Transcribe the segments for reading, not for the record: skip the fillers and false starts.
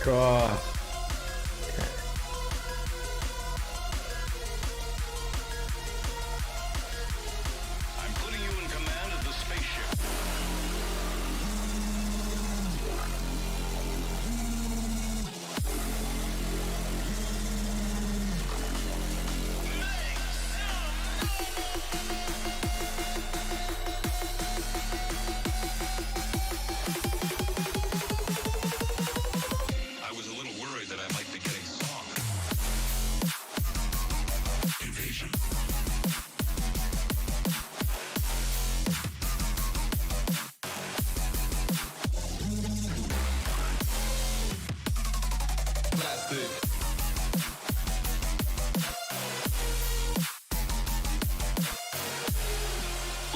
God. I'm putting you in command of the spaceship. I was a little worried that I might be getting soft. Invasion. Plastic.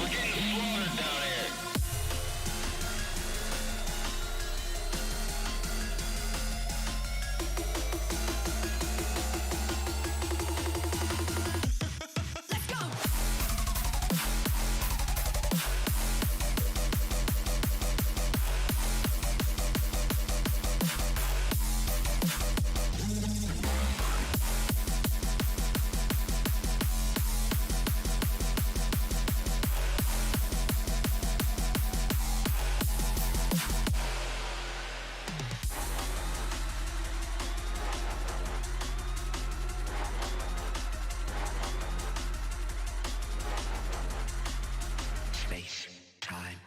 We're getting slaughtered down here. Space, time.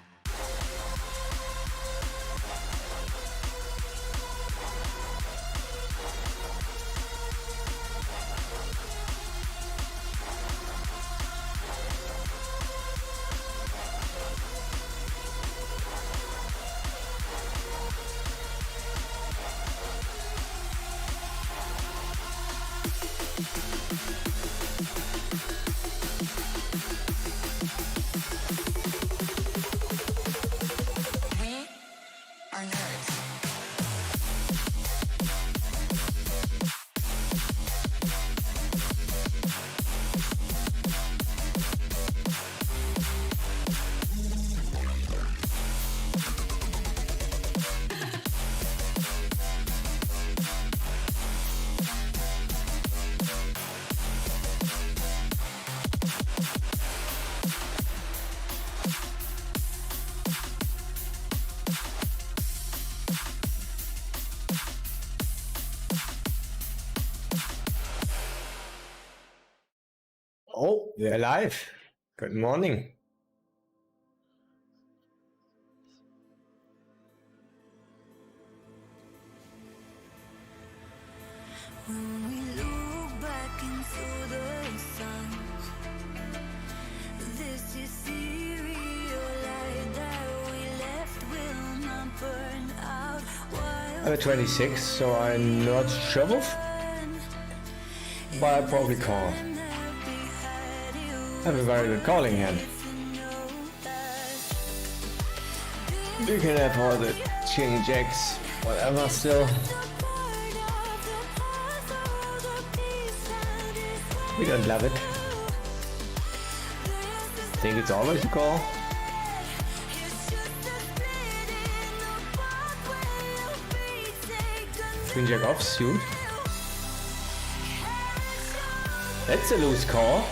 We are nerds. Oh, we're live. Good morning. When we look back into the sun, this is serial light that we left will not burn out. I'm at 26, so I'm not sure, but I probably call. I have a very good calling hand. You can have all the chin jacks, whatever still. We don't love it. Think it's always a call. Twin jack off soon. That's a loose call.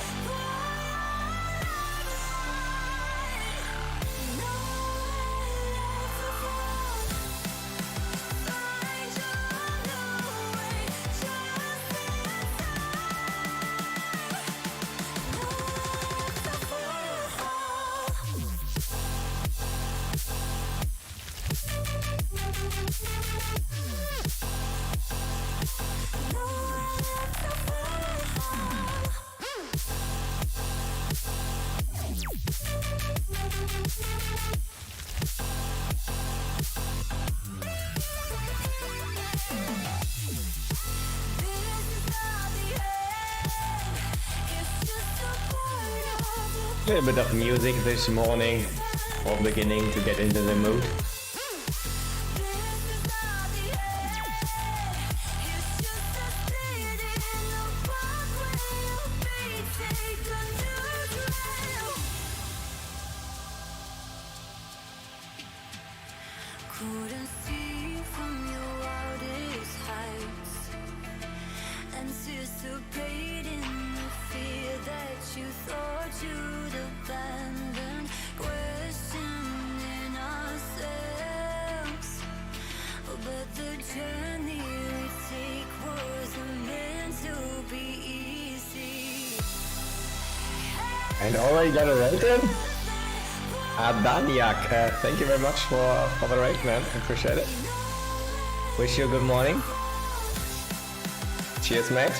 A little bit of music this morning for beginning to get into the mood. Couldn't see from your wildest anticipating the fear that you thought you'd abandon, questioning ourselves. But the journey we take wasn't meant to be easy. And already got a rating? Adaniak, thank you very much for the rate, man. I appreciate it. Wish you a good morning. Cheers, mate.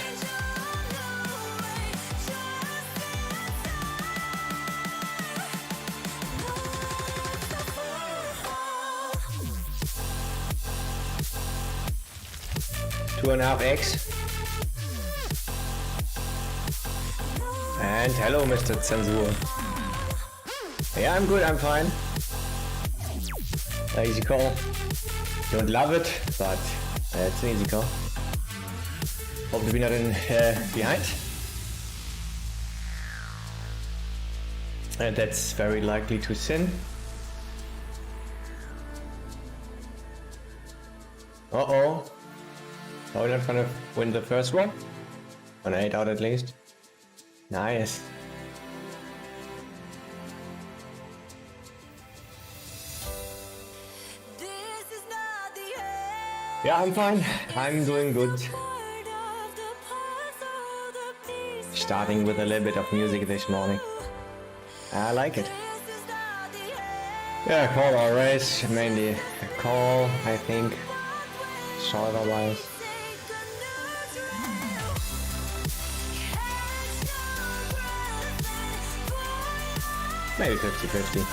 Two and a half eggs. And hello, Mr. Zensur. Yeah, I'm good, I'm fine. Easy call. Don't love it, but it's an easy call. Hope to be not in behind. And that's very likely to sin. Uh-oh. Are we not gonna win the first one? On 8 out at least. Nice. This is not the end. Yeah, I'm fine. I'm doing good. Part of the puzzle, the piece. Starting with a little bit of music this morning. I like it. This is not the end. Yeah, call or race. Mainly a call, I think. Solver wise. Take a new trail. Catch your breath and fly. Maybe 50-50.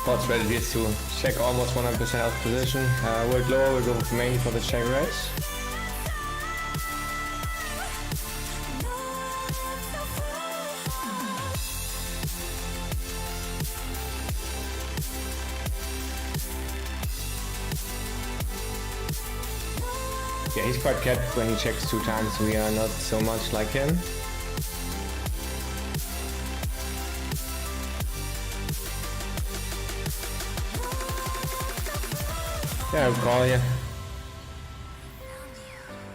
Thought strategy is to check almost 100% out position. Work lower, we'll go mainly for the check race. Yeah, he's quite capped when he checks 2 times. We are not so much like him. Yeah, I'll call you.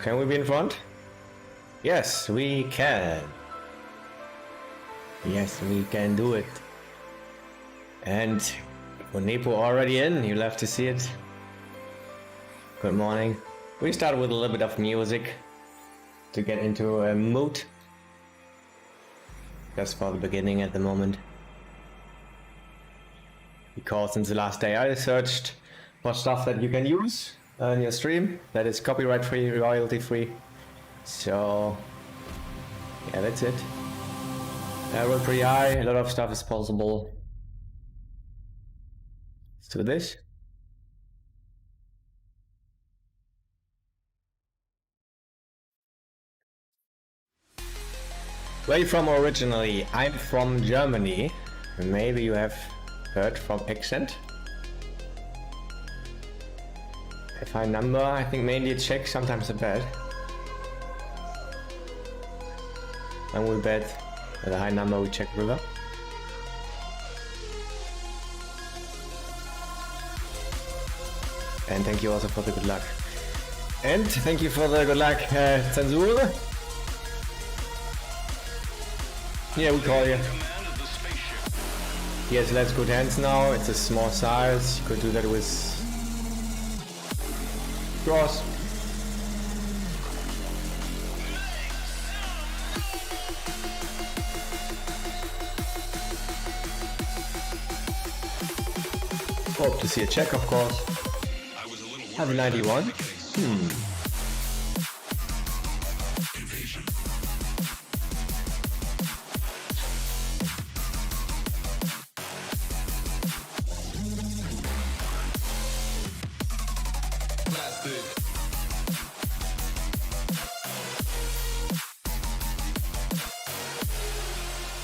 Can we be in front? Yes, we can. Yes, we can do it. And Nepo already in, you'll have to see it. Good morning. We start with a little bit of music to get into a mood. Just for the beginning at the moment. Because since the last day I searched for stuff that you can use on your stream that is copyright free, royalty free. So yeah, that's it. We're pretty high, a lot of stuff is possible. Let's do this. Where are you from originally? I'm from Germany. Maybe you have heard from accent. If high number, I think mainly it's Czech, sometimes a bad. And we bet at a high number we check river. And thank you also for the good luck. And thank you for the good luck, Zensur. Yeah, we call you. Command of the spaceship. Yes, let's good hands now. It's a small size. You could do that with cross. Hope to see a check, of course. I was a little Have a 91.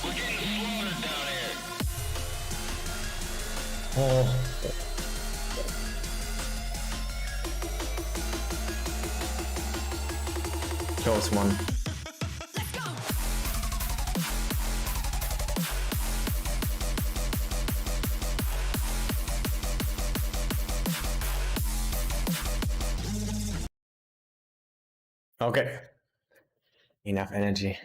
We're getting slaughtered down here. Oh. Close one. Okay. Enough energy.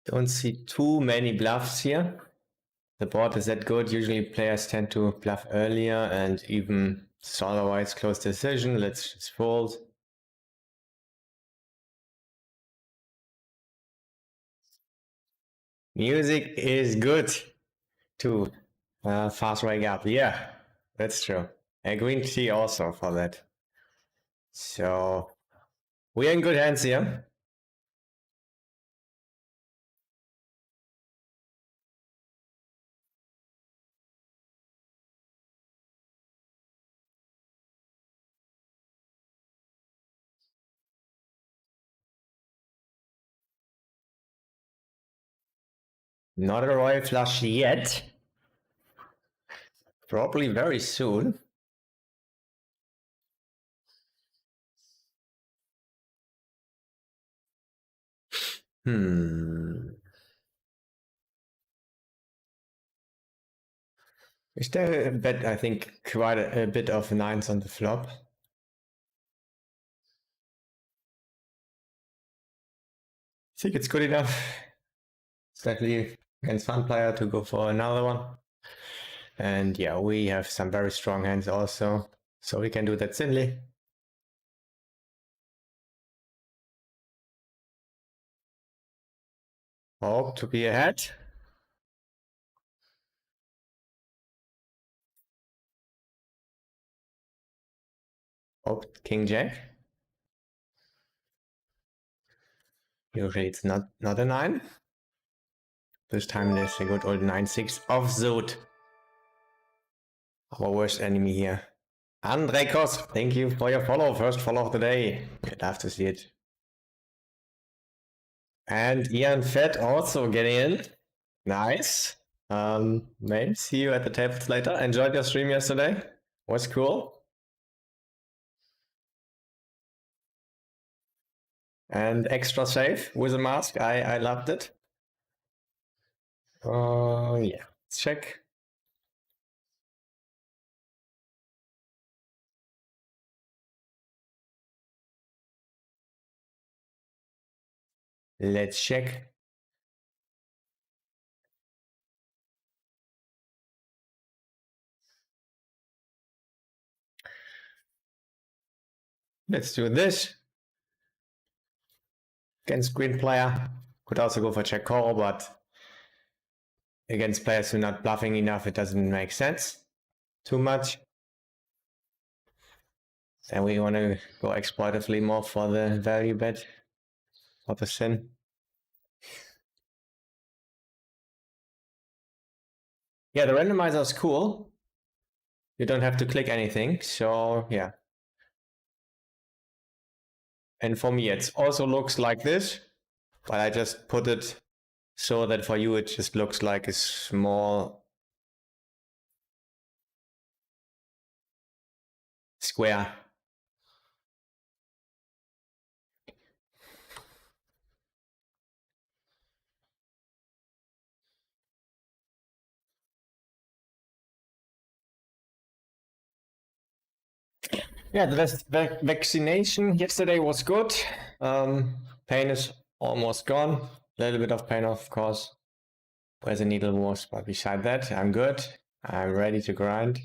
Don't see too many bluffs here. The board is that good. Usually players tend to bluff earlier and even solver-wise close decision. Let's just fold. Music is good too. Fast wake up. Yeah, that's true. And green tea also for that. So we're in good hands here. Not a royal flush yet. Probably very soon. Is there a bet, I think, quite a bit of nines on the flop? I think it's good enough. Slightly against fun player to go for another one. And yeah, we have some very strong hands also, so we can do that thinly. Hope to be ahead. Hope King Jack. Usually it's not a 9. This time there's a good old 9-6 offsuit. Our worst enemy here. Andre Kos, thank you for your follow. First follow of the day. I'd love to see it. And Ian Fett also getting in. Nice. Maybe see you at the tables later. Enjoyed your stream yesterday. Was cool. And extra safe with a mask. I loved it. Yeah. Let's check. Let's check. Let's do this. Against green player. Could also go for check call, but against players who are not bluffing enough, it doesn't make sense too much. Then we want to go exploitively more for the value bet of the sin. Yeah, the randomizer is cool. You don't have to click anything, so yeah. And for me, it also looks like this, but I just put it so that for you it just looks like a small square. Yeah, the vaccination yesterday was good. Pain is almost gone. A little bit of pain, of course, where the needle was, but beside that, I'm good. I'm ready to grind.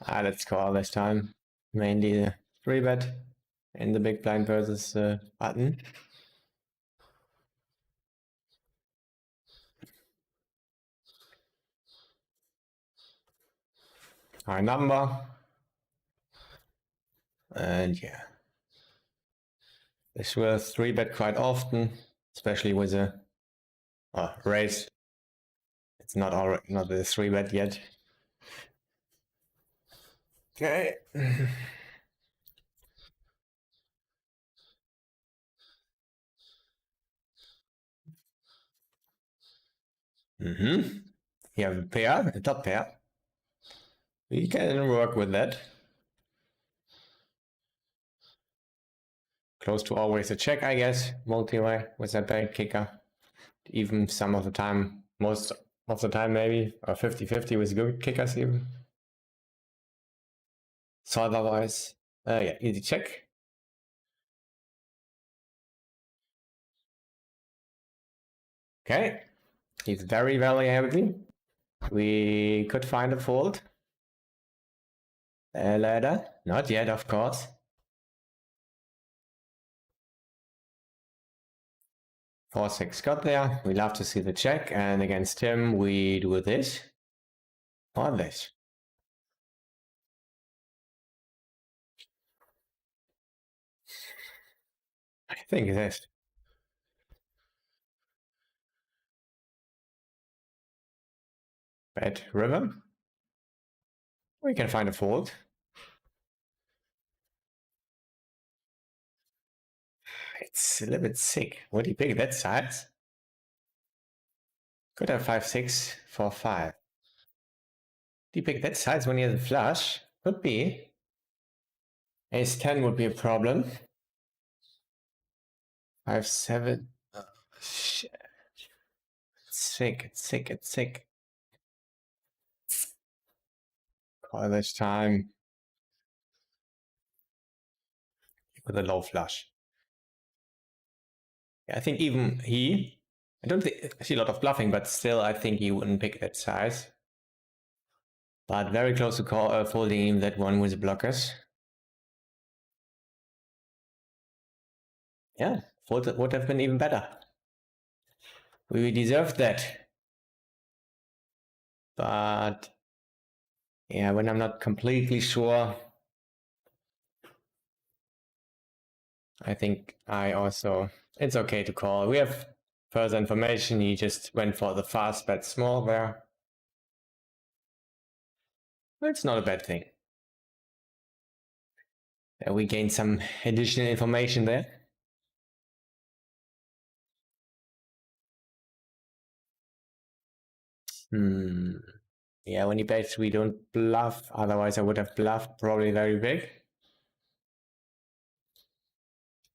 Let's call this time. Mainly the 3-bet in the big blind versus button. High number. And yeah. This will 3-bet quite often, especially with a raise. It's not a 3-bet yet. Okay. You have a pair, a top pair. We can work with that. Close to always a check, I guess. Multi-way with that bait kicker. even some of the time, most of the time maybe, or 50-50 with good kickers even. So otherwise, yeah, easy check. Okay, he's very, very heavy. We could find a fault. Ladder, not yet, of course. Four, six got there. We love to see the check, and against him we do this or this. I think this. Bad river. We can find a fault. It's a little bit sick. Would he pick that size? Could have 5-6 for 5. Did he pick that size when he has a flush? Could be. Ace 10 would be a problem. 5-7. Oh, shit. It's sick, it's sick, it's sick. Call this time with a low flush. Yeah, I think even I don't see a lot of bluffing, but still I think he wouldn't pick that size. But very close to folding him that one with blockers. Yeah, fold would have been even better. We deserved that. But yeah, when I'm not completely sure, I think it's okay to call. We have further information. He just went for the fast bet small there. It's not a bad thing. We gained some additional information there. Yeah, when he bets, we don't bluff. Otherwise, I would have bluffed probably very big.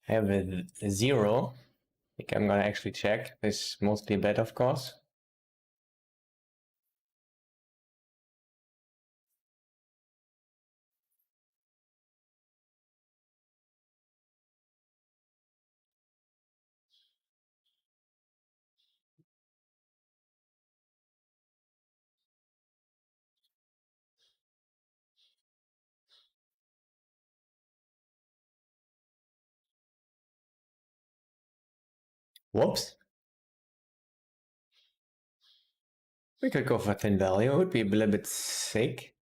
I have a 0. I think I'm gonna actually check. This mostly a bet, of course. Whoops. We could go for thin value. It would be a little bit sick.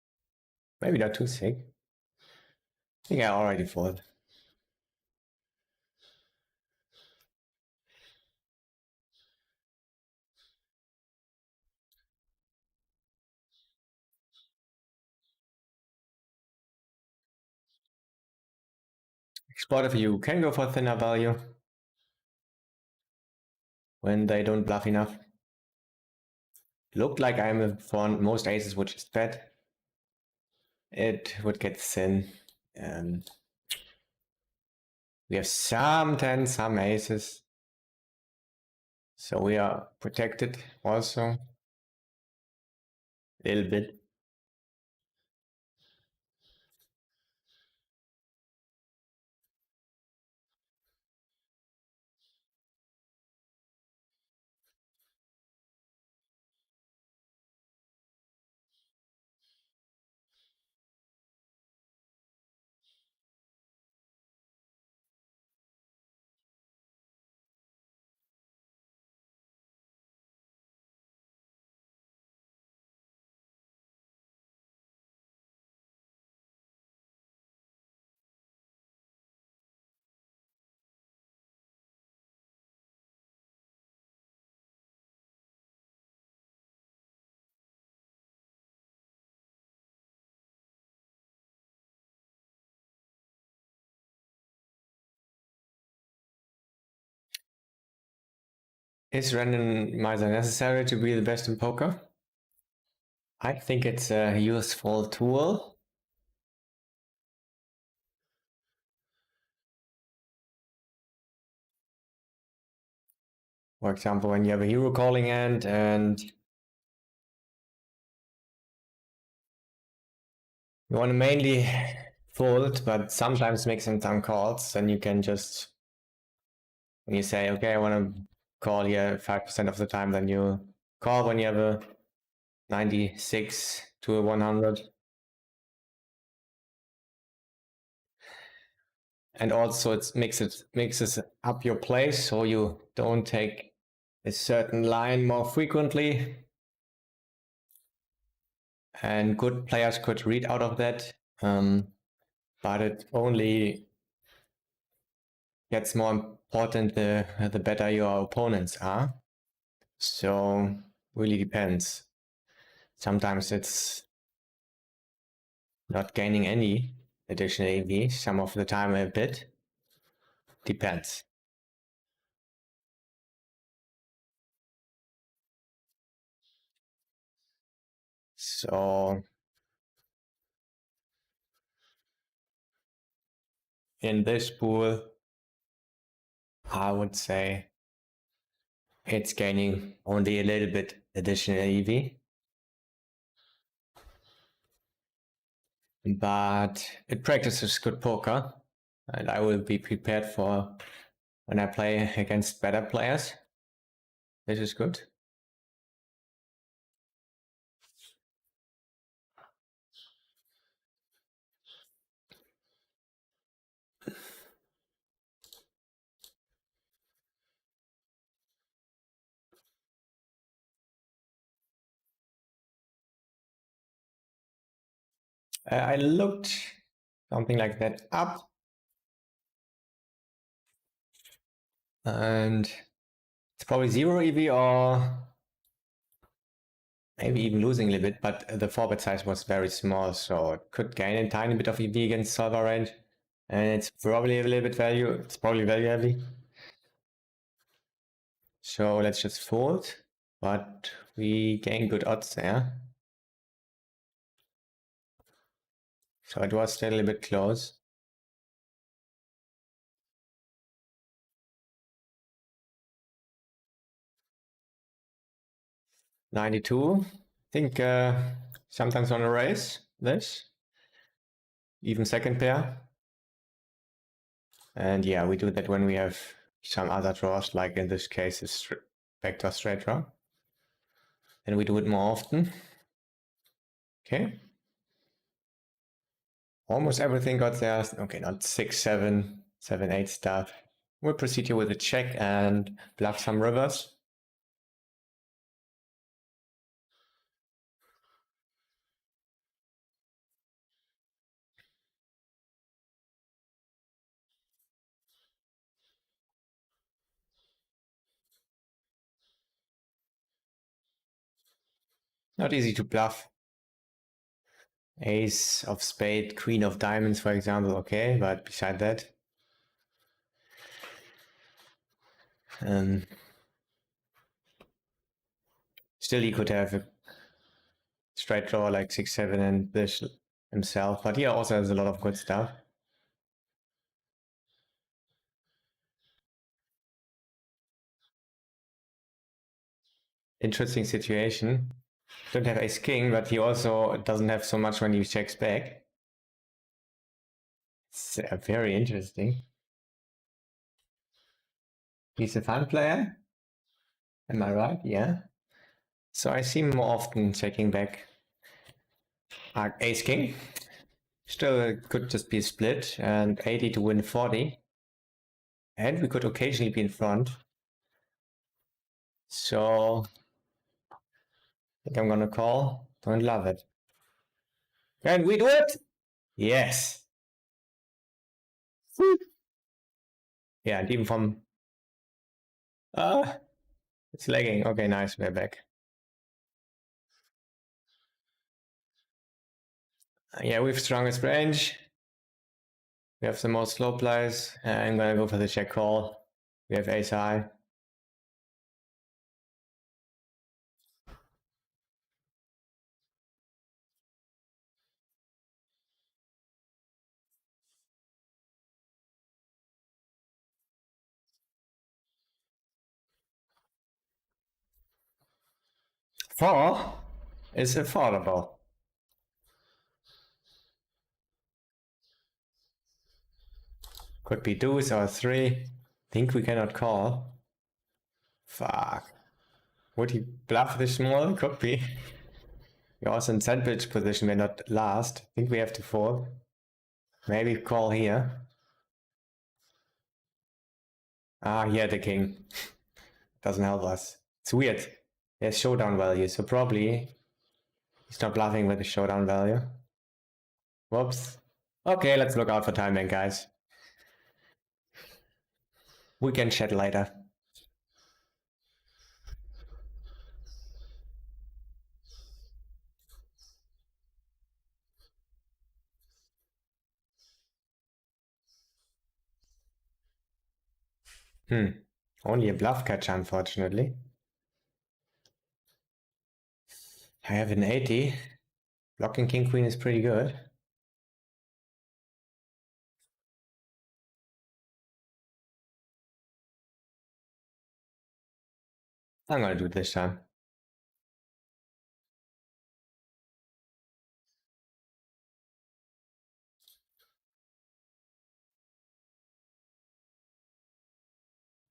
Maybe not too sick. I think I already folded. Exploit if you can go for thinner value when they don't bluff enough. Looked like I'm for most aces, which is bad. It would get thin. We have some tens, some aces. So we are protected also. A little bit. Is randomizer necessary to be the best in poker? I think it's a useful tool. For example, when you have a hero calling hand and you want to mainly fold, but sometimes make some calls, then you can just, when you say, okay, I want to call here 5% of the time, then you call when you have a 96 to a 100. And also it mixes up your plays, so you don't take a certain line more frequently. And good players could read out of that, but it only gets more important the better your opponents are. So really depends. Sometimes it's not gaining any additional EV, some of the time a bit. Depends. So in this pool, I would say it's gaining only a little bit additional EV. But it practices good poker, and I will be prepared for when I play against better players. This is good. I looked something like that up, and it's probably 0 EV or maybe even losing a little bit, but the 4-bet size was very small, so it could gain a tiny bit of EV against solver range, and it's probably a little bit value. It's probably value heavy. So let's just fold, but we gain good odds there. So it was still a little bit close. $92. I think sometimes on a raise this, even second pair. And yeah, we do that when we have some other draws, like in this case, is backdoor straight draw. And we do it more often. Okay. Almost everything got there. Okay, not 6, 7, 7, 8 stuff. We'll proceed here with a check and bluff some rivers. Not easy to bluff. Ace of spade, queen of diamonds, for example. Okay, but beside that, still he could have a straight draw like 6, 7 and this himself, but he also has a lot of good stuff. Interesting situation. Don't have ace king, but he also doesn't have so much when he checks back. It's very interesting. He's a fun player. Am I right? Yeah. So I see him more often checking back. Ace king. Still could just be split and 80 to win 40. And we could occasionally be in front. So I think I'm gonna call. Don't love it. Can we do it? Yes. Yeah, and even from it's lagging. Okay, nice, we're back. Yeah, we have strongest range. We have the most slow plays. I'm gonna go for the check call. We have ace high. 4 is affordable. Could be deuce or 3. Think we cannot call. Fuck. Would he bluff this small? Could be. We're also in sandwich position, we're not last. Think we have to fold. Maybe call here. Ah, he had the king. Doesn't help us. It's weird. There's showdown value, so probably he's not bluffing with the showdown value. Whoops. Okay, let's look out for timing, guys. We can chat later. Only a bluff catch, unfortunately. I have an 80. Blocking king queen is pretty good. I'm gonna do it this time.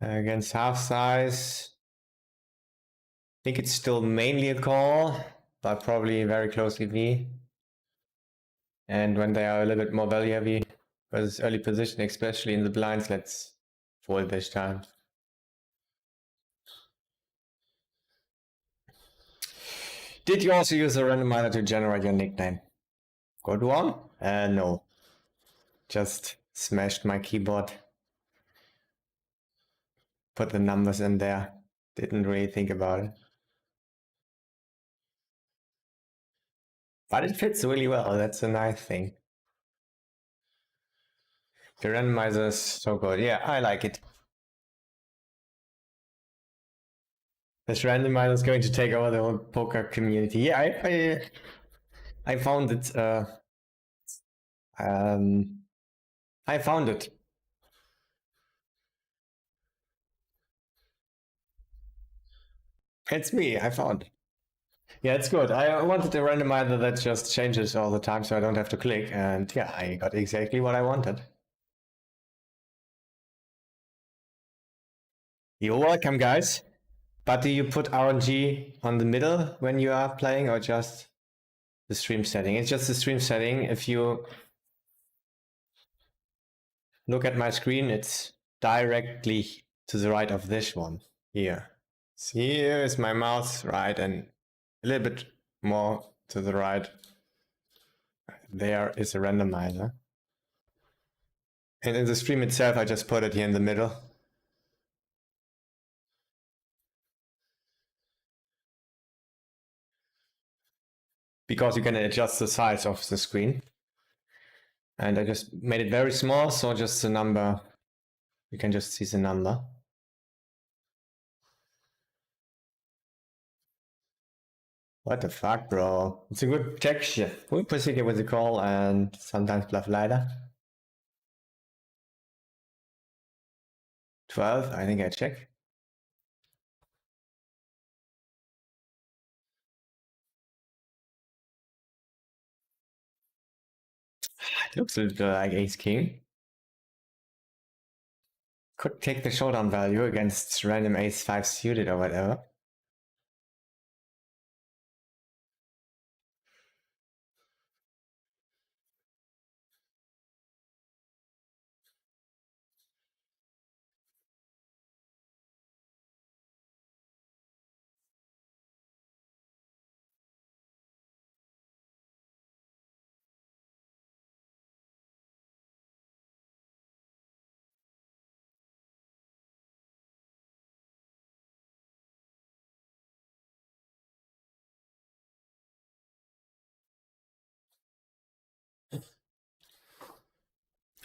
Against half size, I think it's still mainly a call, but probably very close EV. And when they are a little bit more value heavy, versus early position, especially in the blinds, let's fold this time. Did you also use a randomizer to generate your nickname? Good one? No. Just smashed my keyboard. Put the numbers in there. Didn't really think about it. But it fits really well, that's a nice thing. The randomizer is so good. Yeah, I like it. This randomizer is going to take over the whole poker community. Yeah, I found it. I found it. It's me. I found it. Yeah, it's good. I wanted a randomizer that just changes all the time, so I don't have to click. And yeah, I got exactly what I wanted. You're welcome, guys. But do you put RNG on the middle when you are playing, or just the stream setting? It's just the stream setting. If you look at my screen, it's directly to the right of this one here. So here is my mouse, right, and a little bit more to the right. There is a randomizer. And in the stream itself, I just put it here in the middle. Because you can adjust the size of the screen. And I just made it very small, so just the number, you can just see the number. What the fuck, bro? It's a good texture. We proceed here with the call and sometimes bluff later. 12, I think I check. It looks a little like ace king. Could take the showdown value against random ace 5 suited or whatever.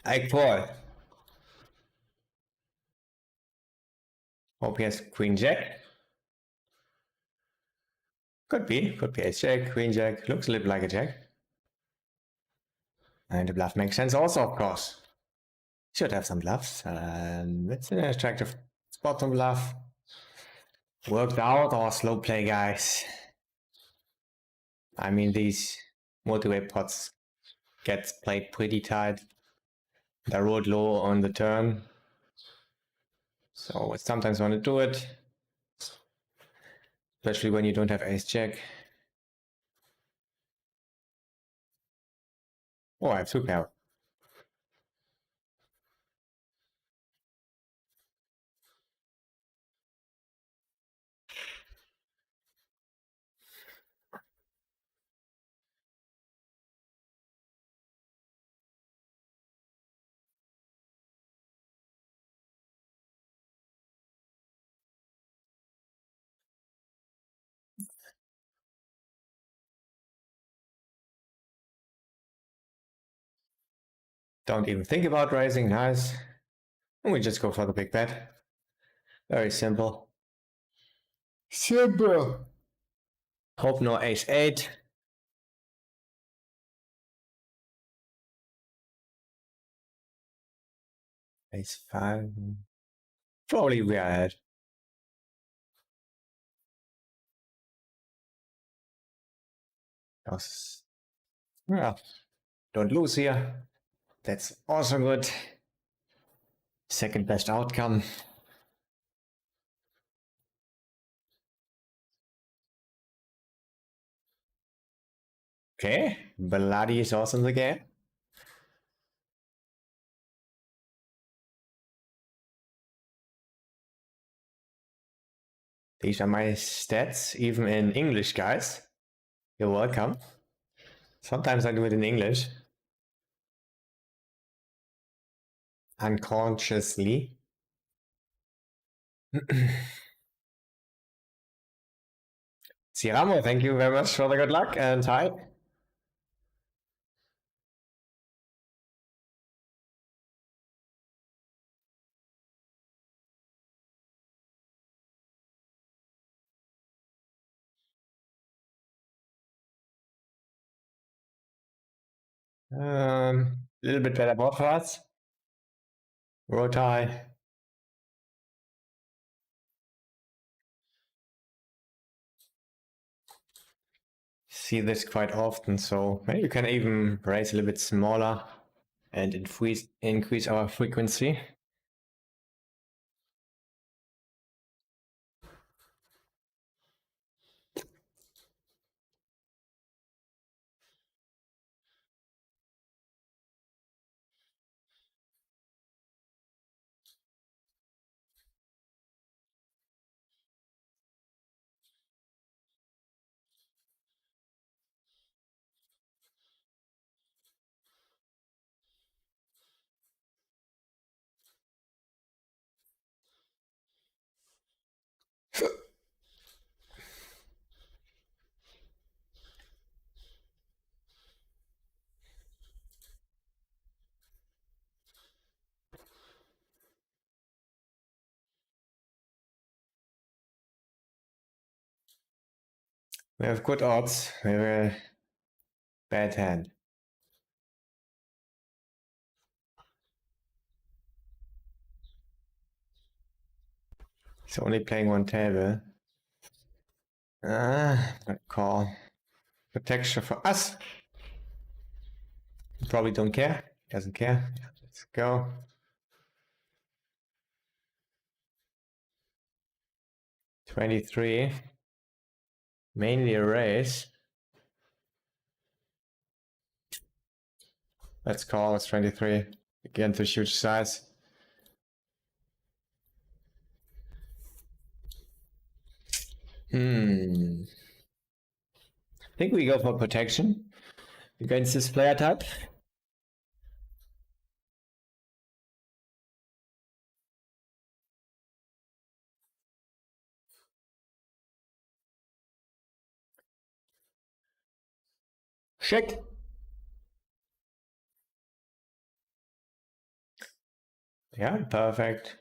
Ypur. Hope he has queen jack. Could be ace jack, queen jack. Looks a little like a jack. And the bluff makes sense also, of course. Should have some bluffs. It's an attractive spot to bluff. Worked out or slow play, guys. I mean, these multi-way pots get played pretty tight. They're rolled low on the turn. So I sometimes want to do it. Especially when you don't have ace-jack. Oh, I have two pair. Don't even think about raising, nice. And we just go for the big bet. Very simple. Simple. Hope no ace-8. Ace-5. Probably we are ahead. Well, don't lose here. That's also good. Second best outcome. Okay, Bloody is also in the game. These are my stats, even in English, guys. You're welcome. Sometimes I do it in English. Unconsciously. Ciramo, thank you very much for the good luck, and hi. Little bit better board for us. Rotai. See this quite often, so maybe you can even raise a little bit smaller and increase our frequency. We have good odds. We have a bad hand. He's only playing one table. Good call. Protection for us. You probably don't care. Doesn't care. Yeah, let's go. 23. Mainly a race. Let's call. It's 23. Again, to huge size. I think we go for protection against this player type. Check. Yeah, perfect.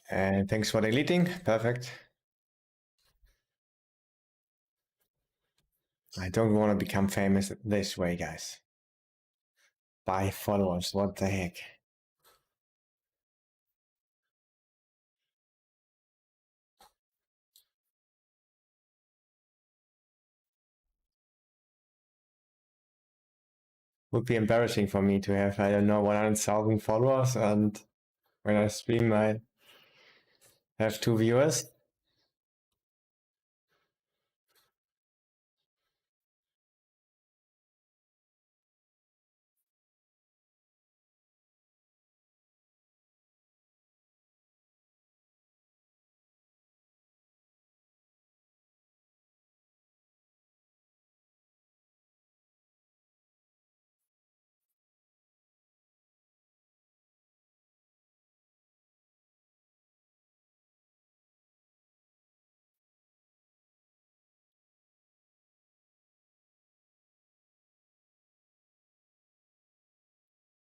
And thanks for deleting. Perfect. I don't want to become famous this way, guys. By followers, what the heck? Would be embarrassing for me to have, I don't know, 100,000 followers, and when I stream I have 2 viewers.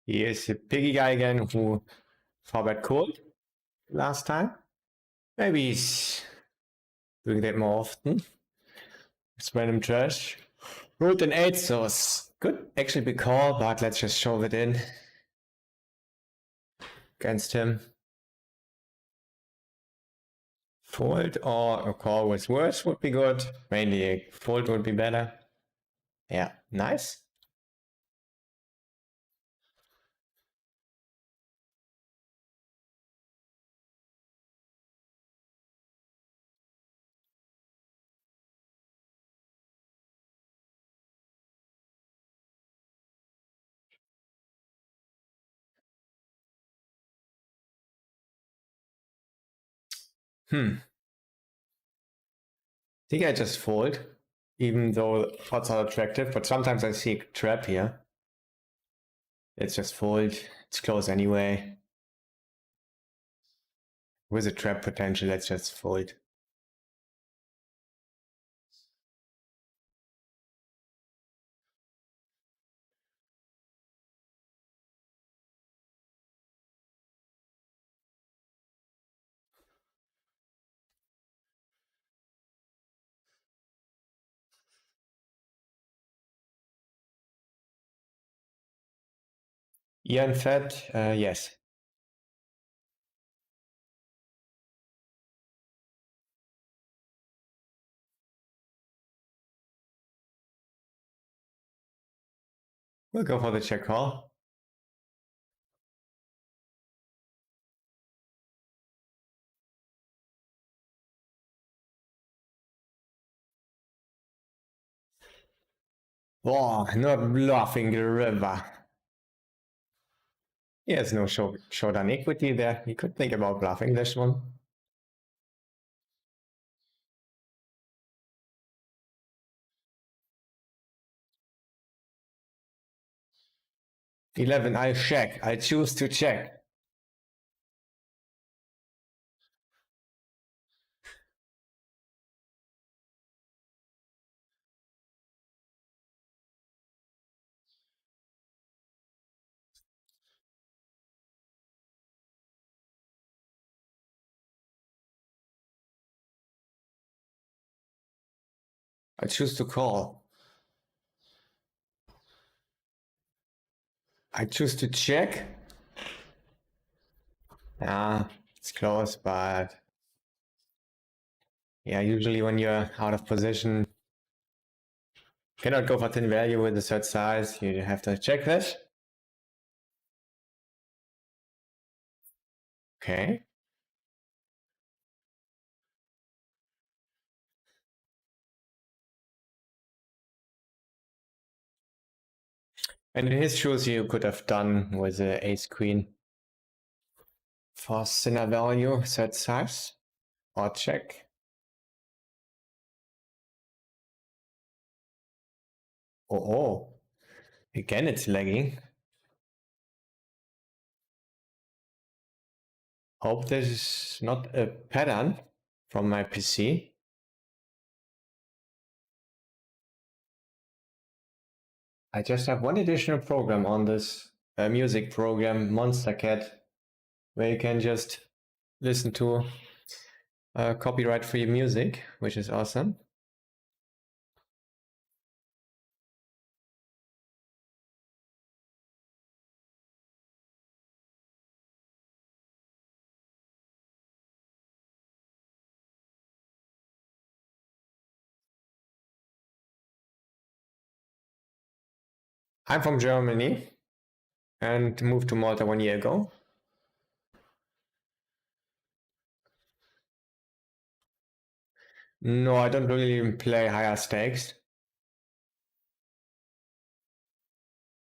He is a piggy guy again who forward cold last time. Maybe he's doing that more often. It's random trash. Root and 8 source. Could actually be call, but let's just shove it in against him. Fold or a call with worse would be good. Mainly a fold would be better. Yeah, nice. I think I just fold, even though pots are attractive, but sometimes I see a trap here. Let's just fold. It's close anyway. With a trap potential, let's just fold. Ian fed, yes. We'll go for the check call. Oh, not bluffing the river. He has no showdown equity there. He could think about bluffing this one. 11, I check. I choose to check. I choose to call. I choose to check. Yeah, it's close, but yeah, usually when you're out of position, cannot go for thin value with a third size. You have to check this. Okay. And in his shoes, you could have done with the ace queen for thinner value, third size, or check. Oh, again, it's lagging. Hope this is not a pattern from my PC. I just have one additional program on this music program, Monster Cat, where you can just listen to copyright-free music, which is awesome. I'm from Germany and moved to Malta 1 year ago. No, I don't really play higher stakes.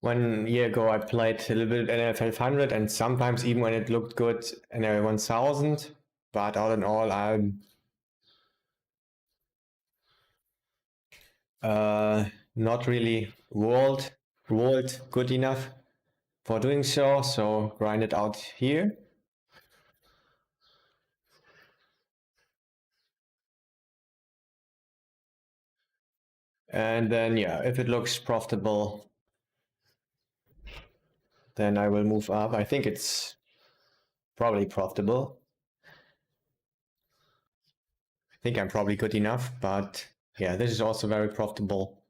1 year ago, I played a little bit NL200 and sometimes even when it looked good, NL1000. But all in all, I'm not really world good enough for doing so. So grind it out here. And then, yeah, if it looks profitable, then I will move up. I think it's probably profitable. I think I'm probably good enough, but yeah, this is also very profitable.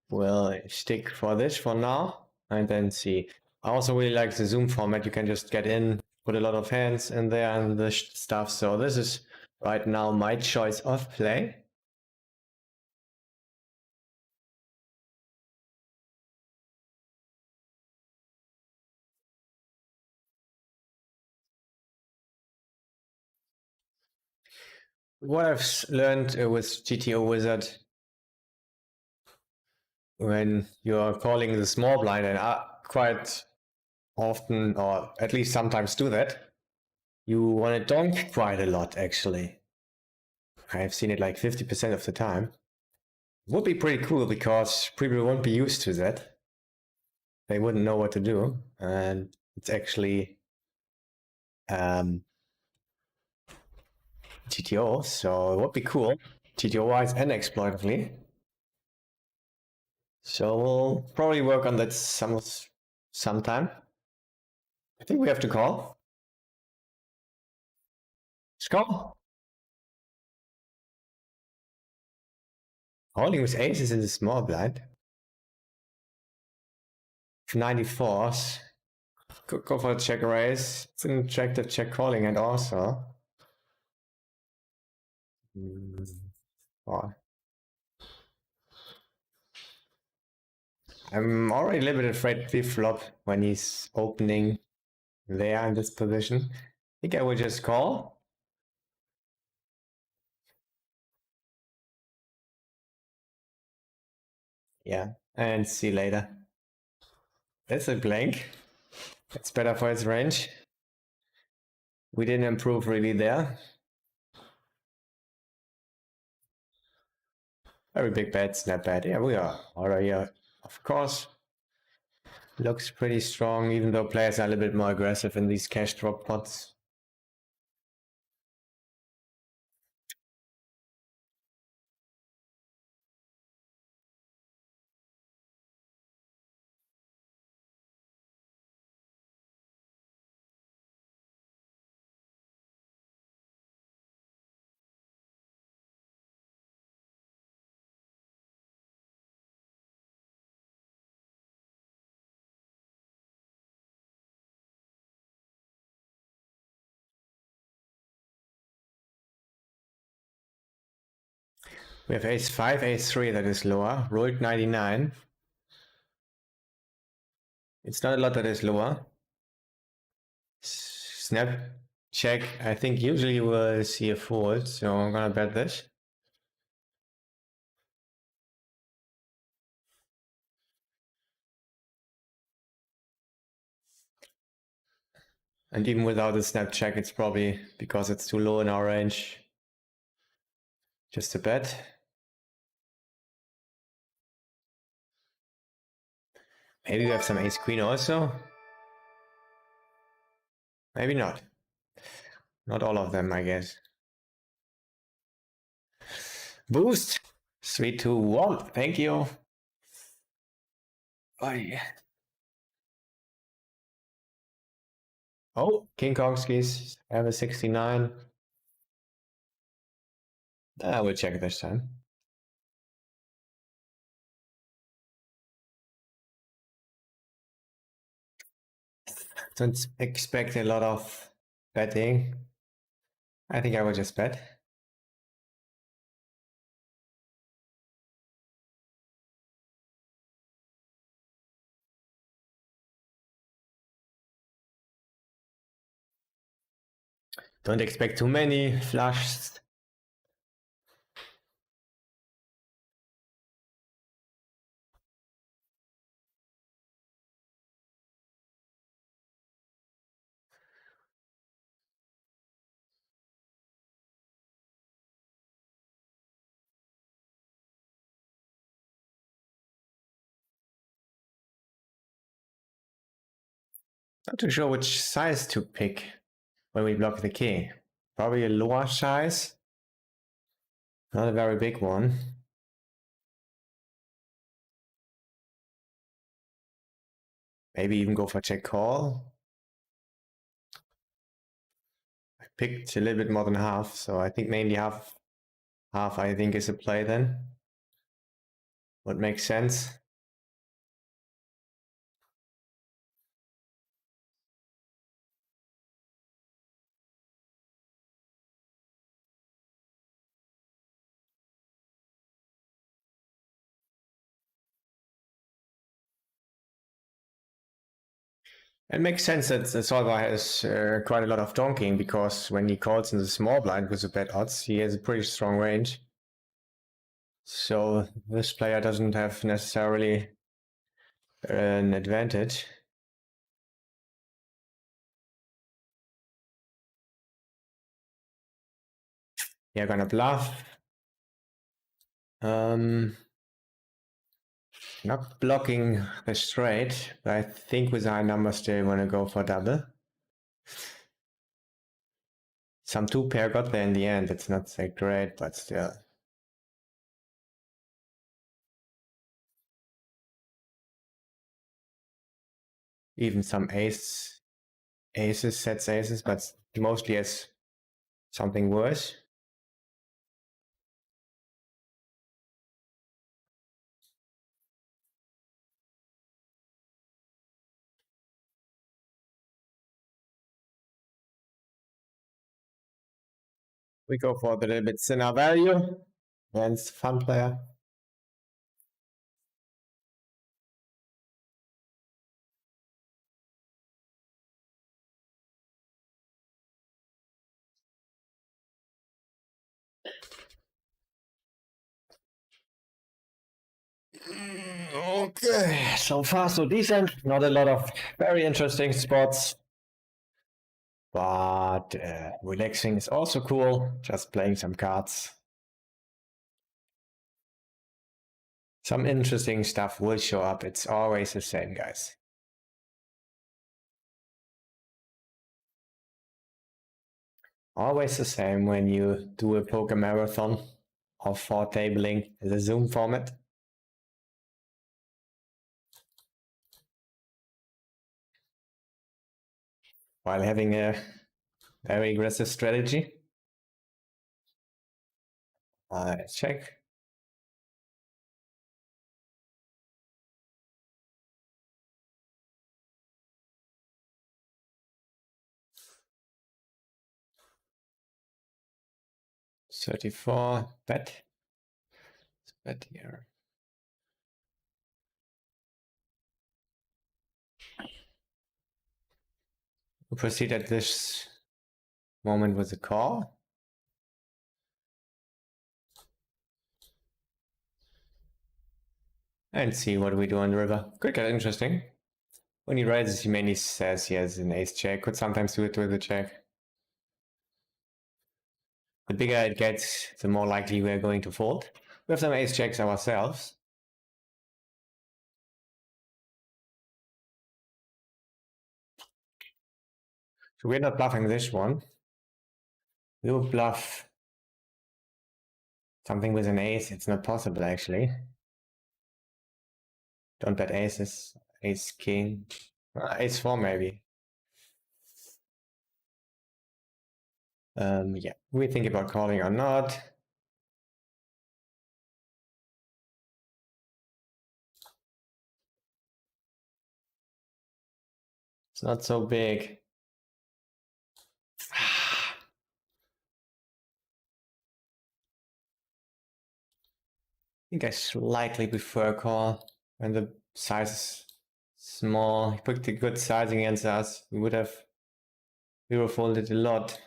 We'll stick for this for now and then see. I also really like the Zoom format. You can just get in, put a lot of hands in there and the stuff. So this is right now my choice of play. What I've learned with GTO Wizard, when you're calling the small blind, and I quite often, or at least sometimes do that, you want to donk quite a lot actually. I've seen it like 50% of the time. Would be pretty cool because people won't be used to that. They wouldn't know what to do, and it's actually GTO, so it would be cool, GTO wise and exploitively. So we'll probably work on that sometime. I think we have to call. Let's call. Holding with aces in the small blind. 94s. Could go for a check raise. It's an attractive check calling and also. Oh. I'm already a little bit afraid we flop when he's opening there in this position. I think I will just call. Yeah, and see you later. That's a blank. It's better for his range. We didn't improve really there. Very big bet, snap bet. Yeah, we are already, of course. Looks pretty strong, even though players are a little bit more aggressive in these cash drop pots. We have ace 5, ace 3 that is lower. Rolled 99. It's not a lot that is lower. Snap, check. I think usually we'll see a fold, so I'm gonna bet this. And even without a snap check, it's probably because it's too low in our range. Just a bet. Maybe we have some ace queen also. Maybe not. Not all of them, I guess. Boost. 3, 2, 1. Thank you. Bye. Oh, King Kongskis have a 69. I will check this time. Don't expect a lot of betting. I think I will just bet. Don't expect too many flushes. Not too sure which size to pick when we block the key. Probably a lower size, not a very big one. Maybe even go for check call. I picked a little bit more than half, so I think mainly half I think is a play then. Would make sense. It makes sense that the solver has quite a lot of donking, because when he calls in the small blind with the bad odds, he has a pretty strong range. So this player doesn't have necessarily an advantage. Yeah, gonna bluff. Not blocking the straight, but I think with high numbers still want to go for double. Some two pair got there in the end. It's not that great, but still. Even some aces sets aces, but mostly as something worse. We go for the little bit thinner value against fun player. Okay, so far so decent. Not a lot of very interesting spots, but relaxing is also cool. Just playing some cards. Some interesting stuff will show up. It's always the same, guys. Always the same when you do a poker marathon of 4 tabling as a Zoom format. While having a very aggressive strategy. Check. $34 bet. Let's bet here. We proceed at this moment with a call. And see what we do on the river. Could get interesting. When he raises, he mainly says he has an ace check. Could sometimes do it with a check. The bigger it gets, the more likely we're going to fold. We have some ace checks ourselves. So we're not bluffing this one. We will bluff something with an ace. It's not possible, actually. Don't bet aces. Ace king. Ace 4 maybe. Yeah, we think about calling or not. It's not so big. I think I slightly prefer call when the size is small. He picked a good sizing against us. We would have folded a lot.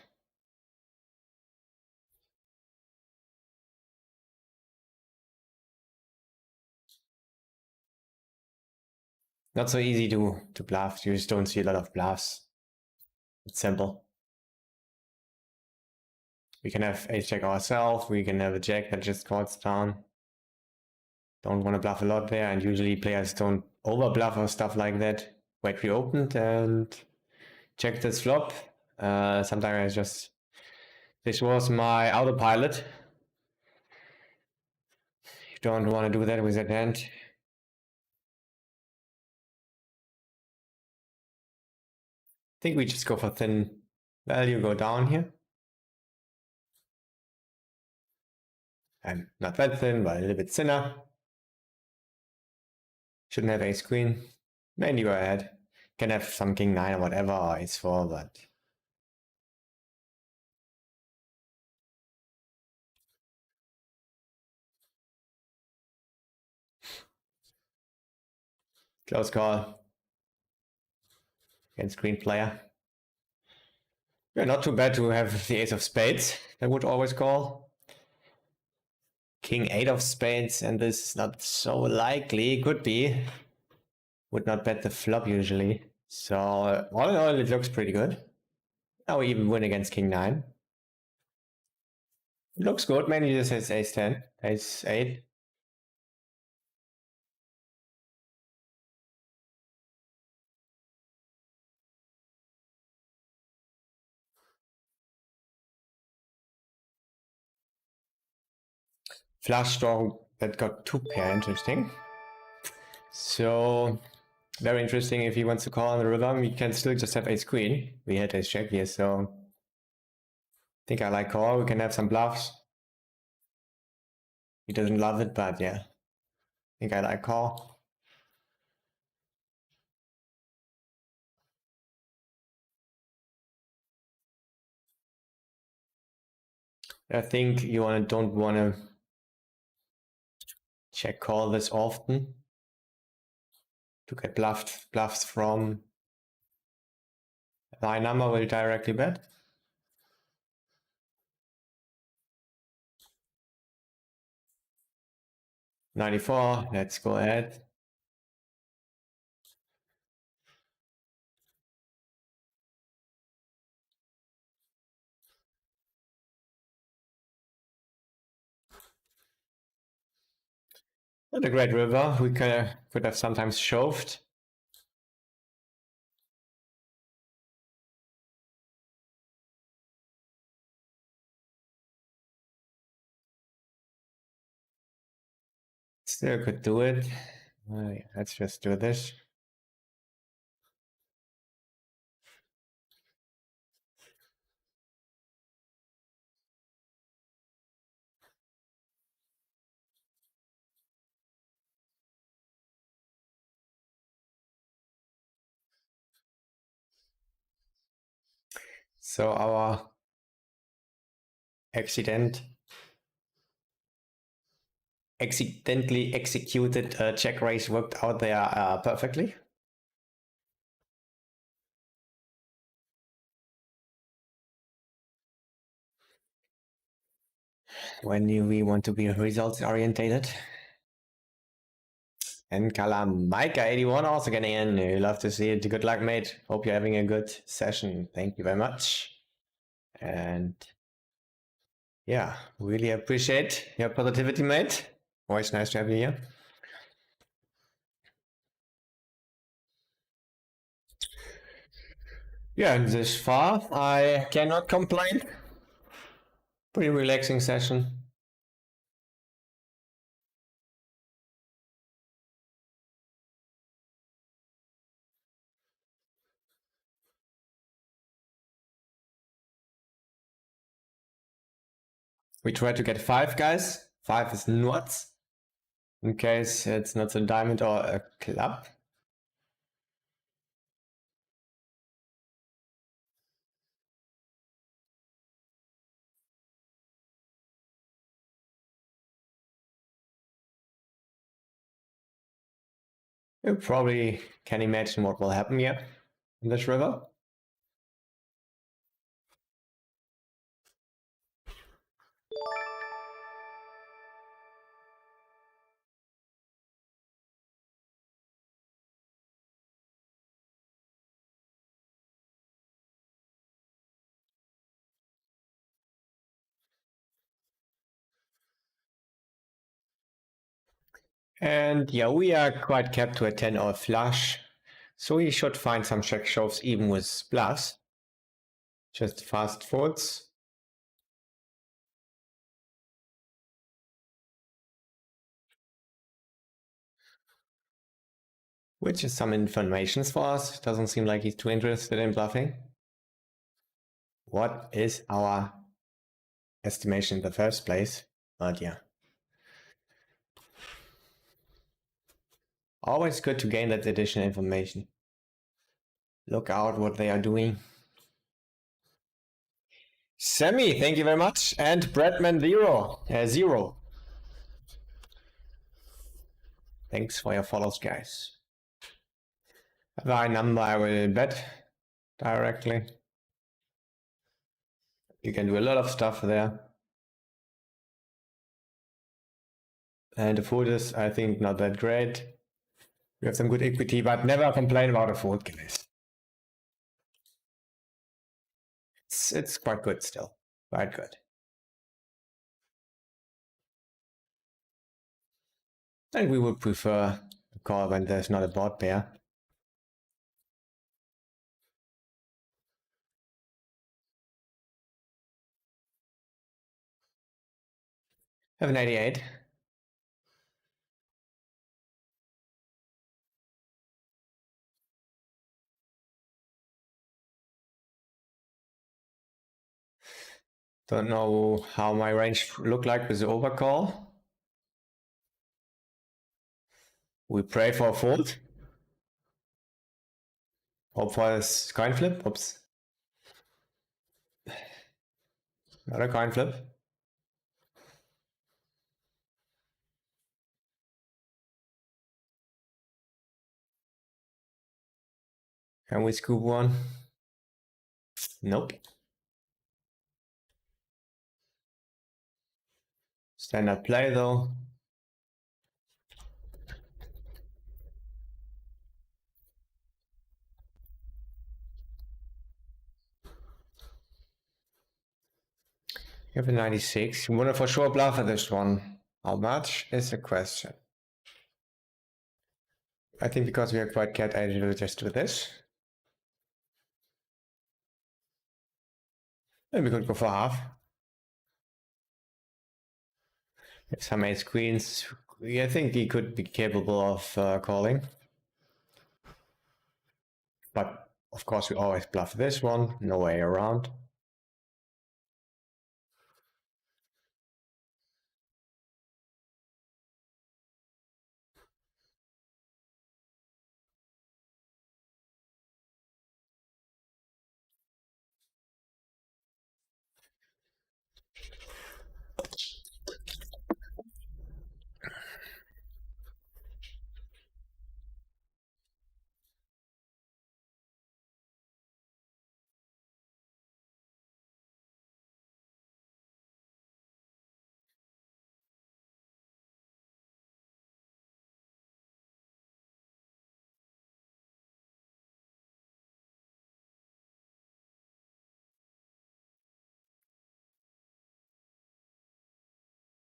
not so easy to bluff. You just don't see a lot of bluffs. It's simple. We can have ace jack ourselves, we can have a jack that just calls down. Don't want to bluff a lot there, and usually players don't over bluff or stuff like that. Wait, we opened and check this flop. Sometimes this was my autopilot. You don't want to do that with that hand. I think we just go for thin value, go down here. And not that thin, but a little bit thinner. Shouldn't have ace queen. Mainly go ahead. Can have some king 9 or whatever, or ace 4, but close call against green player. Yeah, not too bad to have the ace of spades. That would always call. King 8 of spades, and this is not so likely. Could be. Would not bet the flop usually. So all in all, it looks pretty good. Now we even win against king 9. It looks good. Mainly this is ace 10, ace 8. Flush draw that got 2 pair, interesting. So very interesting. If he wants to call on the river, we can still just have ace queen. We had ace jack here, so I think I like call. We can have some bluffs. He doesn't love it, but yeah, I think I like call. I think you don't want to check call this often to get bluffs from my number will directly bet. $94, let's go ahead. Not a great river. We could have sometimes shoved. Still could do it. Yeah, let's just do this. So our accidentally executed check raise worked out there perfectly. When we want to be results orientated. And Kalamaica81 also getting in. You love to see it. Good luck, mate. Hope you're having a good session. Thank you very much. And yeah, really appreciate your positivity, mate. Always nice to have you here. Yeah, and this far, I cannot complain. Pretty relaxing session. We try to get 5, guys. 5 is nuts. In case it's not a diamond or a club. You probably can imagine what will happen here in this river. And yeah, we are quite capped to a 10 or flush. So we should find some check shoves even with plus. Just fast folds. Which is some information for us. Doesn't seem like he's too interested in bluffing. What is our estimation in the first place? But yeah. Always good to gain that additional information. Look out what they are doing. Sammy, thank you very much. And Bradman Zero. Thanks for your follows, guys. Have a high number, I will bet directly. You can do a lot of stuff there. And the food is, I think, not that great. We have some good equity, but never complain about a food, guys. It's quite good still. Quite good. And we would prefer a call when there's not a board pair. Have an 88. Don't know how my range look like with the overcall. We pray for a fold. Hope for a coin flip. Oops. Not a coin flip. Can we scoop one? Nope. Standard play though. You have a 96. You want to for sure bluff at this one. How much is the question? I think because we are quite cat edge, we'll just do this. Maybe we could go for half. If some ace queens, I think he could be capable of calling. But of course we always bluff this one, no way around.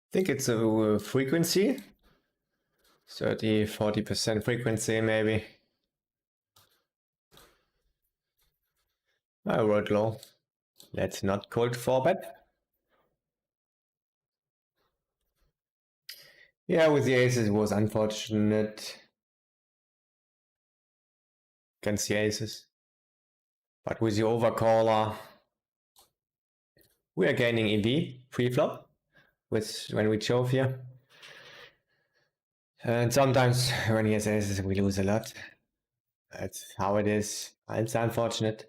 I think it's a frequency. 30-40% frequency maybe. I wrote low. Let's not cold 4-bet. Yeah, with the aces it was unfortunate against the aces. But with the overcaller, we are gaining EV pre-flop when we shove here. And sometimes when he has aces we lose a lot. That's how it is. It's unfortunate.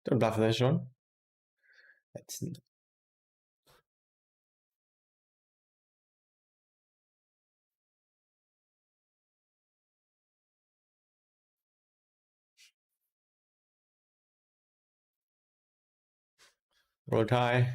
Don't bluff this one. That's Roll tie.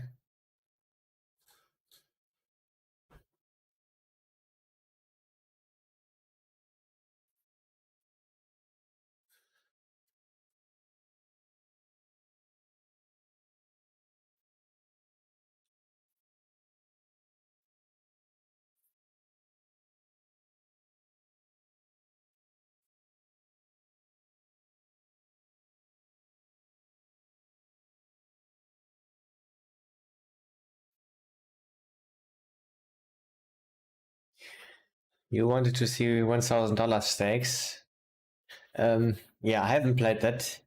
You wanted to see $1,000 stakes. Yeah, I haven't played that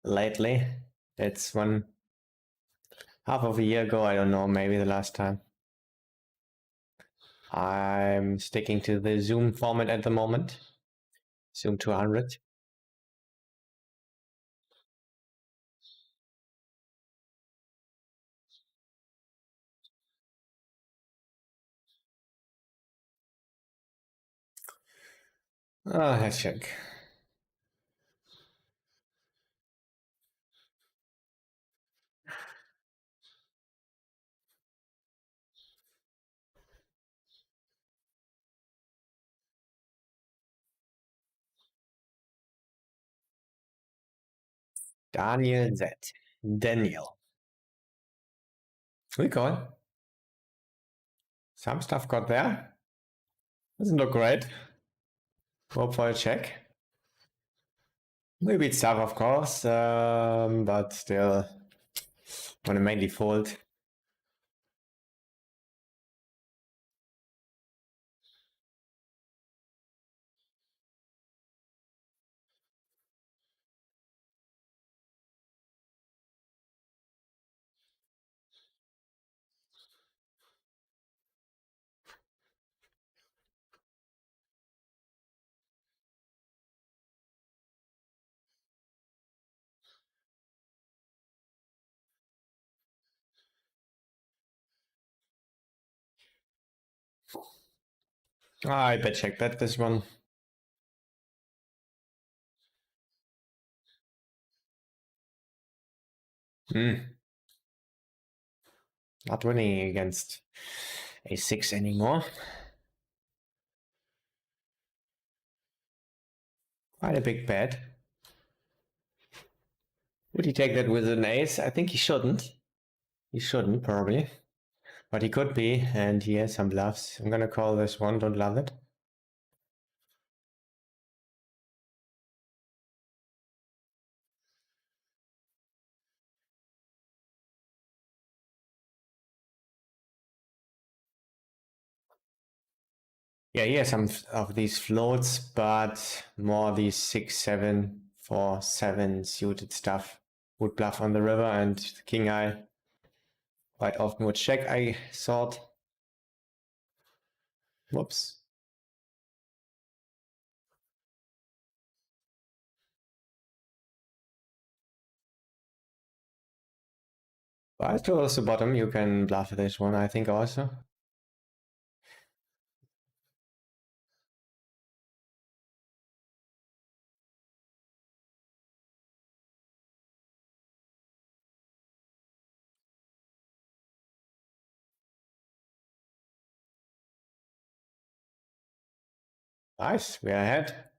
lately. It's one half of a year ago, I don't know, maybe the last time. I'm sticking to the Zoom format at the moment. Zoom 200. Let's check. Daniel Z. Daniel. We call. Some stuff got there. Doesn't look great. Hope for a check. Maybe it's tough, of course, but still, want to mainly fold. I bet check bet this one. Not winning against a6 anymore. Quite a big bet. Would he take that with an ace? I think he shouldn't. He shouldn't, probably. But he could be, and he has some bluffs. I'm gonna call this one, don't love it. Yeah, he has some of these floats, but more these 6, 7, 4, 7 suited stuff would bluff on the river, and the king eye quite often would check, I thought. Whoops. But towards the bottom, you can bluff this one, I think, also. Nice, we're ahead.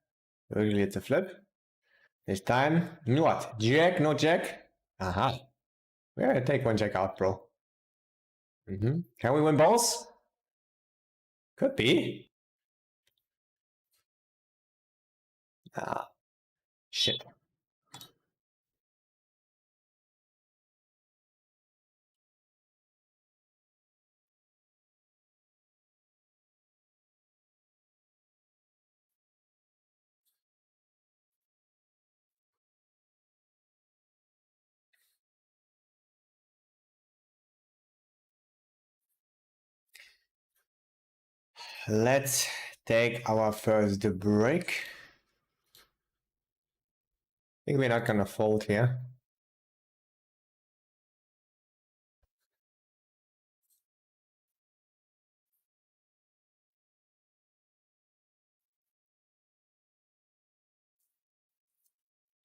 Usually it's a flip. This time, what? Jack, no jack? Aha. We're gonna take one jack out, bro. Can we win both? Could be. Ah, shit. Let's take our first break. I think we're not gonna fold here.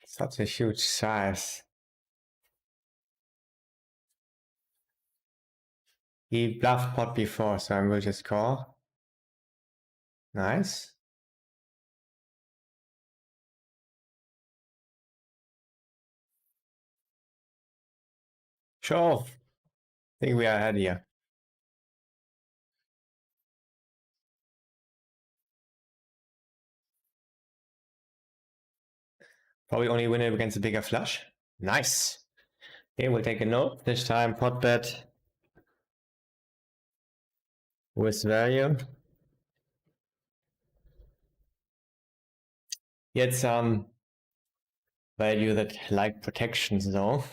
Such a huge size. He bluffed pot before, so I will just call. Nice. Sure. I think we are ahead here. Probably only win it against a bigger flush. Nice. Okay, we'll take a note. This time pot bet with value. He had some value that like protections though.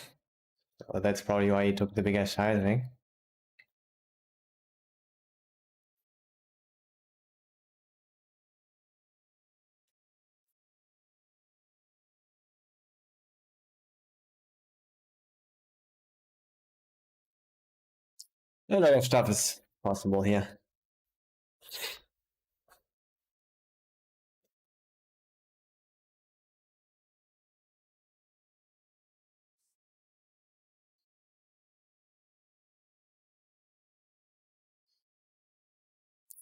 So that's probably why he took the bigger sizing. A lot of stuff is possible here.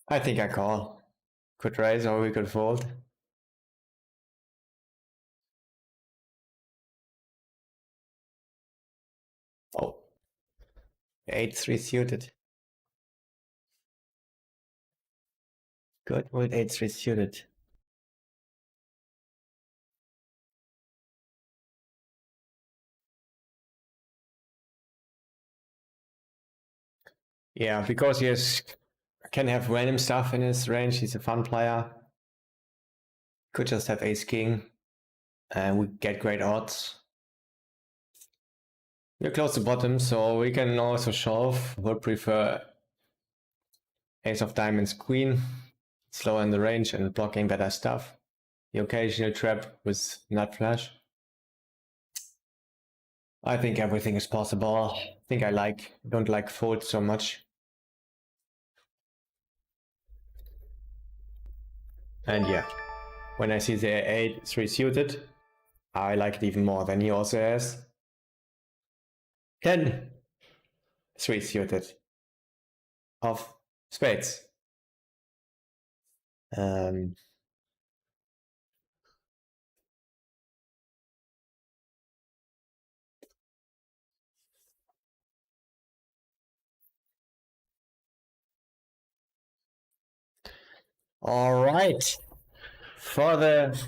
I think I call. Could raise or we could fold. Oh. 8-3 suited. Good with 8-3 suited. Yeah, because he can have random stuff in his range. He's a fun player. Could just have ace king and we get great odds. We're close to bottom, so we can also shove. Would prefer ace of diamonds queen, slower in the range and blocking better stuff. The occasional trap with nut flush. I think everything is possible. I think I don't like fold so much. And yeah, when I see the 8-3 suited, I like it even more than he also has. 10-3 suited of spades. All right. For the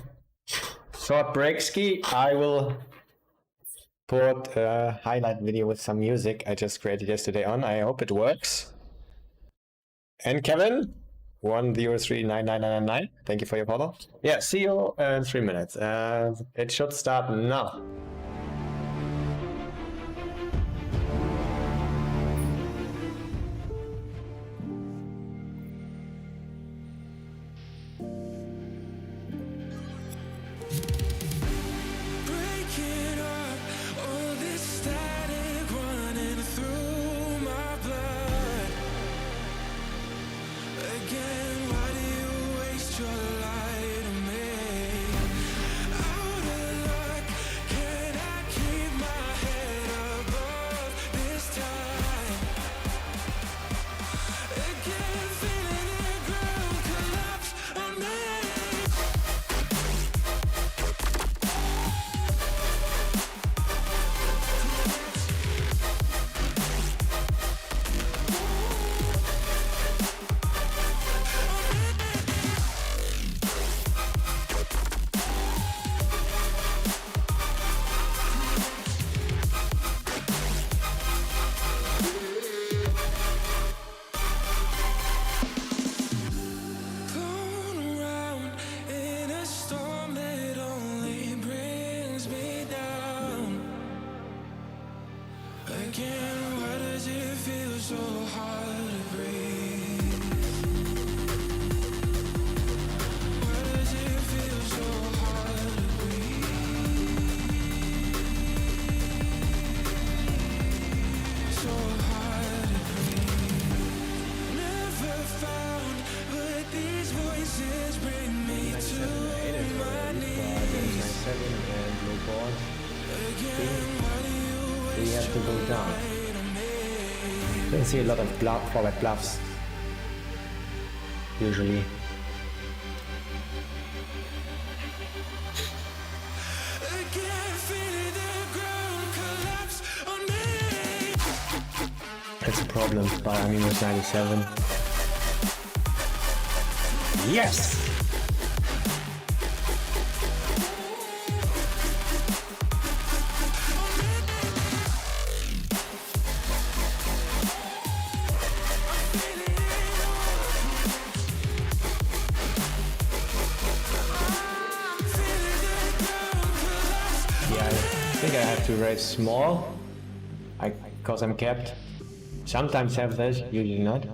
short break ski, I will put a highlight video with some music I just created yesterday on. I hope it works. And Kevin, 1039999. Thank you for your follow. Yeah, see you in 3 minutes. It should start now. Breaking up all this static running through my blood. Again, why do you waste your light on me? Out of luck, can I keep my head above this time? Again, feeling the ground collapse on me. Blown around in a storm that only brings me down. Again, why does it feel so hard to breathe? Why does it feel so hard to breathe? So hard to breathe. Never found, but these voices bring me to my knees. 7 and low board. Again, why do you We have to go down. light on me? Don't see a lot of forward bluffs usually. Again, feeling the ground collapse on me. That's a problem, but I mean it was 97. Yes! Yeah, I think I have to raise small, because I'm capped. Sometimes have this, usually not.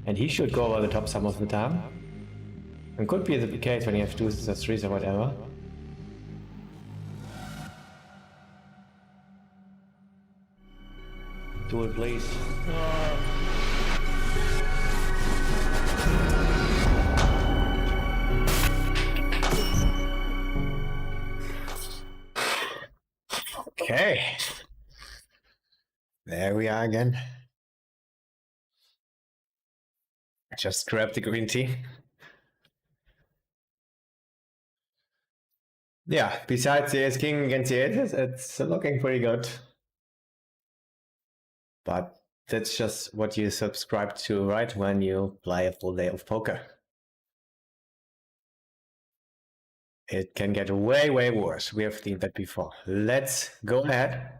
And he should go over the top some of the time. And could be the case when you have 2s or 3s or whatever. Do it, please. Okay. There we are again. Just grab the green tea. Yeah, besides the ace king against the aces, it's looking pretty good. But that's just what you subscribe to, right? When you play a full day of poker. It can get way, way worse. We have seen that before. Let's go ahead.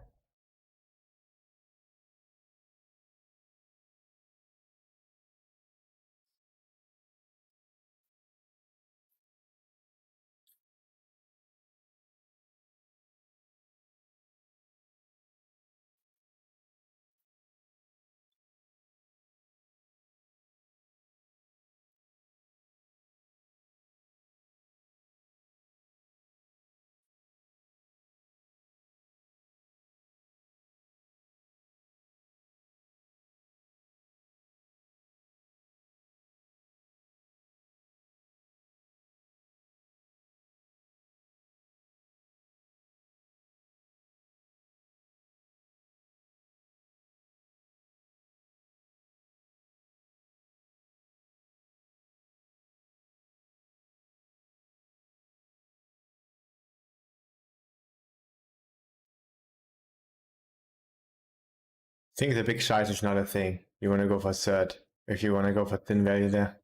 I think the big size is not a thing. You want to go for third if you want to go for thin value there.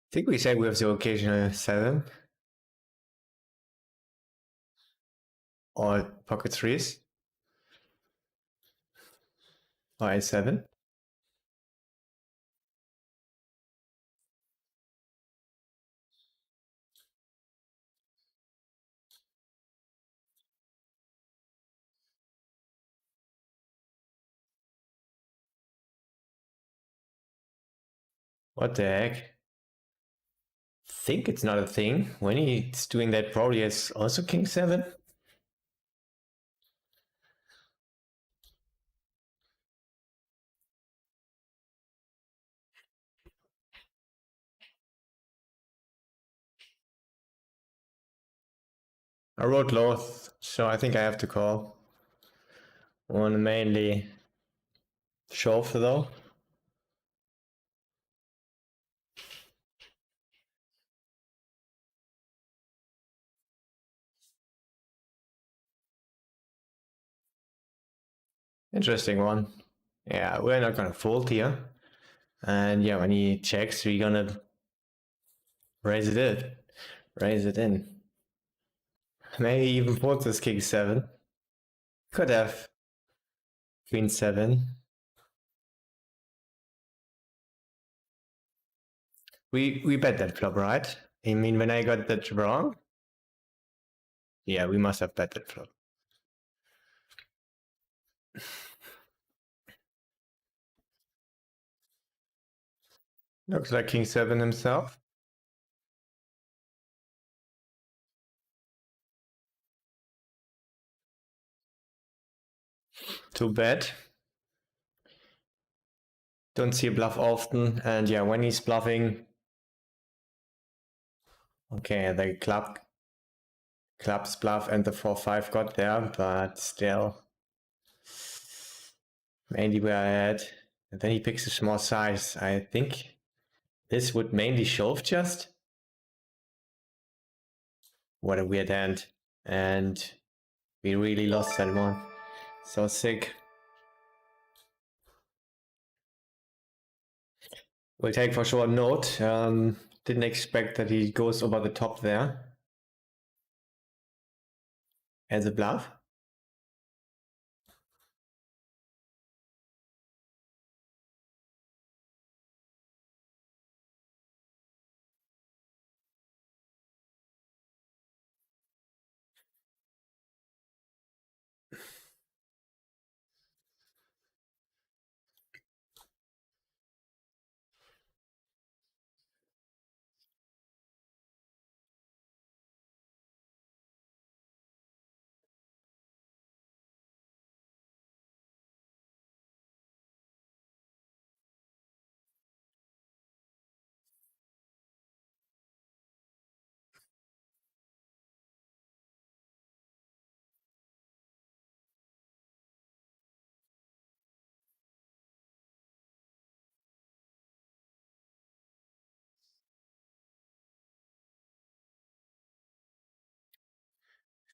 I think we said we have the occasional 7 or pocket 3s or a7. What the heck? I think it's not a thing. When he's doing that, probably has also king 7. I wrote low, so I think I have to call. One mainly shove though. Interesting one. Yeah, we're not gonna fold here. And yeah, when he checks, we're gonna raise it in. Raise it in. Maybe even fold this king 7. Could have queen 7. We bet that flop, right? I mean, when I got that wrong, yeah, we must have bet that flop. Looks like king 7 himself. Too bad. Don't see a bluff often, and yeah, when he's bluffing, okay, the club clubs bluff and the 4-5 got there, but still. Mainly where I had. And then he picks a small size. I think this would mainly shove just. What a weird hand. And we really lost that one. So sick. We'll take for sure a note. Didn't expect that he goes over the top there. As a bluff.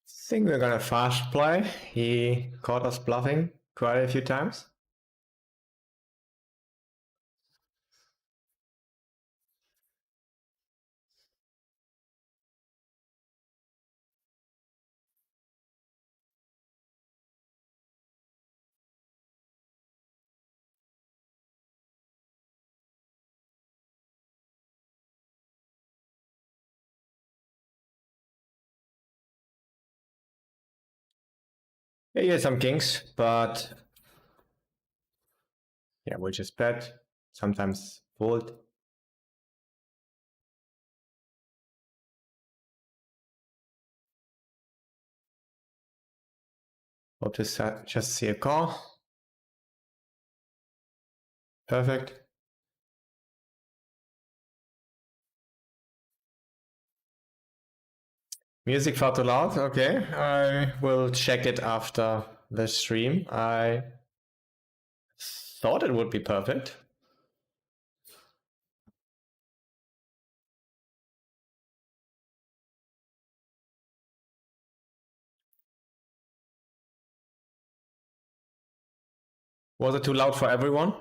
I think we're gonna fast play. He caught us bluffing quite a few times. Yeah, he has some kings, but yeah, we'll just bet. Sometimes fold. Hope to just see a call. Perfect. Music far too loud. Okay, I will check it after the stream. I thought it would be perfect. Was it too loud for everyone?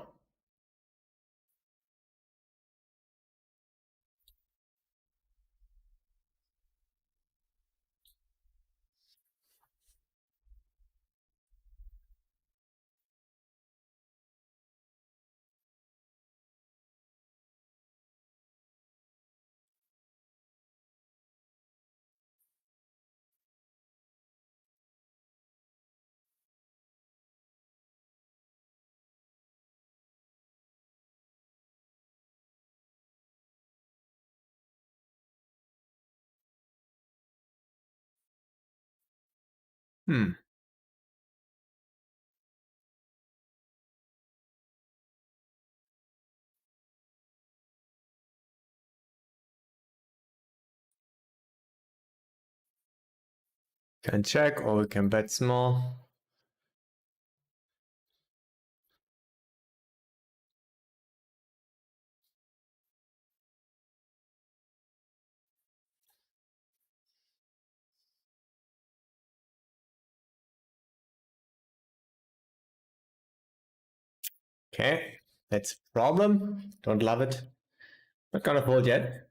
Hmm. Can check or we can bet small. Okay, that's a problem. Don't love it. Not gonna fold yet.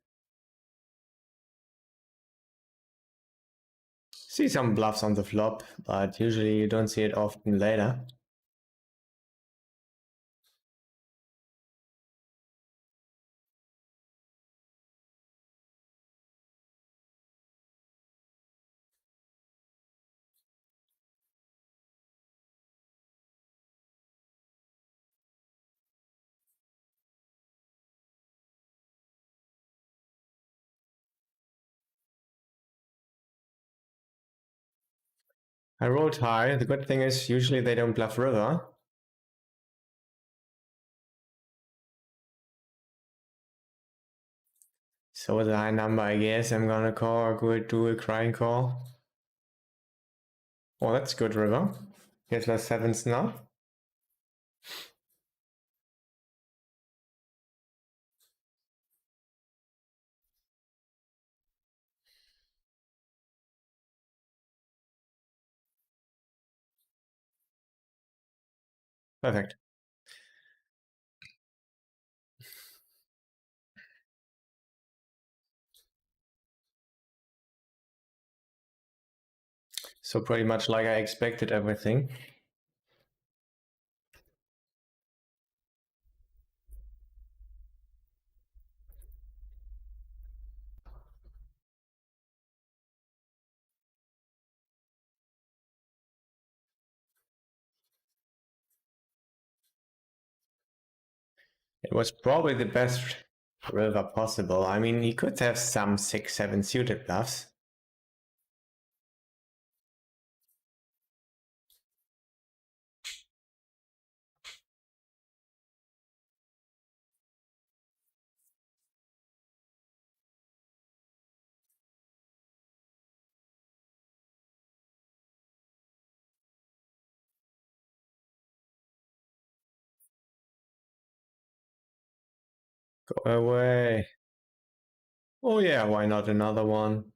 See some bluffs on the flop, but usually you don't see it often later. I rolled high. The good thing is usually they don't bluff river. So with a high number, I guess I'm gonna call or go do a crying call. Oh, that's good, river. Here's less sevens now. Perfect. So pretty much like I expected everything. It was probably the best river possible. I mean, he could have some 6-7 suited bluffs. Go away. Oh yeah, why not another one?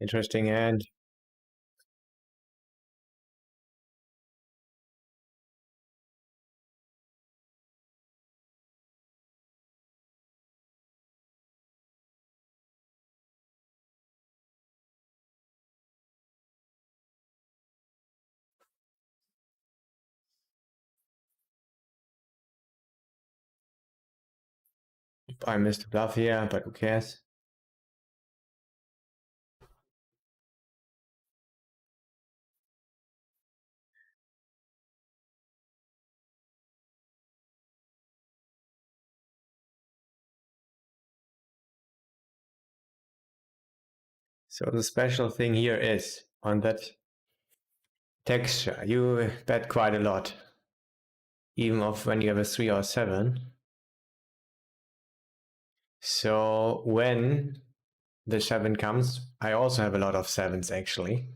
Interesting hand. I missed a bluff here, but who cares? So the special thing here is on that texture, you bet quite a lot, even of when you have a 3 or 7. So when the 7 comes, I also have a lot of 7s actually.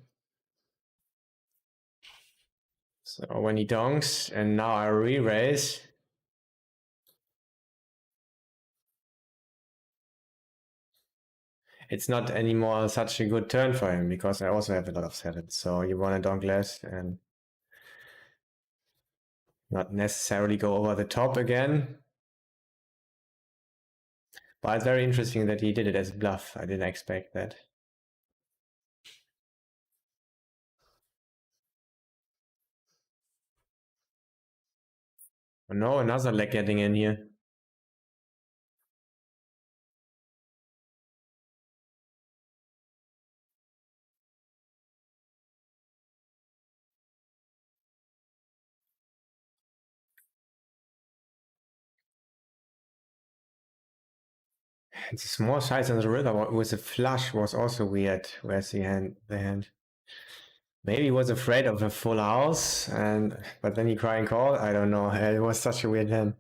So when he donks and now I re-raise, it's not anymore such a good turn for him because I also have a lot of 7s. So you want to donk less and not necessarily go over the top again. But it's very interesting that he did it as a bluff. I didn't expect that. Oh no, another leg getting in here. It's a small size on the river with a flush was also weird. Where's the hand? Maybe he was afraid of a full house, but then he cry and call. I don't know. It was such a weird hand.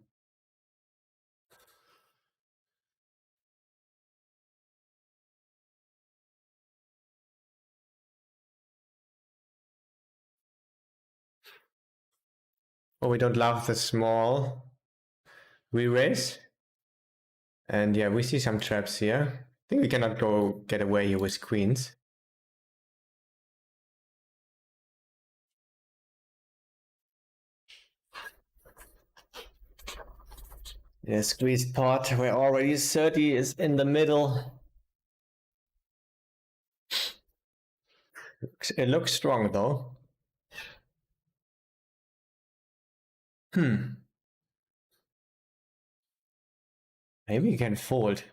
Oh, we don't love the small re-raise. And yeah, we see some traps here. I think we cannot go get away here with queens. Yeah, squeezed pot where already 30 is in the middle. It looks strong though. Maybe you can fold.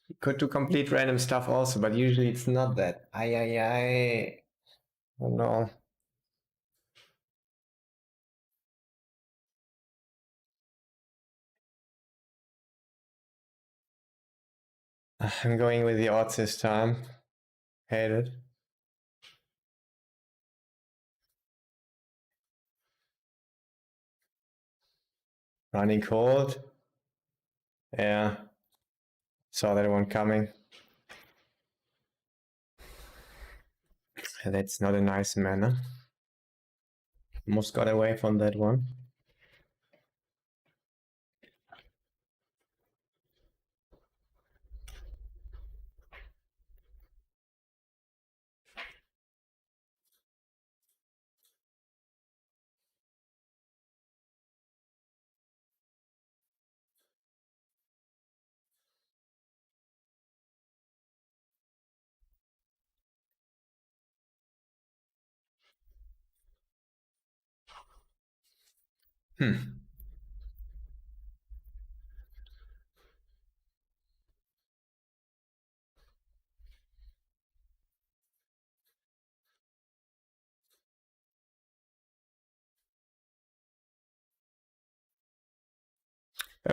You could do complete random stuff also, but usually it's not that. I. Oh no. I'm going with the odds this time. Hate it. Running cold. Yeah. Saw that one coming. That's not a nice manner. Almost got away from that one.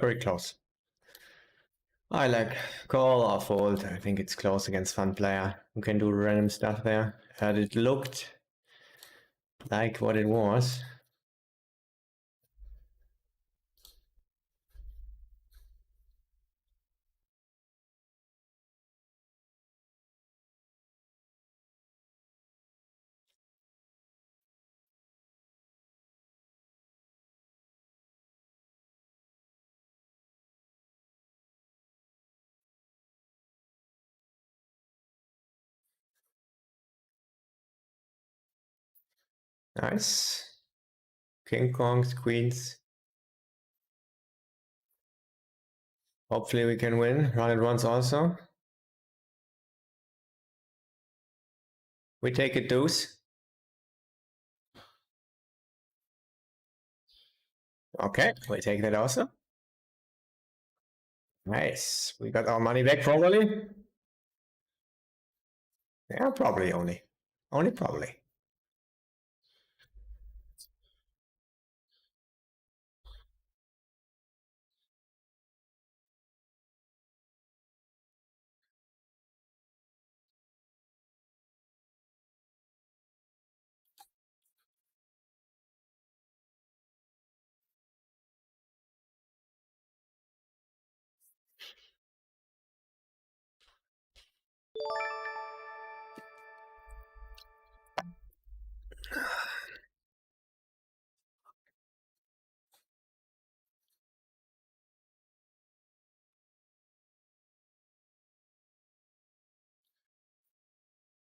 Very close. I like call or fold. I think it's close against fun player who can do random stuff there. And it looked like what it was. Nice. King Kongs, Queens. Hopefully we can win. Run it once also. We take a deuce. Okay, we take that also. Nice. We got our money back probably. Yeah, probably only. Only probably.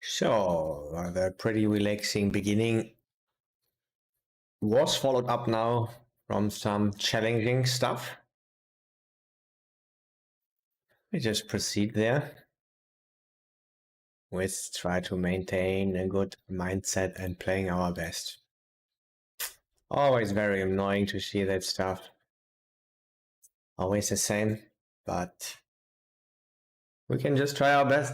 So, the pretty relaxing beginning was followed up now from some challenging stuff. We just proceed there with try to maintain a good mindset and playing our best. Always very annoying to see that stuff. Always the same, but we can just try our best.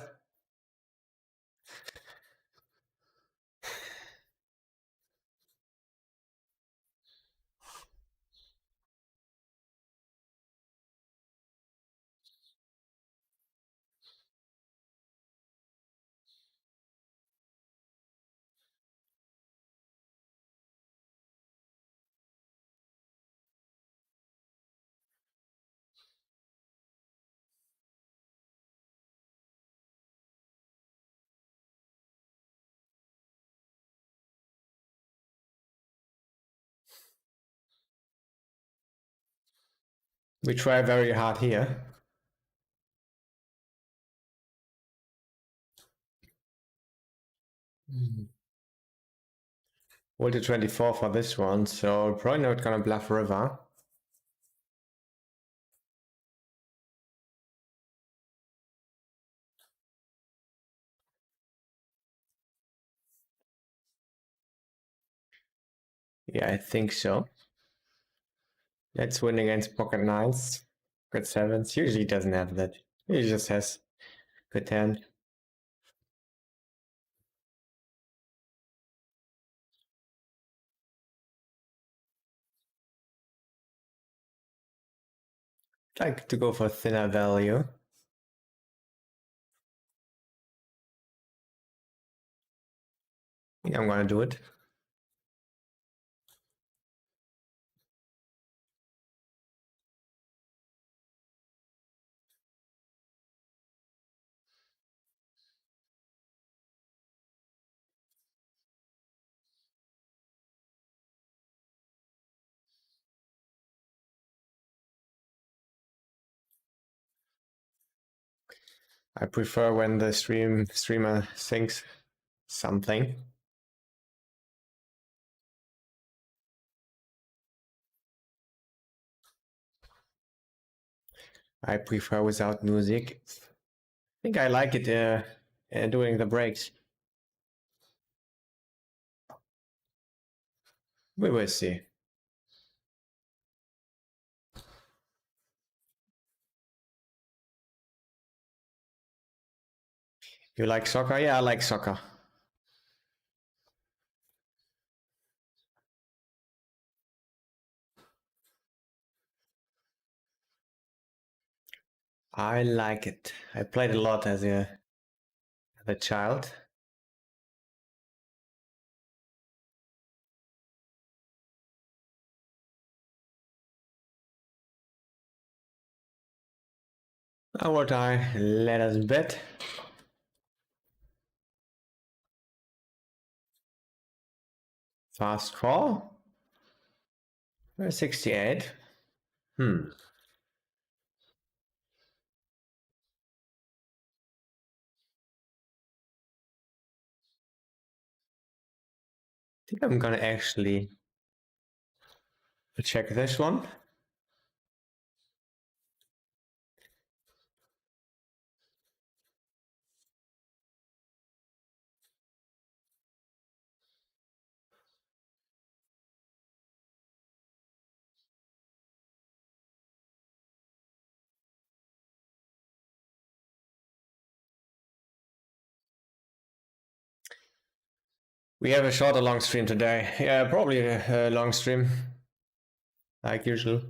We try very hard here. We'll do 24 for this one, so probably not gonna bluff river. Yeah, I think so. Let's win against pocket nines, pocket sevens. Usually doesn't have that. He just has good hand. Like to go for thinner value. Yeah, I'm gonna do it. I prefer when the streamer thinks something. I prefer without music. I think I like it during the breaks. We will see. You like soccer? Yeah, I like soccer. I like it. I played a lot as a child. Now what I let us bet. Fast call. 68. I think I'm gonna actually check this one. We have a short or long stream today. Yeah, probably a long stream, like usual.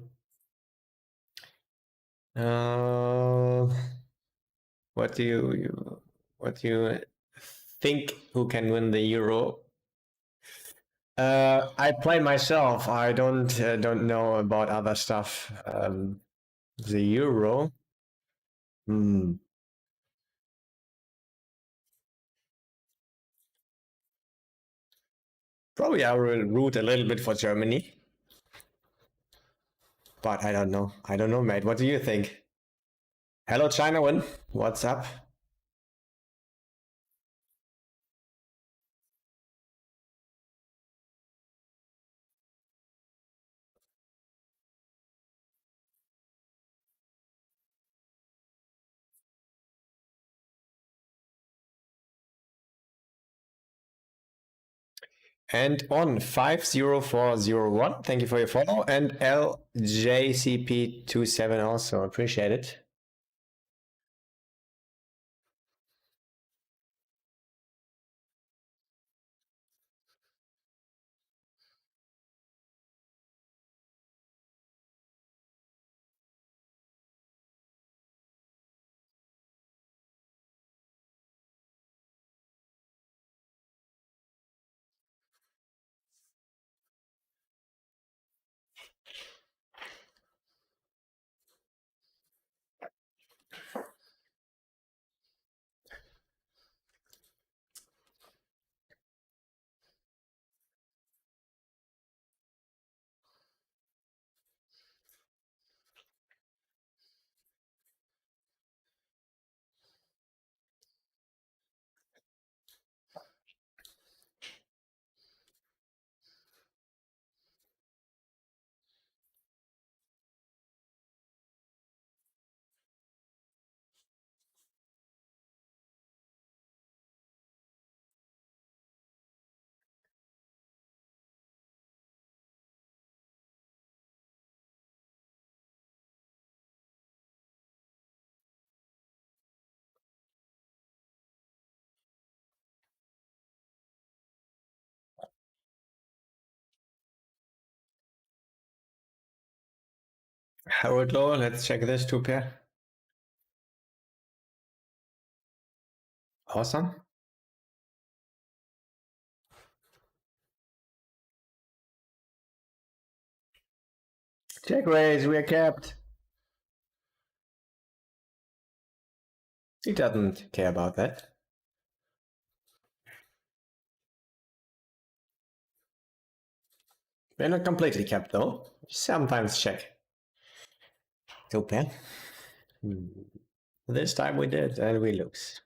Uh, what do you think who can win the Euro? I play myself. I don't know about other stuff. The Euro. Hmm. Probably I will root a little bit for Germany, but I don't know. I don't know, mate. What do you think? Hello, China win. What's up? And on 50401, thank you for your follow. And LJCP27 also, appreciate it. Howard low, let's check this 2 pair. Awesome. Check raise, we are capped. He doesn't care about that. We're not completely capped though. Sometimes check. 2 pair. This time we did, and we lose.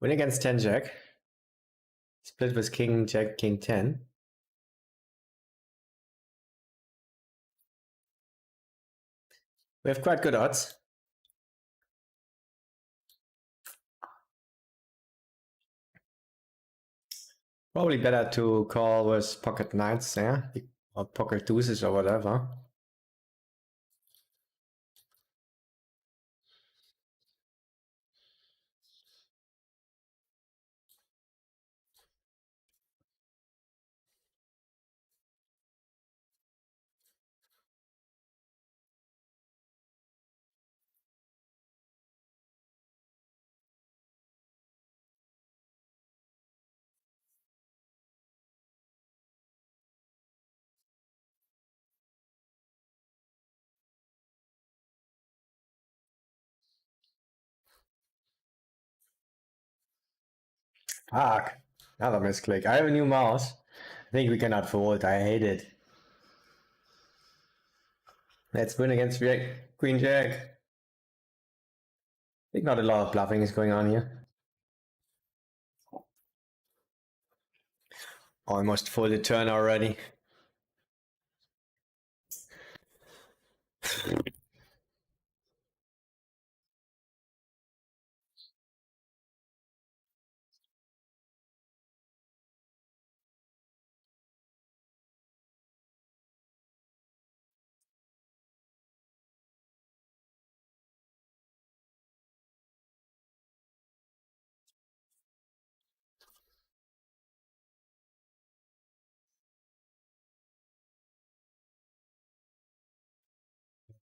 Win against 10 jack. Split with king, jack, king 10. We have quite good odds. Probably better to call with pocket nines, yeah? Or pocket deuces or whatever. Fuck. Another misclick. I have a new mouse. I think we cannot fold. I hate it. Let's win against Queen Jack. I think not a lot of bluffing is going on here. Almost folded turn already.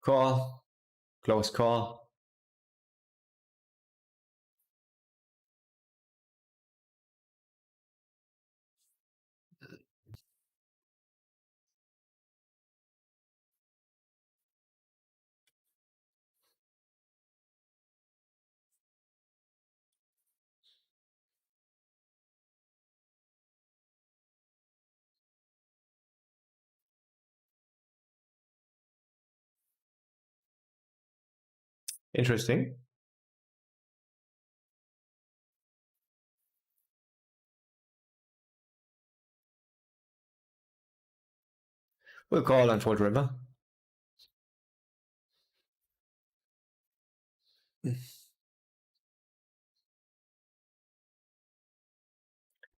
Call. Close call. Interesting. We'll call on fold river.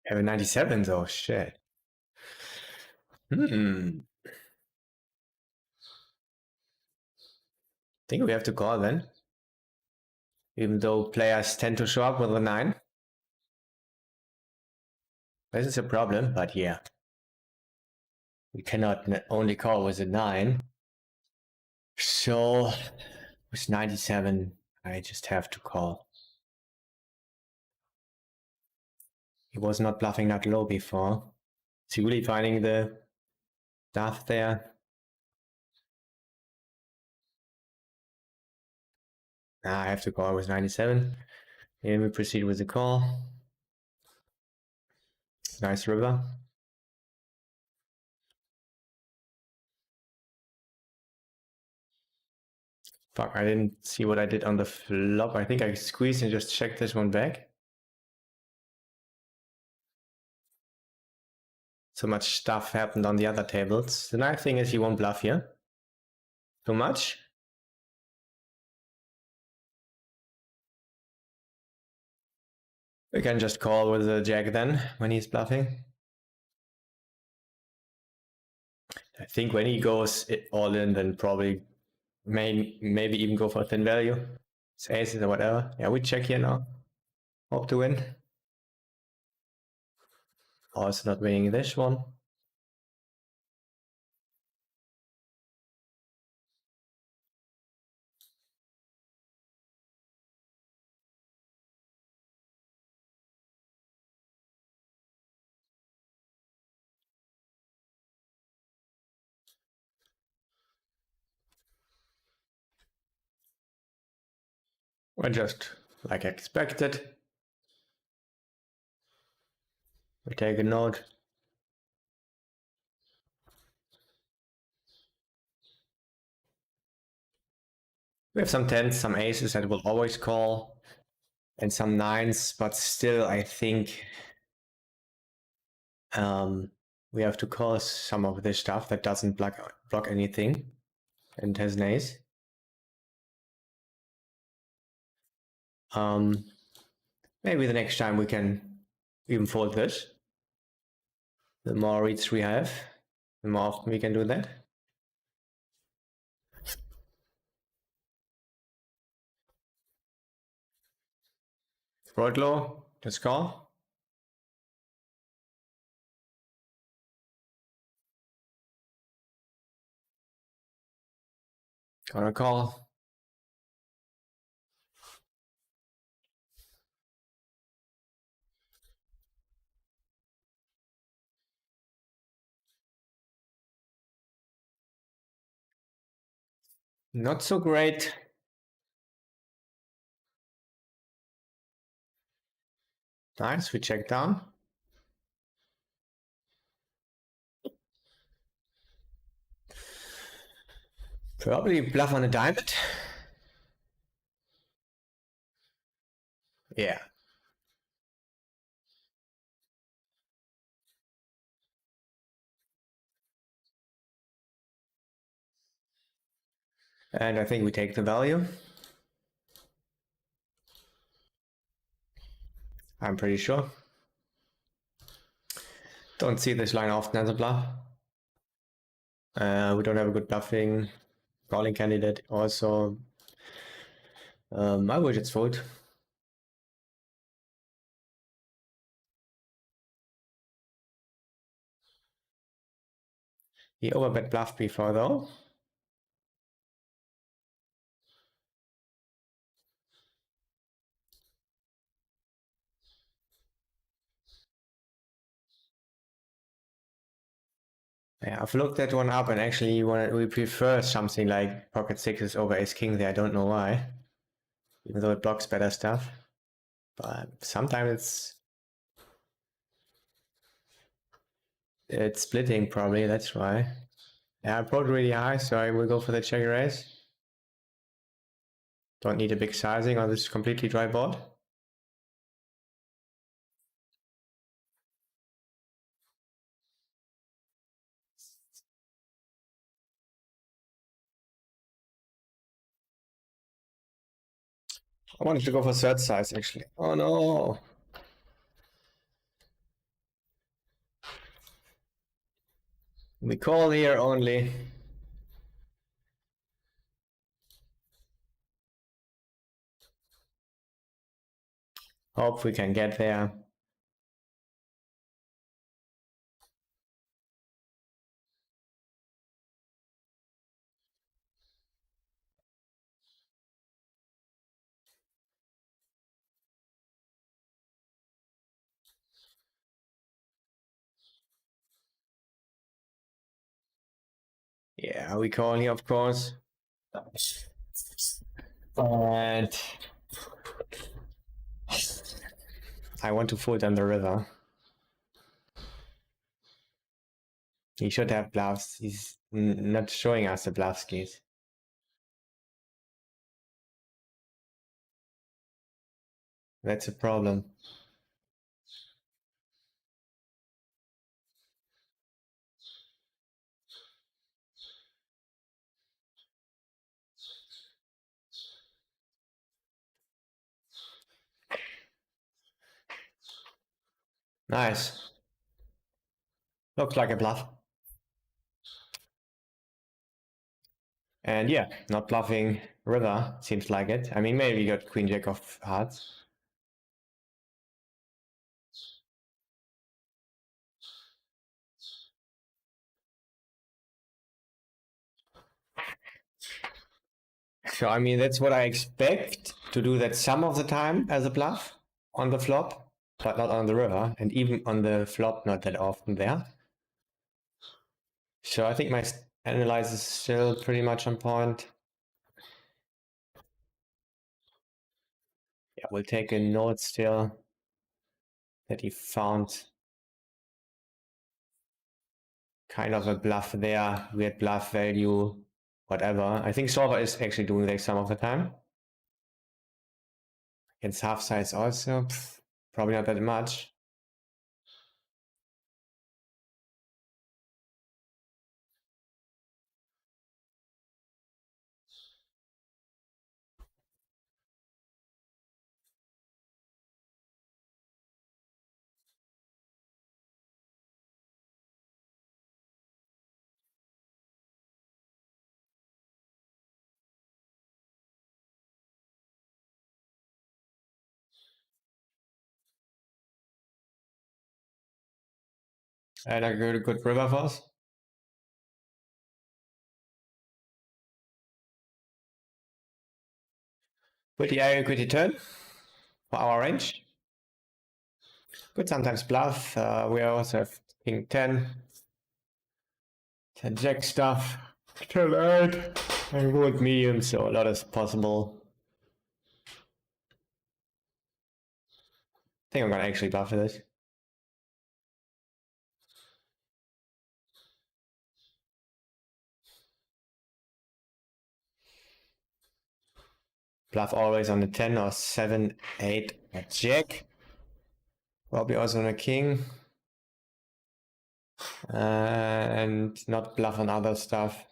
Have a 97 though, shit. Think we have to call then. Even though players tend to show up with a 9. This is a problem, but yeah. We cannot only call with a 9. So with 97, I just have to call. He was not bluffing that low before. Is he really finding the stuff there? I have to call with 97. Here we proceed with the call. Nice river. Fuck, I didn't see what I did on the flop. I think I squeezed and just checked this one back. So much stuff happened on the other tables. The nice thing is you won't bluff here. Too much. We can just call with the jack then, when he's bluffing. I think when he goes all in, then probably maybe even go for thin value. It's aces or whatever. Yeah, we check here now. Hope to win. Also not winning this one. Well, just like expected. We take a note. We have some tens, some aces that will always call, and some nines, but still I think we have to call some of this stuff that doesn't block anything and has an ace. Maybe the next time we can even fold this. The more reads we have, the more often we can do that. Broad low, just call. Gonna call. Not so great. Nice, we check down. Probably bluff on a diamond. Yeah. And I think we take the value. I'm pretty sure. Don't see this line often as a bluff. We don't have a good bluffing calling candidate. Also, I would just fold. He overbet bluff before though. Yeah, I've looked that one up and actually we prefer something like pocket sixes over ace king there. I don't know why. Even though it blocks better stuff. But sometimes it's splitting probably, that's why. Yeah, I brought really high, so I will go for the check raise. Don't need a big sizing on this completely dry board. I wanted to go for third size actually. Oh no! We call here only. Hope we can get there. we call here, of course. And I want to fold down the river. He should have bluffs. He's not showing us the bluff skis. That's a problem. Nice. Looks like a bluff. And yeah, not bluffing river, seems like it. I mean, maybe we got queen jack of hearts. So, I mean, that's what I expect, to do that some of the time as a bluff on the flop, but not on the river, and even on the flop, not that often there. So I think my analyze is still pretty much on point. Yeah, we'll take a note still that he found kind of a bluff there, weird bluff value, whatever. I think solver is actually doing that some of the time. Against half size also, probably not that much. And a good river for us. Pretty equity turn for our range. Could sometimes bluff. We also have king 10, 10 jack stuff, 10 8, and wood medium, so a lot is possible. I think I'm gonna actually bluff this. Bluff always on the 10 or 7, 8, a jack. Probably also on a king. And not bluff on other stuff.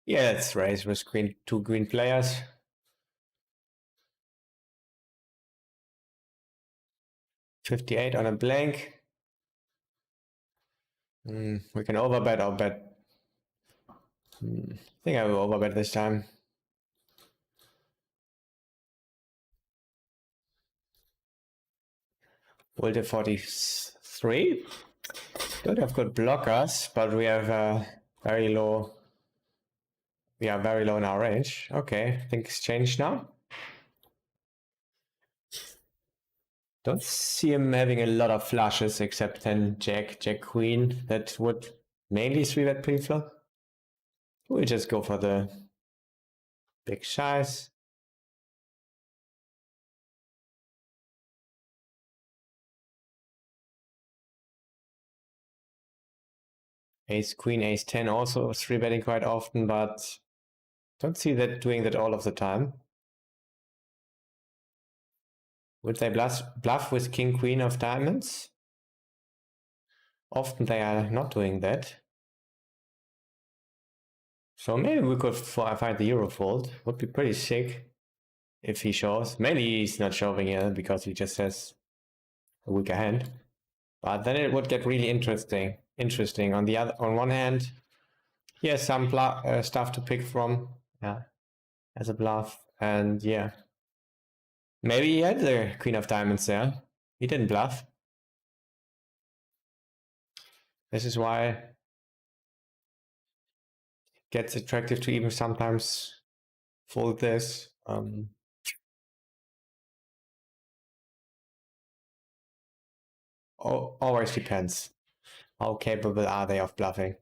Yeah, let's raise with two green players. $58 on a blank. We can overbet or bet. I think I will overbet this time. Ultive 43. Don't have good blockers, but we have very low. We are very low in our range. Okay, things changed now. Don't see him having a lot of flushes except 10 jack, jack queen. That would mainly 3-bet pre-flop. We'll just go for the big size. Ace queen, ace 10 also 3-betting quite often, but don't see that doing that all of the time. Would they bluff with king queen of diamonds? Often they are not doing that. So maybe we could find the Euro fold. Would be pretty sick if he shows. Maybe he's not showing here because he just has a weaker hand. But then it would get really interesting. On one hand, he has some stuff to pick from. Yeah, as a bluff, and yeah, maybe he had the queen of diamonds there. He didn't bluff. This is why it gets attractive to even sometimes fold this. Always depends. How capable are they of bluffing?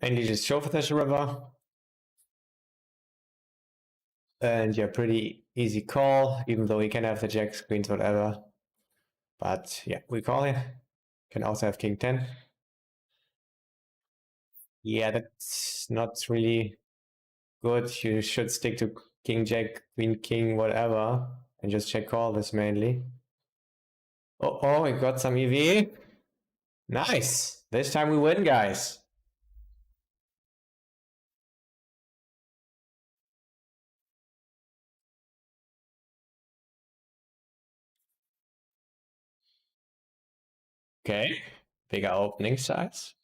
Mainly just shove this river. And yeah, pretty easy call, even though he can have the jacks, queens, whatever. But yeah, we call here. Can also have king 10. Yeah, that's not really good. You should stick to king, jack, queen, king, whatever. And just check call this mainly. Oh, we got some EV. Nice. This time we win, guys. Okay. Bigger opening size.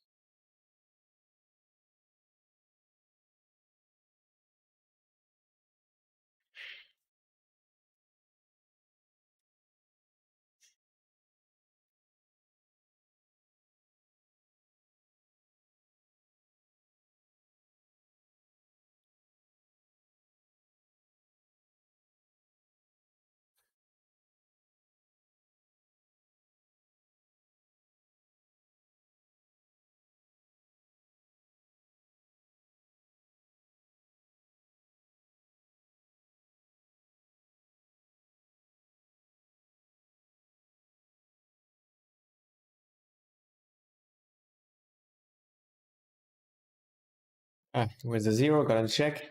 With the 0, gonna check.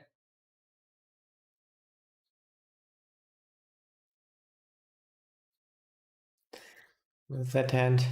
With that hand.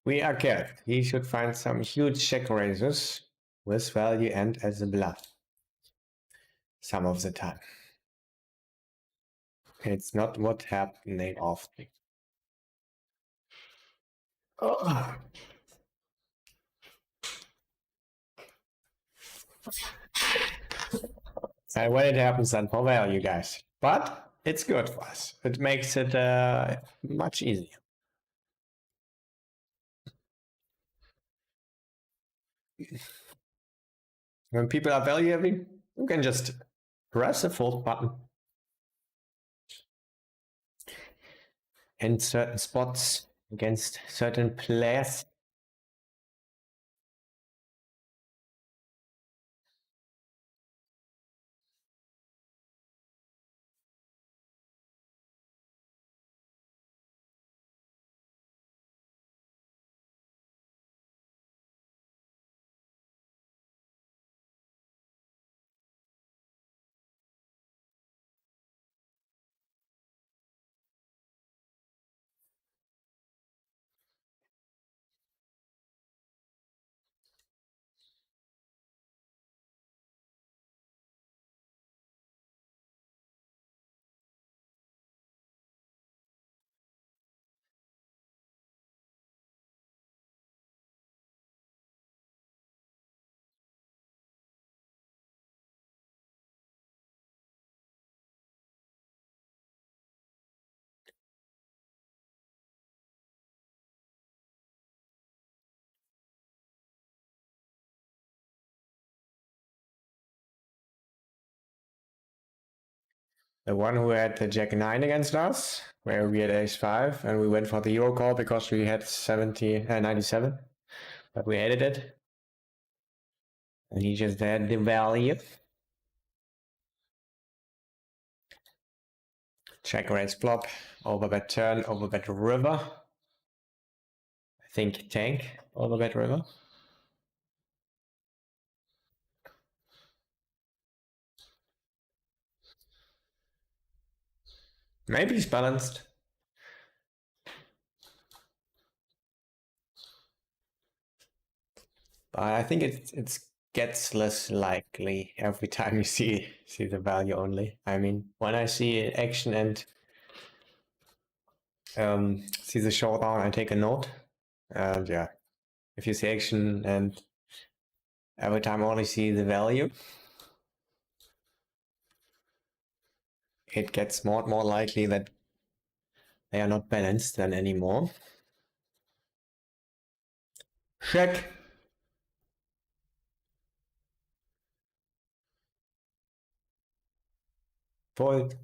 We are careful. He should find some huge check raises with value and as a bluff. Some of the time. It's not what happening often. Oh. And when it happens, then for value, guys. But it's good for us. It makes it much easier. When people are value heavy, you can just press the fold button. In certain spots against certain players. The one who had the Jack 9 against us, where we had Ace 5, and we went for the Euro call because we had 97, but we added it. And he just had the value. Check raise flop, overbet turn, overbet river. I think tank, overbet river. Maybe he's balanced. But I think it gets less likely every time you see the value only. I mean, when I see action and see the showdown, I take a note. And yeah, if you see action and every time I only see the value, it gets more and more likely that they are not balanced then anymore. Check. Fold.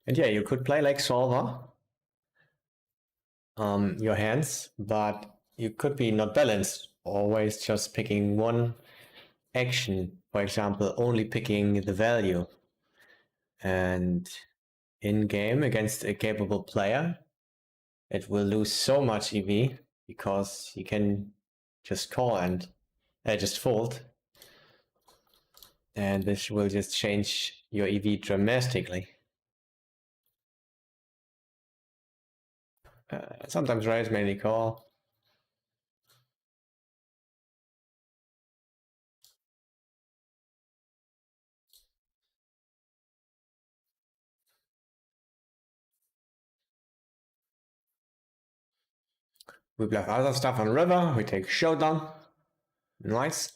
And yeah, you could play like solver, your hands, but you could be not balanced, always just picking one action, for example, only picking the value. And in game against a capable player, it will lose so much EV because you can just call and just fold. And this will just change your EV dramatically. Sometimes raise, mainly call. We bluff other stuff on river, we take showdown. Nice.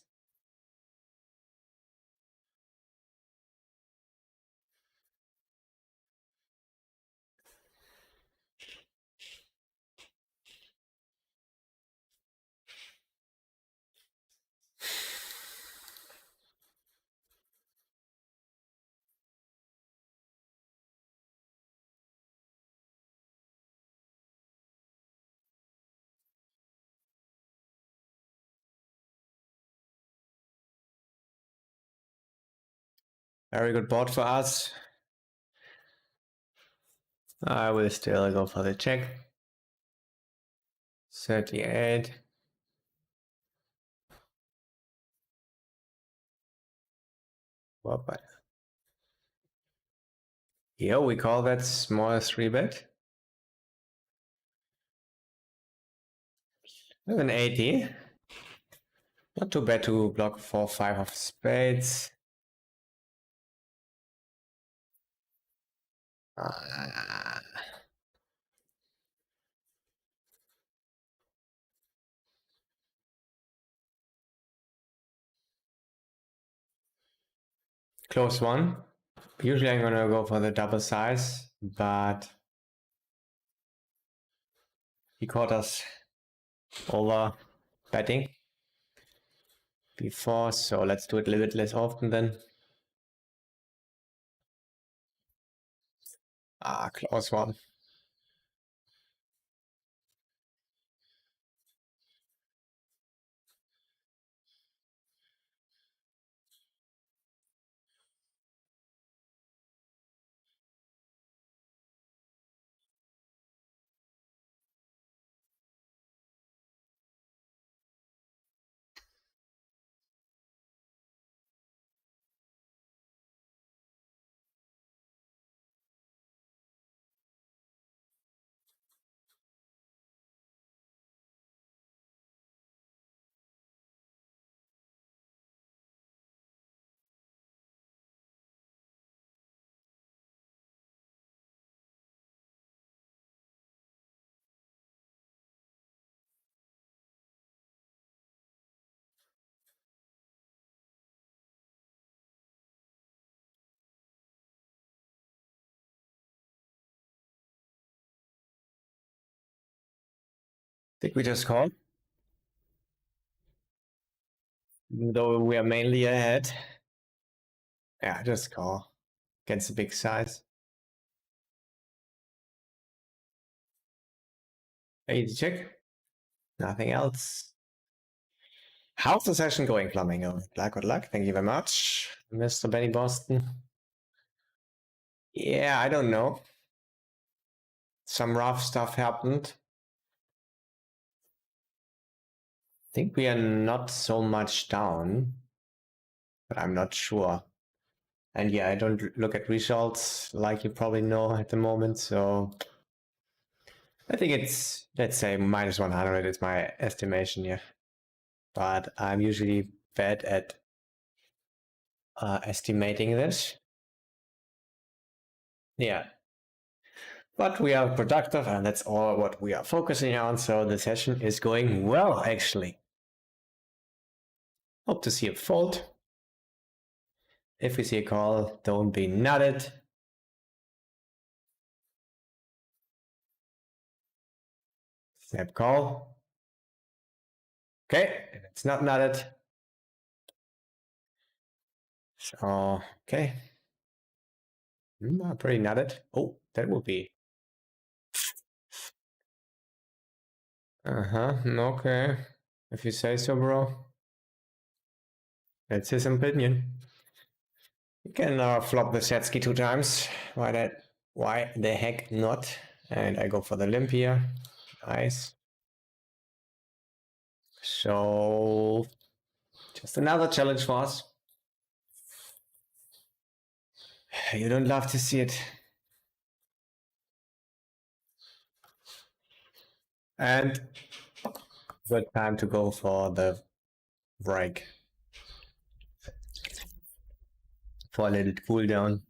Very good board for us. I will still go for the check. 38. What? Here we call that small 3-bet. With an 80. Not too bad to block for 5 of spades. Close one. Usually I'm gonna go for the double size, but he caught us over betting before, so let's do it a little bit less often then. Close one. Think we just call? Even though we are mainly ahead. Yeah, just call. Against the big size. Easy check. Nothing else. How's the session going, Flamingo? Good luck. Thank you very much, Mr. Benny Boston. Yeah, I don't know. Some rough stuff happened. I think we are not so much down, but I'm not sure. And yeah, I don't look at results like you probably know at the moment, so I think it's, let's say, minus 100 is my estimation here. But I'm usually bad at estimating this. Yeah. But we are productive, and that's all what we are focusing on, so the session is going well, actually. Hope to see a fold. If we see a call, don't be nutted. Snap call. Okay, and it's not nutted. So, okay. Pretty nutted. Oh, that would be. Okay. If you say so, bro. That's his opinion. You can flop the Setsky 2 times. Why the heck not? And I go for the limp here. Nice. So, just another challenge for us. You don't love to see it. And good time to go for the break. For a little cooldown.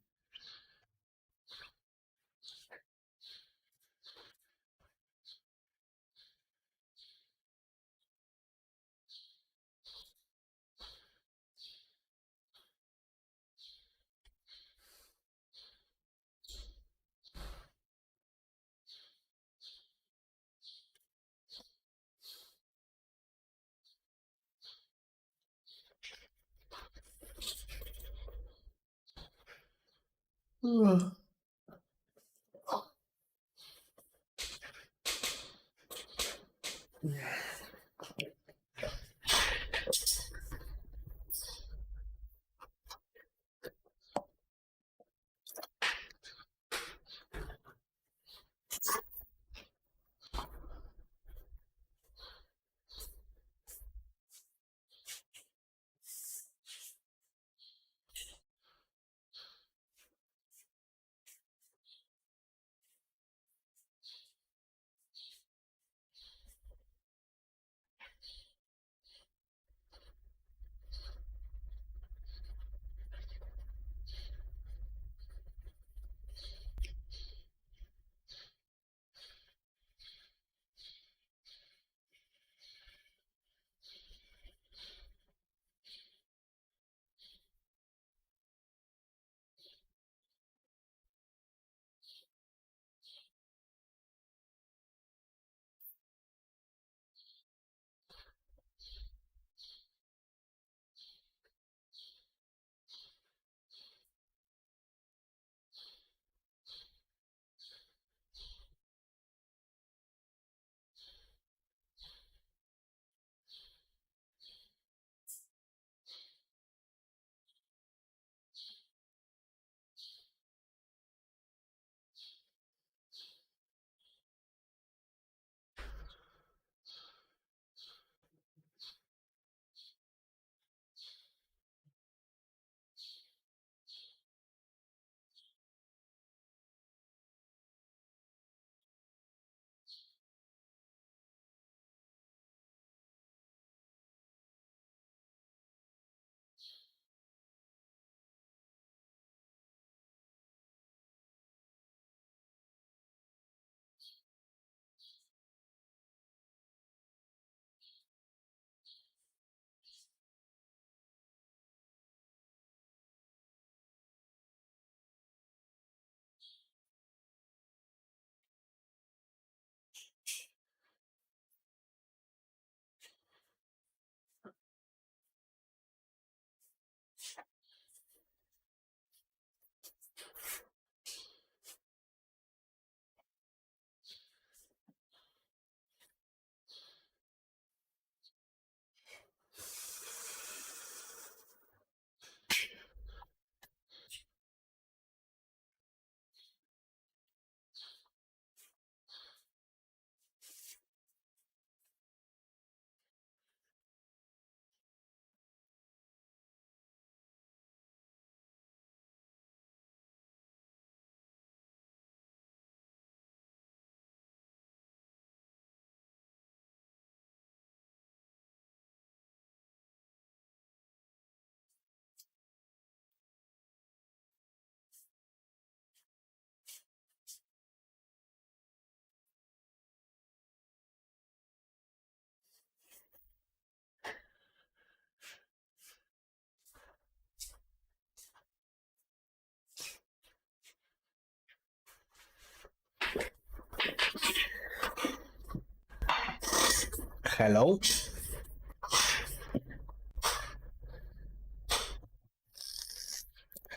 Hello.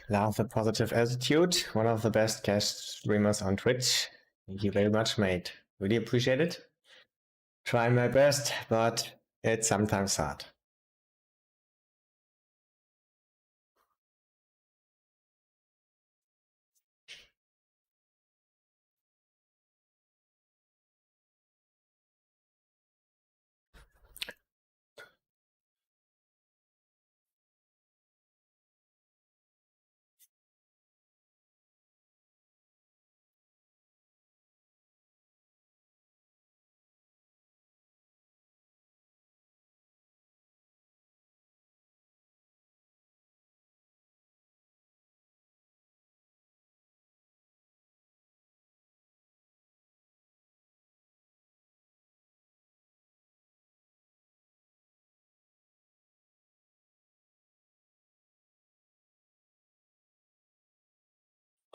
Love the positive attitude. One of the best guest streamers on Twitch. Thank you very much, mate. Really appreciate it. Try my best, but it's sometimes hard.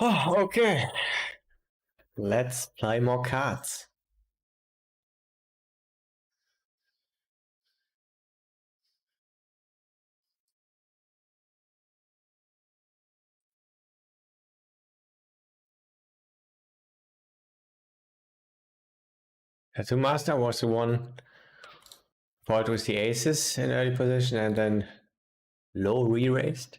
Oh, okay. Let's play more cards. Tattoo Master was the one fought with the aces in early position and then low re-raised.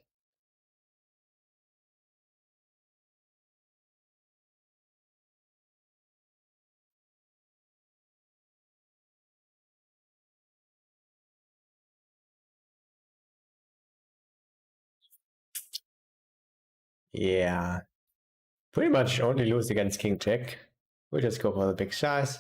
Yeah, pretty much only lose against King Jack. We'll just go for the big size.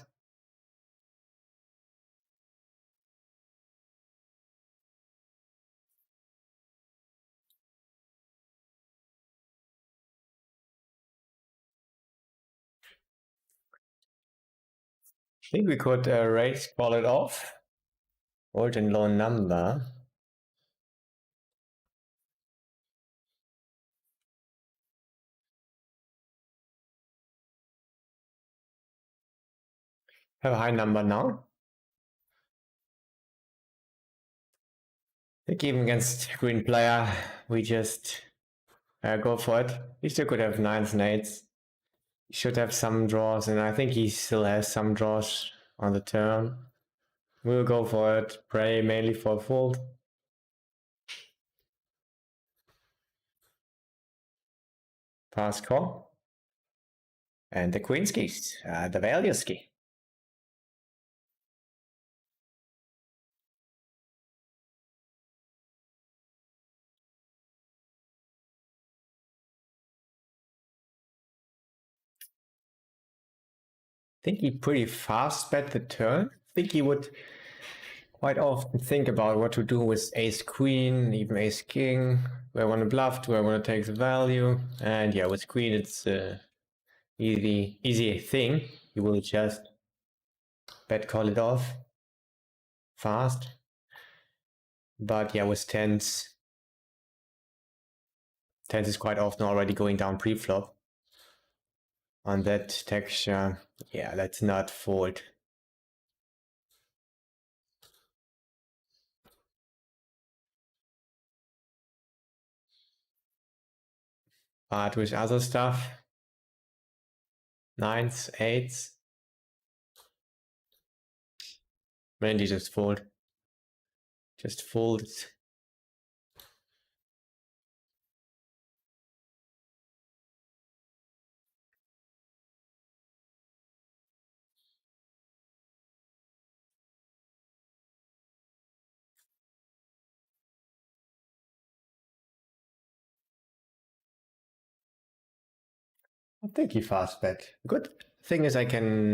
I think we could raise, call it off. Old and low number. Have a high number now. I think even against green player, we just go for it. He still could have nines and eights. He should have some draws, and I think he still has some draws on the turn. We'll go for it. Pray mainly for a fold. Pass call. And the queen skis, the value ski. I think he pretty fast bet the turn. I think he would quite often think about what to do with ace queen, even ace king. Do I want to bluff? Do I want to take the value? And yeah, with queen it's easy thing. You will just bet call it off fast. But yeah, with tens is quite often already going down pre-flop. On that texture, yeah, let's not fold. But with other stuff, nines, eights, mainly just fold. Just fold. I think he fast bet. Good thing is I can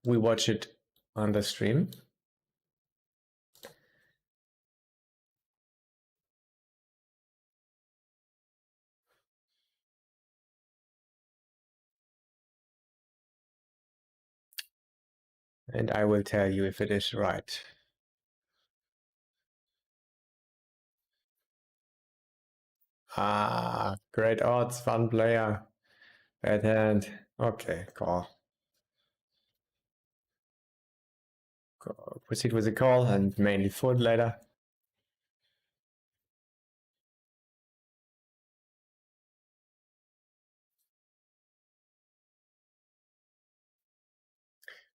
rewatch it on the stream. And I will tell you if it is right. Ah, great odds, fun player. Bad hand. Okay, call. proceed with the call and mainly fold later.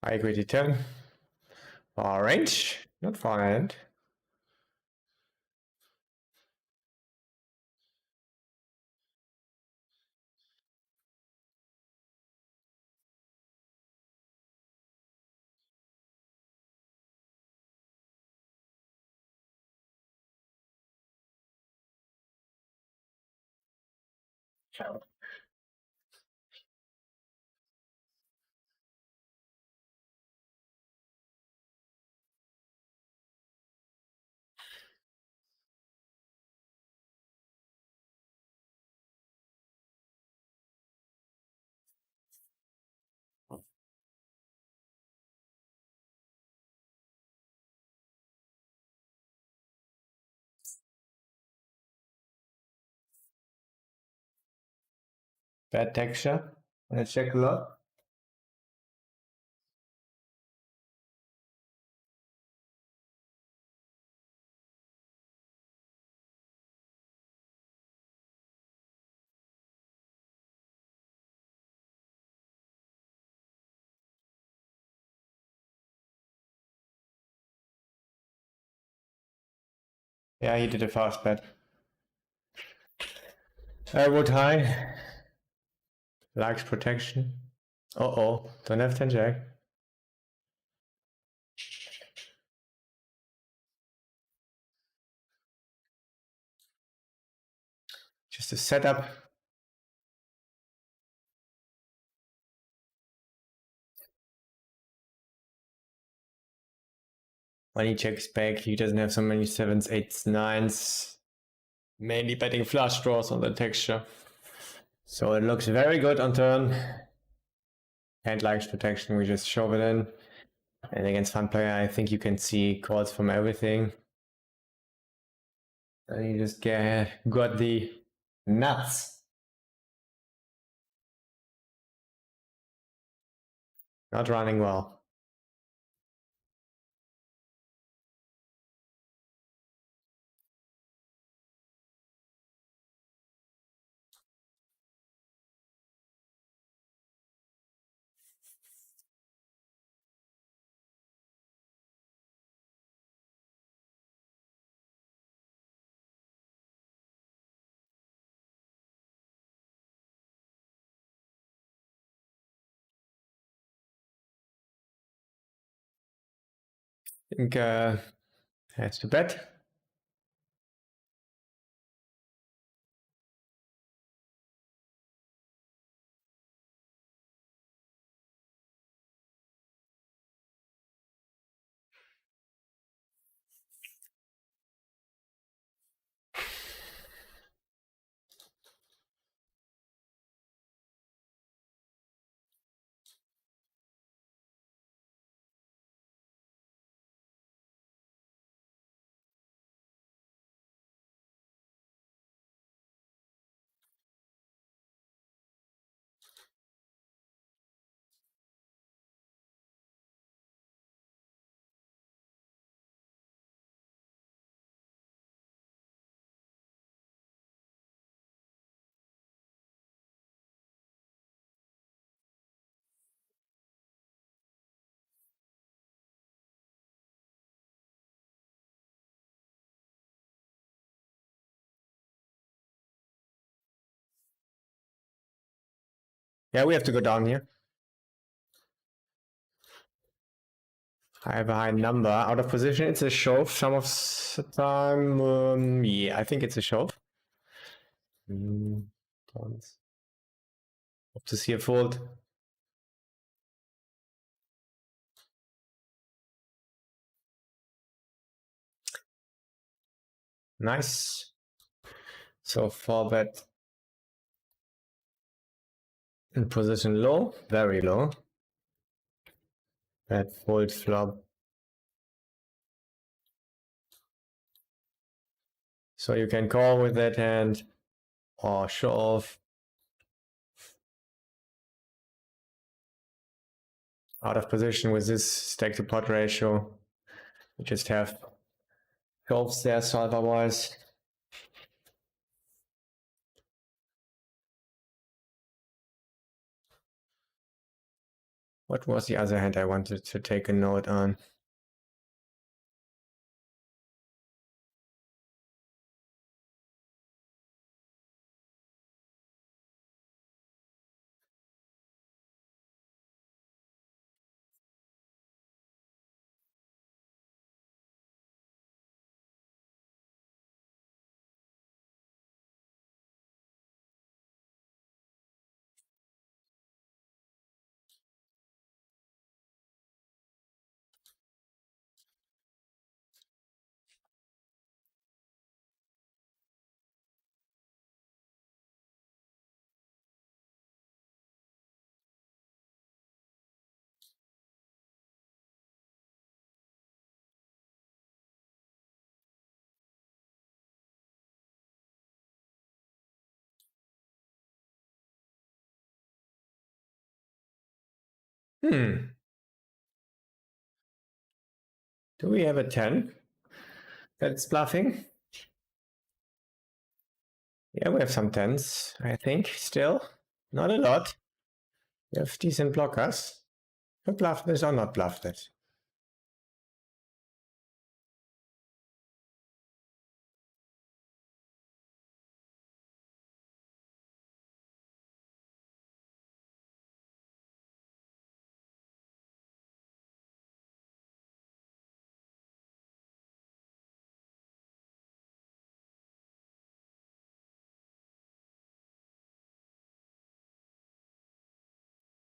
High equity turn. Far range, not far end. Bad texture. Let's check a lot. Yeah, he did a fast bet. Wood high. Likes protection. Uh-oh, don't have 10 jack. Just a setup. When he checks back, he doesn't have so many 7s, 8s, 9s. Mainly betting flush draws on the texture. So it looks very good on turn. Hand likes protection, we just shove it in. And against fun player, I think you can see calls from everything. And you just got the nuts. Not running well. I think has to bet. Yeah, we have to go down here. I have a high number. Out of position, it's a shove. Some of the time, yeah, I think it's a shove. Hope to see a fold. Nice. So 4-bet in position low, very low. Bet fold flop. So you can call with that hand or shove. out of position with this stack to pot ratio. We just have golfs there solver wise. What was the other hand I wanted to take a note on? Do we have a 10 that's bluffing? Yeah, we have some 10s, I think, still. Not a lot. We have decent blockers. We bluff this or not bluff this.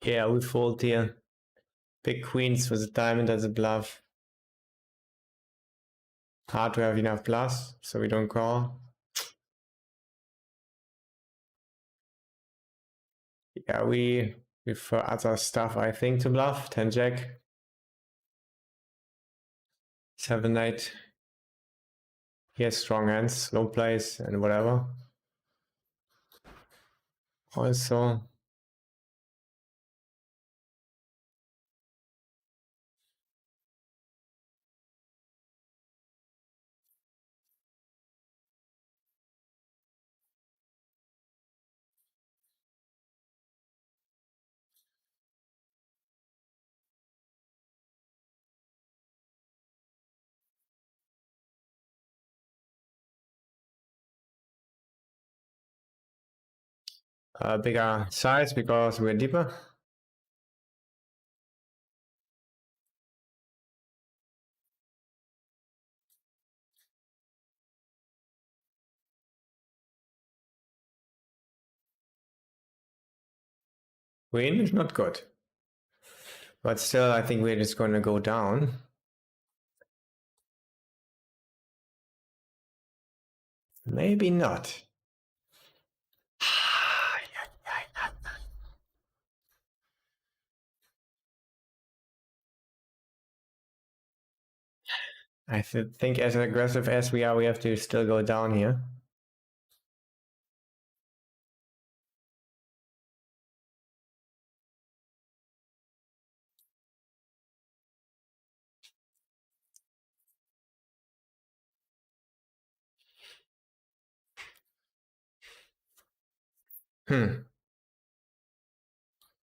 Yeah, we fold here. Big queens with a diamond as a bluff. Hard to have enough bluffs, so we don't call. Yeah, we prefer other stuff, I think, to bluff. 10 jack. 7 8. He has strong hands, low plays, and whatever. Also, bigger size because we're deeper. Queen is not good. But still, I think we're just going to go down. Maybe not. I think as aggressive as we are, we have to still go down here.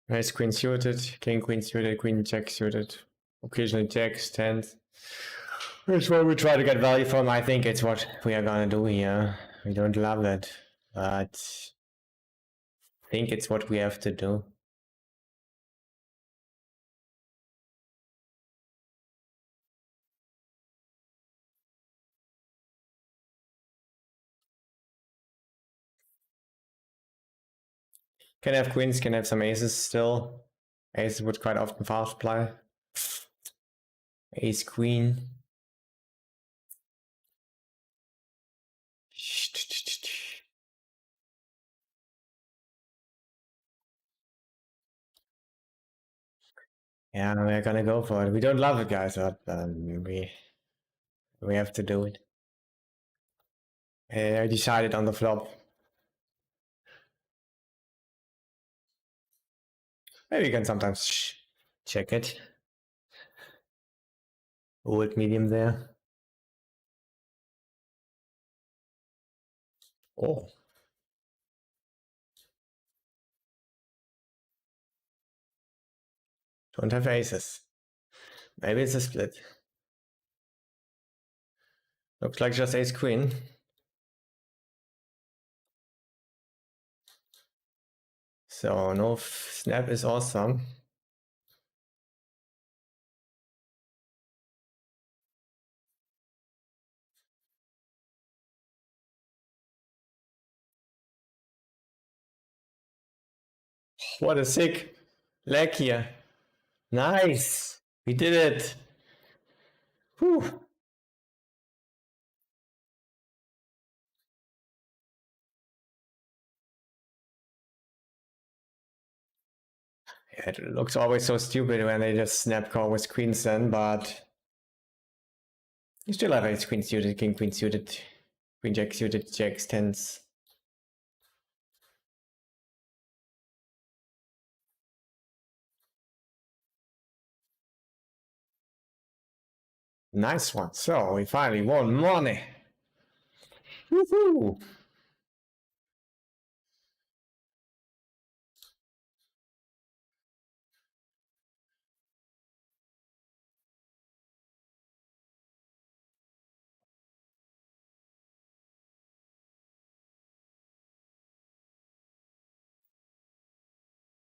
Nice queen suited, king queen suited, queen jack suited. Occasionally jacks, tens. That's where we try to get value from. I think it's what we are gonna do here. We don't love that, but I think it's what we have to do. Can have queens, can have some aces still. Aces would quite often fast play. Ace queen. Yeah, we're gonna go for it. We don't love it, guys, but we have to do it. I decided on the flop. Maybe you can sometimes Check it. Old medium there. Oh. Don't have aces. Maybe it's a split. Looks like just ace queen. So no snap is awesome. What a sick leg here. Nice. We did it. Whew. Yeah, it looks always so stupid when they just snap call with queens then, but you still have ace queen suited, king queen suited, queen jack suited, jacks, tens. Nice one. So we finally won money. Woohoo!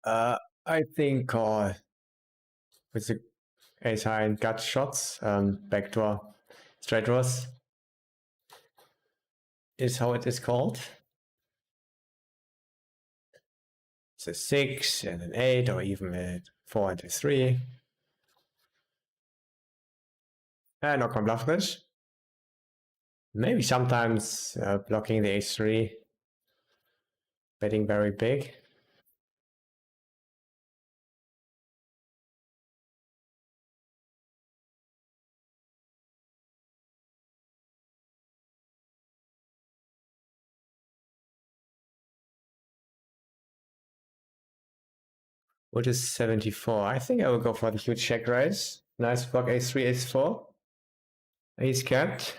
I think call with the ace high and gut shots, backdoor straight draws is how it is called. It's a 6 and an 8, or even a 4 and a 3. Knock my bluff bridge. Maybe sometimes blocking the ace 3, betting very big. What is 74? I think I will go for the huge check raise. Nice block ace 3, ace 4. Ace capped.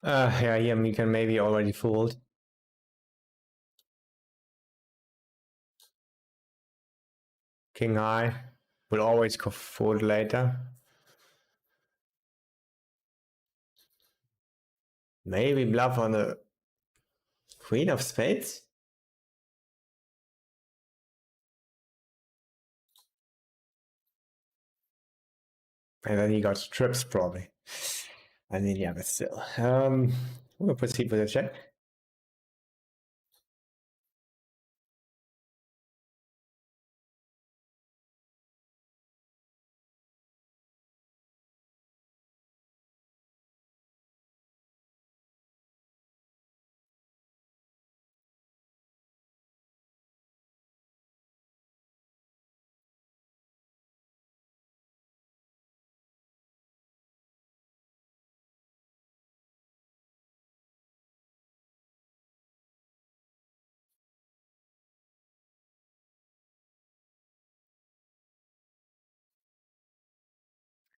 Yeah, you can maybe already fold. King high. Will always fold later. Maybe bluff on the queen of spades. And then he got trips probably. I mean, yeah, but still. We'll proceed with the check.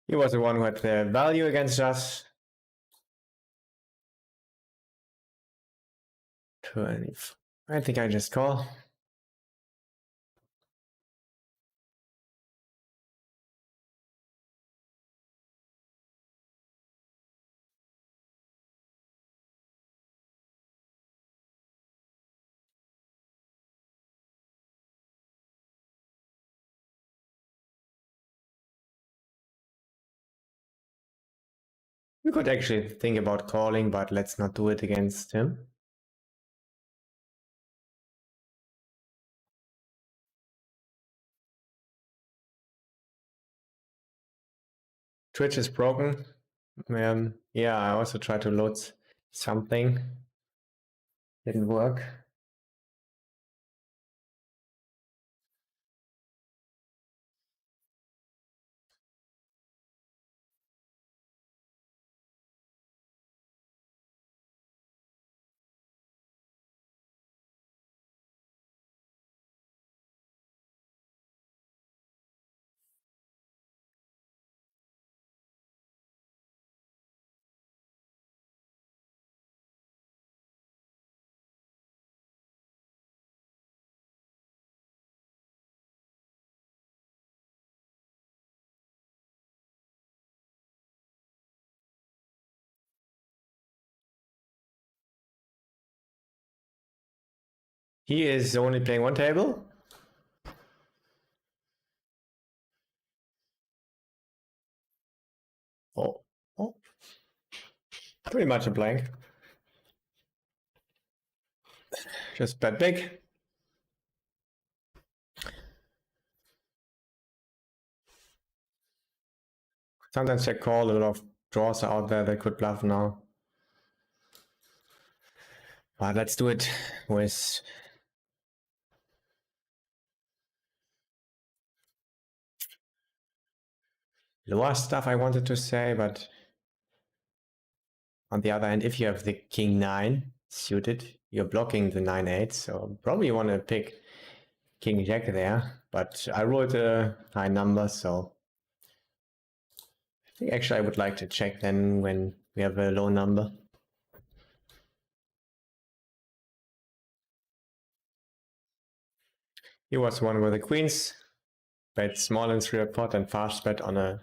He was the one who had the value against us. 20. I think I just call. We could actually think about calling, but let's not do it against him. Twitch is broken. Yeah, I also tried to load something. Didn't work. He is only playing one table. Oh, oh. Pretty much a blank. Just bet big. Sometimes check call, a lot of draws are out there that could bluff now. But let's do it with lower stuff I wanted to say, but on the other hand, if you have the king 9 suited, you're blocking the 9-8, so probably you want to pick king jack there, but I rolled a high number, so I think actually I would like to check then when we have a low number. He was one with the queens, bet small in 3 pot and fast bet on a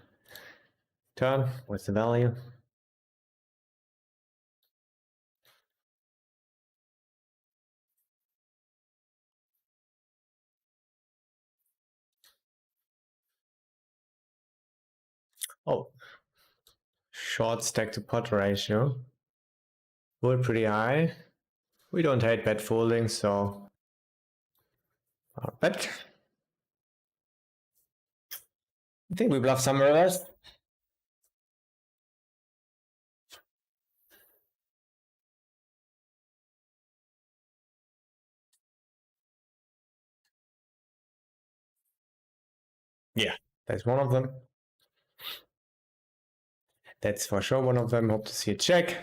turn with the value. Oh, short stack to pot ratio. We're pretty high. We don't hate bet folding, so bet. I think we bluff somewhere else. Yeah, that's one of them. That's for sure one of them. Hope to see a check.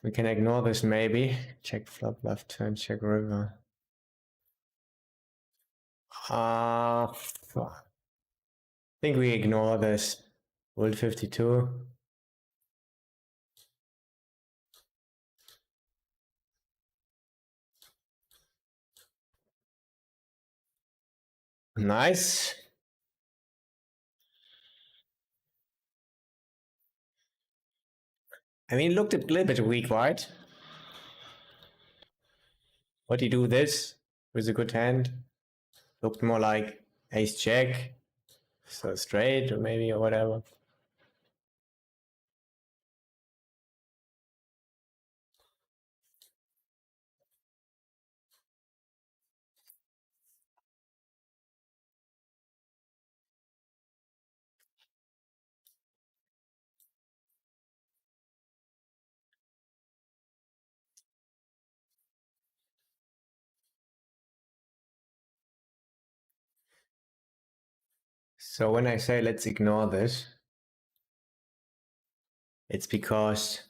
We can ignore this maybe. Check flop, left turn, check river. I think we ignore this. Ulove2Cit. Nice. I mean, it looked a little bit weak, right? What do you do this with a good hand? Looked more like ace jack, so straight or maybe or whatever. So when I say let's ignore this, it's because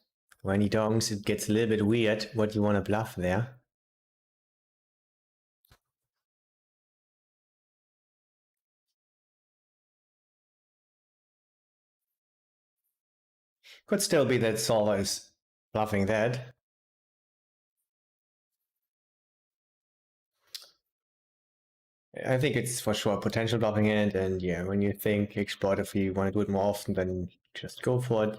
when he dongs, it gets a little bit weird what you want to bluff there. Could still be that solver is bluffing that. I think it's for sure potential bluffing hand, and yeah, when you think exploit if you want to do it more often, then just go for it.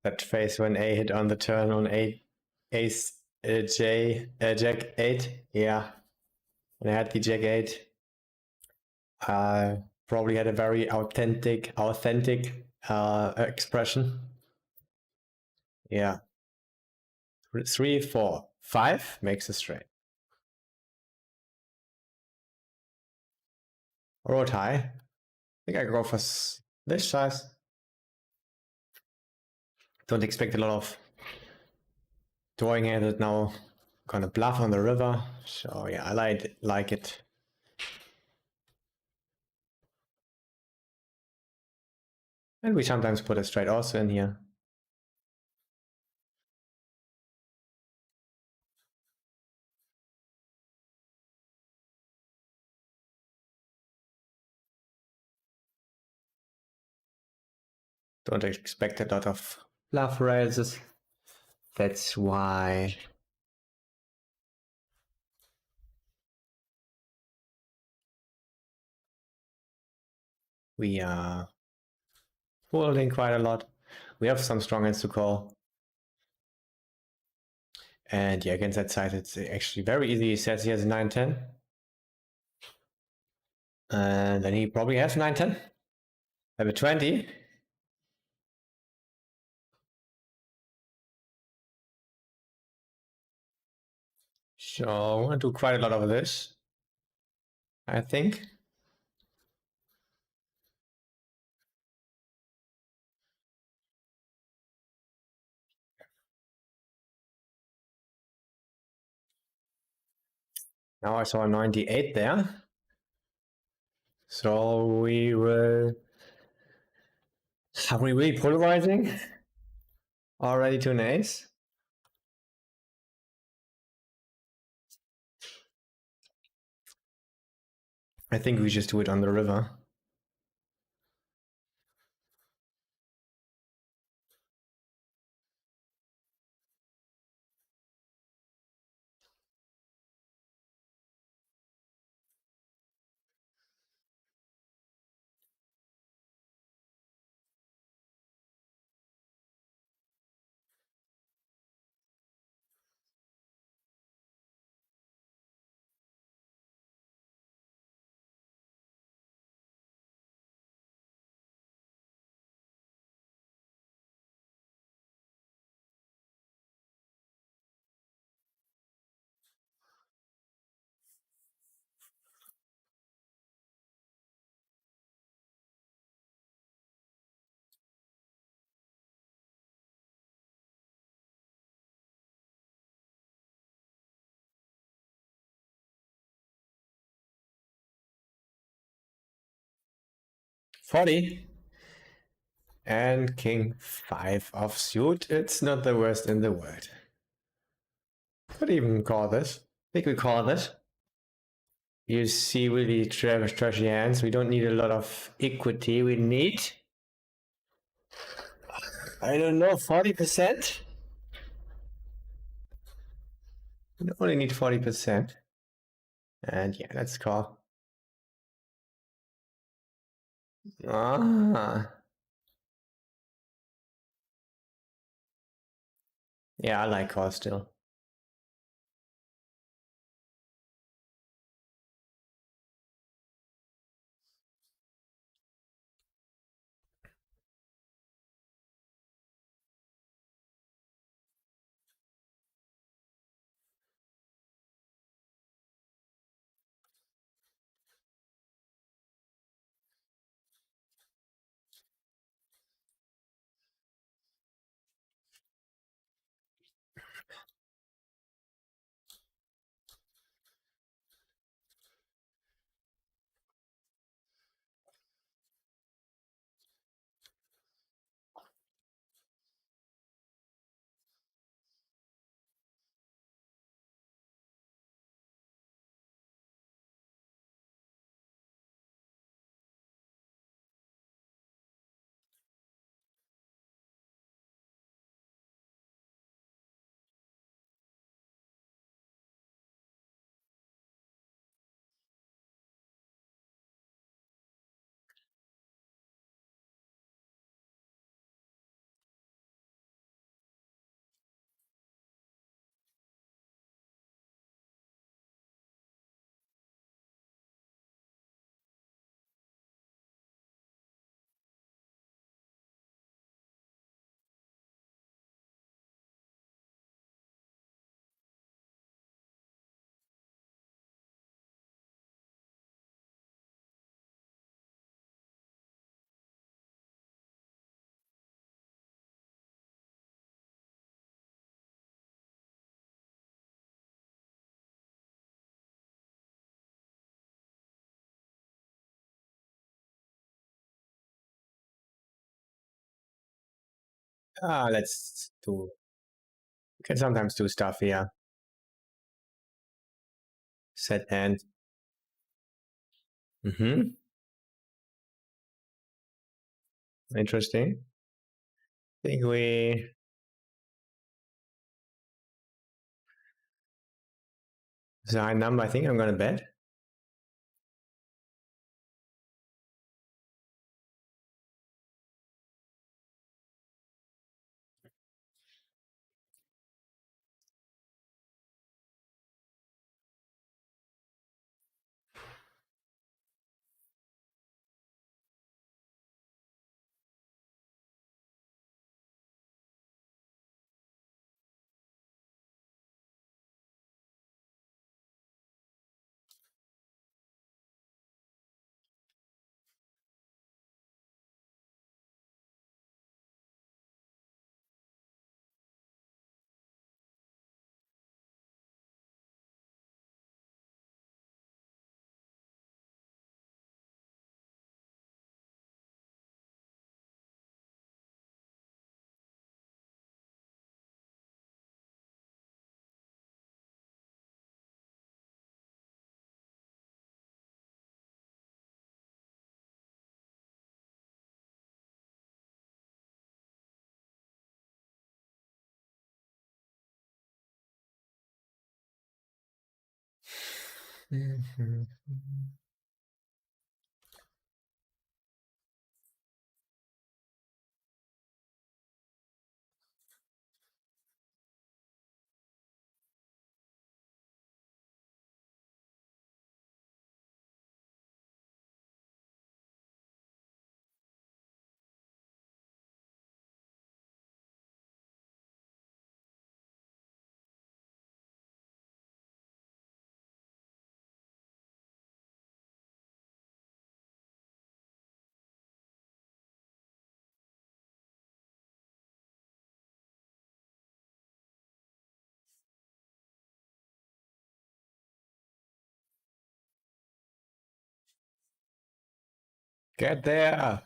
That face when A hit on the turn on ace jack 8, yeah. When I had the jack 8, probably had a very authentic expression. Yeah. 3, 4, 5 makes a straight. Rolled high. I think I go for this size. Don't expect a lot of drawing hand it now. Gonna bluff on the river. So yeah, I like it. And we sometimes put a straight also in here. Don't expect a lot of love rails. That's why we are holding quite a lot. We have some strong hands to call. And yeah, against that side, it's actually very easy. He says he has 9-10. And then he probably has 9-10. Have a 20. So I'm going to do quite a lot of this, I think. Now I saw a 98 there. So we will... Are we really polarizing? Already to an ace? I think we just do it on the river. '40. And king 5 offsuit. It's not the worst in the world. Could even call this. I think we call this. You see really trashy hands. We don't need a lot of equity. We need, I don't know, 40%? We only need 40%. And yeah, let's call. Ah. Yeah, I like call still. Let's do. We can sometimes do stuff here. Set hand. Mm-hmm. Interesting. think we... It's a high number. I think I'm gonna bet. Get there!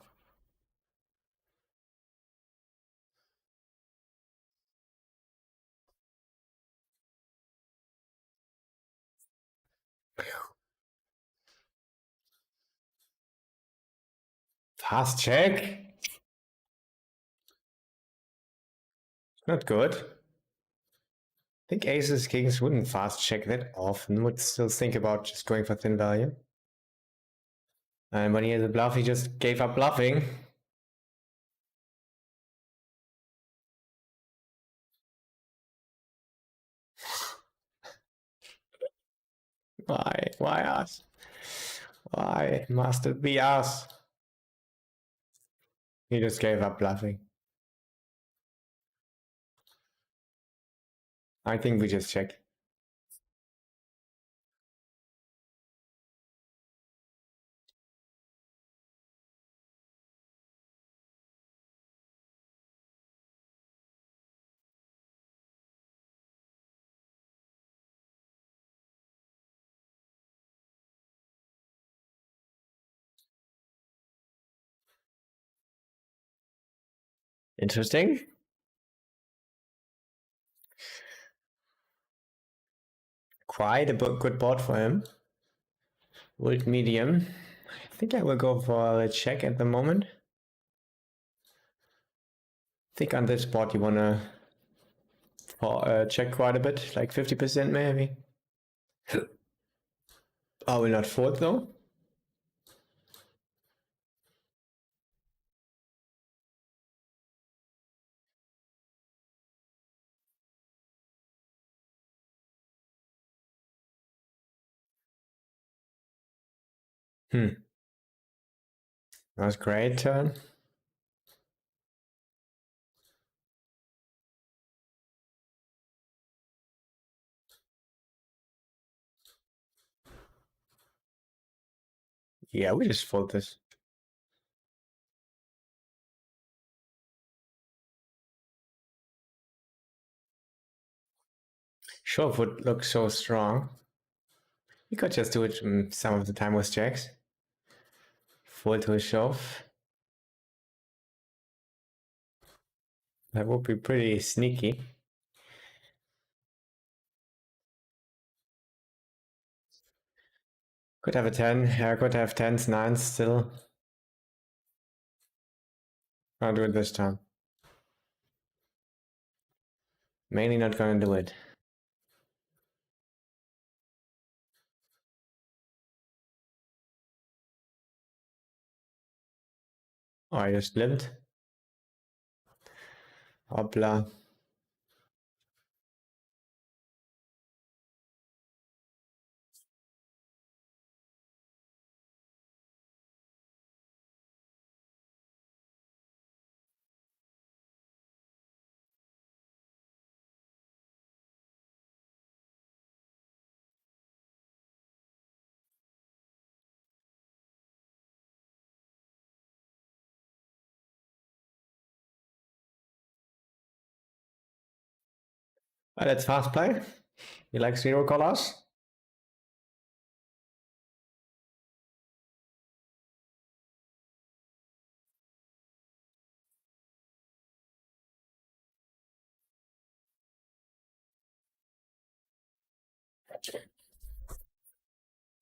Fast check? Not good. I think aces, kings wouldn't fast check that often. Would still think about just going for thin value. And when he has a bluff, he just gave up bluffing. Why? Why us? Why must it be us? He just gave up bluffing. I think we just check. Interesting. Quite a good board for him. Wood medium. I think I will go for a check at the moment. I think on this board you wanna check quite a bit, like 50% maybe. I will not fold though. That was great turn. Yeah, we just fold this. Shove would look so strong. We could just do it some of the time with jacks. Fold to a shove. That would be pretty sneaky. Could have a 10. Yeah, could have 10s, 9s still. I'll do it this time. Mainly not gonna do it. Oh, I just limped. Hoppla. Oh, that's fast play. You like zero colors?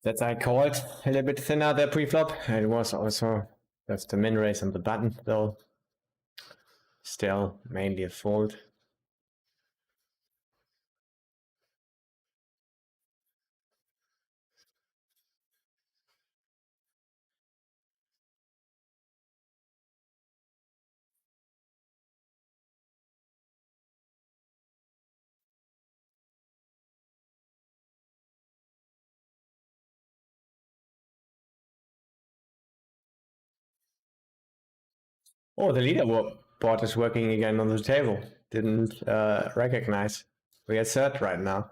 That's I called a little bit thinner there pre-flop. It was also that's the min raise on the button, though. Still mainly a fold. Oh, the leaderboard is working again on the table. Didn't recognize. We are third right now.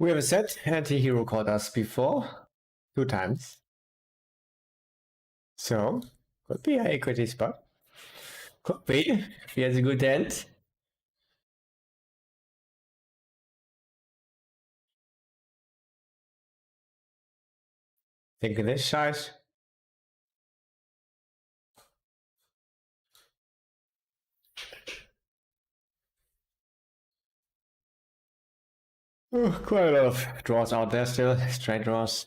We have a set anti-hero called us before, 2 times. So, could be a equity spot. Could be, if he has a good hand. Think of this size. Oh, quite a lot of draws out there still, straight draws.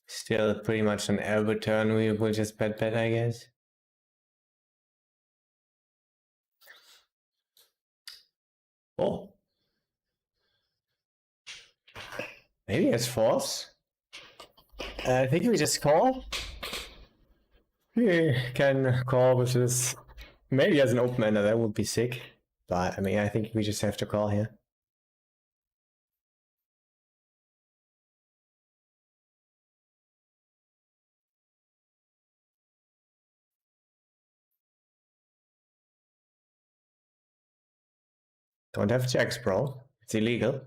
Still pretty much an elbow turn, we will just bet, I guess. Oh. Maybe it's false. I think we just call. We can call with this. Maybe as an open ender, that would be sick. But I mean, I think we just have to call here. Don't have checks, bro. It's illegal.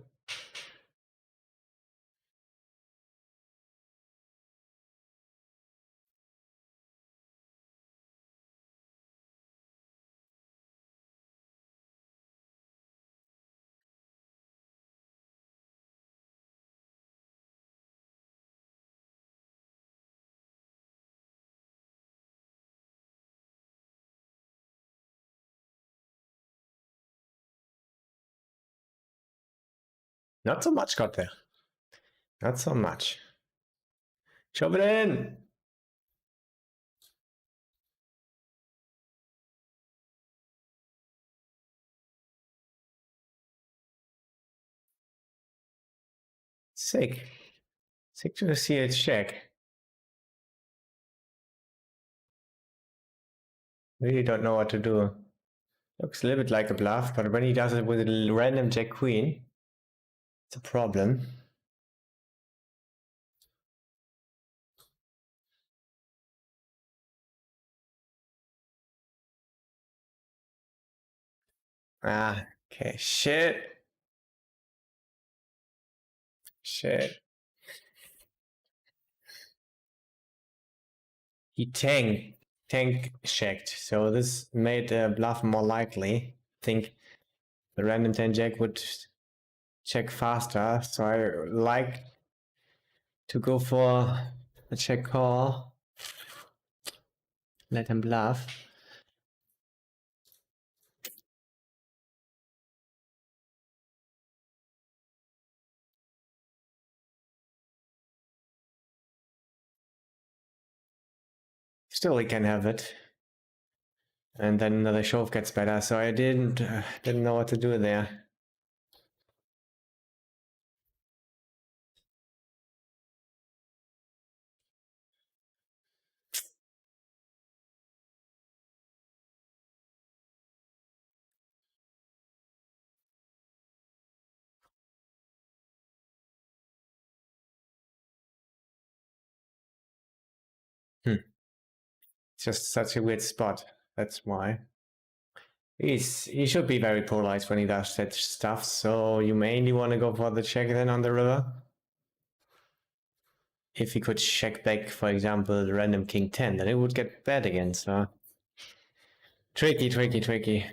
Not so much got there. Not so much. Shove it in. Sick. Sick to see it check. Really don't know what to do. Looks a little bit like a bluff, but when he does it with a random jack queen, it's a problem. Ah, okay, shit. Shit. He tank checked, so this made the bluff more likely. I think the random 10 jack would check faster, so I like to go for a check call. Let him bluff. Still, he can have it. And then another shove gets better, so I didn't know what to do there. It's just such a weird spot. That's why. He should be very polarized when he does that stuff, so you mainly want to go for the check then on the river. If he could check back, for example, the random king 10, then it would get bad again, so... Tricky, tricky, tricky.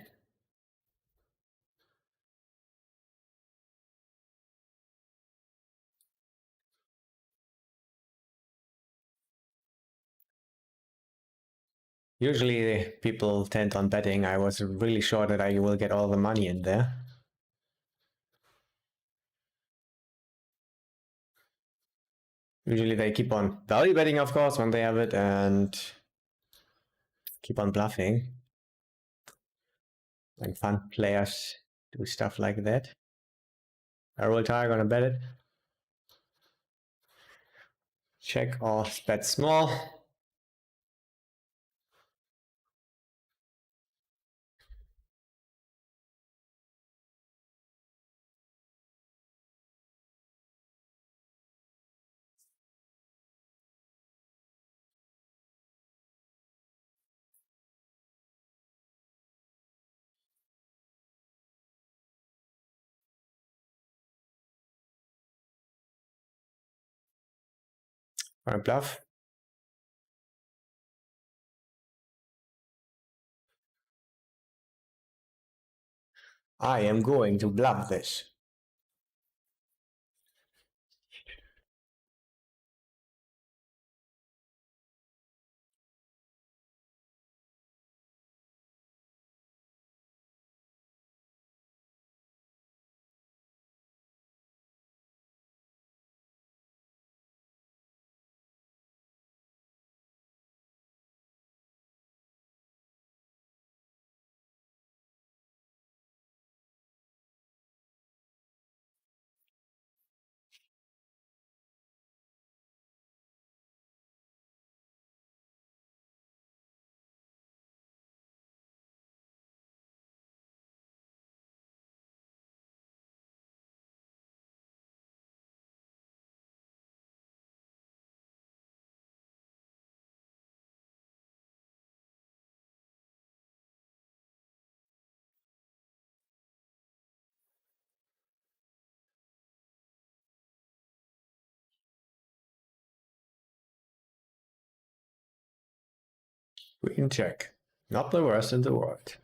Usually people tend on betting. I was really sure that I will get all the money in there. Usually they keep on value betting, of course, when they have it, and keep on bluffing. When fun players do stuff like that. I roll tire, gonna bet it. Check or bet small. Or bluff. I am going to bluff this. Queen check. Not the worst in the world.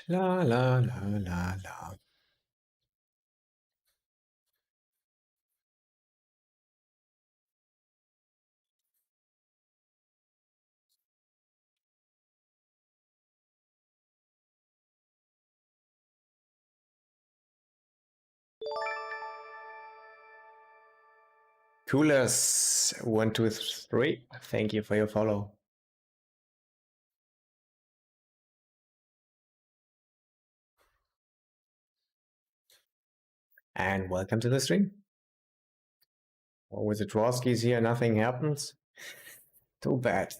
La la la la la. Coolers 123. Thank you for your follow. And welcome to the stream. Well, with the Drawskis here, nothing happens. Too bad.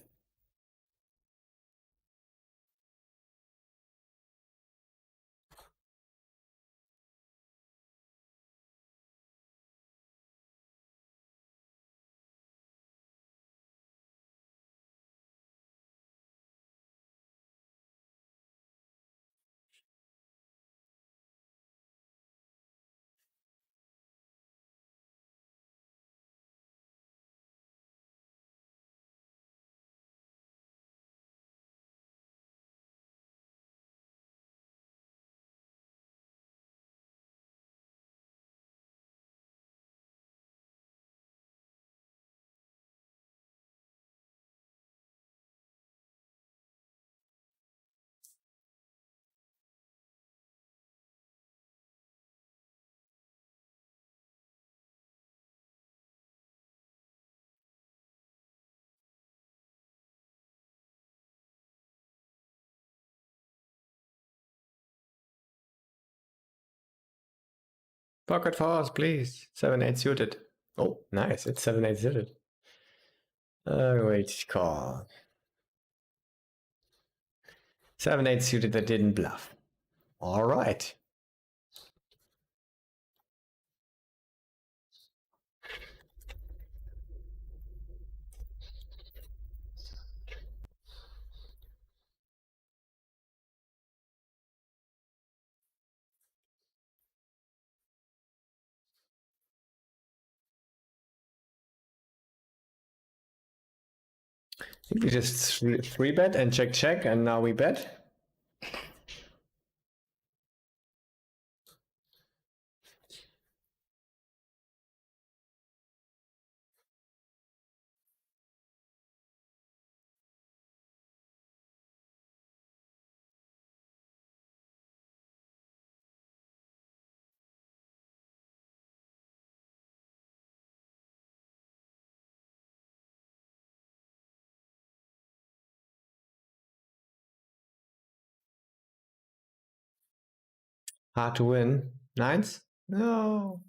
Pocket force, please. 7-8 suited. Oh, nice. It's 7-8 suited. Wait, call. 7-8 suited that didn't bluff. All right. I think we just 3-bet and check, and now we bet. Hard to win. Nines? No.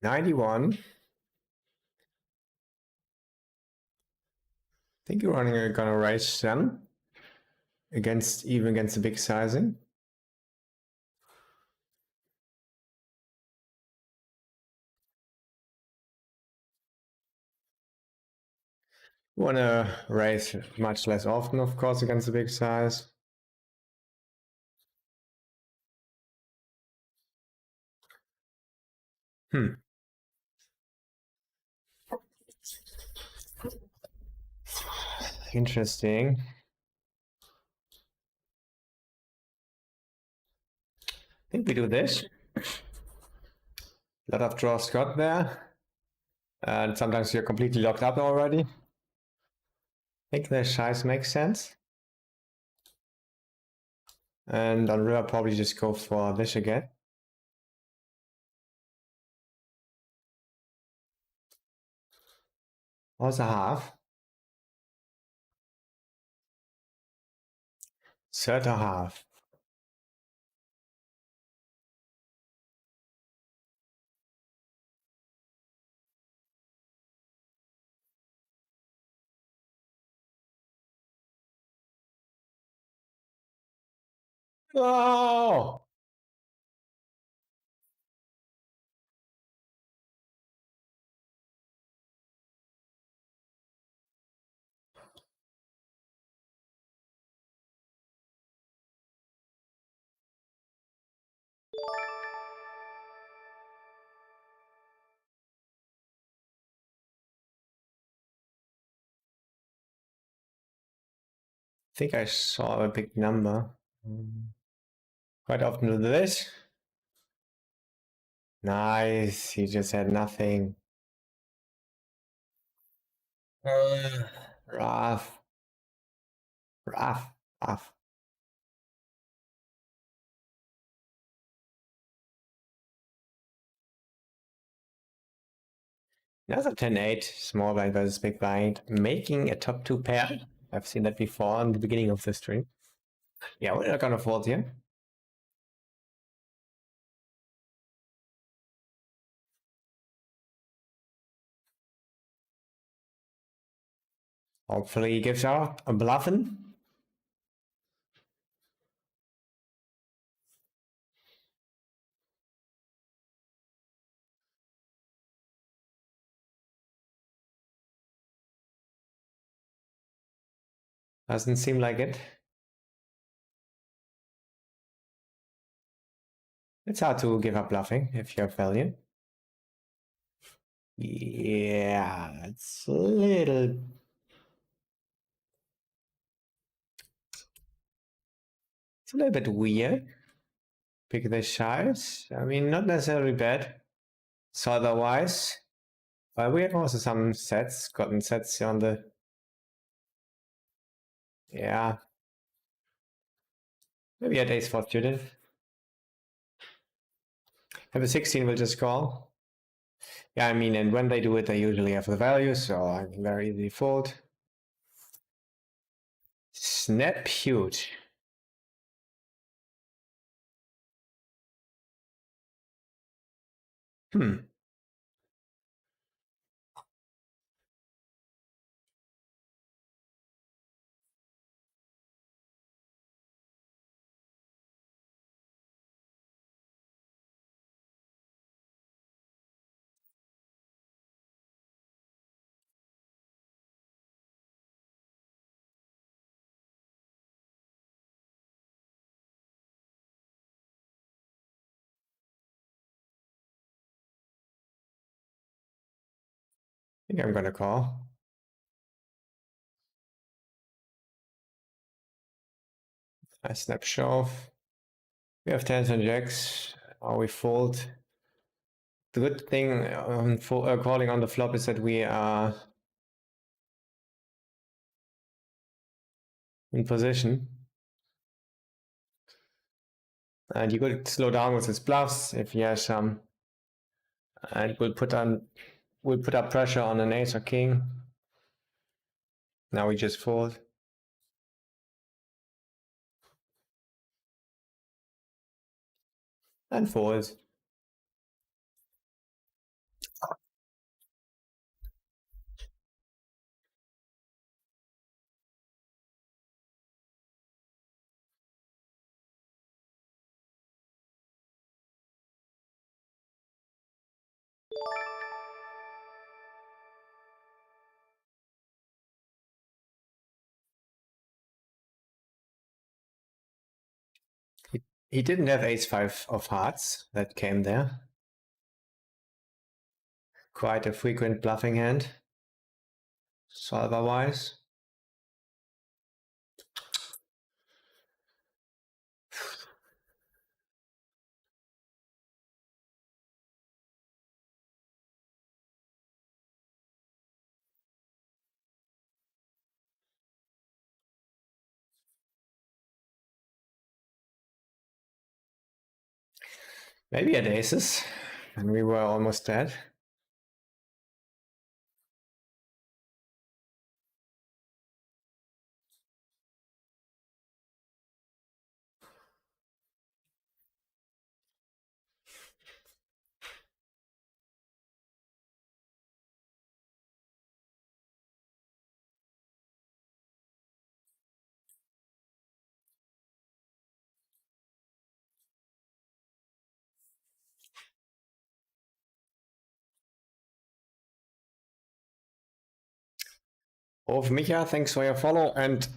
$91. I think you're running gonna raise them against the big sizing. You wanna raise much less often, of course, against the big size. Interesting. I think we do this. A lot of draws got there. And sometimes you're completely locked up already. I think the size makes sense. And on river, probably just go for this again. Also half. Third or half. Oh! I think I saw a big number. Quite often do this. Nice, he just had nothing. Rough. Rough. Rough. Another 10-8, small blind versus big blind, making a top 2 pair. I've seen that before in the beginning of the stream. Yeah, we're not gonna fold here. Hopefully he gives out a bluffing. Doesn't seem like it. It's hard to give up bluffing if you have value. Yeah, it's a little... It's a little bit weird. Pick the shives. I mean, not necessarily bad. Solver-wise. But we have also some sets, gotten sets on the... Yeah. Maybe at ace 4 student. Have a 16, we'll just call. Yeah, I mean, and when they do it, they usually have the value, so I can very easily fold. Snap huge. I think I'm gonna call. I snap shove. We have tens and jacks. Or we fold. The good thing on calling on the flop is that we are in position. And you could slow down with his bluffs if he has some. And we'll put up pressure on an ace or king. Now we just fold. And fold. He didn't have ace-5 of hearts that came there. Quite a frequent bluffing hand, solver-wise. Maybe at aces, and we were almost dead. Micha, thanks for your follow, and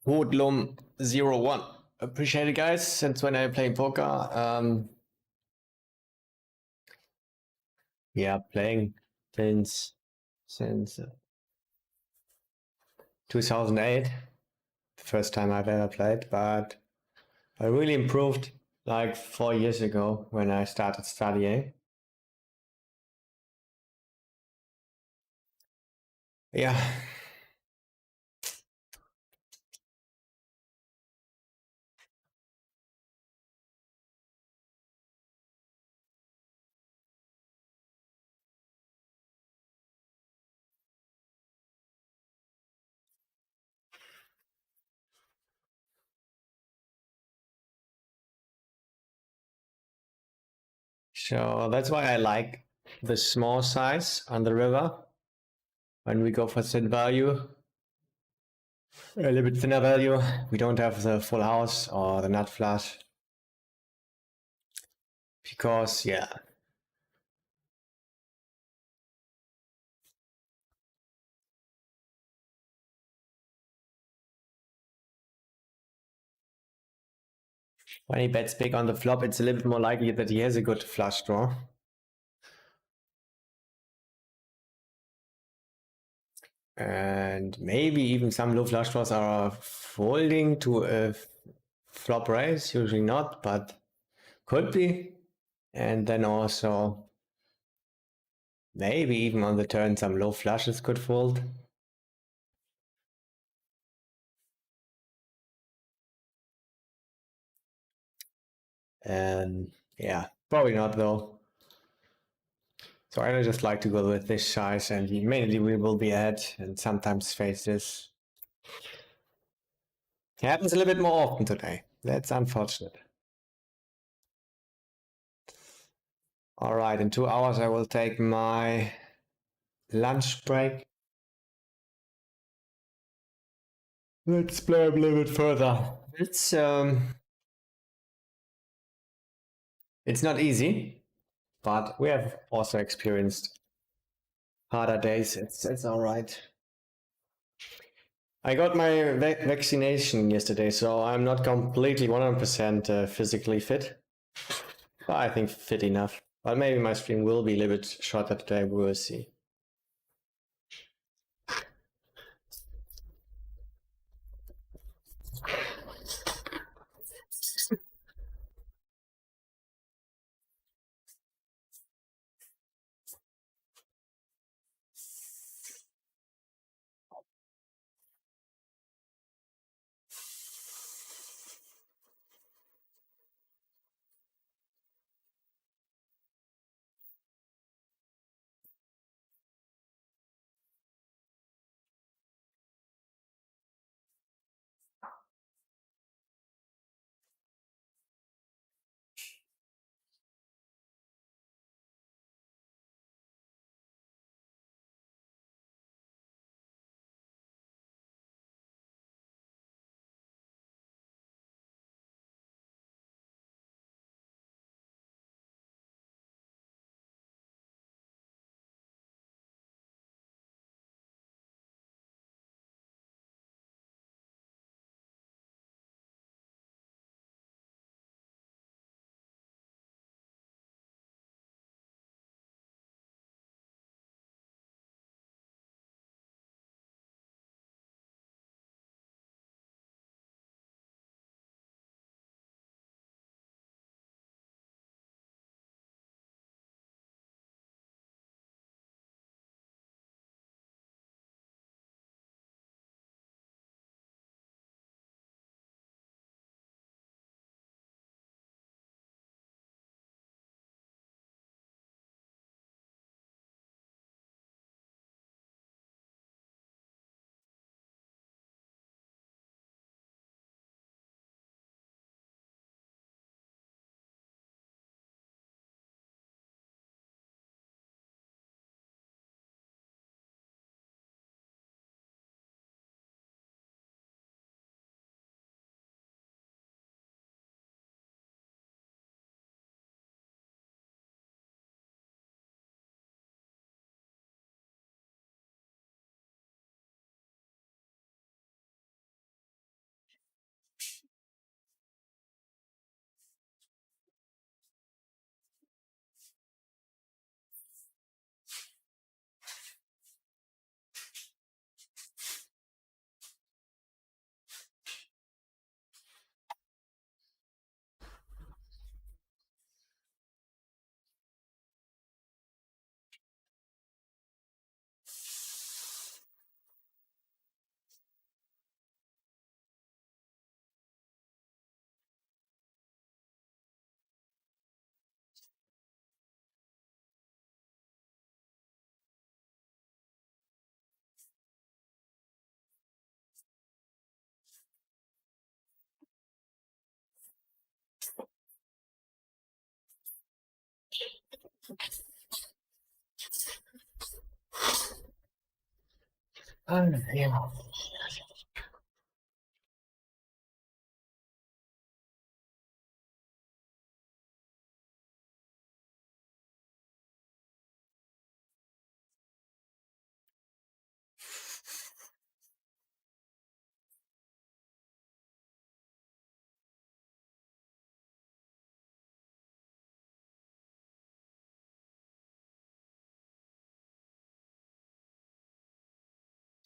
Hoodlum01. Appreciate it, guys. Since when I play poker, yeah, playing since 2008, the first time I've ever played, but I really improved like 4 years ago when I started studying. Yeah. So that's why I like the small size on the river when we go for sit value. A little bit thinner value. We don't have the full house or the nut flush. Because, yeah. When he bets big on the flop, it's a little bit more likely that he has a good flush draw. And maybe even some low flush draws are folding to a flop raise, usually not, but could be. And then also maybe even on the turn some low flushes could fold. And yeah, probably not though. So I just like to go with this size, and mainly we will be ahead and sometimes face this. It happens a little bit more often today. That's unfortunate. All right, in 2 hours I will take my lunch break. Let's play a little bit further. It's not easy, but we have also experienced harder days. It's all right. I got my vaccination yesterday, so I'm not completely 100% physically fit. But I think fit enough. But maybe my stream will be a little bit shorter today. We will see. Yeah.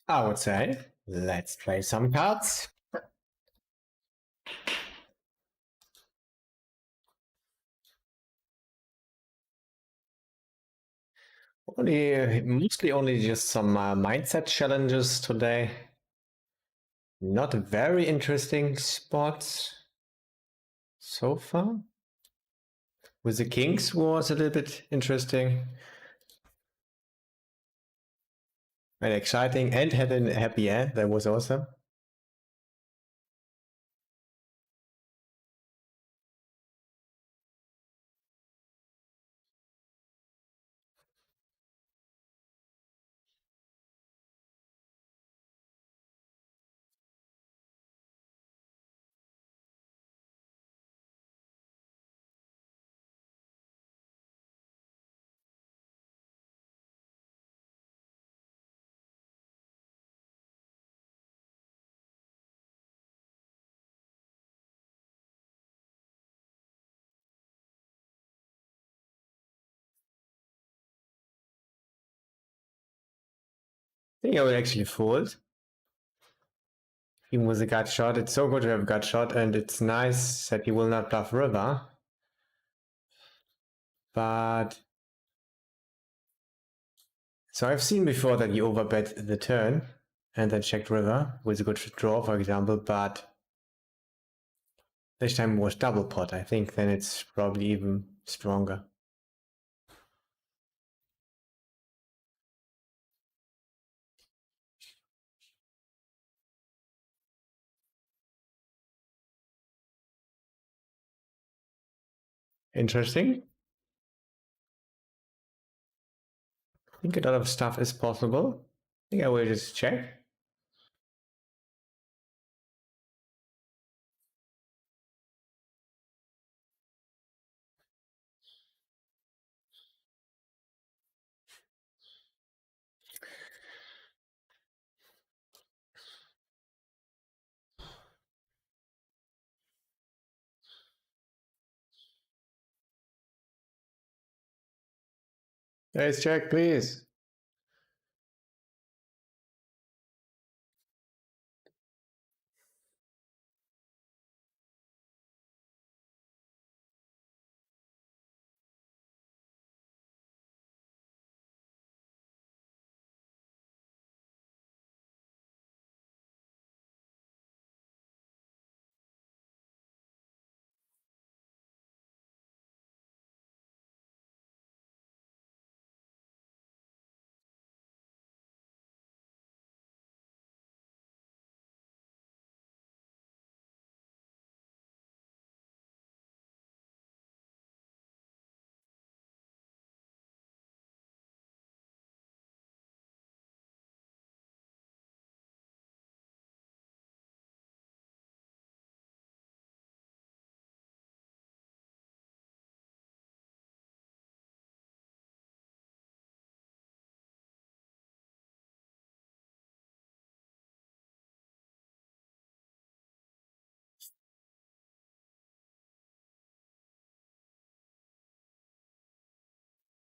I would say, let's play some cards. Mostly only just some mindset challenges today. Not very interesting spots so far. With the kings was a little bit interesting and exciting, and had a happy end. That was awesome. I think I would actually fold. Even with a gut shot, it's so good to have a gut shot, and it's nice that he will not bluff river. But so I've seen before that you overbet the turn and then checked river with a good draw, for example, but this time was double pot. I think then it's probably even stronger. Interesting. I think a lot of stuff is possible. I think I will just check. Let's check, please.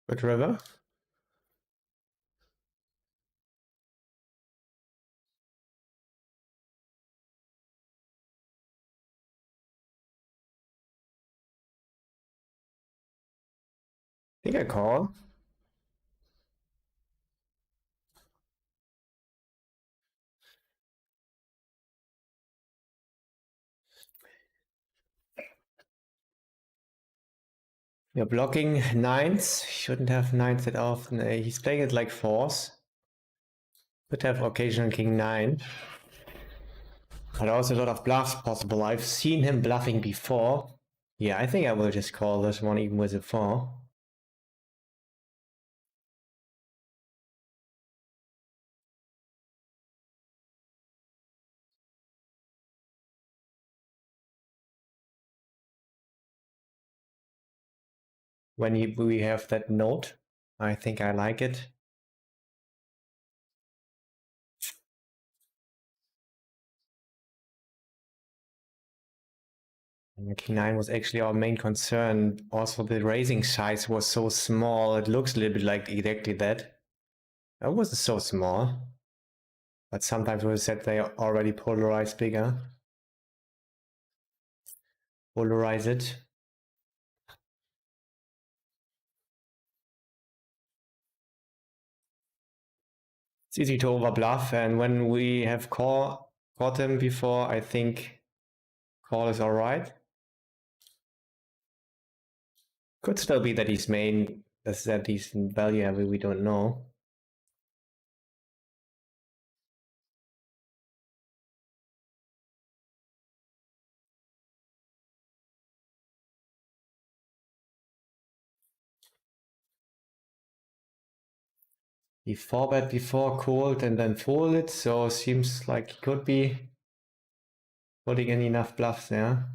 Good river. I think I call. You're blocking nines. Shouldn't have nines that often. He's playing it like fours. Could have occasional king nine. But also a lot of bluffs possible. I've seen him bluffing before. Yeah, I think I will just call this one even with a four. when we have that note. I think I like it. And King 9 was actually our main concern. Also, the raising size was so small. It looks a little bit like exactly that. It wasn't so small. But sometimes we said they already polarize bigger. Polarize it. It's easy to overbluff, and when we have caught him before, I think call is alright. Could still be that he's main, that's that he's in value heavy, we don't know. He 4-bet before, called, and then folded, so seems like he could be putting in enough bluffs there.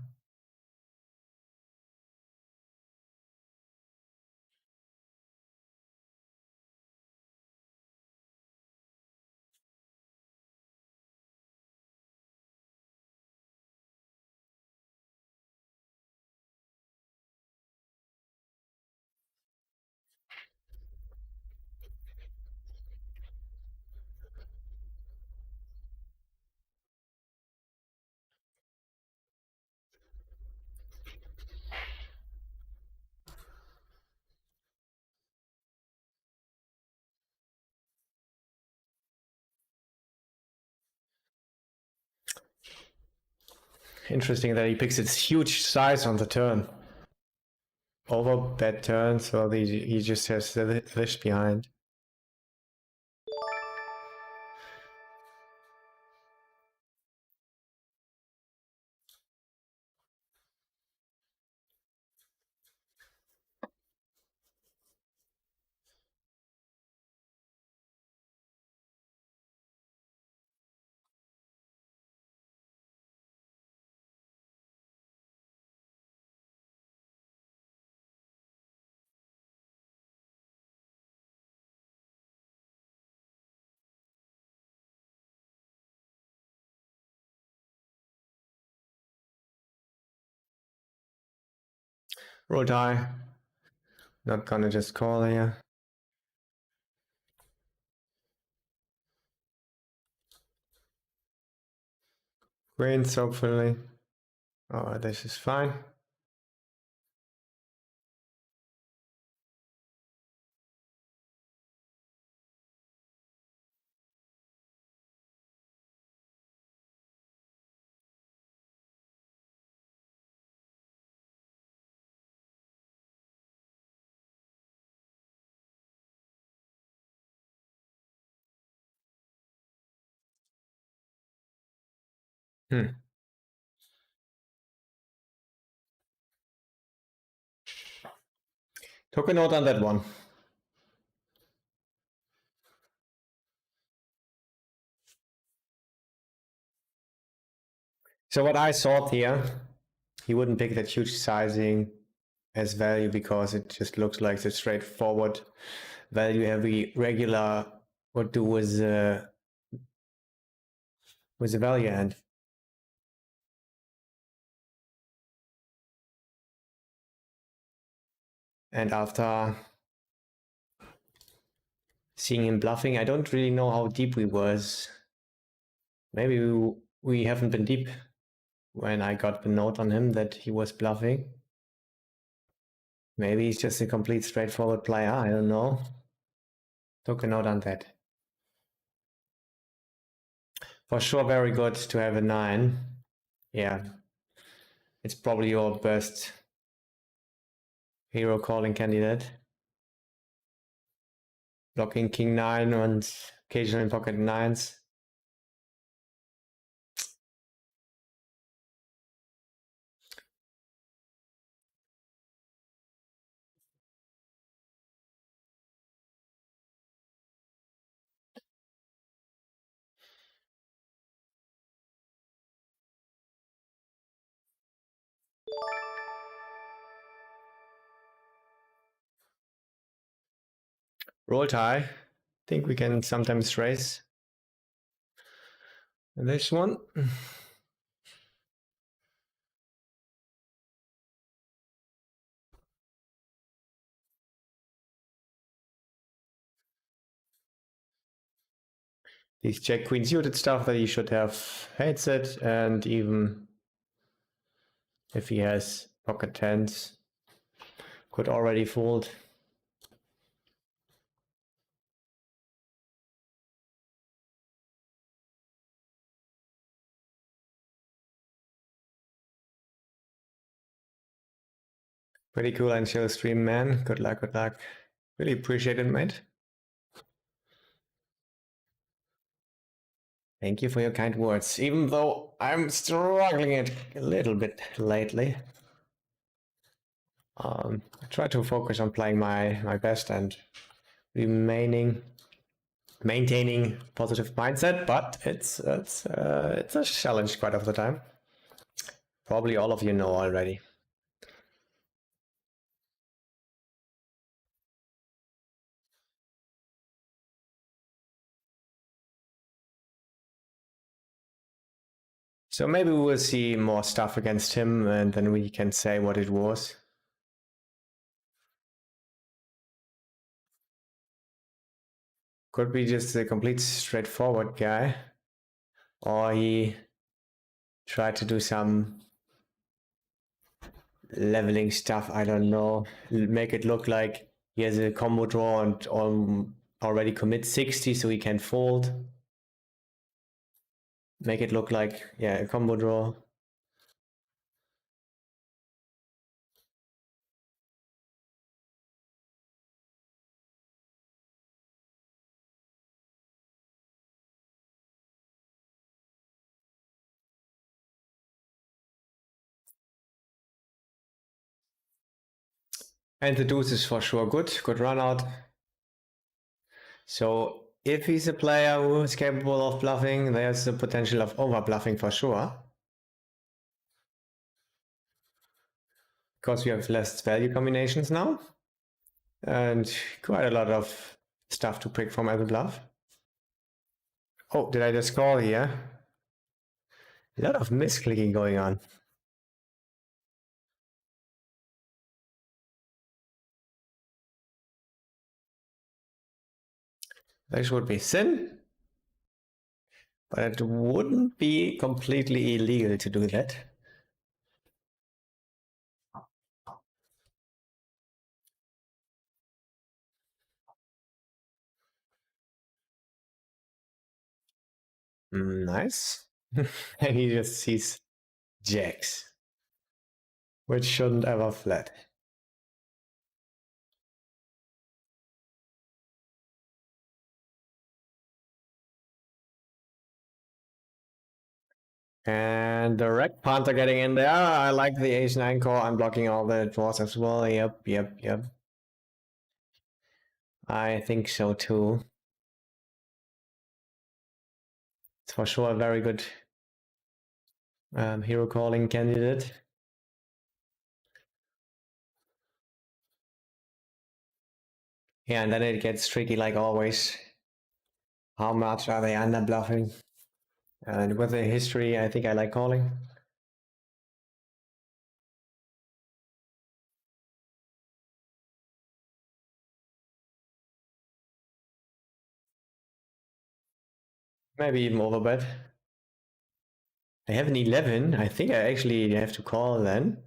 Interesting that he picks its huge size on the turn. Over bet turn, so he just has the fish behind. Roll die. Not gonna just call here. Queens, hopefully. Oh, this is fine. Took a note on that one. So what I thought here, he wouldn't pick that huge sizing as value because it just looks like the straightforward value heavy regular would do with the value hand. And after seeing him bluffing, I don't really know how deep we was. Maybe we haven't been deep when I got the note on him that he was bluffing. Maybe he's just a complete straightforward player, I don't know. Took a note on that. For sure, very good to have a 9. Yeah. It's probably your best hero calling candidate. Blocking King 9 and occasionally pocket 9s. roll tie. Think we can sometimes race. And this one. These Jack Queen suited stuff that he should have hates it, and even if he has pocket tens, could already fold. Pretty cool and chill stream, man. Good luck, good luck. Really appreciate it, mate. Thank you for your kind words, even though I'm struggling it a little bit lately. I try to focus on playing my best and maintaining positive mindset, but it's a challenge quite of the time. Probably all of you know already. So maybe we will see more stuff against him, and then we can say what it was. Could be just a complete straightforward guy, or he tried to do some leveling stuff. I don't know. Make it look like he has a combo draw and already commit 60, so he can fold. Make it look like, yeah, a combo draw. And the deuce is for sure good run out. So if he's a player who is capable of bluffing, there's the potential of over bluffing for sure. Because we have less value combinations now. And quite a lot of stuff to pick from as a bluff. Oh, did I just call here? A lot of misclicking going on. This would be sin, but it wouldn't be completely illegal to do that. Nice. And he just sees jacks, which shouldn't ever flat. And the Rec Panther getting in there. I like the Ace-9 core. I'm blocking all the draws as well. Yep. I think so too. It's for sure a very good hero calling candidate. Yeah, and then it gets tricky like always. How much are they under bluffing? And with the history, I think I like calling. Maybe even overbet. I have an 11. I think I actually have to call then.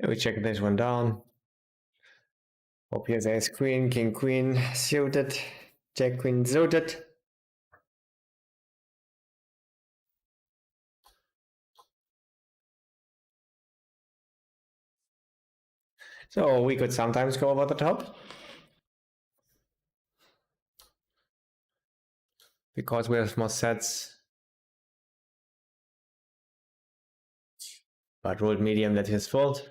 We check this one down. Hope he has ace queen, king queen suited, jack queen suited. So we could sometimes go over the top. because we have more sets. But rolled medium, that's his fault.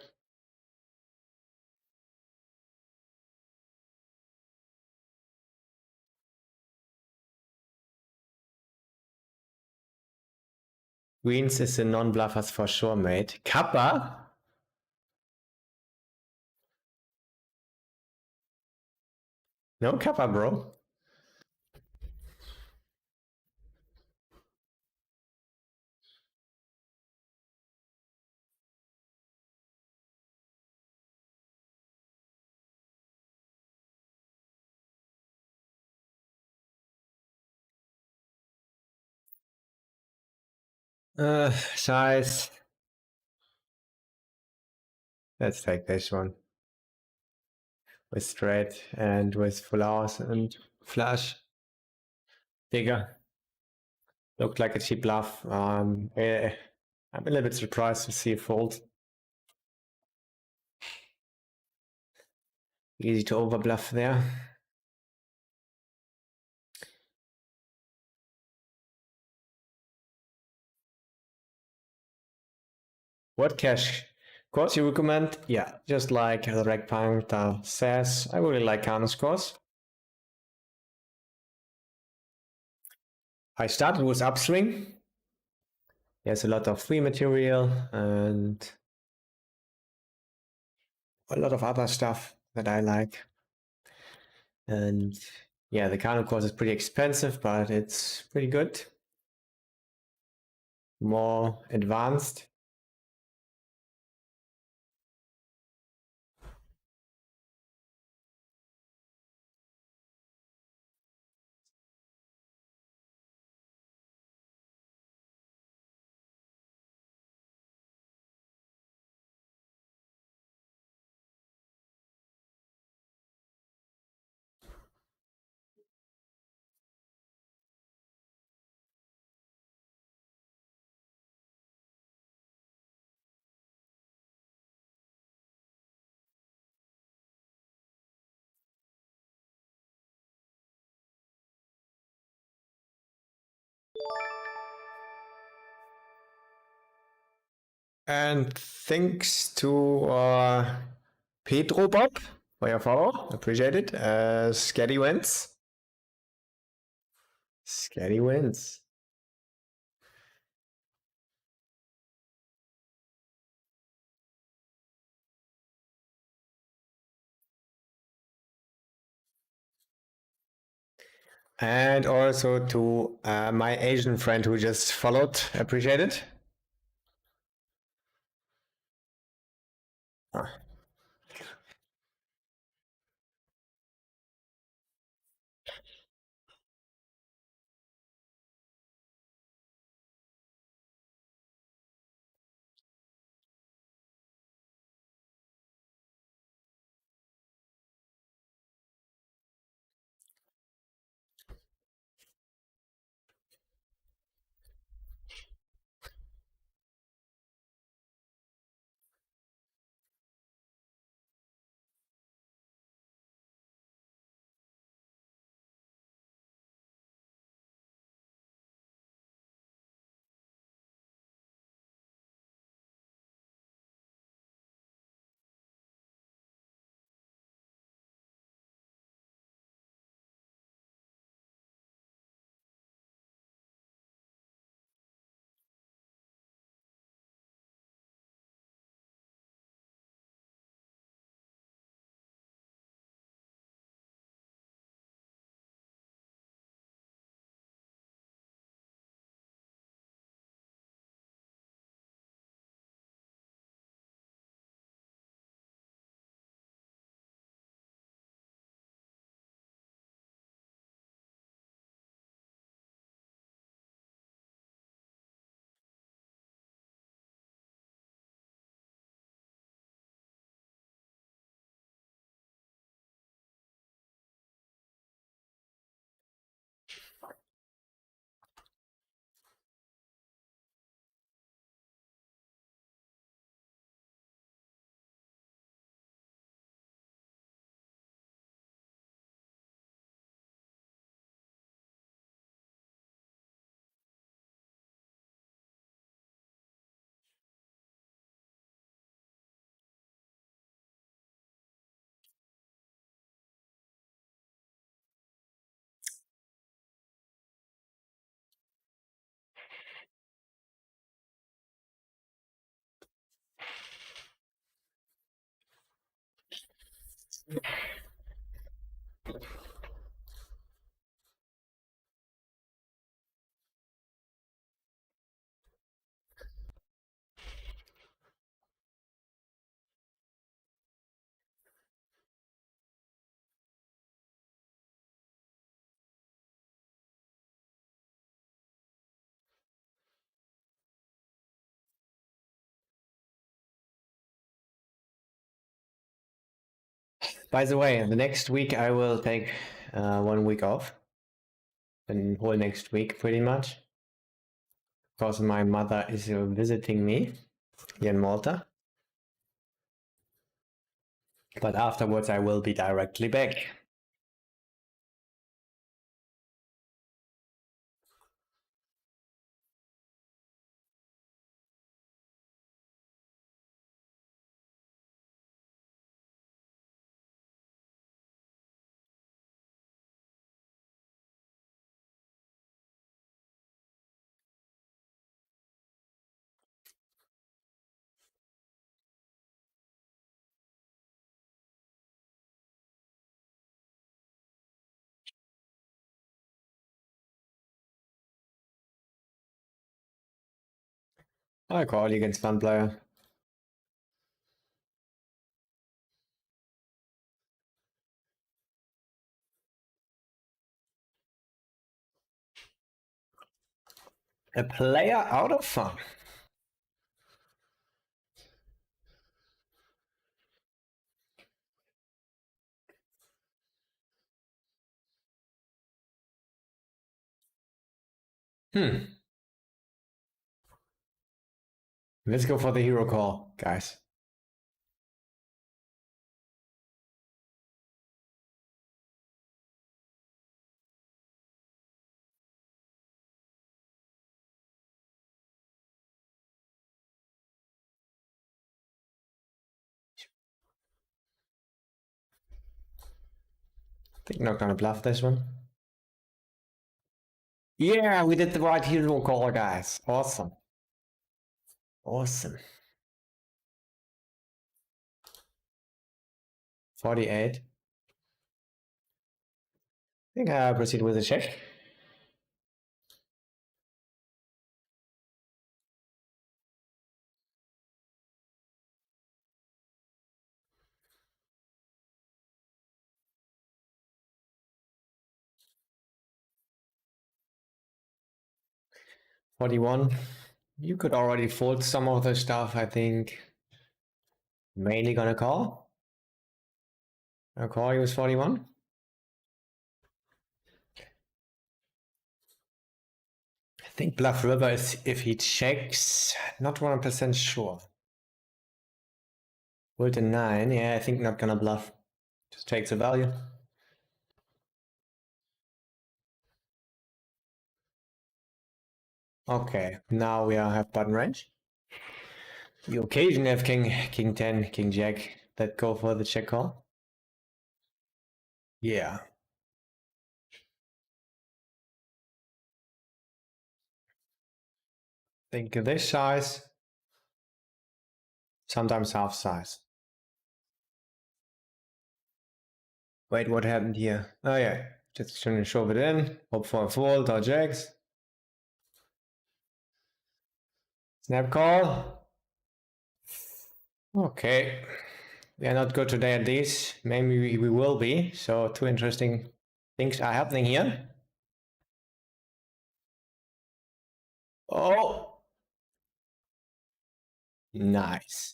Queens is the non-bluffers for sure, mate. Kappa? No kappa, bro. Size. Let's take this one. With straight and with full house and flush. Bigger. Looked like a cheap bluff. I'm a little bit surprised to see a fold. Easy to overbluff there. What cash course you recommend? Yeah, just like the Reg Panther says, I really like Carno's course. I started with upswing. There's a lot of free material and a lot of other stuff that I like. And yeah, the Carno course is pretty expensive, but it's pretty good. More advanced. And thanks to Pedro Bob for your follow. Appreciate it. Scatty wins. Scatty wins. And also to my Asian friend who just followed. Appreciate it. By the way, the next week I will take 1 week off. The whole next week, pretty much. Because my mother is visiting me here in Malta. But afterwards I will be directly back. I call you against fun player. A player out of fun. Let's go for the hero call, guys. I think not gonna bluff this one. Yeah, we did the right hero call, guys. Awesome. Awesome. 48. I think I'll proceed with a check. $41. You could already fold some of the stuff, I think. Mainly gonna call. I'll call you with 41. I think bluff river is if he checks. Not 100% sure. Fold a 9. Yeah, I think not gonna bluff. Just takes the value. Okay, now we have button range. You occasionally have king 10, king jack that go for the check call. Yeah. Think this size. Sometimes half size. Wait, what happened here? Oh yeah, just gonna shove it in. Hope for a fold or jacks. Snap call. Okay. We are not good today at these. Maybe we will be. So two interesting things are happening here. Oh. Nice.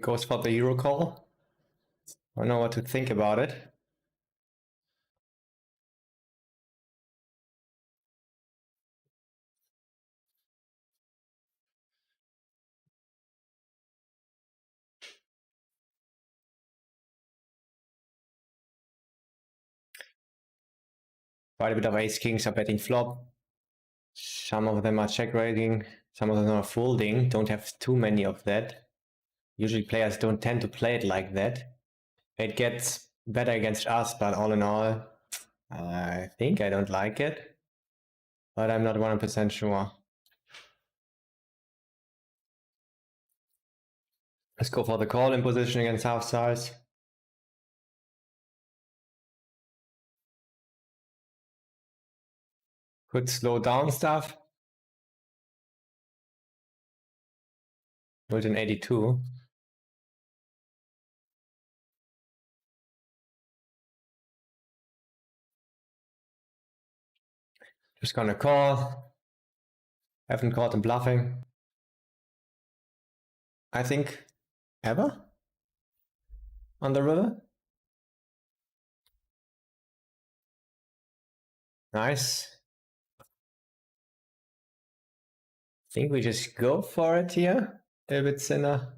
Goes for the hero call. I don't know what to think about it. Quite a bit of ace kings are betting flop. Some of them are check raising, some of them are folding. Don't have too many of that. Usually players don't tend to play it like that. It gets better against us, but all in all, I think I don't like it. But I'm not 100% sure. Let's go for the call in position against half size. Could slow down stuff. Built in 82. Just gonna call. Haven't called him bluffing. I think ever on the river. Nice. Think we just go for it here. A bit thinner.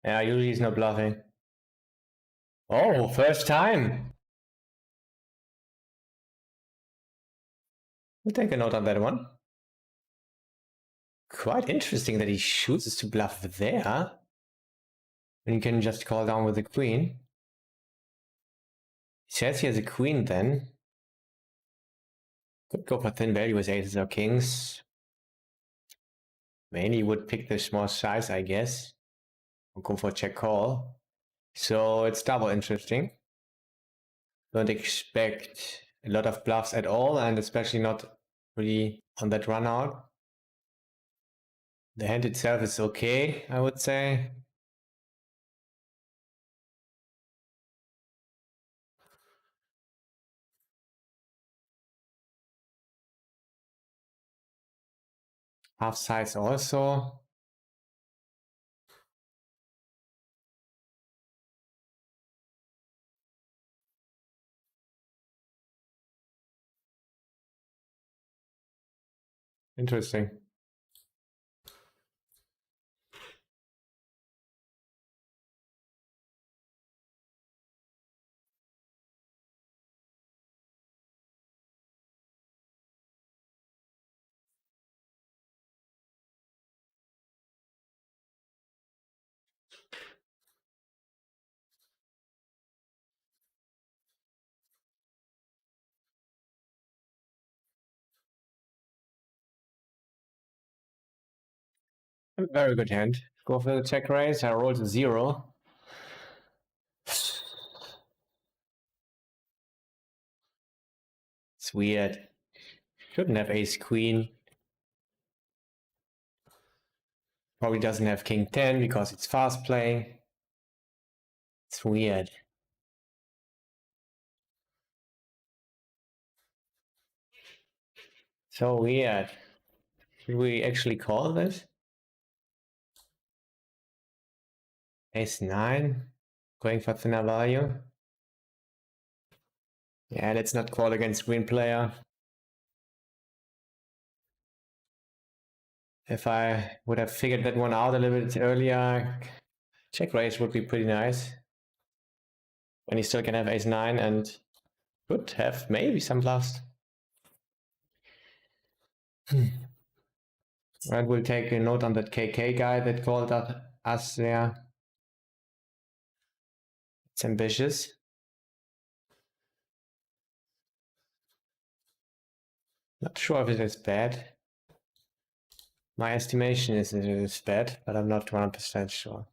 Yeah, usually he's not bluffing. Oh, first time. We'll take a note on that one. Quite interesting that he chooses to bluff there. And you can just call down with the queen. He says he has a queen then. Could go for thin value with aces or kings. Mainly would pick the small size, I guess. Or go for check call. So it's double interesting. Don't expect a lot of bluffs at all, and especially not really on that run out. The hand itself is okay, I would say. Half size also. Interesting. A very good hand. Go for the check raise. I rolled a 0. It's weird. Shouldn't have ace queen. Probably doesn't have king 10 because it's fast playing. It's weird. So weird. Should we actually call this? Ace 9. Going for thinner value. Yeah, let's not call against green player. If I would have figured that one out a little bit earlier, check raise would be pretty nice. When he still can have ace 9 and could have maybe some bluffs. And we'll take a note on that KK guy that called us there. It's ambitious. Not sure if it is bad. My estimation is that it is bad, but I'm not 100% sure.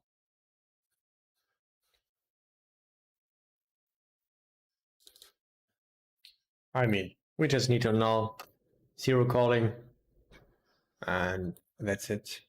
I mean, we just need to know 0 calling, and that's it.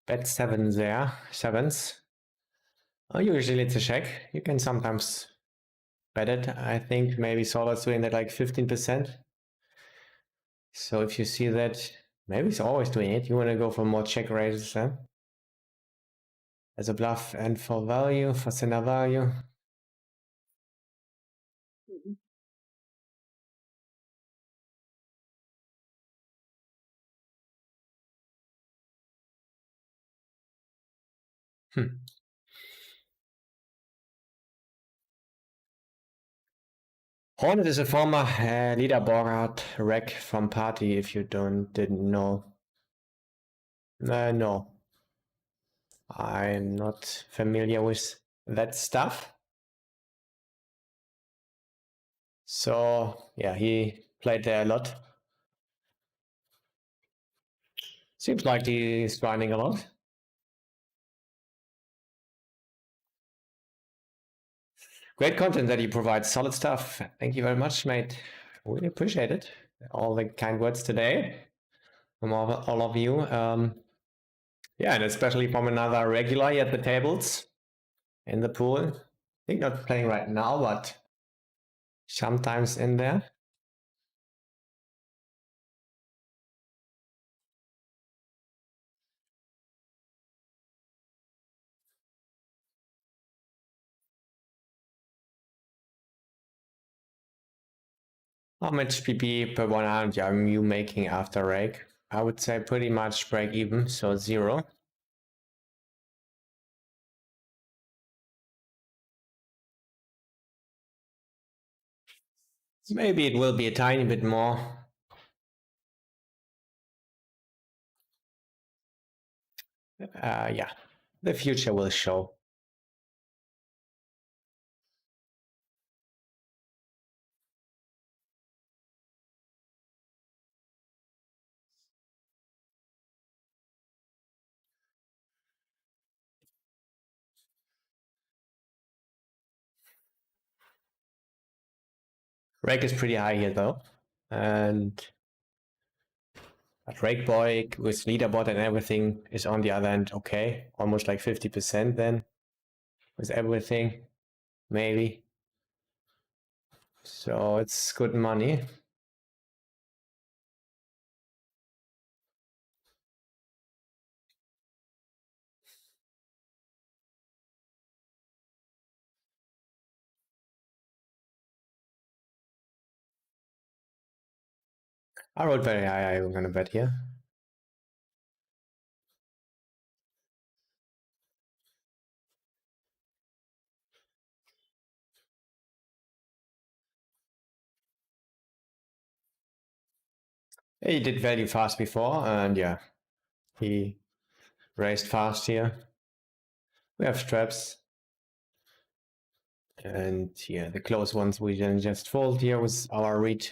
Bet 7 there, 7s. Oh, usually it's a check. You can sometimes bet it. I think maybe Solver's doing that like 15%. So if you see that, maybe he's always doing it. You want to go for more check raises then? As a bluff and for value, for center value. Hmm. Hornet is a former leaderboard wreck from Party, if you didn't know. No, I'm not familiar with that stuff. So yeah, he played there a lot. Seems like he's grinding a lot. Great content that you provide. Solid stuff. Thank you very much, mate. Really appreciate it. All the kind words today from all of you. Yeah, and especially from another regular at the tables in the pool. I think not playing right now, but sometimes in there. How much PP per 100 are you making after rake? I would say pretty much break even, so 0. Maybe it will be a tiny bit more. Yeah, the future will show. Rake is pretty high here though, and Rake Boy with leaderboard and everything is on the other end okay, almost like 50% then with everything, maybe. So it's good money. I wrote very high, I'm gonna bet here. He did value fast before, and yeah, he raised fast here. We have straps. And yeah, the close ones we then just fold here with our read.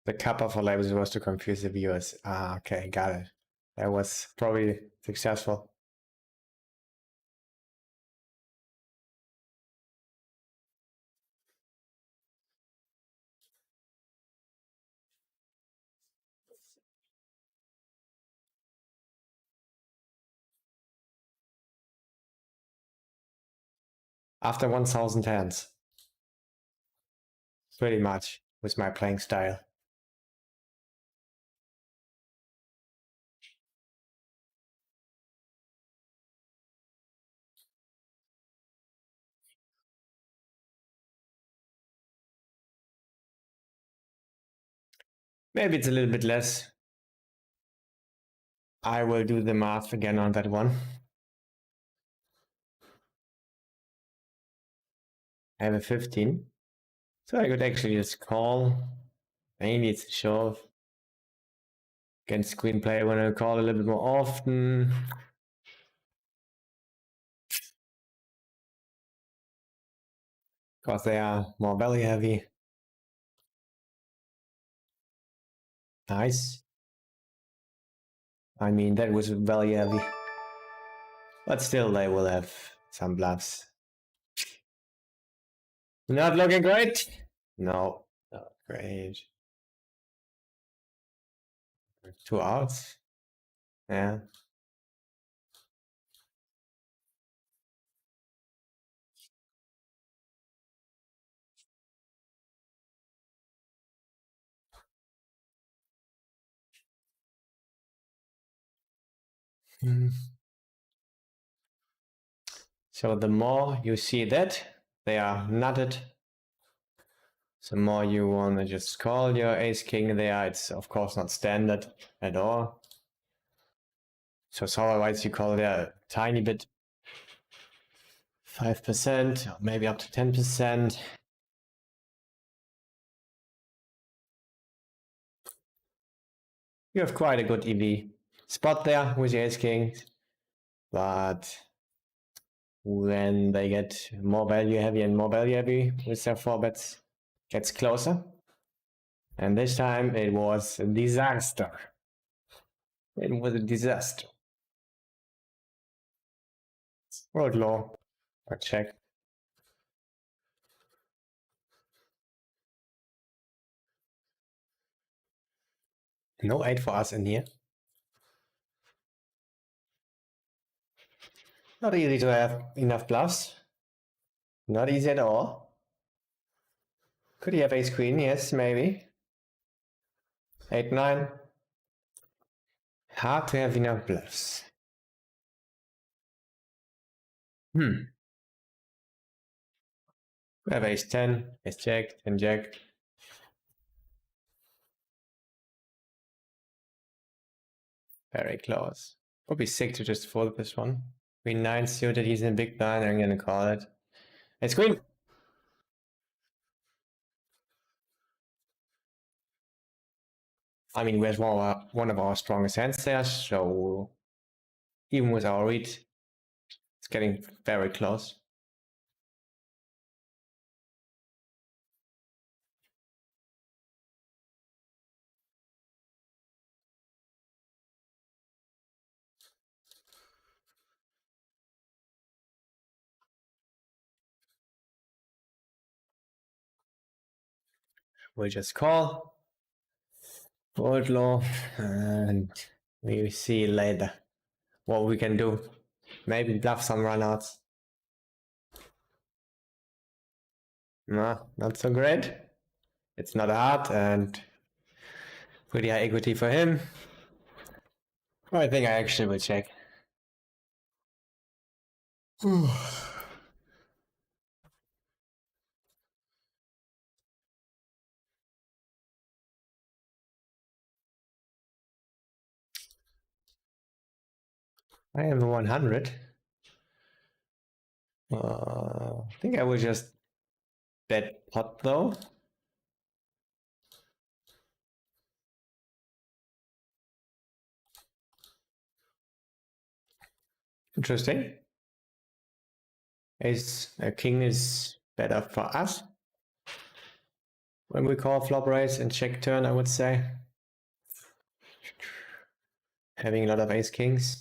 The kappa for labels was to confuse the viewers. Ah, okay, got it. That was probably successful. After 1000 hands. Pretty much with my playing style. Maybe it's a little bit less. I will do the math again on that one. I have a 15. So I could actually just call. Maybe it's a shove. Against queen player when I call a little bit more often. Because they are more value heavy. Nice. I mean, that was value heavy. But still, they will have some bluffs. Not looking great? No, not great. 2 outs? Yeah. So the more you see that they are nutted, the more you want to just call your ace king there. It's of course not standard at all. So otherwise you call there a tiny bit, 5%, or maybe up to 10%. You have quite a good EV spot there with your ace kings, but when they get more value heavy and more value heavy with their 4 bets, gets closer. And this time it was a disaster. It was a disaster. Road law. I check. No 8 for us in here. Not easy to have enough bluffs. Not easy at all. Could he have ace queen? Yes, maybe. 8, 9. Hard to have enough bluffs. We have ace 10, ace jack, 10 jack. Very close. Would be sick to just fold this one. Queen 9 suited, he's in big blind, I'm gonna call it. Ace queen! I mean, we have one of our strongest hands there, so even with our read, it's getting very close. We'll just call, fold low, and we see later what we can do. Maybe bluff some runouts. No, not so great. It's not hard and pretty high equity for him. I think I actually will check. I am 100. I think I will just bet pot though. Interesting. Ace king is better for us when we call flop raise and check turn, I would say. Having a lot of ace kings.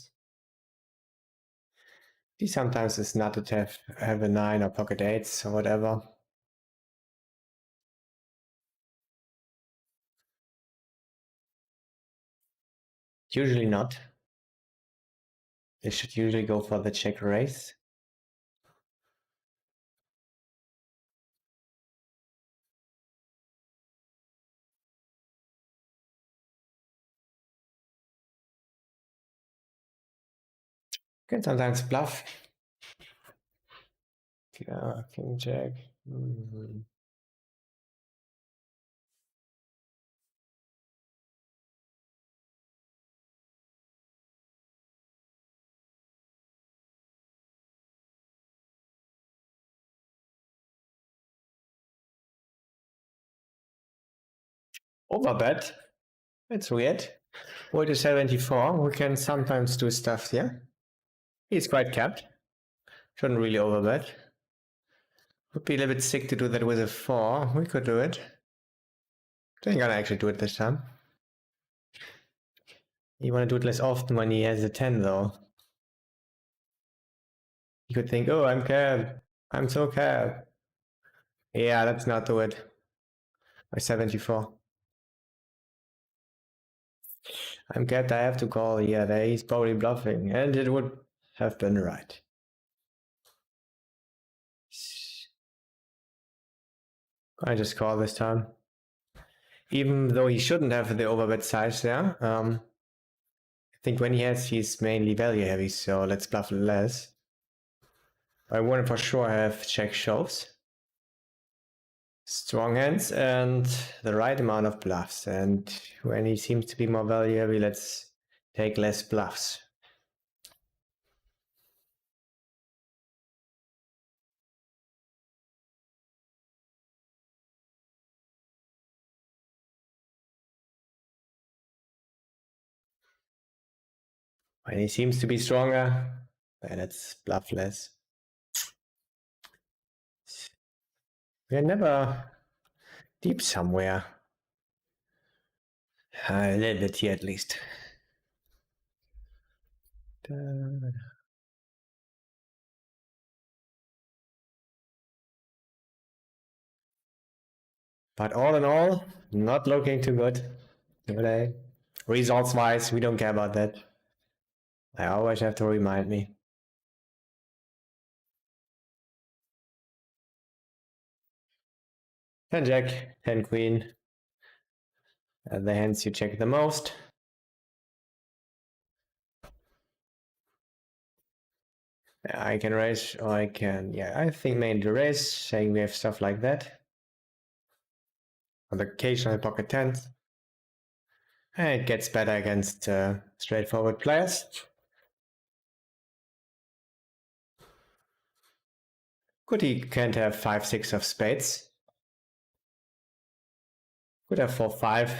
He sometimes is not to have a 9 or pocket 8s or whatever. Usually not. They should usually go for the check raise. Can sometimes bluff. Yeah, king jack. Overbet. That's weird. Way to 74. We can sometimes do stuff here. He's quite capped. Shouldn't really overbet. Would be a little bit sick to do that with a 4. We could do it. I think I'll actually do it this time. You want to do it less often when he has a 10 though. You could think, oh, I'm capped. I'm so capped. Yeah, let's not do it. By 74. I'm capped, I have to call. Yeah, he's probably bluffing. And it would have been right. I just call this time. Even though he shouldn't have the overbet size there. I think when he has, he's mainly value heavy, so let's bluff less. I want to for sure have check shoves, strong hands, and the right amount of bluffs. And when he seems to be more value heavy, let's take less bluffs. When he seems to be stronger, then let's bluff less. We're never deep somewhere. A little bit here at least. But all in all, not looking too good today. Results wise, we don't care about that. I always have to remind me. 10 jack, 10 queen. The hands you check the most. I can raise, or I can, yeah, I think mainly raise, saying we have stuff like that. On the occasional pocket 10s. And it gets better against straightforward players. Good, he can't have 5-6 of spades. Could have 4-5.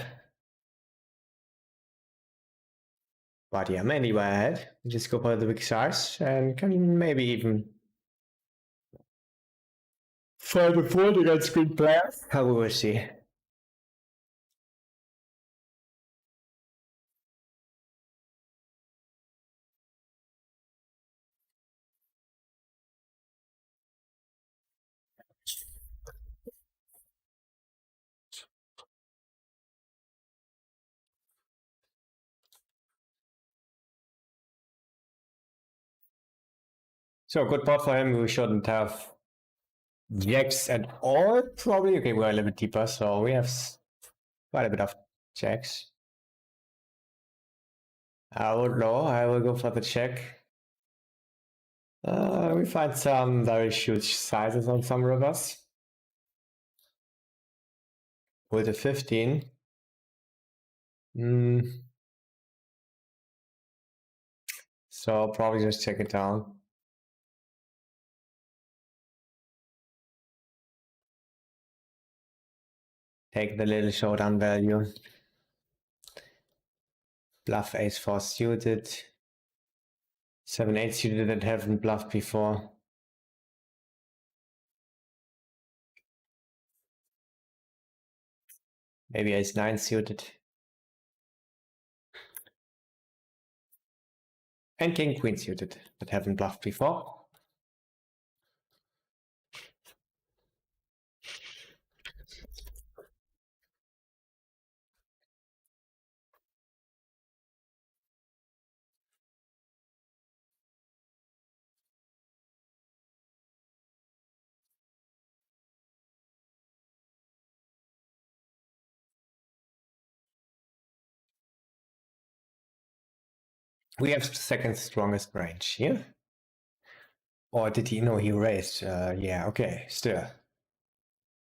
But yeah, mainly we're ahead. Just go for the big size and can maybe even find a fold against green players. How we will see. So good pot for him. We shouldn't have jacks at all, probably. Okay, we're a little bit deeper, so we have quite a bit of jacks. I would know. I will go for the check. We find some very huge sizes on some rivers. With a 15. So probably just check it down. Take the little showdown value. Bluff ace-4 suited. 7-8 suited that haven't bluffed before. Maybe ace-9 suited. And king-queen suited that haven't bluffed before. We have second strongest range here. Or did he? No, he raised. Yeah, okay, still.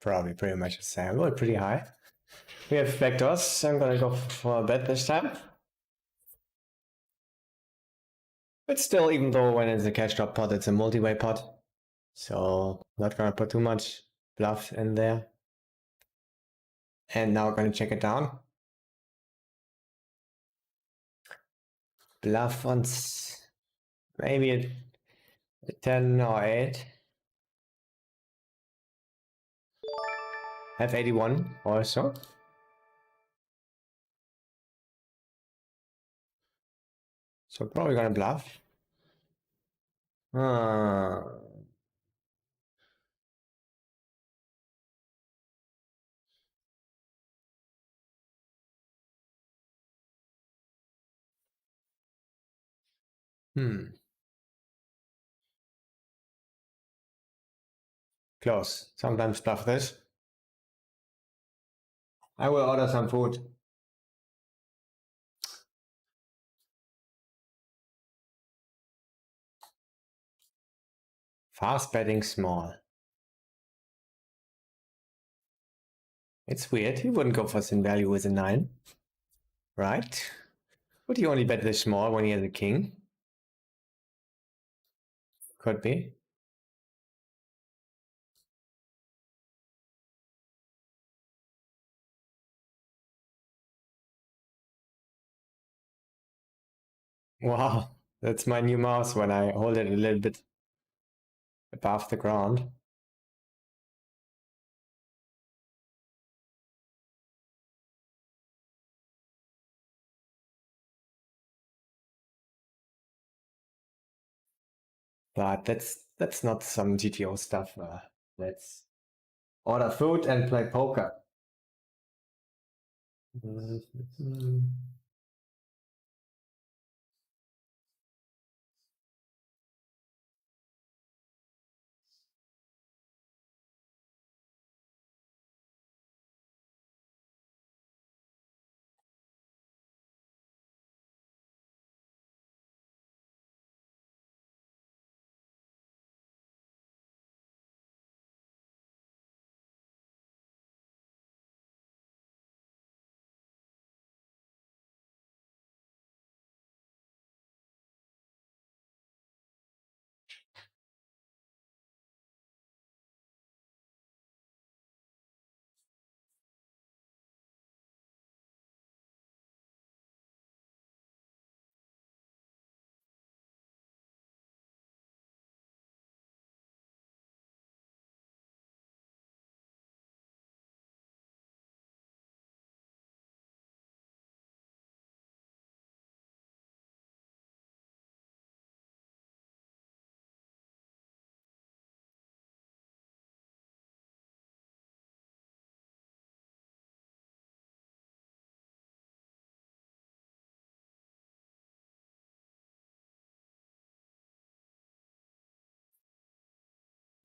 Probably pretty much the same. Well, pretty high. We have backdoors. I'm gonna go for a bet this time. But still, even though when it's a cash drop pot, it's a multi-way pot. So not gonna put too much bluff in there. And now we're gonna check it down. Bluff on maybe a 10 or 8. Have 81 also. So probably gonna bluff. Close. Sometimes bluff this. I will order some food. Fast betting small. It's weird. He wouldn't go for sin value with a 9. Right? Would he only bet this small when he has a king? Could be. Wow, that's my new mouse when I hold it a little bit above the ground. But that's not some GTO stuff. Let's order food and play poker.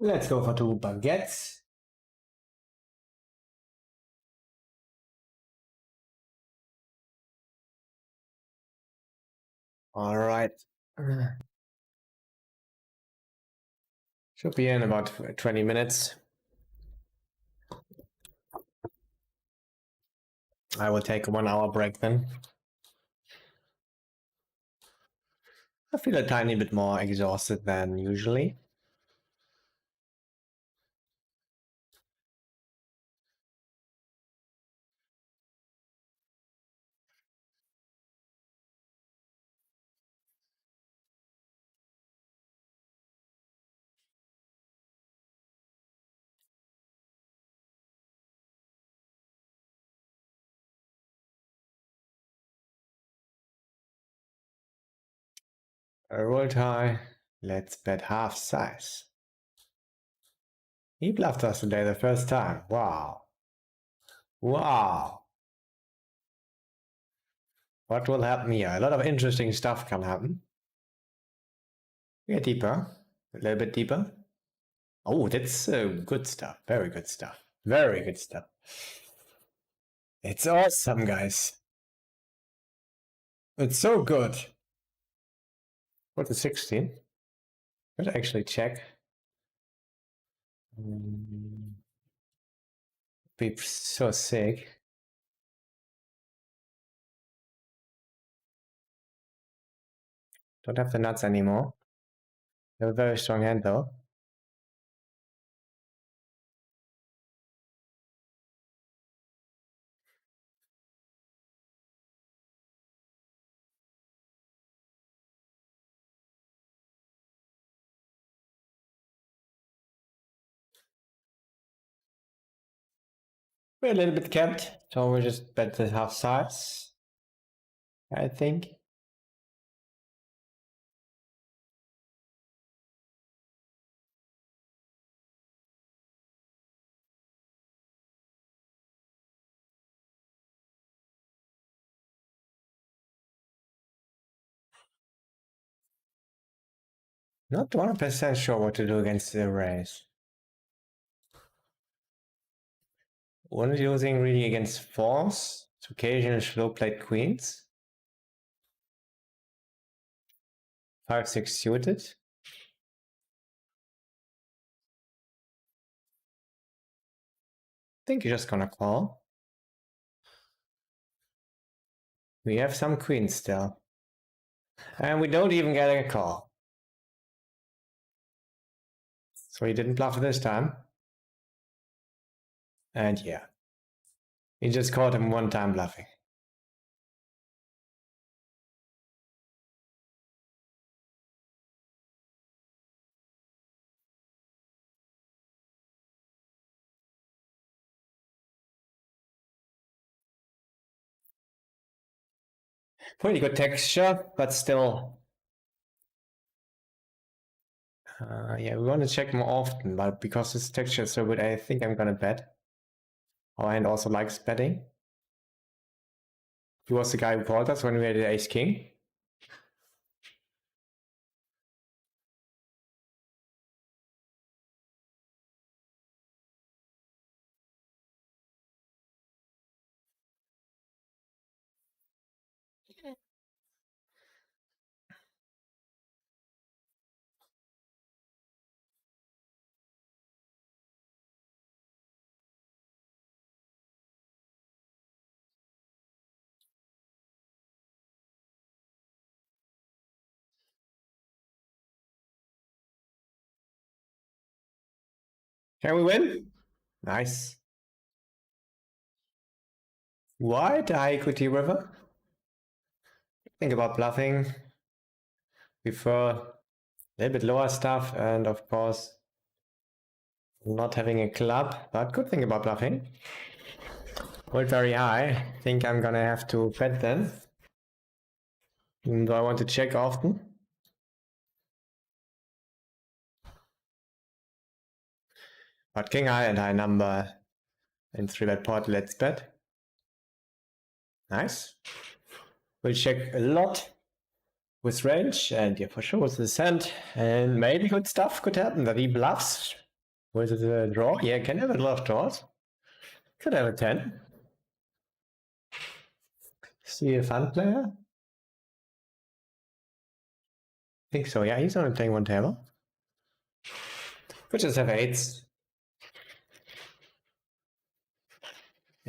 Let's go for 2 baguettes. All right. Should be in about 20 minutes. I will take a 1 hour break then. I feel a tiny bit more exhausted than usually. I rolled high. Let's bet half size. He bluffed us today the first time. Wow. Wow. What will happen here? A lot of interesting stuff can happen. Get deeper. A little bit deeper. Oh, that's good stuff. Very good stuff. Very good stuff. It's awesome, guys. It's so good. What is 16? Let's actually check. Be so sick. Don't have the nuts anymore. They have a very strong hand though. We're a little bit capped, so we just bet the half size, I think. Not 100% sure what to do against the race. One is using really against fours, to occasionally slow played queens. 5-6 suited. think you're just gonna call. We have some queens still. And we don't even get a call. So he didn't bluff this time. And yeah. He just caught him one time bluffing. Pretty good texture, but still. Yeah, we want to check more often, but because this texture is so good, I think I'm gonna bet. Our hand also likes betting. He was the guy who called us when we had the ace king. Can we win? Nice. Wide high equity river. Think about bluffing. Prefer a little bit lower stuff, and of course not having a club, but good thing about bluffing. Hold very high. Think I'm gonna have to bet then. Even though I want to check often. But king high and high number in 3-bet pot, let's bet. Nice. We'll check a lot with range, and yeah, for sure with the send, and maybe good stuff could happen that he bluffs. Was it a draw? Yeah, can have a lot of draws. Could have a 10. See a fun player? I think so, yeah, he's only playing one table. Could just have eights.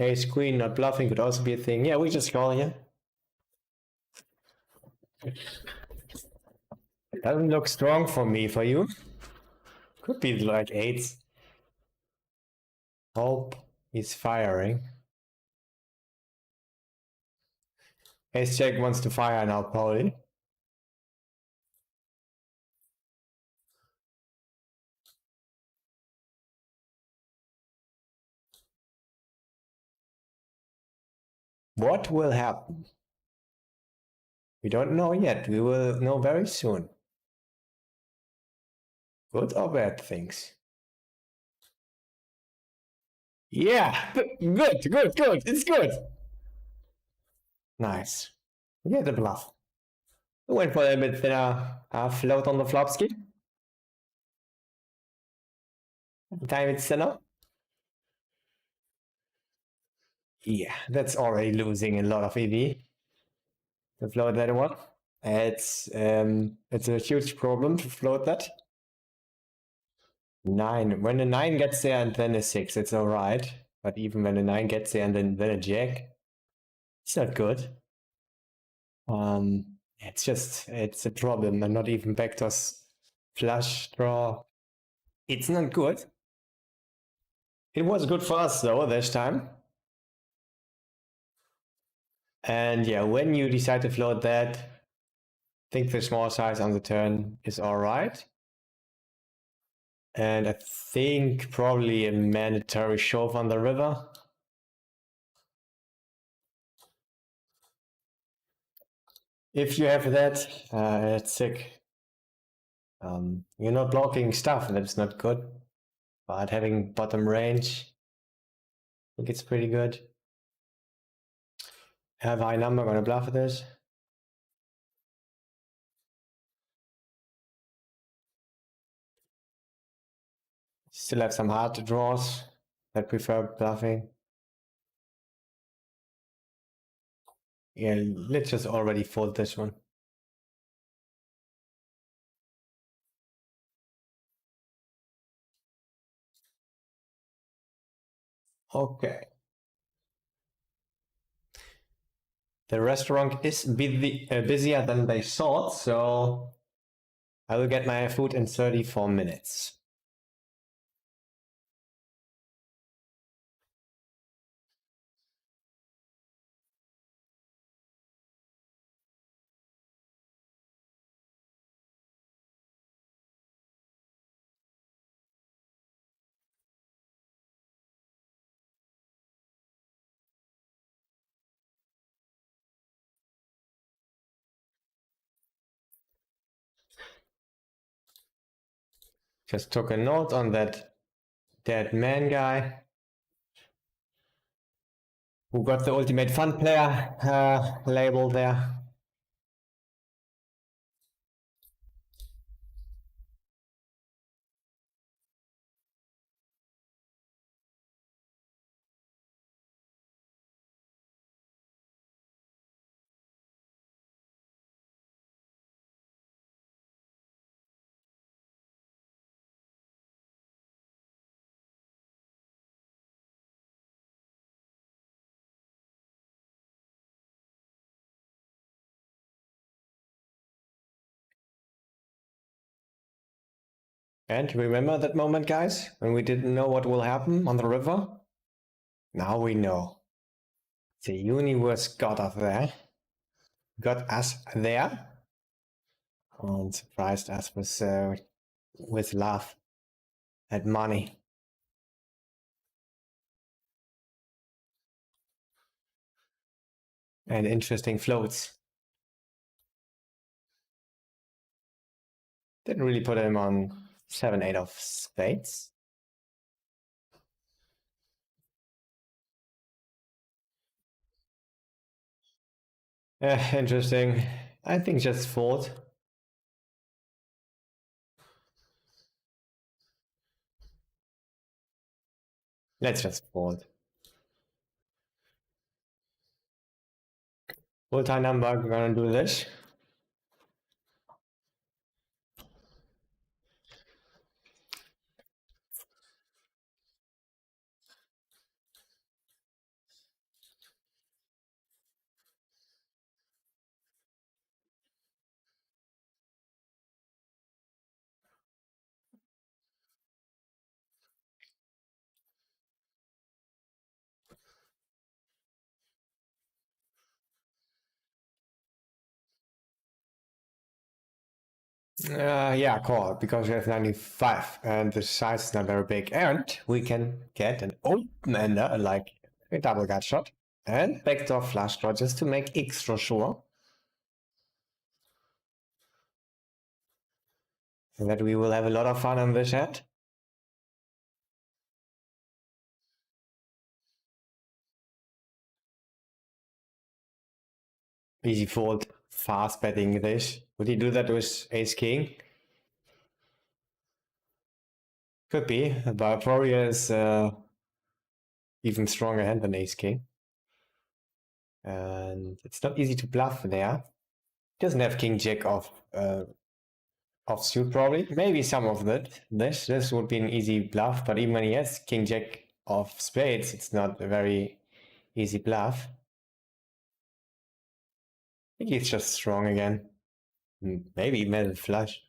Ace queen not bluffing could also be a thing. Yeah, we just call here. It doesn't look strong for me, for you. Could be like eights. Hope he's firing. Ace jack wants to fire now, probably. What will happen? We don't know yet. We will know very soon. Good or bad things? Yeah, good. It's good. Nice. Yeah, the bluff. We went for a bit thinner float on the flop ski. Time it's thinner. Yeah, that's already losing a lot of EV. To float that one. It's a huge problem to float that. 9. When a 9 gets there and then a 6, it's alright. But even when a 9 gets there and then a jack, it's not good. It's a problem, and not even backdoors flush draw. It's not good. It was good for us though this time. And yeah, when you decide to float that, I think the small size on the turn is alright. And I think probably a mandatory shove on the river. If you have that, it's sick. You're not blocking stuff, that's not good. But having bottom range, I think it's pretty good. Have high number, gonna bluff this. Still have some hard draws that prefer bluffing. Yeah, let's just already fold this one. Okay. The restaurant is busier than they thought, so I will get my food in 34 minutes. Just took a note on that dead man guy who got the ultimate fun player label there. And remember that moment, guys, when we didn't know what will happen on the river? Now we know. The universe got us there. Got us there. And surprised us with love and money. And interesting floats. Didn't really put him on 7-8 of spades. Interesting. I think just fold. Let's just fold. Full-time number, we're gonna do this. Yeah, call, because we have 95 and the size is not very big. And we can get an open-ender, like a double gut shot, and backdoor flush draw just to make extra sure that we will have a lot of fun on this hand. Easy fold, fast betting this. Would he do that with ace king? Could be, but probably is even stronger hand than ace king. And it's not easy to bluff there. Doesn't have king jack offsuit probably. Maybe some of that. This would be an easy bluff, but even when he has king jack of spades, it's not a very easy bluff. I think he's just strong again. Maybe even flush.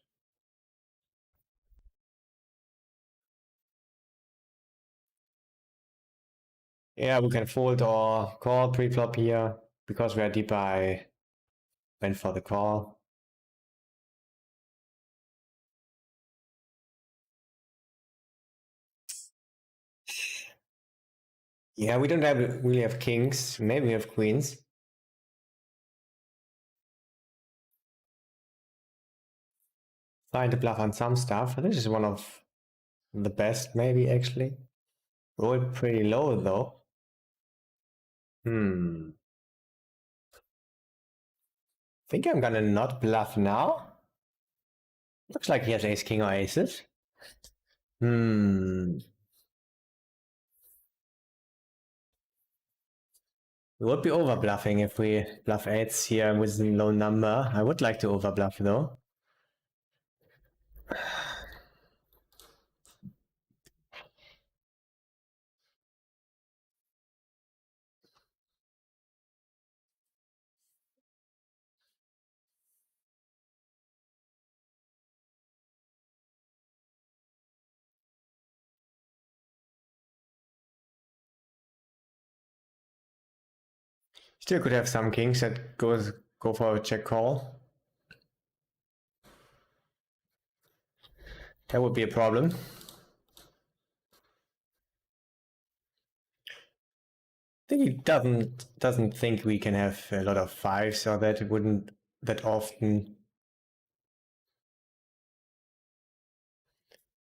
Yeah, we can fold or call pre-flop here. Because we are deep, I went for the call. Yeah, we don't really have kings. Maybe we have queens. Trying to bluff on some stuff. This is one of the best, maybe, actually. Rolled pretty low, though. Think I'm gonna not bluff now. Looks like he has ace king or aces. We would be over bluffing if we bluff eights here with a low number. I would like to over bluff though. Still could have some kings that go for a check call. That would be a problem. I think he doesn't think we can have a lot of fives, or that it wouldn't that often.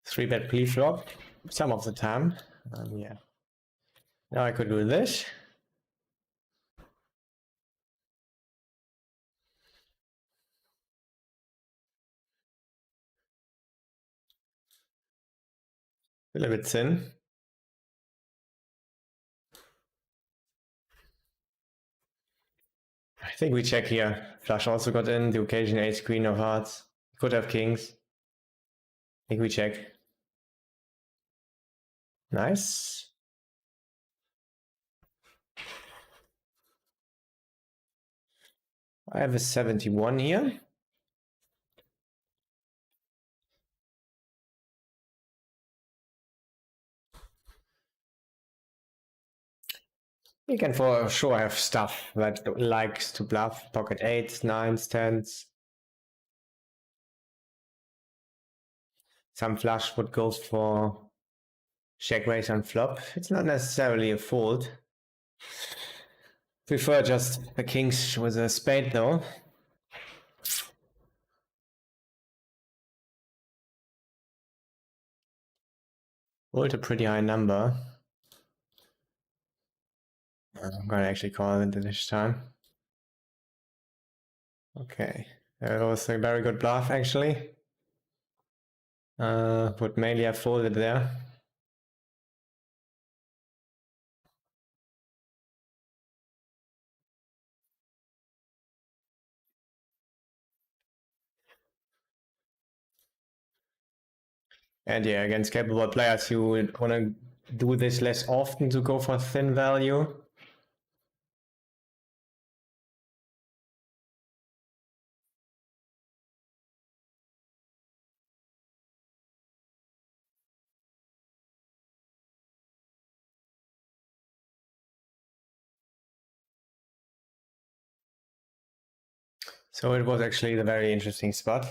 3-bet pre-flop some of the time. Yeah. Now I could do this. A little bit thin. I think we check here. Flush also got in. The occasion ace, queen of hearts. Could have kings. I think we check. Nice. I have a 71 here. We can for sure have stuff that likes to bluff. Pocket 8s, 9s, 10s. Some flush would go for check raise on flop. It's not necessarily a fold. Prefer just a kings with a spade though. Fold a pretty high number. I'm gonna actually call it this time. Okay, that was a very good bluff actually. Would mainly have folded there. And yeah, against capable players, you would want to do this less often to go for thin value. So it was actually a very interesting spot.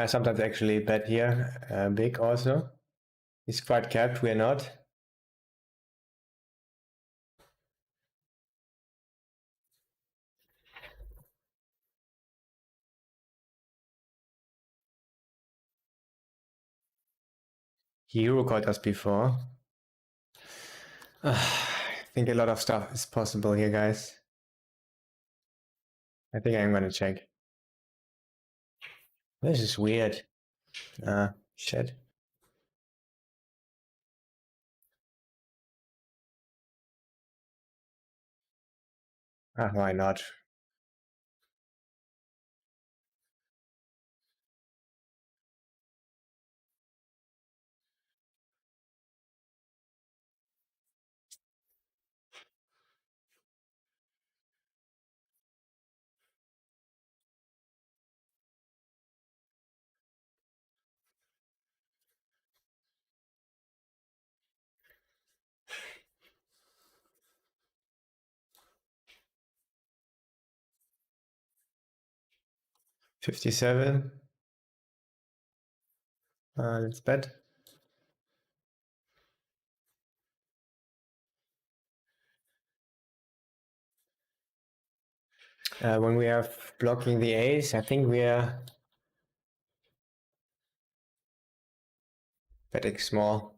Sometimes actually bet here, big also. He's quite capped, we're not. He Euro called us before. I think a lot of stuff is possible here, guys. I think I'm gonna check. This is weird. Shit. Why not? $57. Let's bet. When we are blocking the ace, I think we are betting small.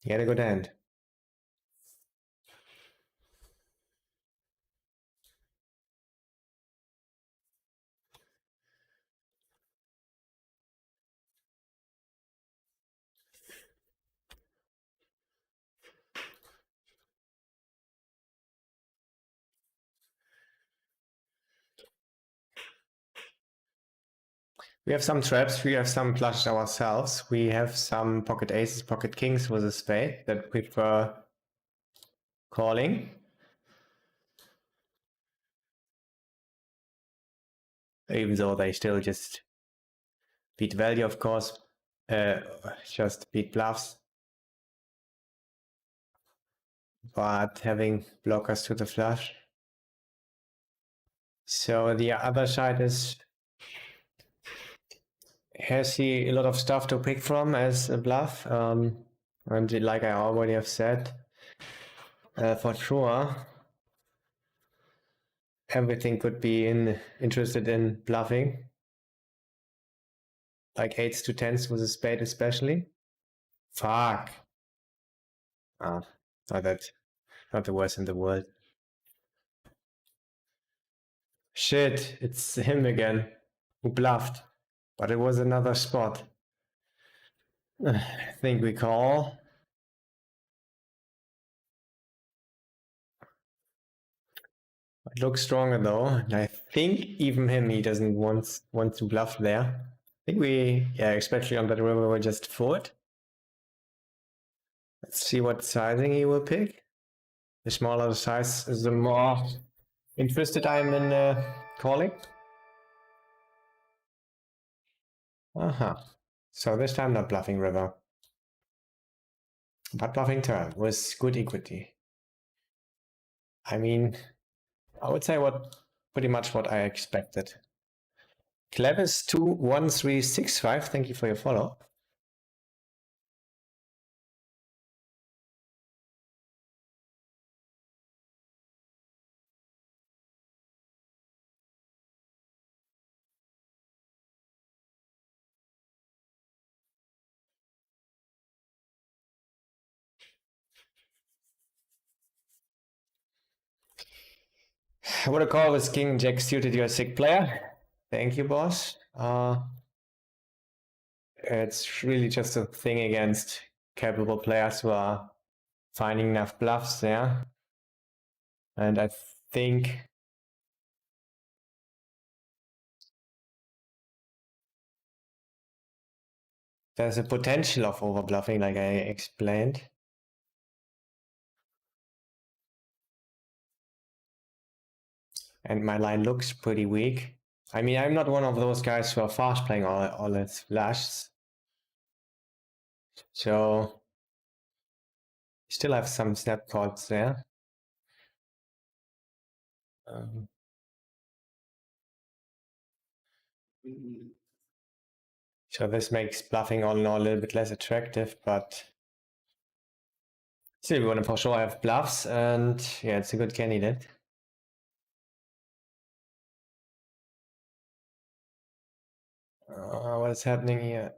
He had a good hand. We have some traps, we have some flushes ourselves, we have some pocket aces, pocket kings with a spade that prefer calling. Even though they still just beat value, of course, just beat bluffs. But having blockers to the flush. So the other side is, has he a lot of stuff to pick from as a bluff? And like I already have said, for sure, everything could be interested in bluffing. Like 8s to 10s with a spade especially. Fuck. Ah, not the worst in the world. Shit, it's him again, who bluffed. But it was another spot. I think we call. It looks stronger though, and I think even him, he doesn't want to bluff there. I think especially on that river, we'll just fold. Let's see what sizing he will pick. The smaller the size, the more interested I am in calling. So this time not bluffing river, but bluffing turn with good equity. I mean, I would say pretty much what I expected. Clevis21365, thank you for your follow. What a call with King Jack suited, you're a sick player. Thank you, boss. It's really just a thing against capable players who are finding enough bluffs there. And I think there's a potential of overbluffing, like I explained. And my line looks pretty weak. I mean, I'm not one of those guys who are fast playing all his flashes. So still have some snap calls there. So this makes bluffing all in all a little bit less attractive, but still we want to for sure have bluffs, and yeah, it's a good candidate. What is happening here?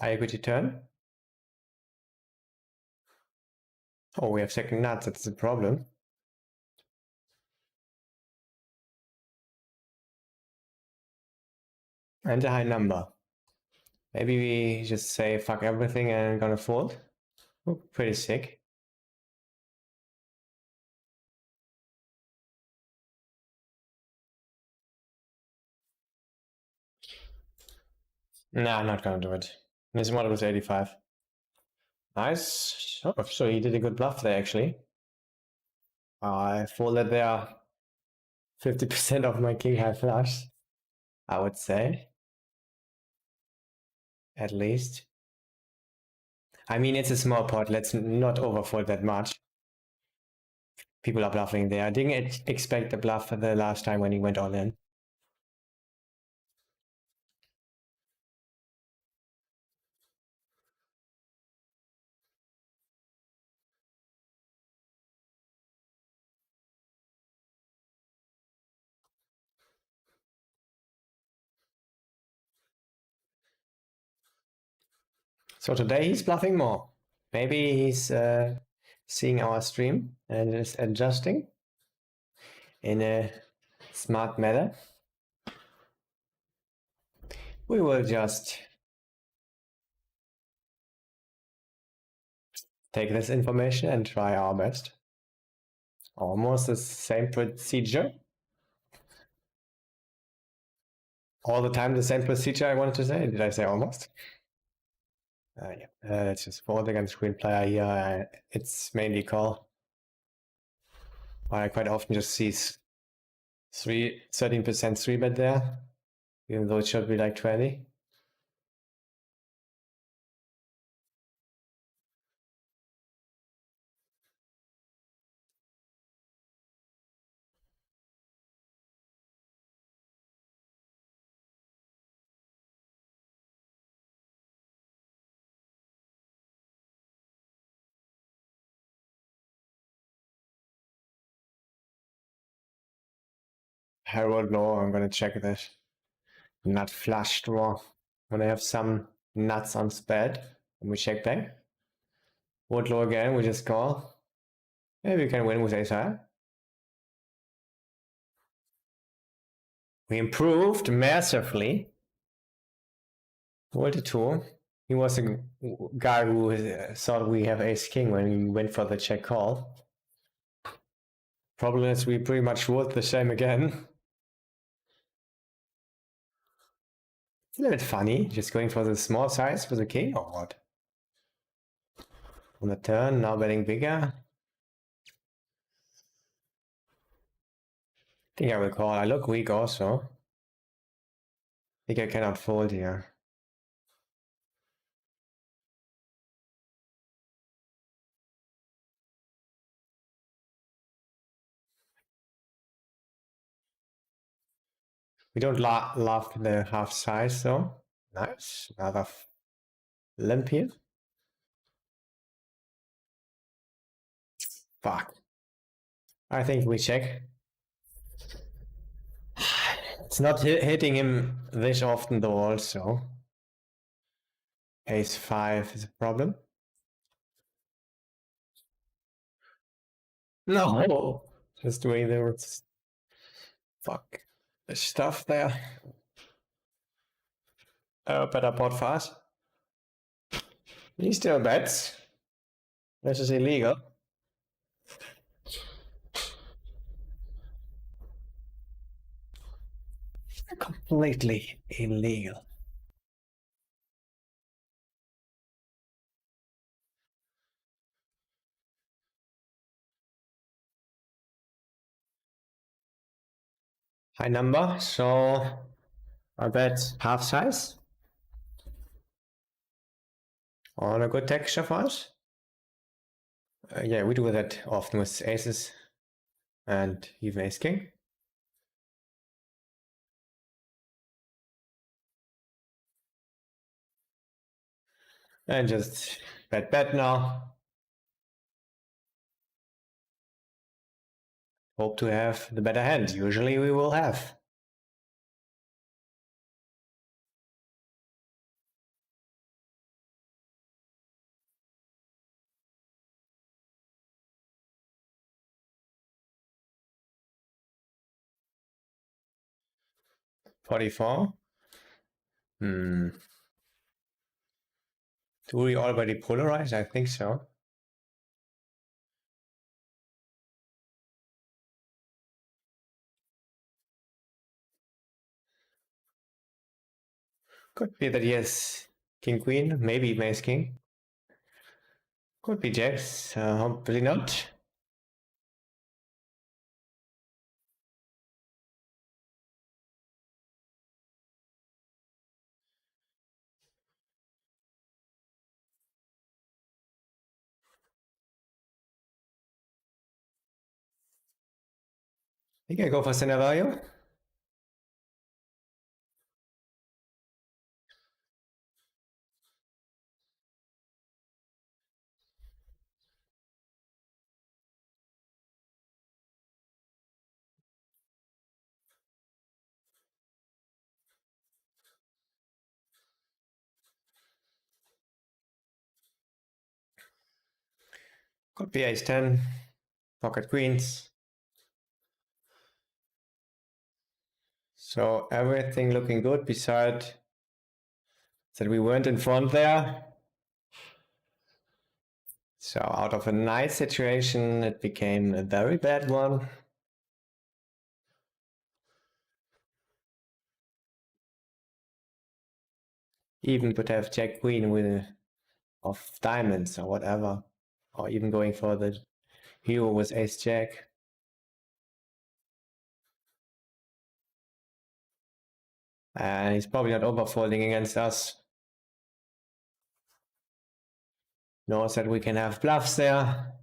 High equity turn. Oh, we have second nuts, that's the problem. And a high number. Maybe we just say fuck everything and gonna fold. Oh, pretty sick. Nah, I'm not gonna do it. This model was 85. Nice. Oh, so he did a good bluff there actually. I folded there 50% of my king high flush, I would say. At least. I mean, it's a small pot. Let's not overfold that much. People are bluffing there. I didn't expect the bluff the last time when he went all in. So today he's bluffing more. Maybe he's seeing our stream and is adjusting in a smart manner. We will just take this information and try our best. Almost the same procedure. All the time the same procedure, I wanted to say. Did I say almost? Yeah. Let's just fold against green player here. It's mainly call. I quite often just see 13% 3-bet there, even though it should be like 20. I don't know. I'm gonna check this. Nut flush draw. When I have some nuts on spade, and we check back. Wood low again, we just call. Maybe we can win with ace high. We improved massively. Ulove2. He was a guy who thought we have ace king when we went for the check call. Problem is we pretty much ruled the same again. It's a little bit funny, just going for the small size with the king or what? On the turn, now betting bigger. I think I will call. I look weak also. I think I cannot fold here. We don't love the half size though. Nice. Another limp here. Fuck. I think we check. It's not hitting him this often though also. Ace 5 is a problem. No! Just doing the fuck the stuff there. Better pot fast. He still bets. This is illegal. Completely illegal. High number, so I bet half size. On a good texture for us. Yeah, we do that often with aces and even ace king. And just bet now. Hope to have the better hand. Usually we will have. $44. Do we already polarize? I think so. Could be that he has king queen, maybe ace king. Could be jacks, hopefully not. I think I go for center value. Could be ace 10, pocket queens. So everything looking good beside that we weren't in front there. So out of a nice situation, it became a very bad one. Even could have Jack Queen with of diamonds or whatever, or even going for the hero with Ace Jack. And he's probably not overfolding against us. Knows that we can have bluffs there.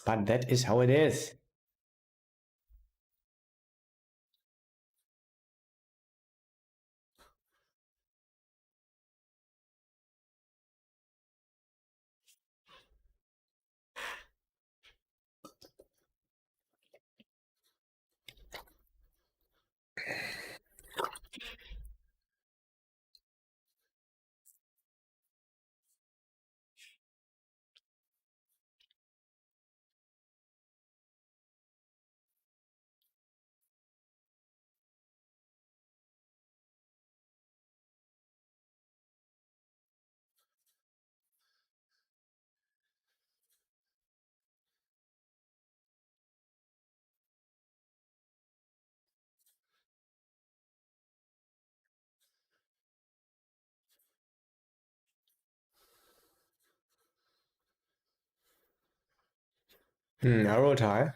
But that is how it is. I rolled high. I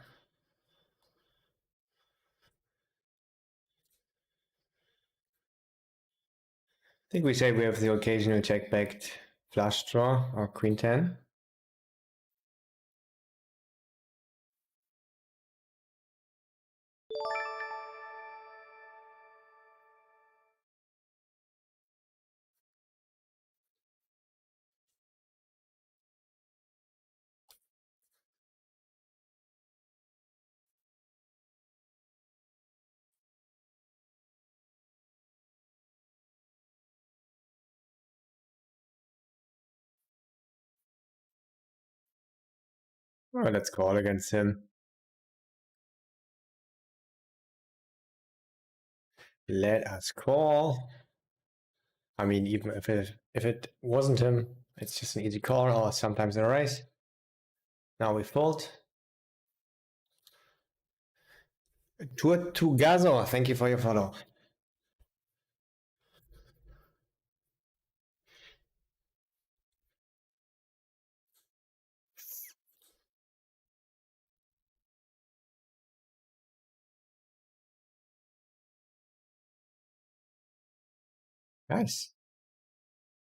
think we say we have the occasional check-backed flush draw or queen 10. Oh, let's call against him. Let us call. I mean, even if it wasn't him, it's just an easy call or sometimes a raise. Now we fold. Tour to Gazo, thank you for your follow. Nice.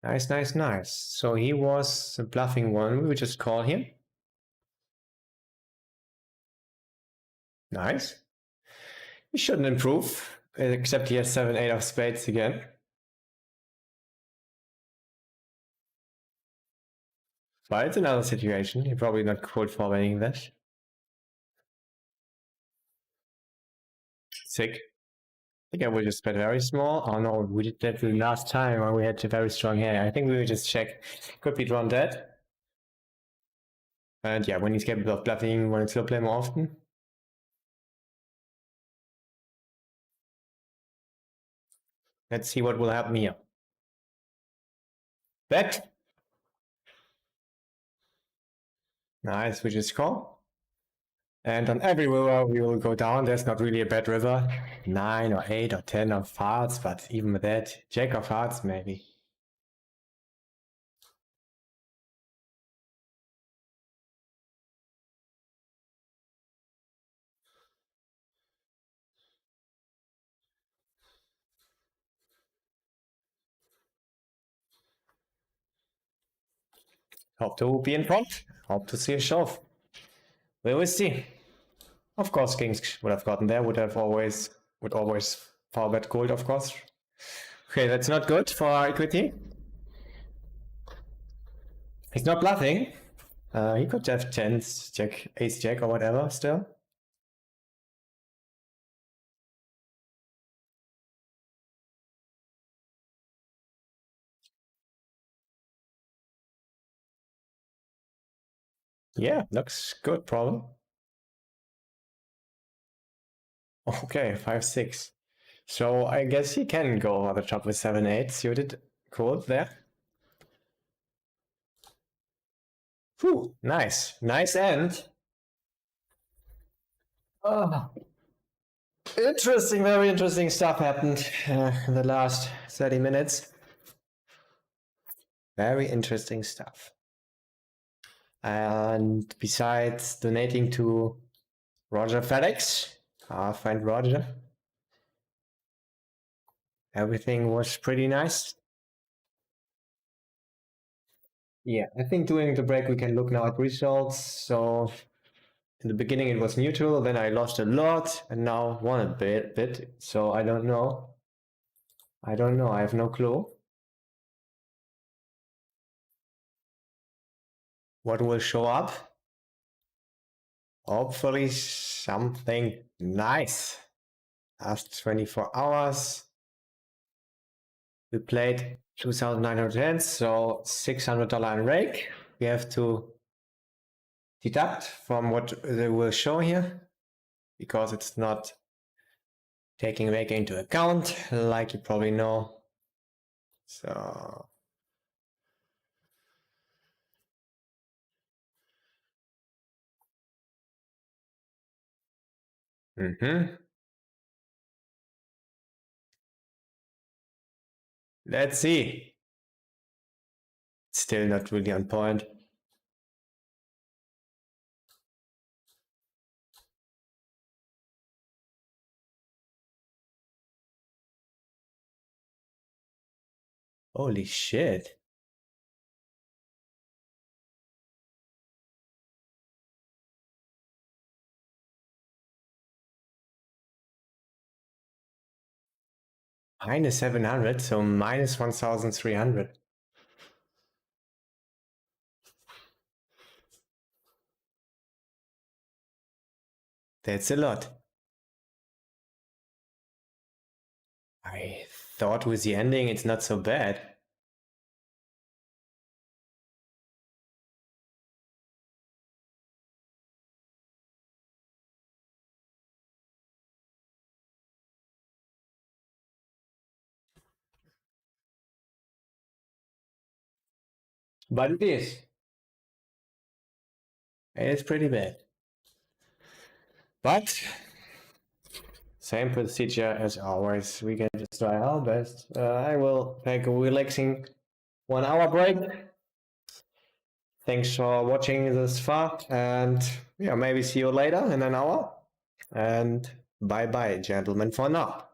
Nice, nice, nice. So he was a bluffing one. We would just call him. Nice. He shouldn't improve, except he has 7-8 of spades again. But it's another situation. You're probably not cold forwarding this. Sick. I think I will just bet very small. Oh no, we did that the last time when we had a very strong hand. I think we will just check. Could be drawn dead. And yeah, when he's capable of bluffing, when it's slow play more often. Let's see what will happen here. Bet. Nice, we just call. And on every river we will go down. There's not really a bad river. 9 or 8 or 10 of hearts, but even with that, Jack of hearts maybe. Hope to be in front. Hope to see a shove. We will see. Of course, kings would have gotten there. Would always power bet gold, of course. Okay, that's not good for our equity. He's not bluffing. He could have tens, jack, ace jack or whatever still. Yeah, looks good, problem. Okay, 5-6. So I guess he can go over the top with 7-8 suited. Cool there. Whew, nice. Nice end. Oh, interesting, very interesting stuff happened in the last 30 minutes. Very interesting stuff. And besides donating to Roger FedEx, our friend Roger, everything was pretty nice. Yeah, I think during the break we can look now at results. So in the beginning it was neutral, then I lost a lot and now won a bit. So I don't know. I have no clue. What will show up? Hopefully something nice. Last 24 hours. We played 2,900 hands, so $600 in rake. We have to deduct from what they will show here because it's not taking rake into account, like you probably know. So let's see. Still not really on point. Holy shit. Minus 700, so minus 1,300. That's a lot. I thought with the ending it's not so bad. But it is. It's pretty bad. But same procedure as always. We can just try our best. I will take a relaxing 1 hour break. Thanks for watching this far, and yeah, maybe see you later in an hour. And bye bye, gentlemen, for now.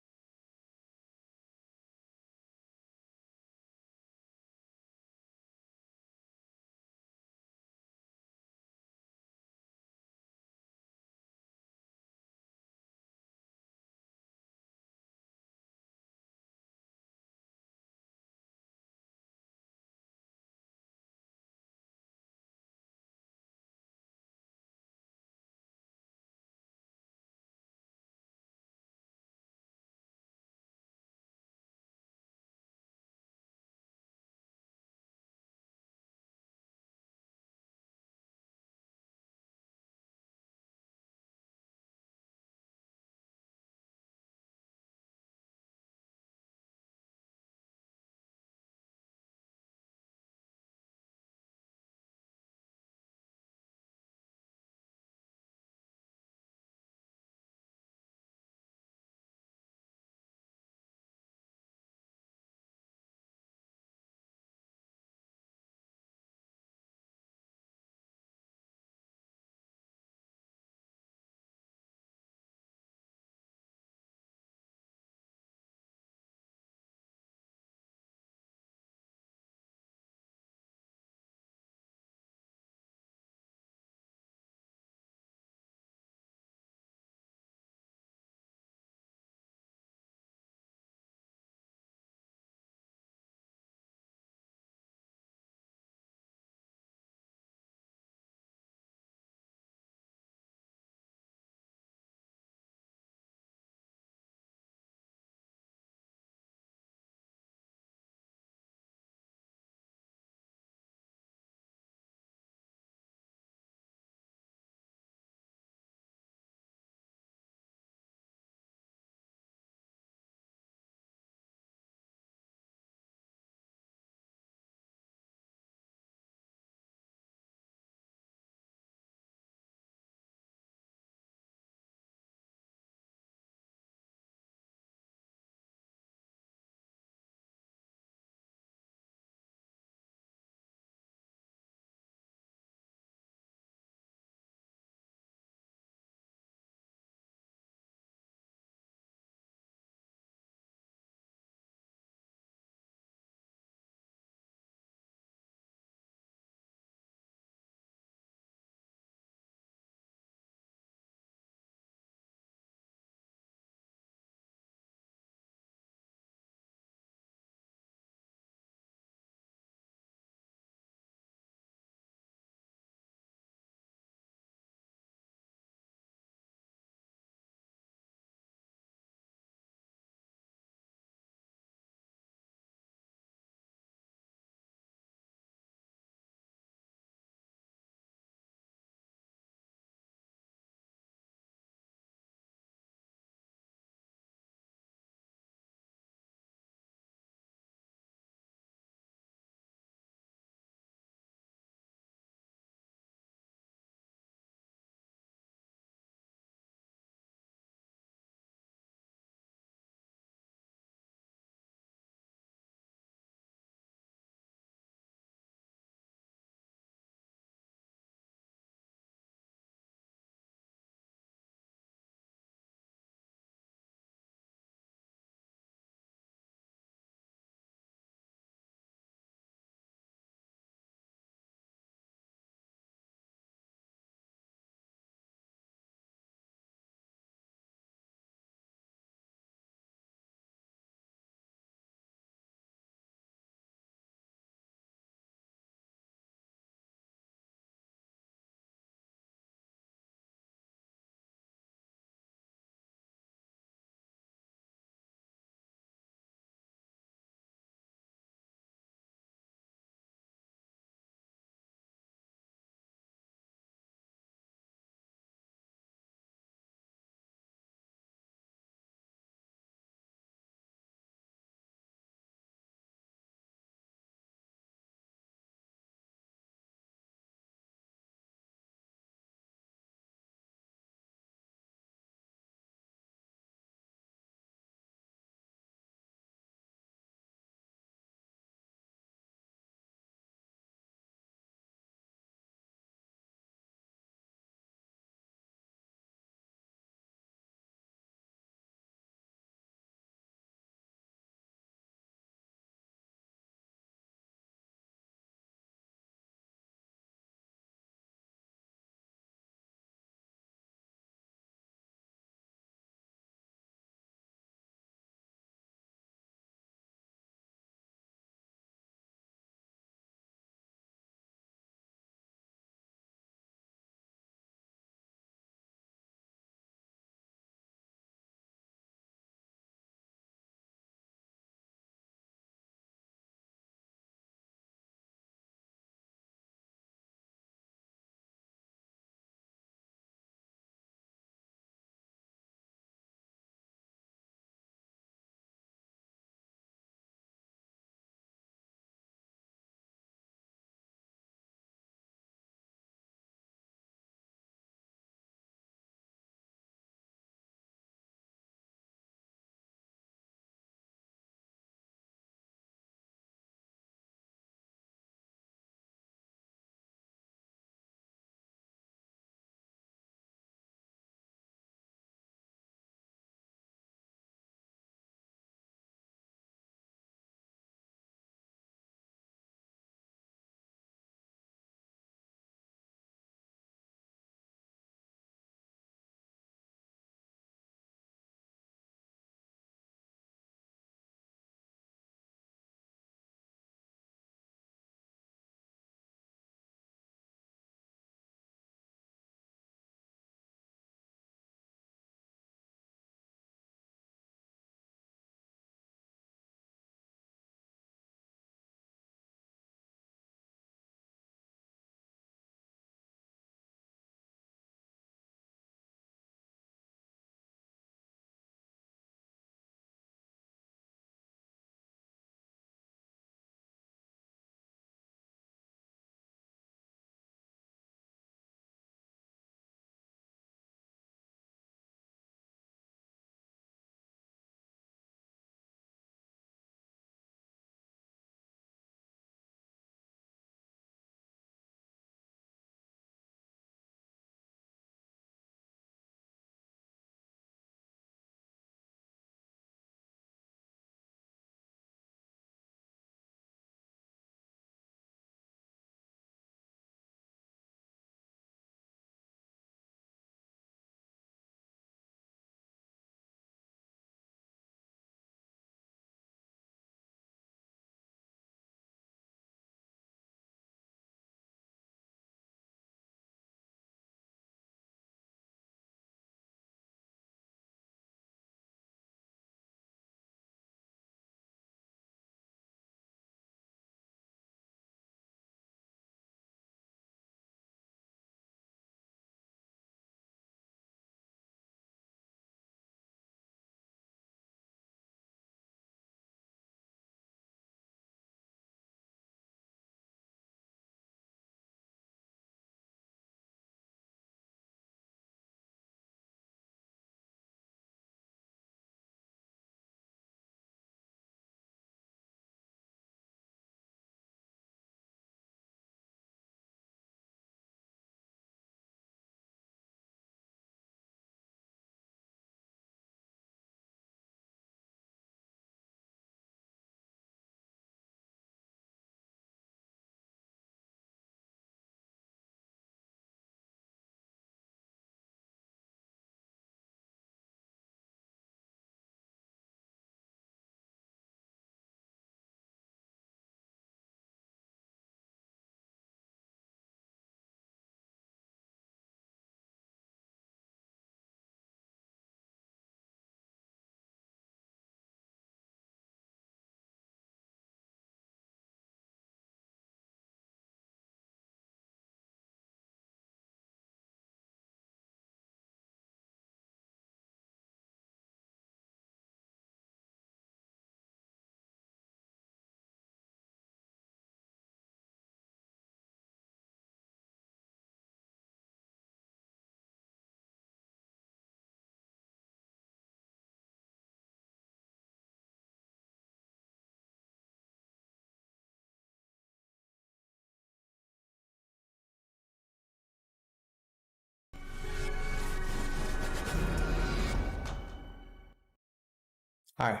Hi.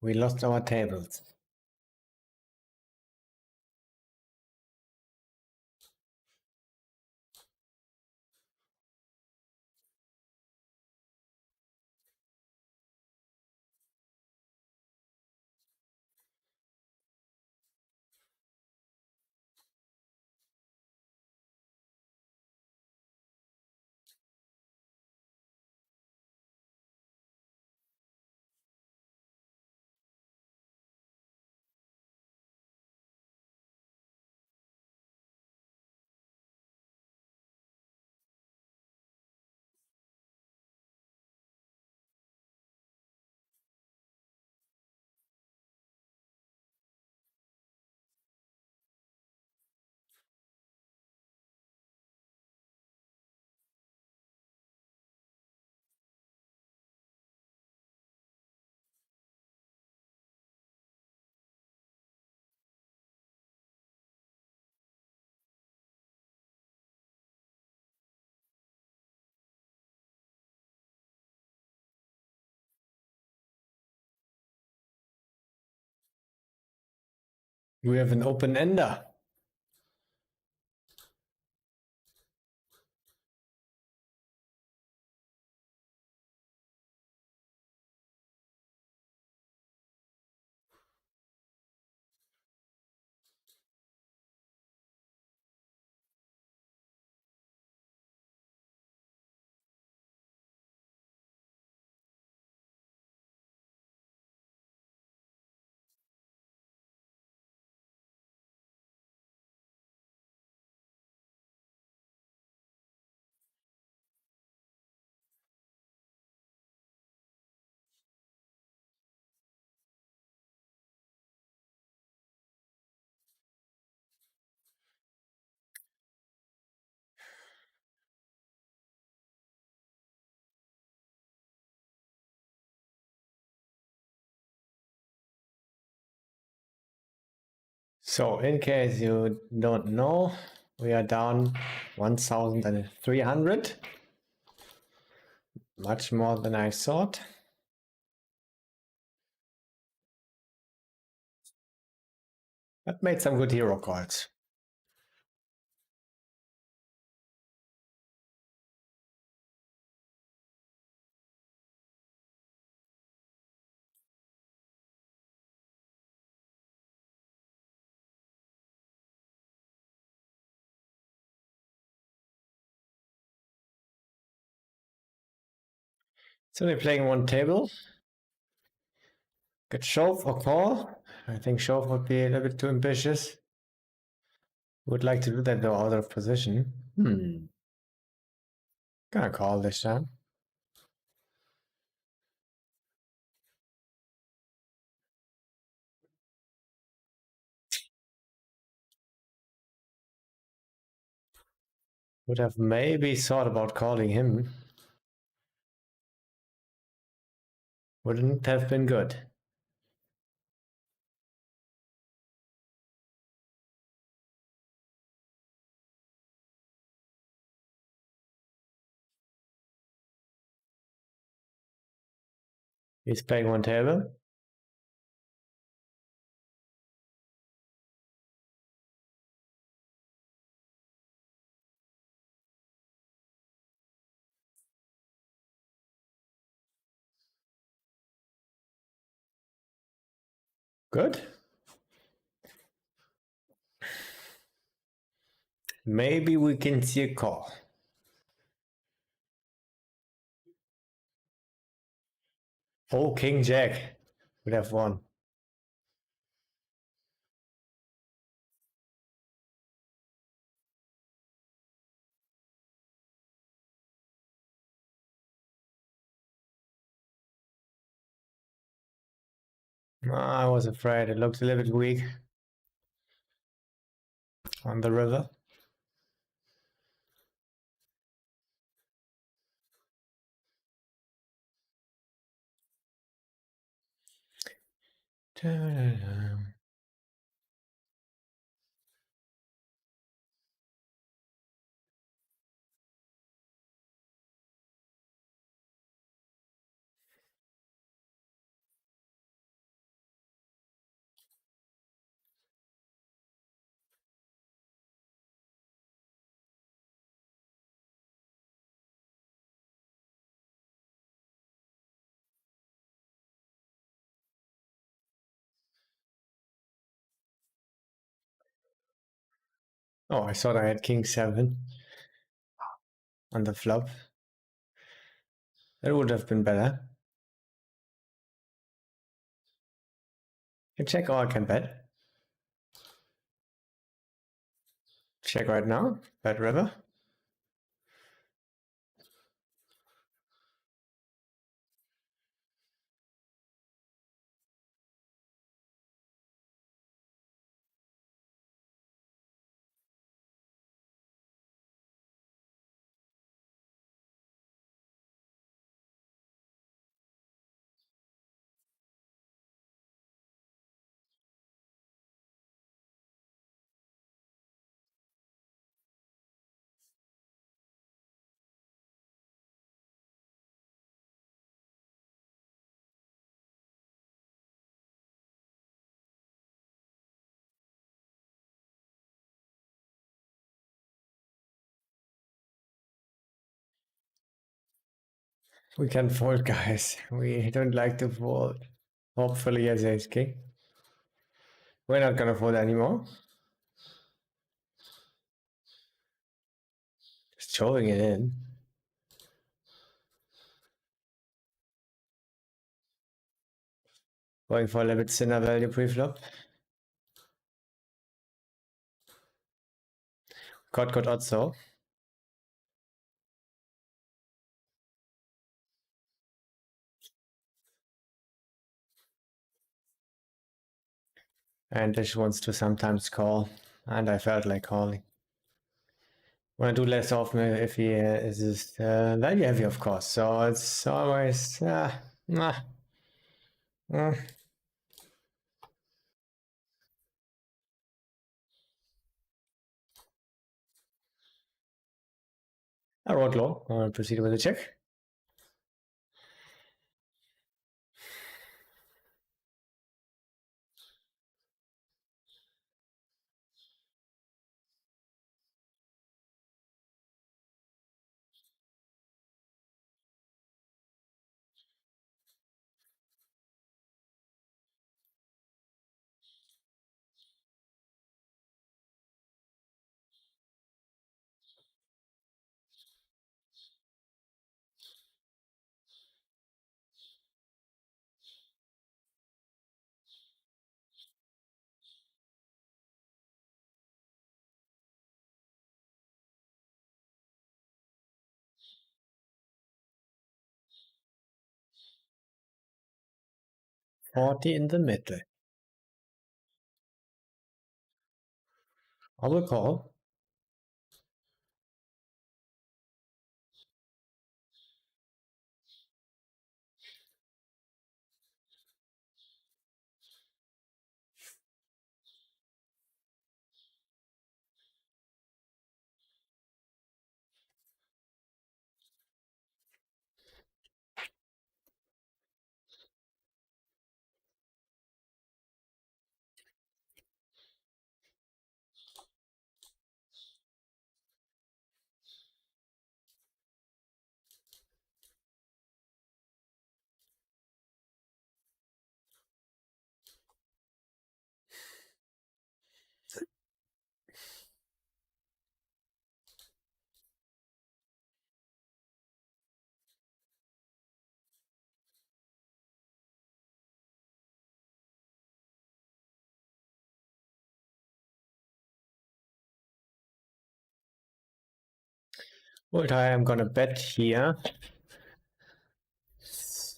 We lost our tables. We have an open ender. So, in case you don't know, we are down 1,300. Much more than I thought. But made some good hero calls. So they're playing one table. Get shove or call. I think shove would be a little bit too ambitious. Would like to do that though out of position. Gonna call this time. Would have maybe thought about calling him. Wouldn't have been good. He's playing one table. Good. Maybe we can see a call. Oh, King Jack. Would have won. I was afraid it looked a little bit weak on the river. Oh, I thought I had king 7 on the flop. That would have been better. Can check or I can bet. Check right now. Bet river. We can fold, guys. We don't like to fold. Hopefully as ace king. We're not gonna fold anymore. Just shoving it in. Going for a little bit thinner value pre-flop. Got odds though. And this wants to sometimes call. And I felt like calling. Want to do less often if he is value heavy, of course. So it's always I wrote low. I'll proceed with a check. $40 in the middle. I will call. What I am gonna bet here.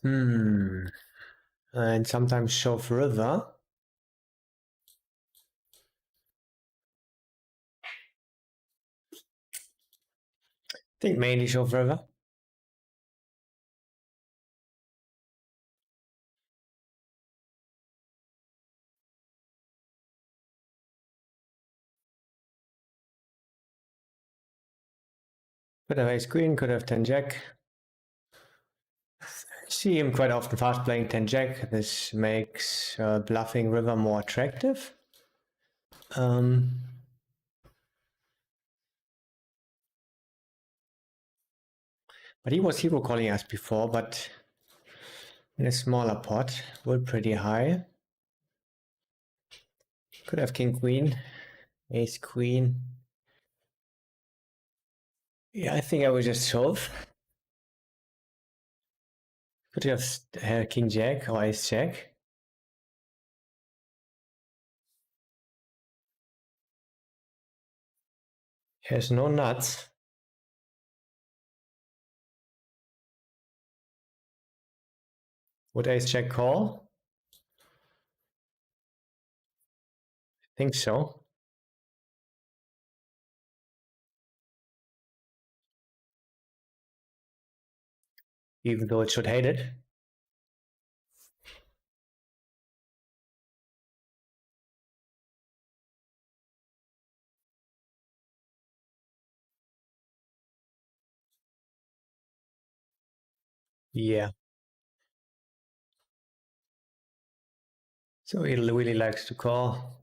And sometimes shove river. I think mainly shove river. Could have ace queen, could have 10 jack. See him quite often fast playing 10 jack. This makes bluffing river more attractive. But he was hero calling us before, but in a smaller pot, we're pretty high. Could have king queen, ace queen. Yeah, I think I would just shove. Could you have King Jack or Ace Jack? Has no nuts. Would Ace Jack call? Think so. Even though it should hate it. Yeah. So he really likes to call.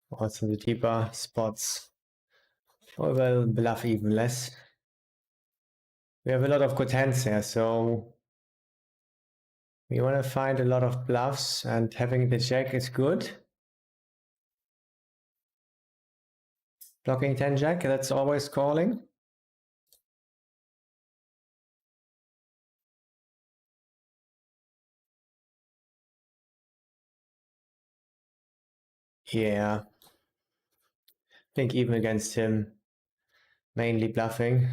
Also the deeper spots. Or well, bluff even less. We have a lot of good hands here, so we want to find a lot of bluffs, and having the jack is good. Blocking 10 jack, that's always calling. Yeah. I think even against him, mainly bluffing.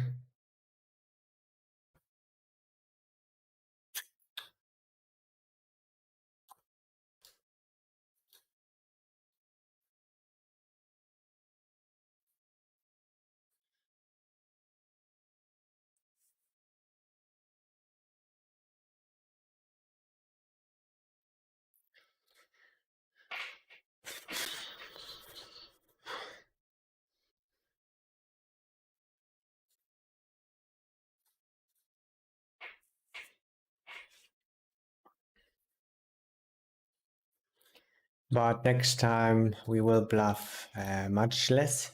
But next time we will bluff much less.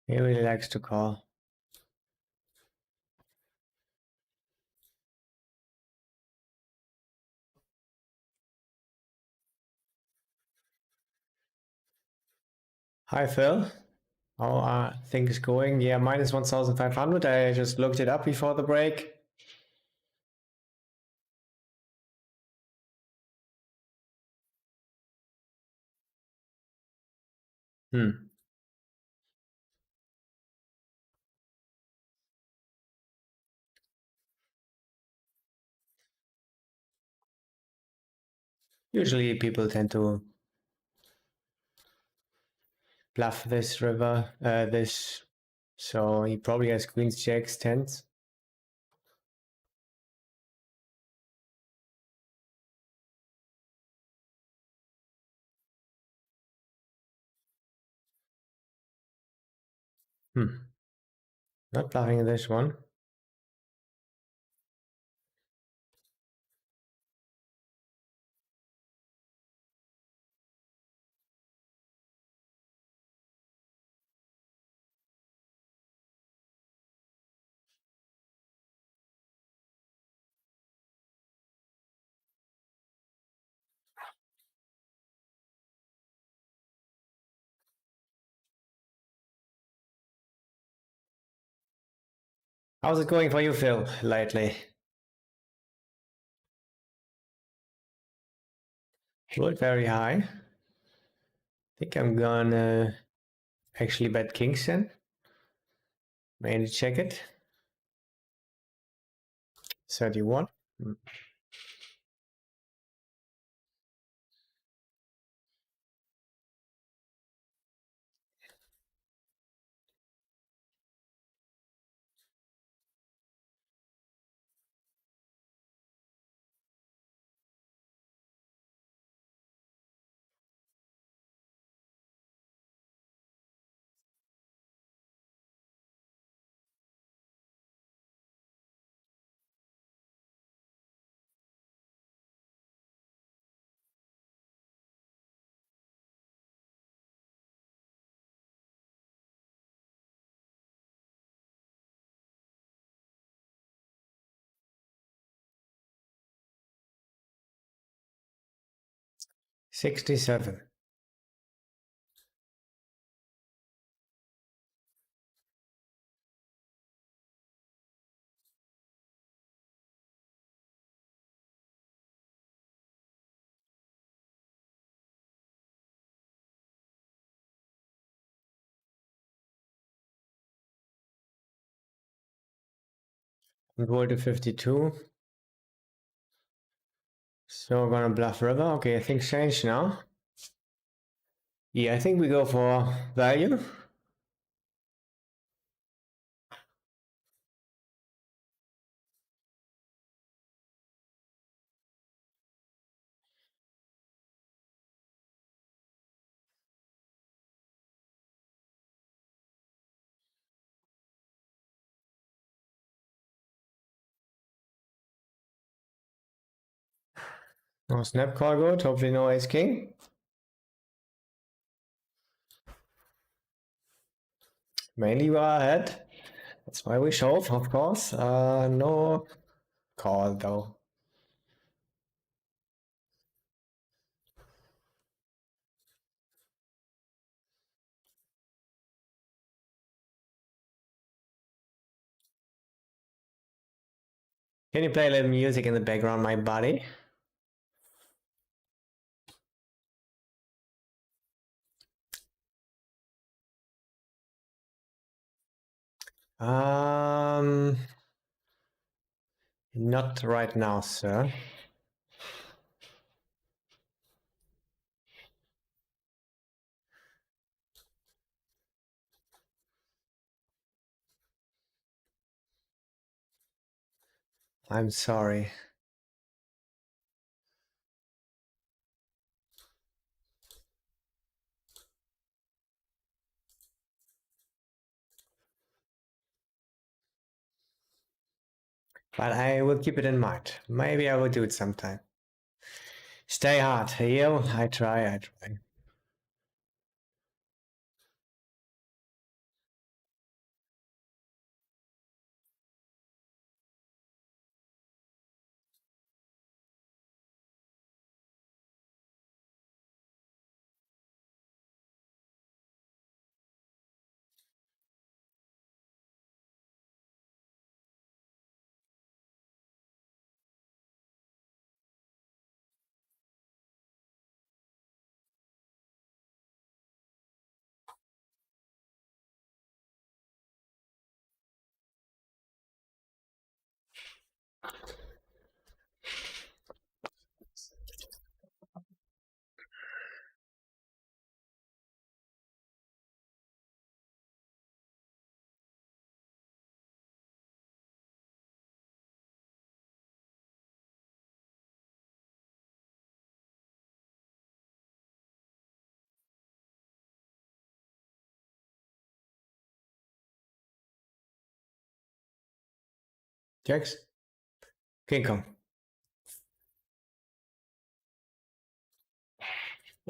He really likes to call. Hi Phil, how are things going? Yeah, minus 1,500. I just looked it up before the break. Hmm. Usually people tend to bluff this river, this. So he probably has queens, jacks, tens. Hmm. Not bluffing this one. How's it going for you, Phil, lately? Rolled very high. I think I'm gonna actually bet kings then. Maybe check it. 31. Hmm. 67. And roll to 52. So we're gonna bluff river. Okay, things change now. Yeah, I think we go for value. No snap call good. Hopefully no ace king. Mainly we're ahead. That's why we shove, of course. No call though. Can you play a little music in the background, my buddy? Not right now, sir. I'm sorry. But I will keep it in mind. Maybe I will do it sometime. Stay hard, heal. I try. Checks. King Kong.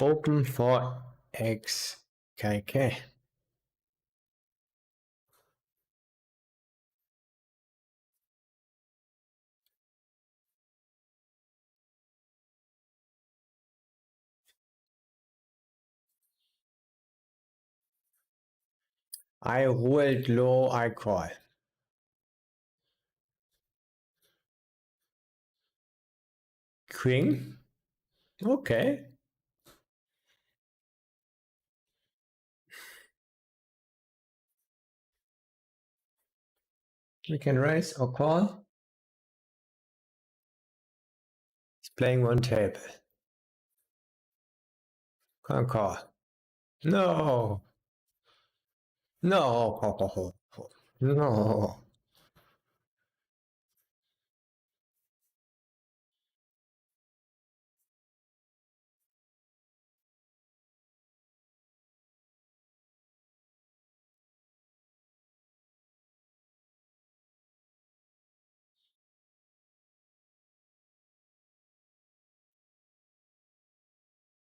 Open for XKK. I rolled low, I call. King? Okay. We can raise or call. He's playing one table. Can't call. No. No. No.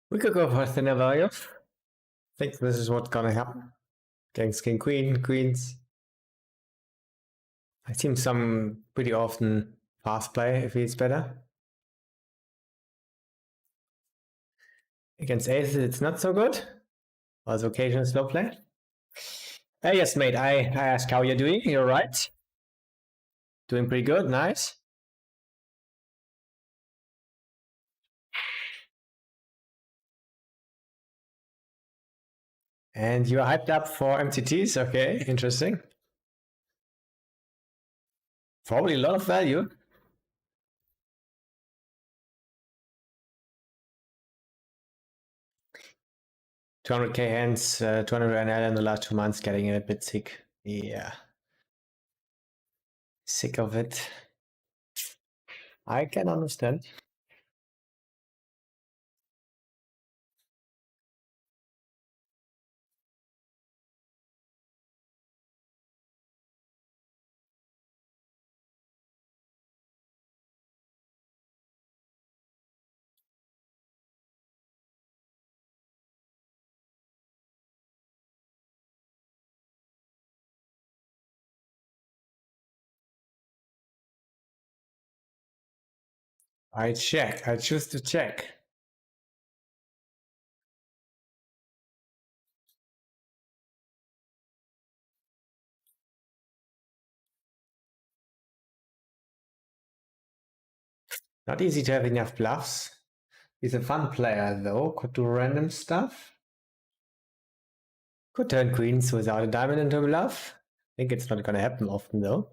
We could go for thinner value. I think this is what's gonna happen. Against King Queen, Queens. I see some pretty often fast play if he's better. Against aces, it's not so good. Also occasional slow play. Yes, mate, I asked how you're doing. You're right. Doing pretty good, nice. And you're hyped up for MTTs, okay, interesting. Probably a lot of value. 200k hands, 200 NL in the last 2 months, getting a bit sick. Yeah. Sick of it. I can understand. I check. I choose to check. Not easy to have enough bluffs. He's a fun player though, could do random stuff. Could turn queens without a diamond into a bluff. I think it's not gonna happen often though.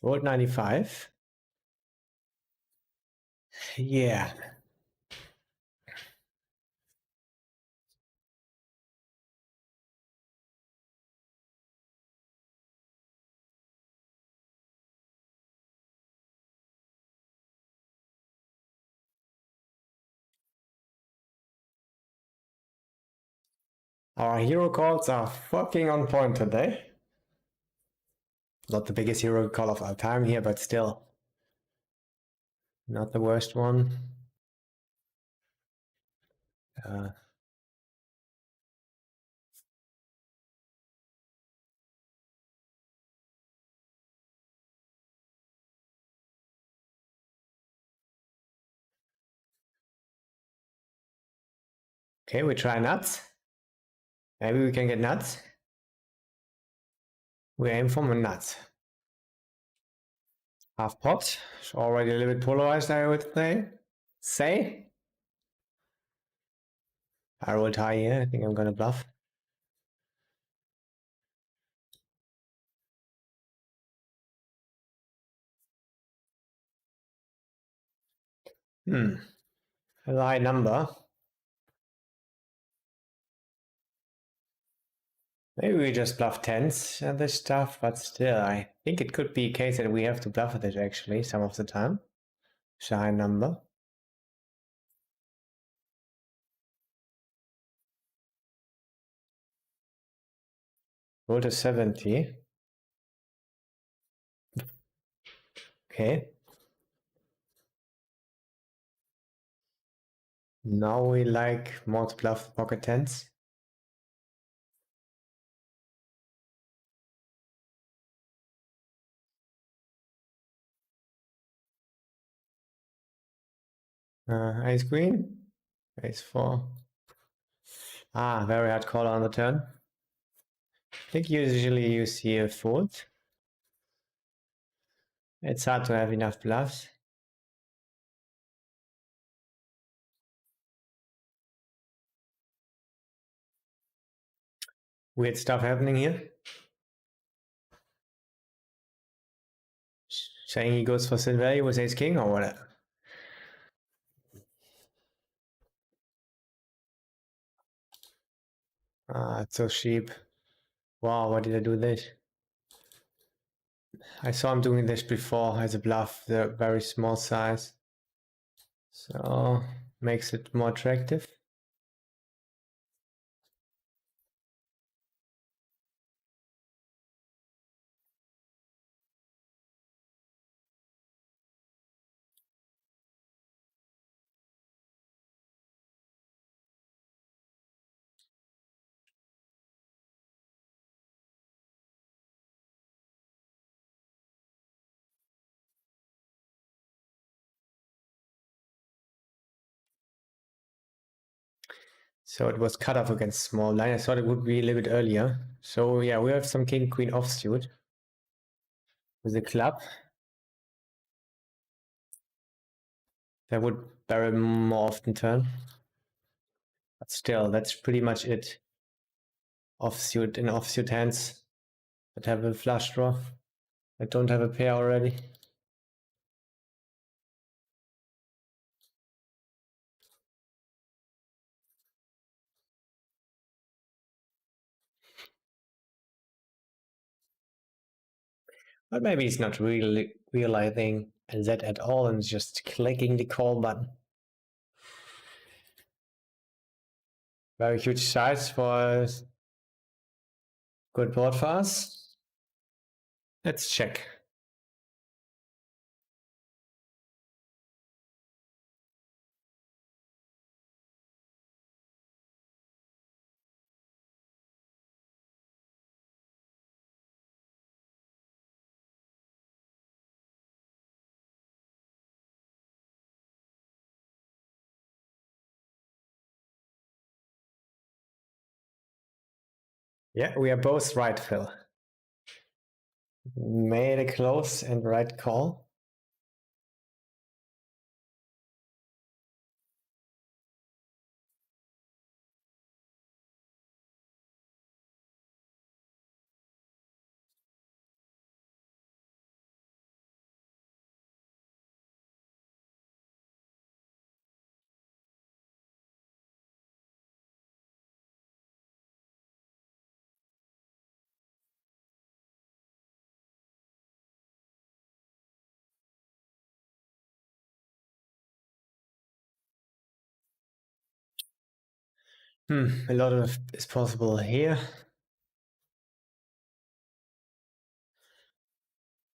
Rolled 95. Yeah. Our hero calls are fucking on point today. Not the biggest hero call of all time here, but still. Not the worst one. Okay, we try nuts. Maybe we can get nuts. We aim for nuts. Half pot. It's already a little bit polarized, I would say. I rolled high here. I think I'm gonna bluff. A high number. Maybe we just bluff tens and this stuff, but still, I think it could be a case that we have to bluff with it actually some of the time. It's a high number. Roll to 70. Okay. Now we like more to bluff pocket tens. Ace queen. Ace 4. Ah, very hard call on the turn. I think usually you see a fold. It's hard to have enough bluffs. Weird stuff happening here. Saying he goes for sin value with ace king or whatever. Ah, it's so cheap. Wow, why did I do this? I saw him doing this before as a bluff, the very small size. So makes it more attractive. So it was cut off against small blind. I thought it would be a little bit earlier. So yeah, we have some king queen offsuit with a club. That would barrel more often turn. But still, that's pretty much it. Offsuit in offsuit hands that have a flush draw. I don't have a pair already. But maybe he's not really realizing that at all and just clicking the call button. Very huge size for good board for us. Let's check. Yeah, we are both right, Phil. Made a close and right call. A lot of is possible here.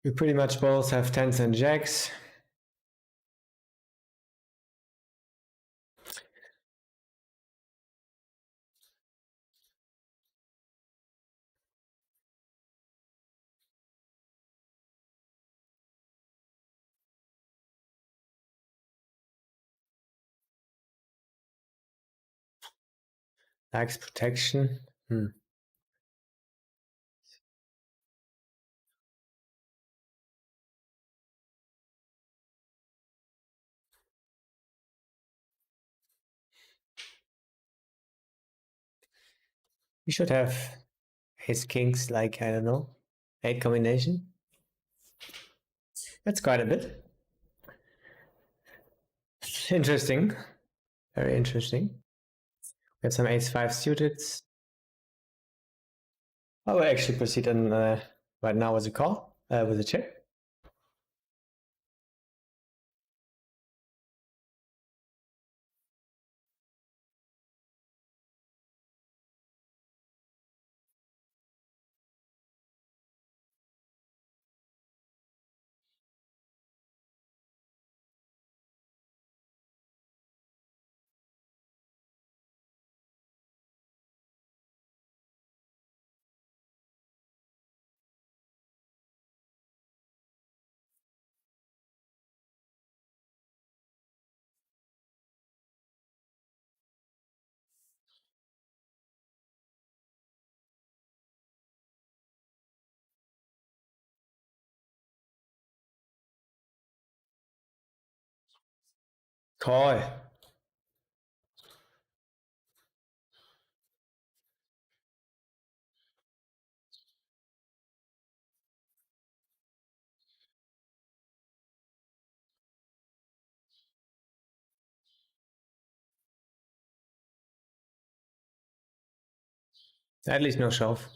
We pretty much both have tens and jacks. Axe protection. We should have ace kings, like, I don't know, 8 combination. That's quite a bit. Interesting. Very interesting. We have some ace 5 suited. I will actually proceed on right now with a call, with a check. Call. At least no shove.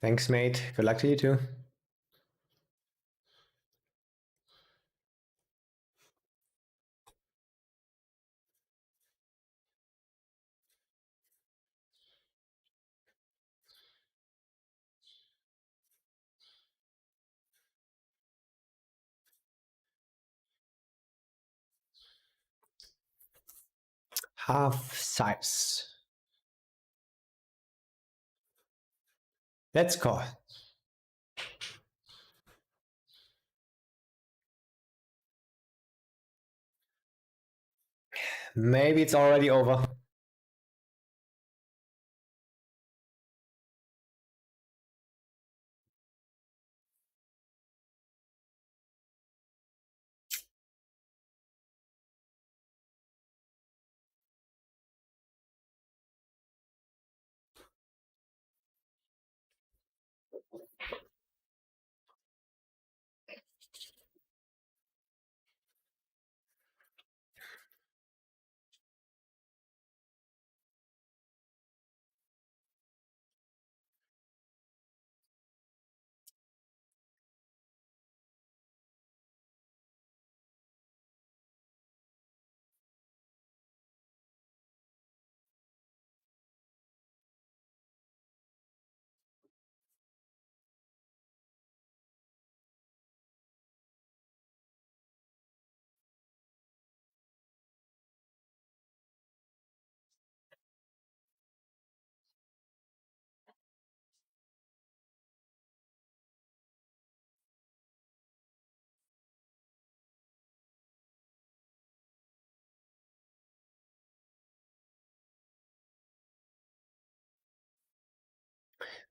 Thanks, mate. Good luck to you too. half size. Let's go. Maybe it's already over.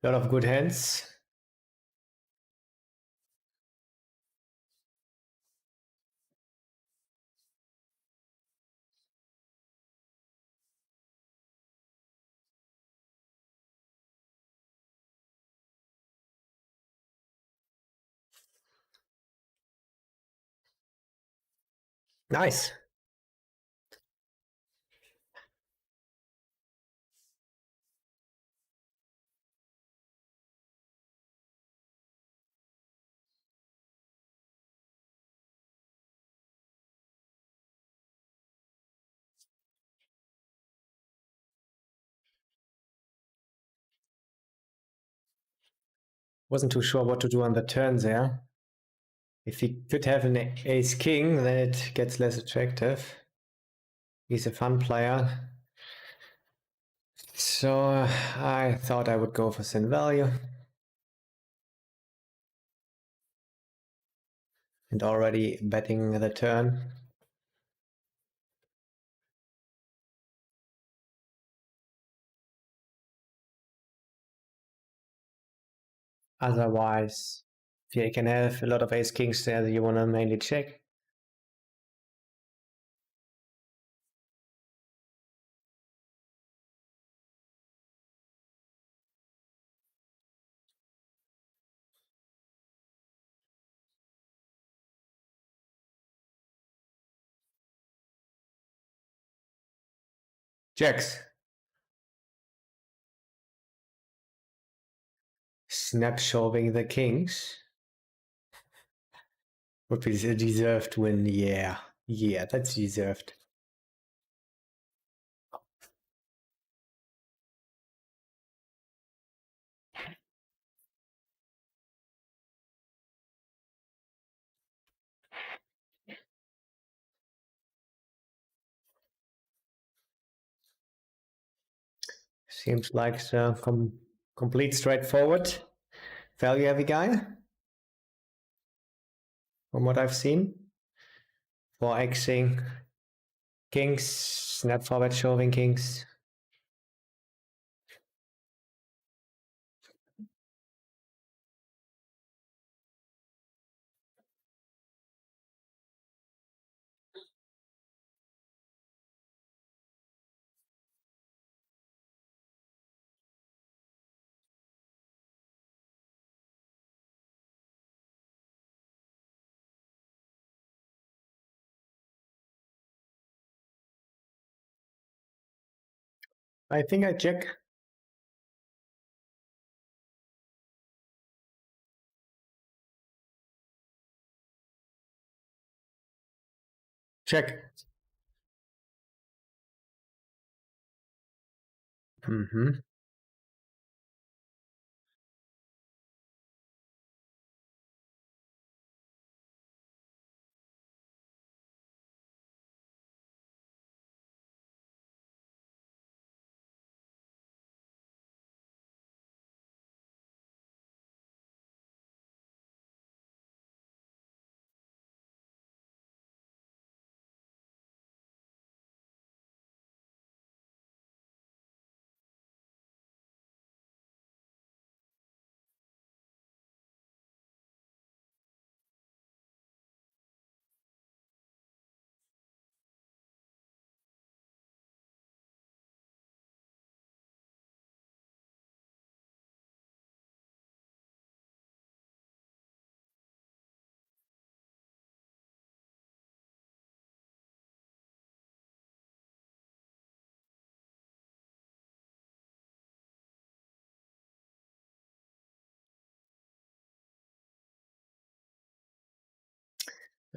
A lot of good hands. Nice. Wasn't too sure what to do on the turn there. If he could have an ace king, then it gets less attractive. He's a fun player. So I thought I would go for thin value. And already betting the turn. Otherwise, if you can have a lot of ace kings there, you want to mainly check. Jacks. Snap shoving the kings. Would be a deserved win, yeah. Yeah, that's deserved. Seems like a complete straightforward value heavy guy from what I've seen. For Xing kings, snap forward shoving kings. I think I check. Check. Mm-hmm.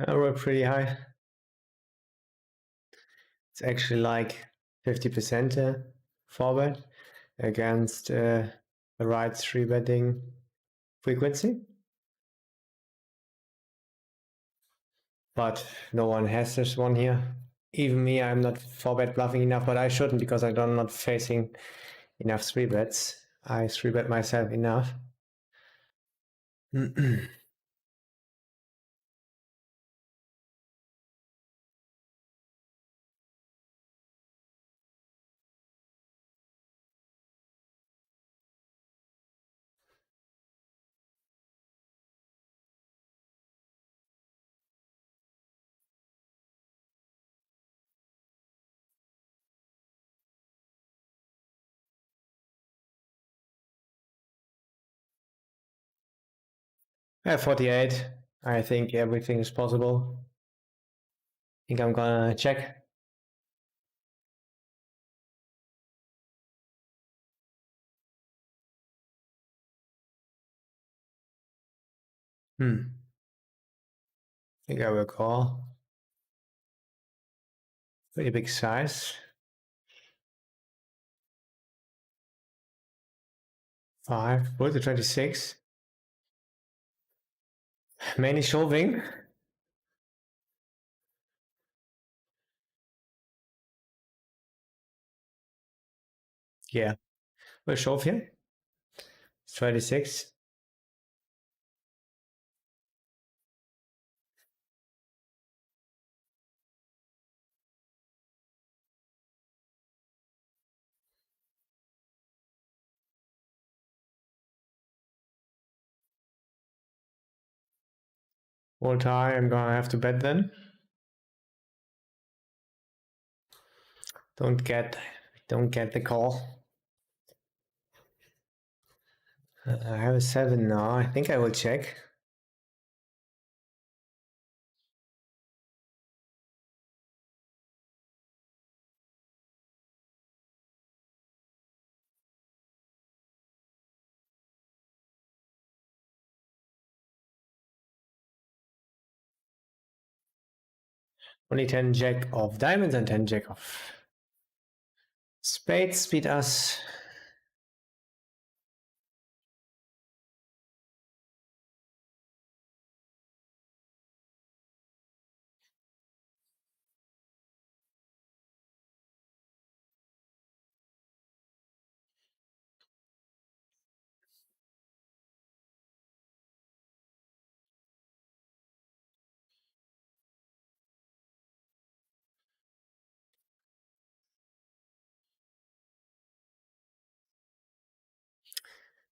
I roll pretty high. It's actually like 50% forward against the right 3-betting frequency. But no one has this one here. Even me, I'm not 4-bet bluffing enough, but I shouldn't because I'm not facing enough 3-bets. I 3-bet myself enough. 48. I think everything is possible. I think I'm gonna check. I think I will call. Pretty big size. 5. Put the 26. Mainly shoving. Yeah, we'll shove here. 26. All tie, I'm gonna have to bet then. Don't get the call. I have a 7 now. I think I will check. Only 10 jack of diamonds and 10 jack of spades beat us.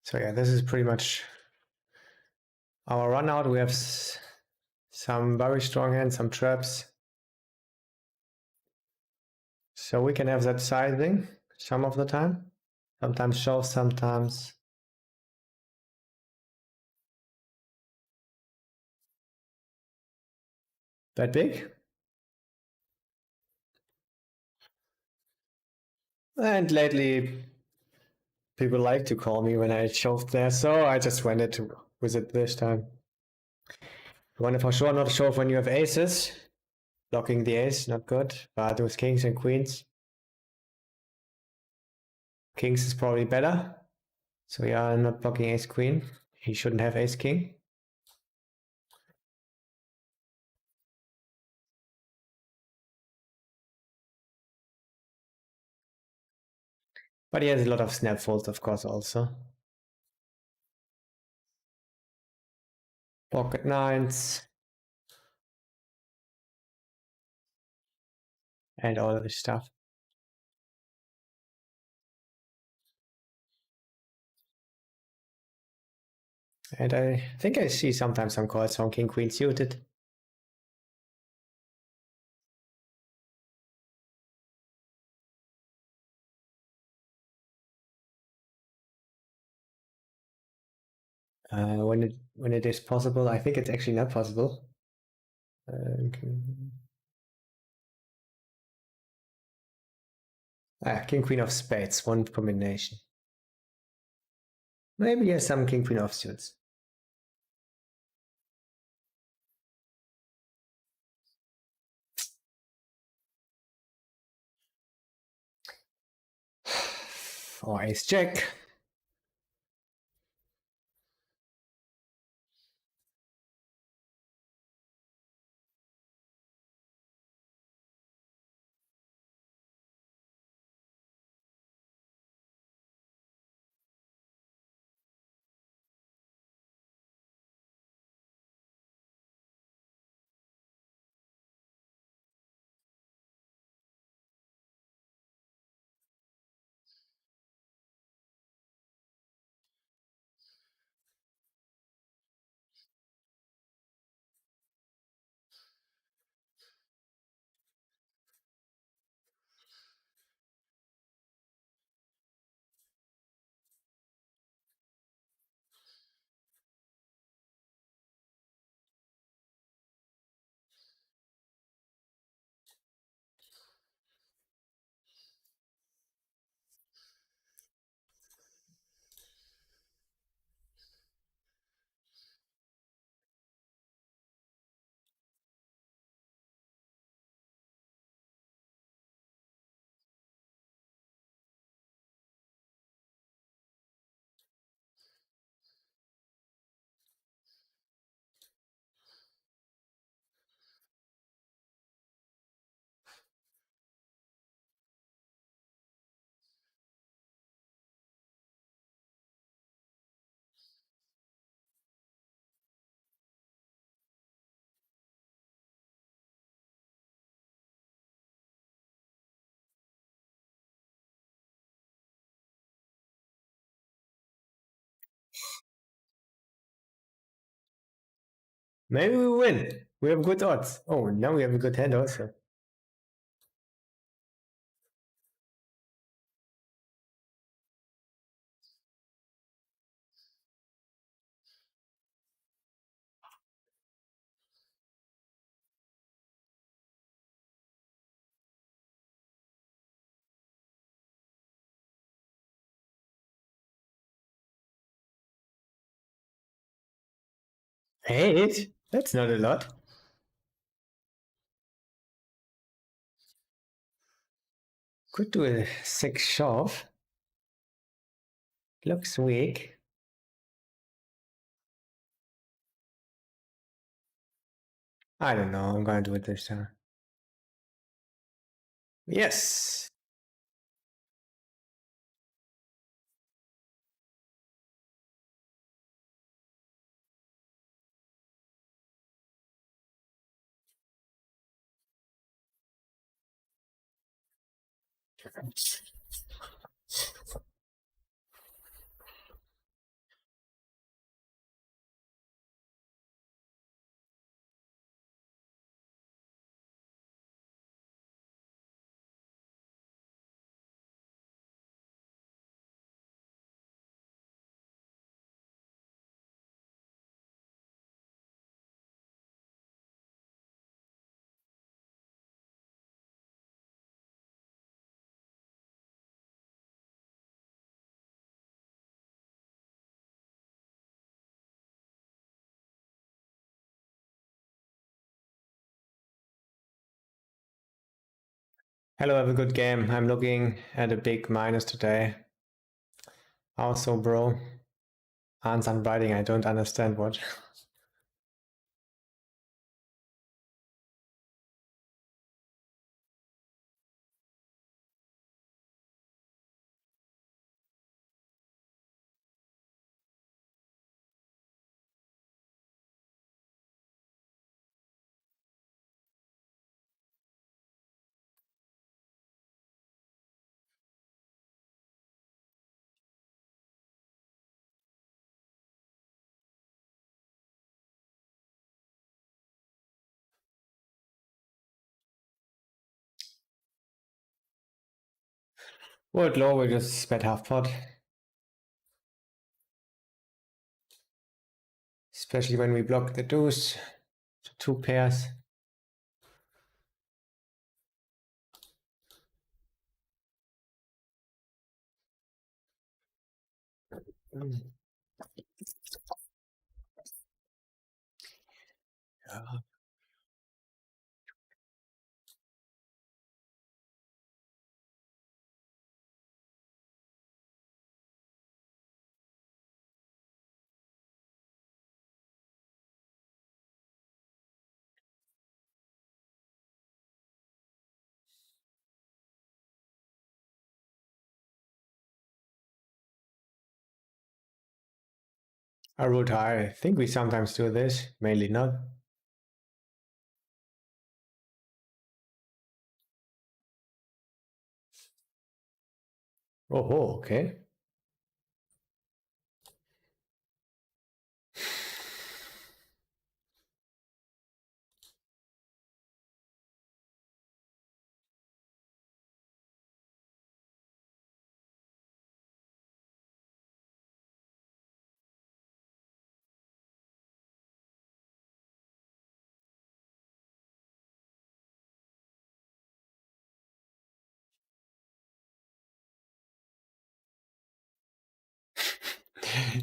So yeah, this is pretty much our run out. We have some very strong hands, some traps. So we can have that sizing some of the time. Sometimes shove, sometimes bet big. And lately people like to call me when I shove there, so I just went with it this time. You want to for sure not shove when you have aces. Blocking the ace, not good. But with kings and queens, kings is probably better. So yeah, I'm not blocking ace queen. He shouldn't have ace king. But he has a lot of snap folds, of course, also. Pocket nines. And all of this stuff. And I think I see sometimes some calls on king queen suited. When it is possible, I think it's actually not possible. King queen of spades, one combination. Maybe he has some king queen offsuits. or ace jack. Maybe we win. We have good odds. Oh, now we have a good hand also. Eight? That's not a lot. Could do a six shove. Looks weak. I don't know. I'm gonna do it this time. Yes. Hello, have a good game. I'm looking at a big minus today. Also, bro. Answer writing, I don't understand what. World low, we just bet half pot. Especially when we block the deuce. Two pairs. I think we sometimes do this, mainly not. Oh, okay.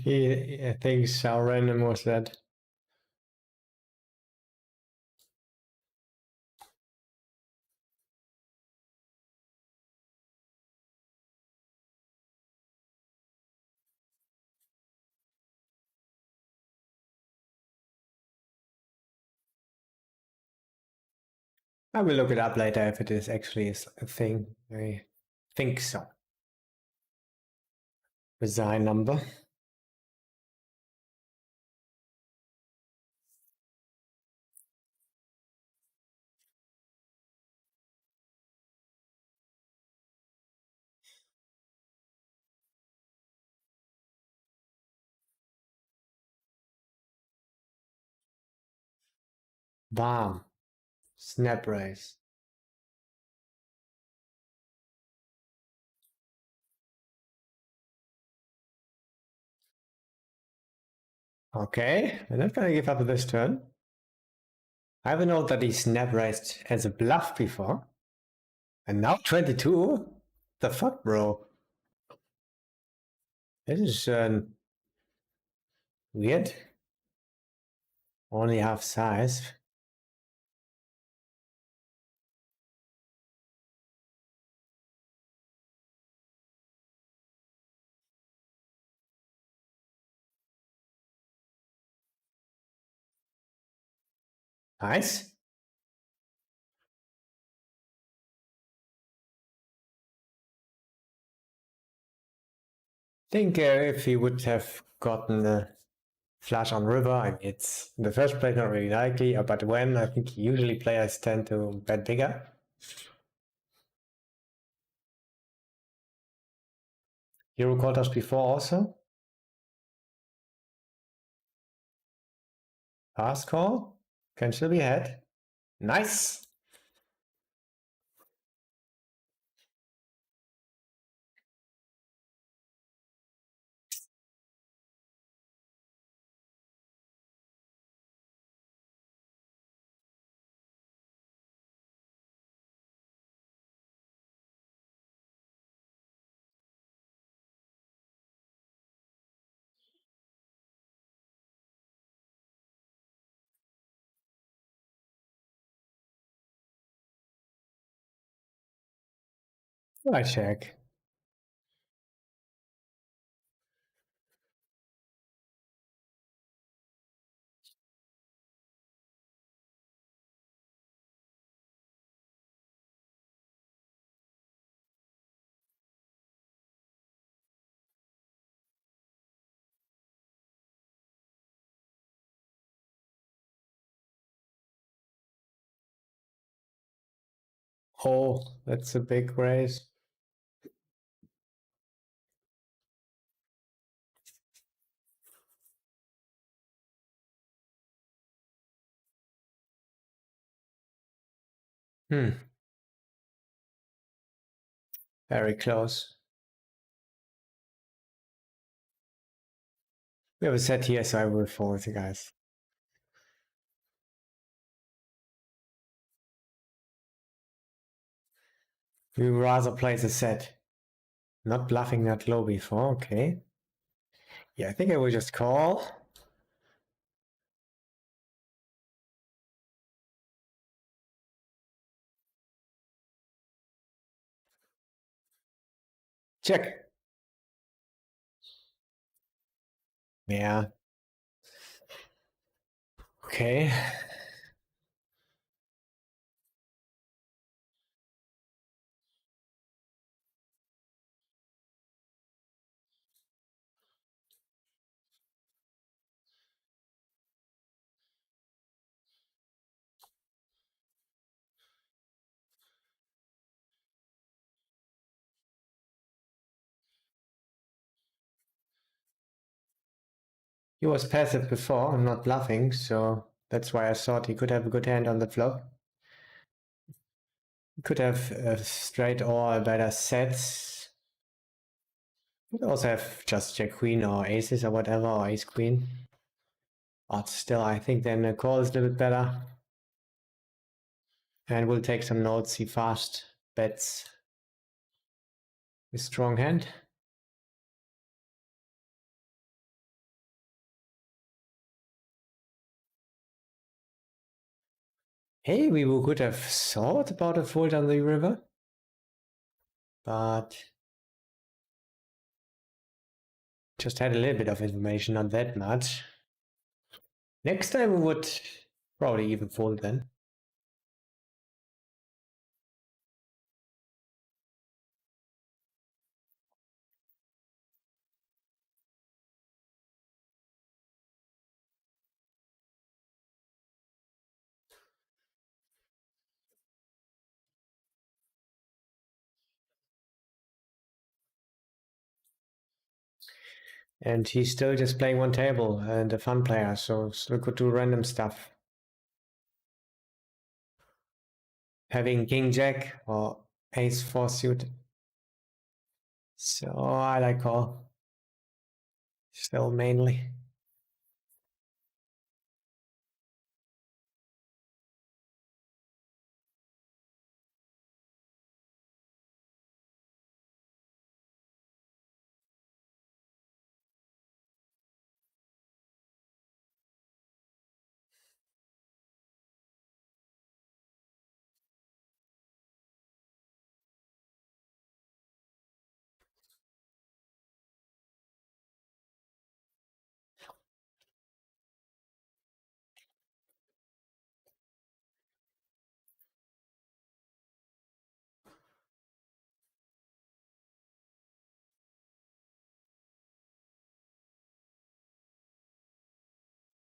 I think how random was that? I will look it up later if it is actually a thing. I think so. Design number. Bam. Snap race. Okay, I'm not gonna give up this turn. I have a note that he snap raced as a bluff before. And now 22? The fuck, bro? This is weird. Only half size. Nice. I think if he would have gotten the flush on river, I mean, it's in the first place not really likely, but when I think usually players tend to bet bigger. Hero called us before also. Pass call. Can still be ahead. Nice. I check. Oh, that's a big raise. Very close. We have a set here, so I will forward the guys. We would rather play the set. Not bluffing that low before, okay. Yeah, I think I will just call. Check. Yeah. Okay. He was passive before and not bluffing, so that's why I thought he could have a good hand on the flop. He could have a straight or a better set. He could also have just Jack Queen or aces or whatever, or Ace Queen. But still, I think then a call is a little bit better. And we'll take some notes. He fast bets with strong hand. Hey, we could have thought about a fold on the river, but just had a little bit of information, not that much. Next time we would probably even fold then. And he's still just playing one table and a fun player, so still could do random stuff. Having King Jack or Ace 4 suit. So I like call. Still mainly.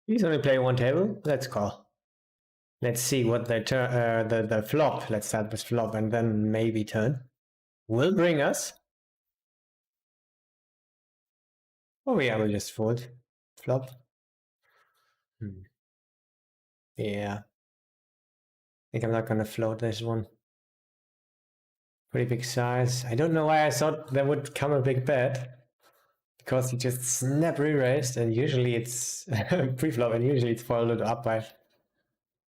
He's only playing one table. Let's call. Let's see what the flop. Let's start with flop and then maybe turn will bring us. Oh yeah, we'll just fold. Flop. Yeah. I think I'm not gonna float this one. Pretty big size. I don't know why I thought there would come a big bet. Because he just snap re-raised and usually it's pre-flop and usually it's followed up by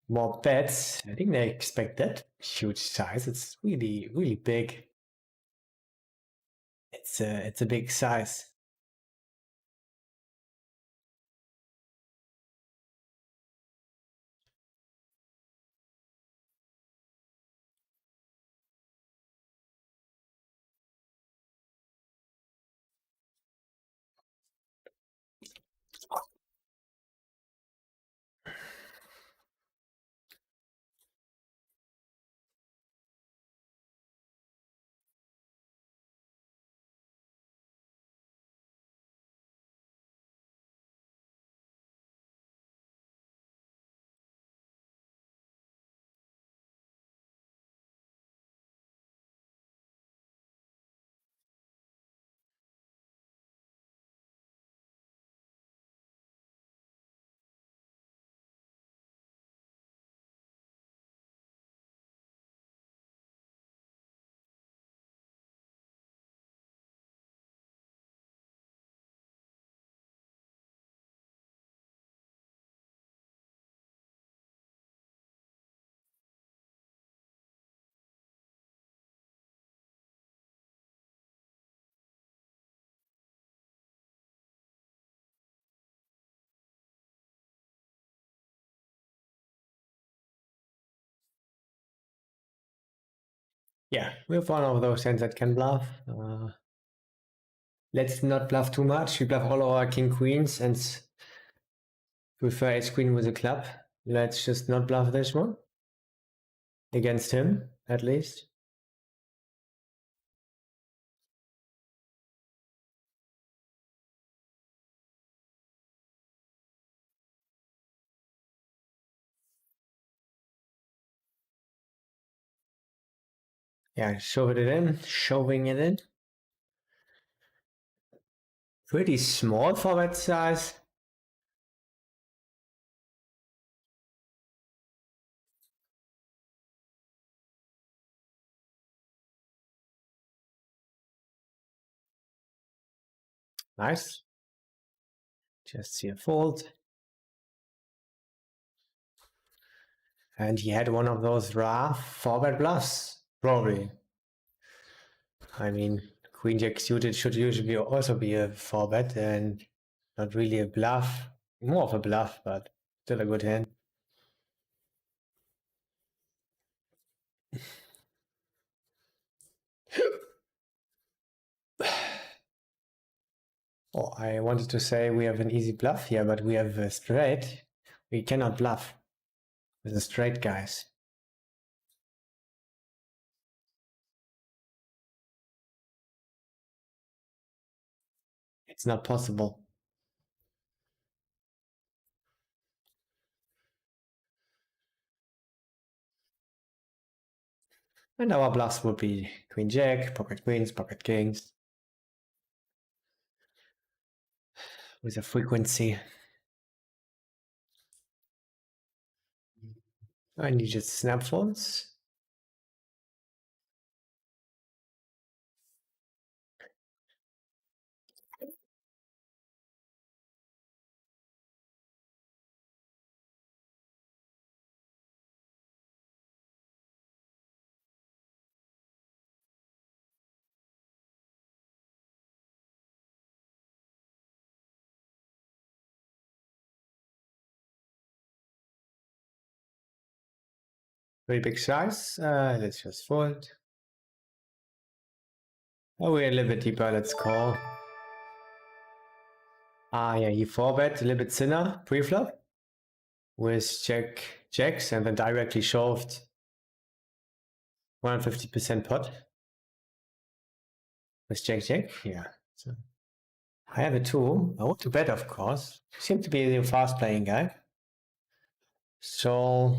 more bets. I think they expect that huge size. It's really, really big. It's a big size. Yeah, we have one of those hands that can bluff. Let's not bluff too much. We bluff all our king queens and prefer ace queen with a club. Let's just not bluff this one. Against him, at least. Yeah, shoving it in. Pretty small for that size. Nice. Just see a fold. And he had one of those raw 4-bet bluffs, probably. I mean, Queen Jack suited should usually also be a 4-bet and not really a bluff. More of a bluff, but still a good hand. Oh, I wanted to say we have an easy bluff here, but we have a straight. We cannot bluff with the straight, guys. It's not possible. And our bluffs would be Queen Jack, pocket queens, pocket kings. With a frequency. And you just snap folds. Very big size. Let's just fold. Oh, we're a little bit deeper. Let's call. Ah, yeah, he 4-bet a little bit thinner pre-flop with jacks and then directly shoved 150% pot with jack. Yeah. So I have a 2. I want to bet, of course. Seem to be a fast playing guy. So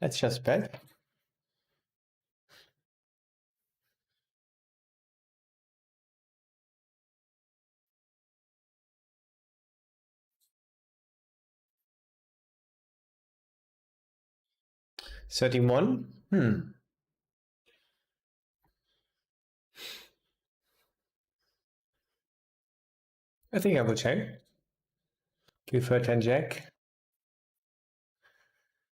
let's just bet. $31. I think I will check. Prefer 10 jack.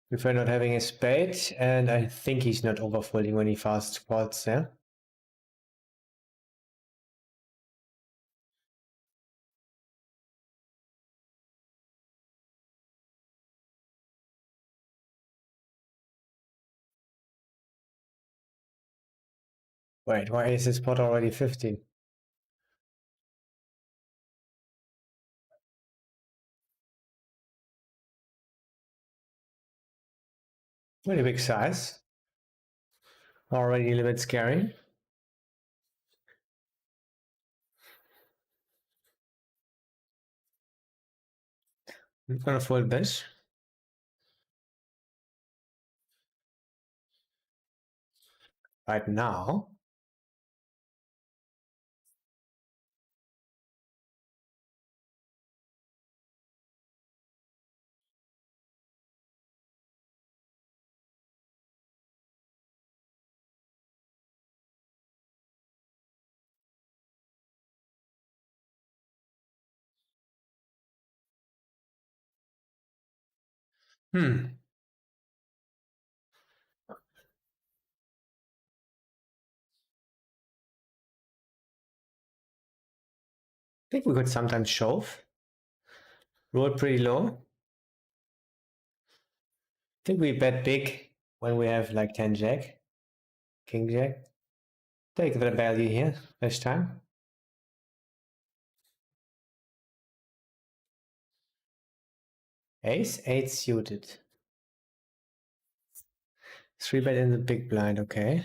Prefer not having a spade, and I think he's not overfolding when he fast calls there. Wait, why is this pot already 15? Pretty big size. Already a little bit scary. I'm gonna fold this. Right now. I think we could sometimes shove. Roll pretty low. I think we bet big when we have like 10 jack, king jack. Take the value here this time. Ace 8 suited. 3-bet in the big blind, okay.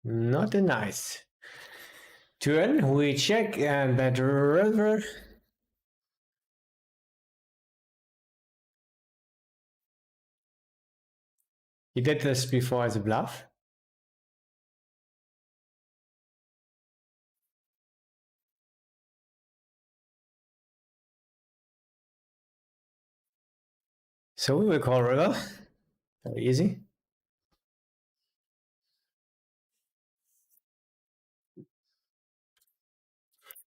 Not a nice turn. We check and bet river. He did this before as a bluff. So we will call river. Very easy.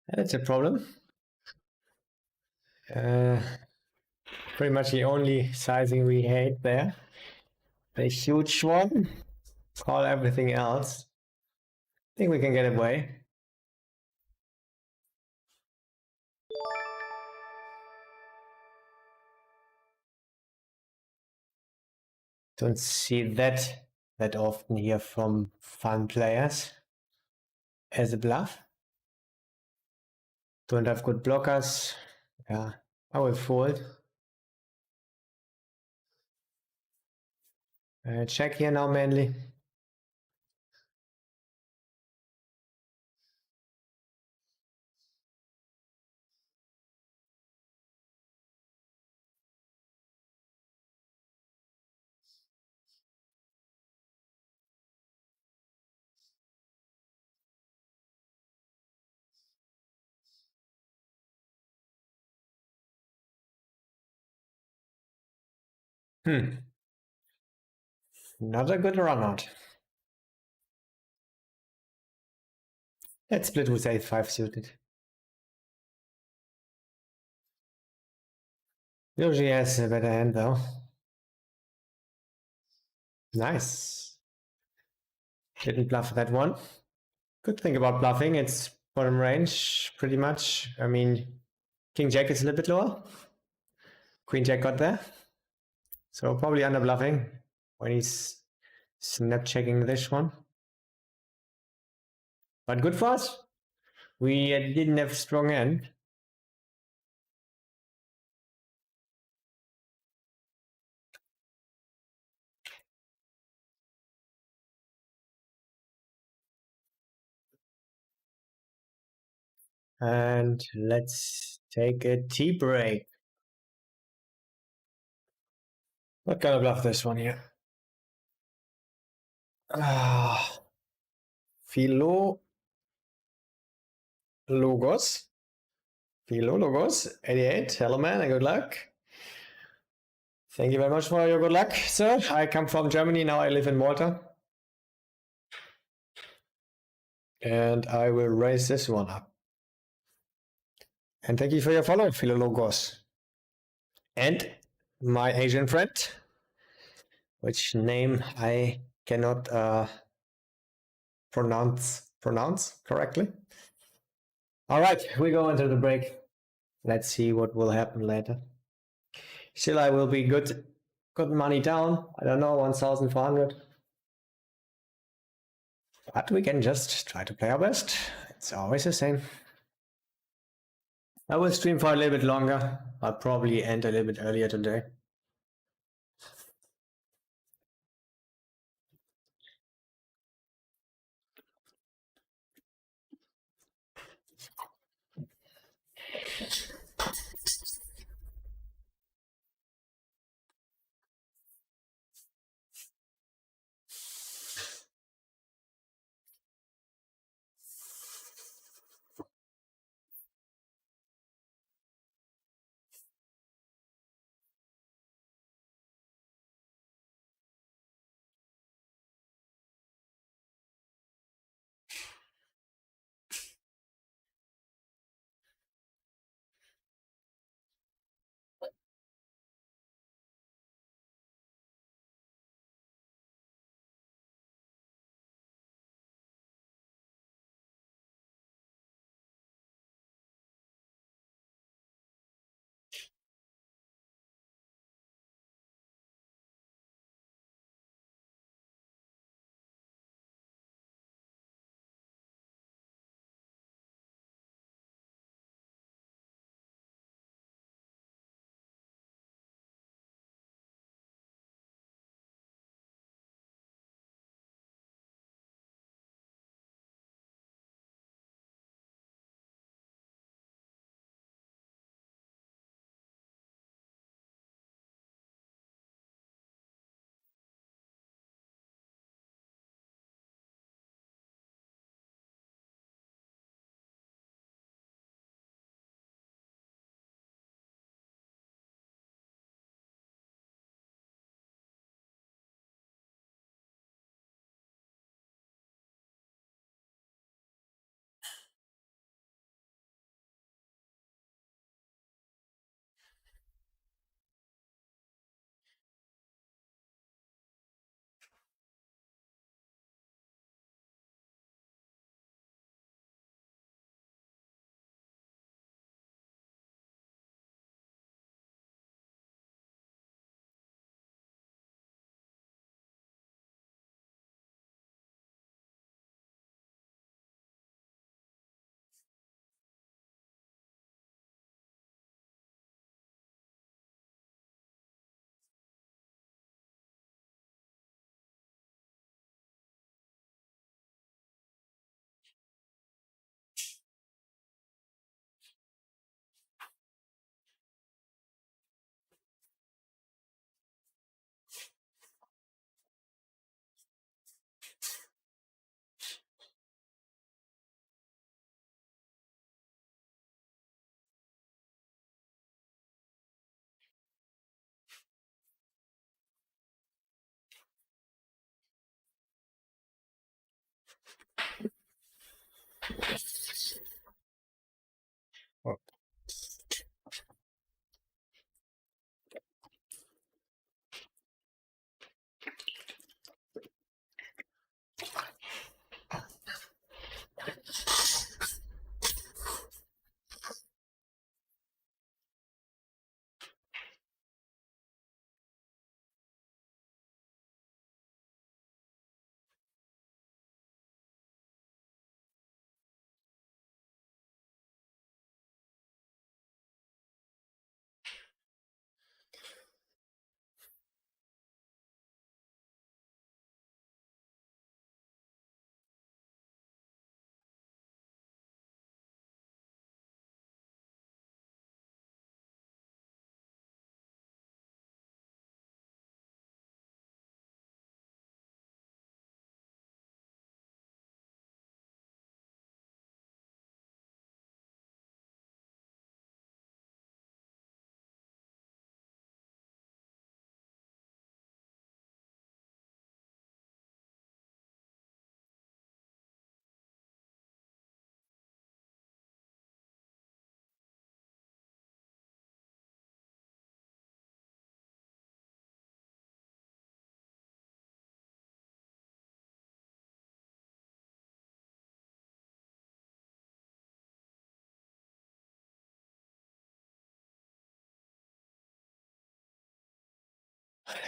That's a problem. Pretty much the only sizing we hate there. A huge one. Call everything else. I think we can get away. Don't see that often here from fun players as a bluff. Don't have good blockers. Yeah, I will fold. Check here now mainly. Not a good run out. Let's split with a5 suited. Usually has a better hand though. Nice. Didn't bluff that one. Good thing about bluffing, it's bottom range pretty much. I mean, King Jack is a little bit lower. Queen Jack got there. So probably under bluffing when he's snap checking this one. But good for us. We didn't have strong hand. And let's take a tea break. Not gonna bluff this one here. Philo Logos. Philo Logos 88. Hello man, and good luck. Thank you very much for your good luck, sir. I come from Germany, now I live in Malta. And I will raise this one up. And thank you for your follow, Philologos. And my Asian friend, which name I cannot pronounce correctly. All right, we go into the break. Let's see what will happen later. Still, I will be good money down. I don't know, 1,400. But we can just try to play our best. It's always the same. I will stream for a little bit longer. I'll probably end a little bit earlier today.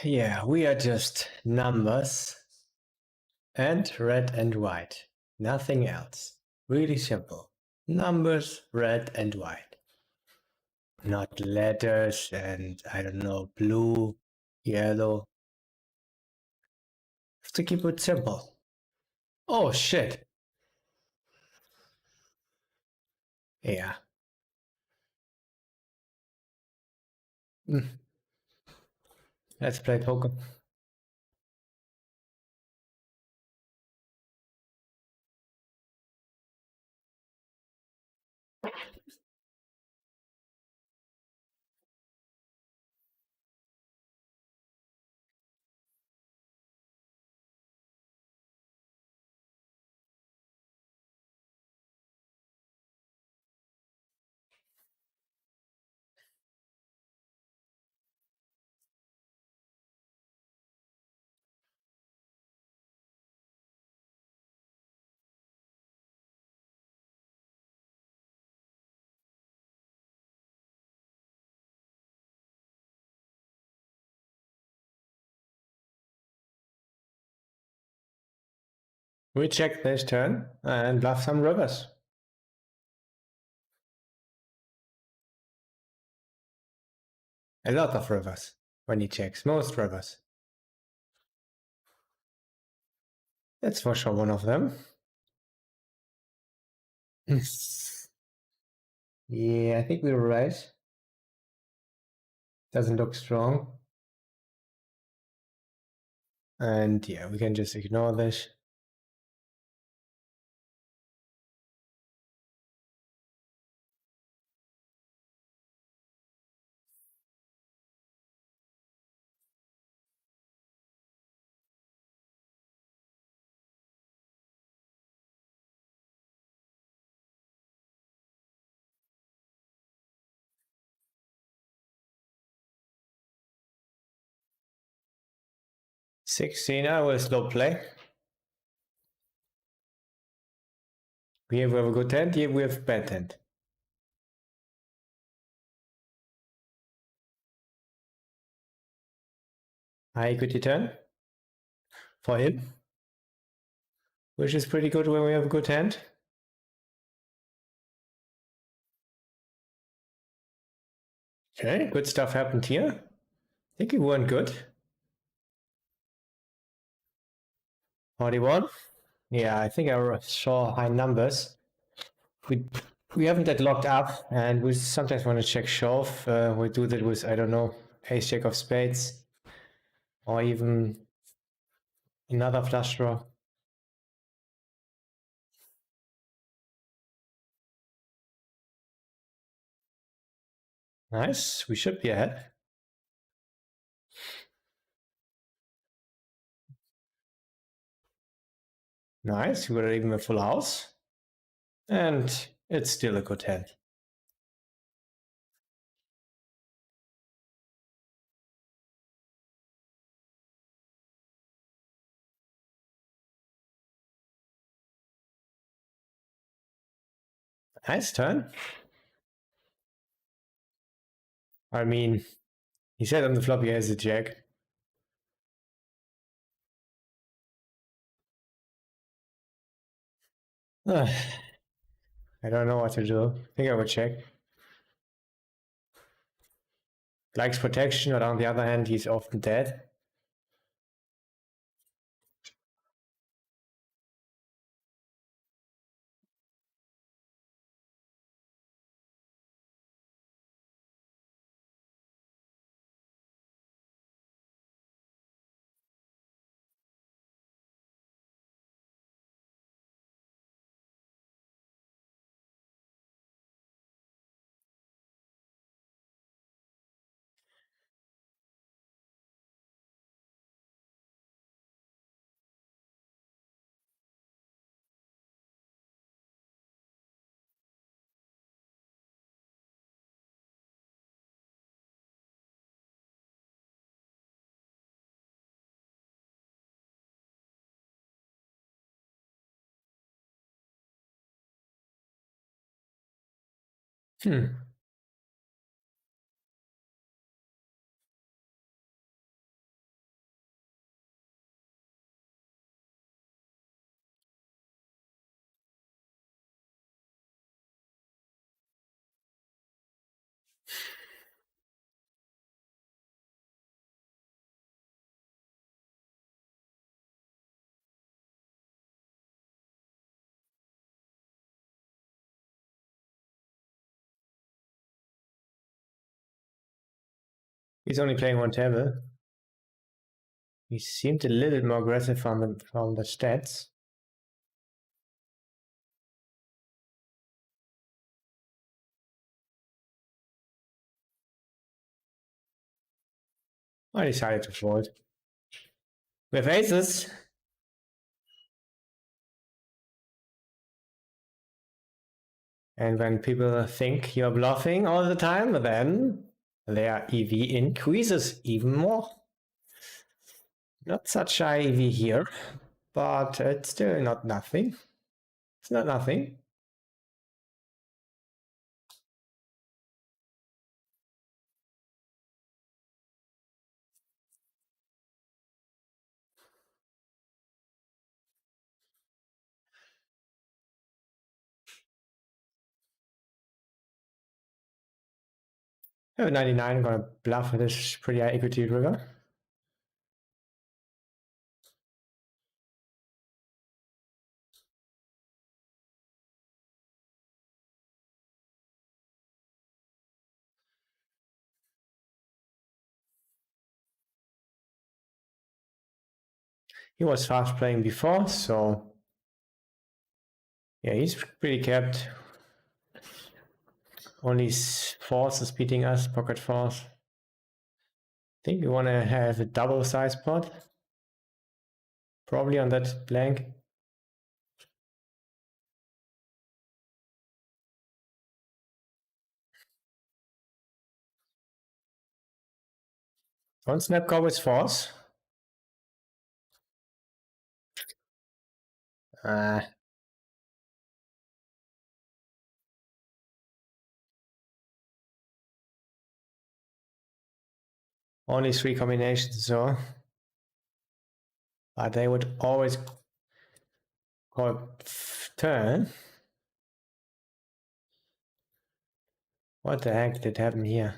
Yeah, we are just numbers and red and white. Nothing else. Really simple. Numbers, red and white. Not letters and I don't know, blue, yellow. Have to keep it simple. Oh shit. Yeah. Mm. Let's play poker. We check this turn and bluff some rivers. A lot of rivers when he checks, most rivers. That's for sure one of them. Yeah, I think we were right. Doesn't look strong. And yeah, we can just ignore this. Sixteen, I will slow play. Here we have a good hand, here we have bad hand. High equity turn for him, which is pretty good when we have a good hand. Okay, good stuff happened here. I think he won good. 41. Yeah, I think I saw high numbers. We we haven't that locked up, and we sometimes want to check shove. We do that with, I don't know, ace jack of spades, or even another flush draw. Nice, we should be ahead. Nice, we got even a full house. And it's still a good hand. Nice turn. I mean, he said on the flop he has a jack. I don't know what to do. I think I would check. Likes protection, but on the other hand, he's often dead. Hmm. He's only playing one table. He seemed a little bit more aggressive from the stats. I decided to fold. With aces. And when people think you're bluffing all the time, then their EV increases even more. Not such high EV here, but it's still not nothing. It's not nothing. I have a 99, I'm gonna bluff with this pretty high equity river. He was fast playing before, so yeah, he's pretty capped. Only fours is beating us, pocket fours. I think we want to have a double size pot. Probably on that blank. One snap call with fours. Only 3 combinations, so. But they would always call turn. What the heck did happen here?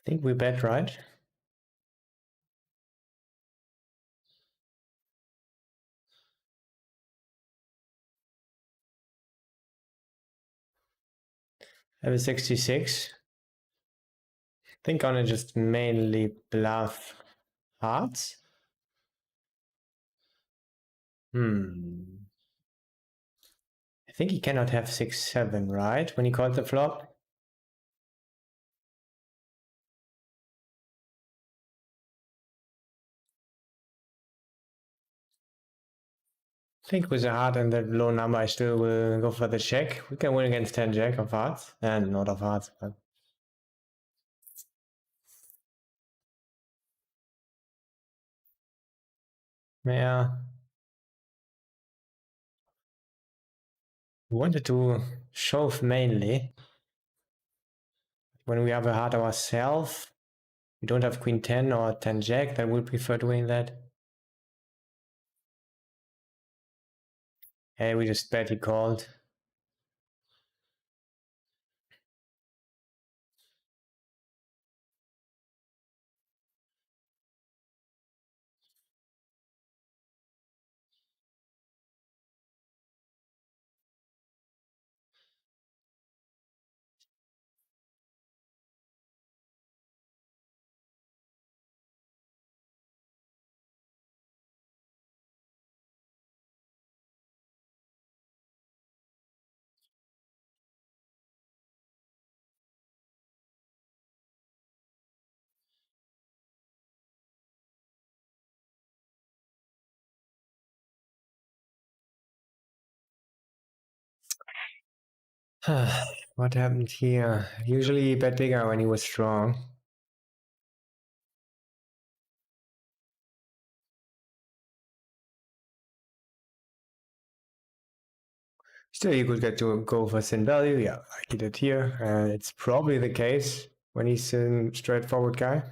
I think we bet, right? Have a 66. I think gonna just mainly bluff hearts. I think he cannot have 6-7, right? When he called the flop. I think with a heart and that low number, I still will go for the check. We can win against 10 jack of hearts. And not of hearts, but. Yeah. We wanted to shove mainly. When we have a heart ourselves, we don't have queen 10 or 10 jack, I would prefer doing that. Hey, we just bet he called. What happened here? Usually he bet bigger when he was strong. Still, you could get to go for thin value. Yeah, like he did here. It's probably the case when he's a straightforward guy.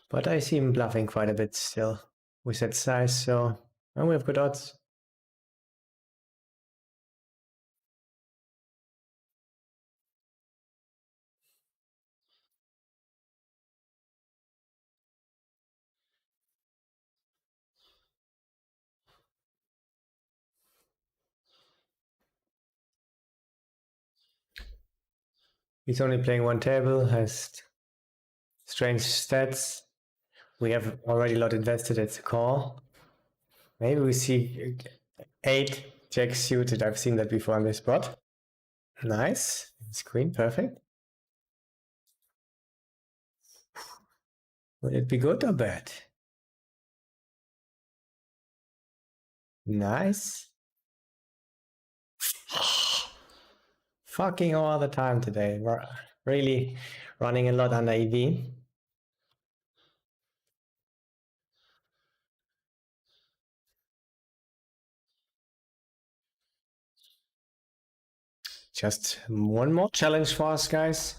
But I see him bluffing quite a bit still with that size, so and we have good odds. He's only playing one table, has strange stats. We have already a lot invested at the call. Maybe we see 8 jacks suited. I've seen that before on this spot. Nice. It's queen, perfect. Will it be good or bad? Nice. Fucking all the time today. We're really running a lot under EV. Just one more challenge for us, guys.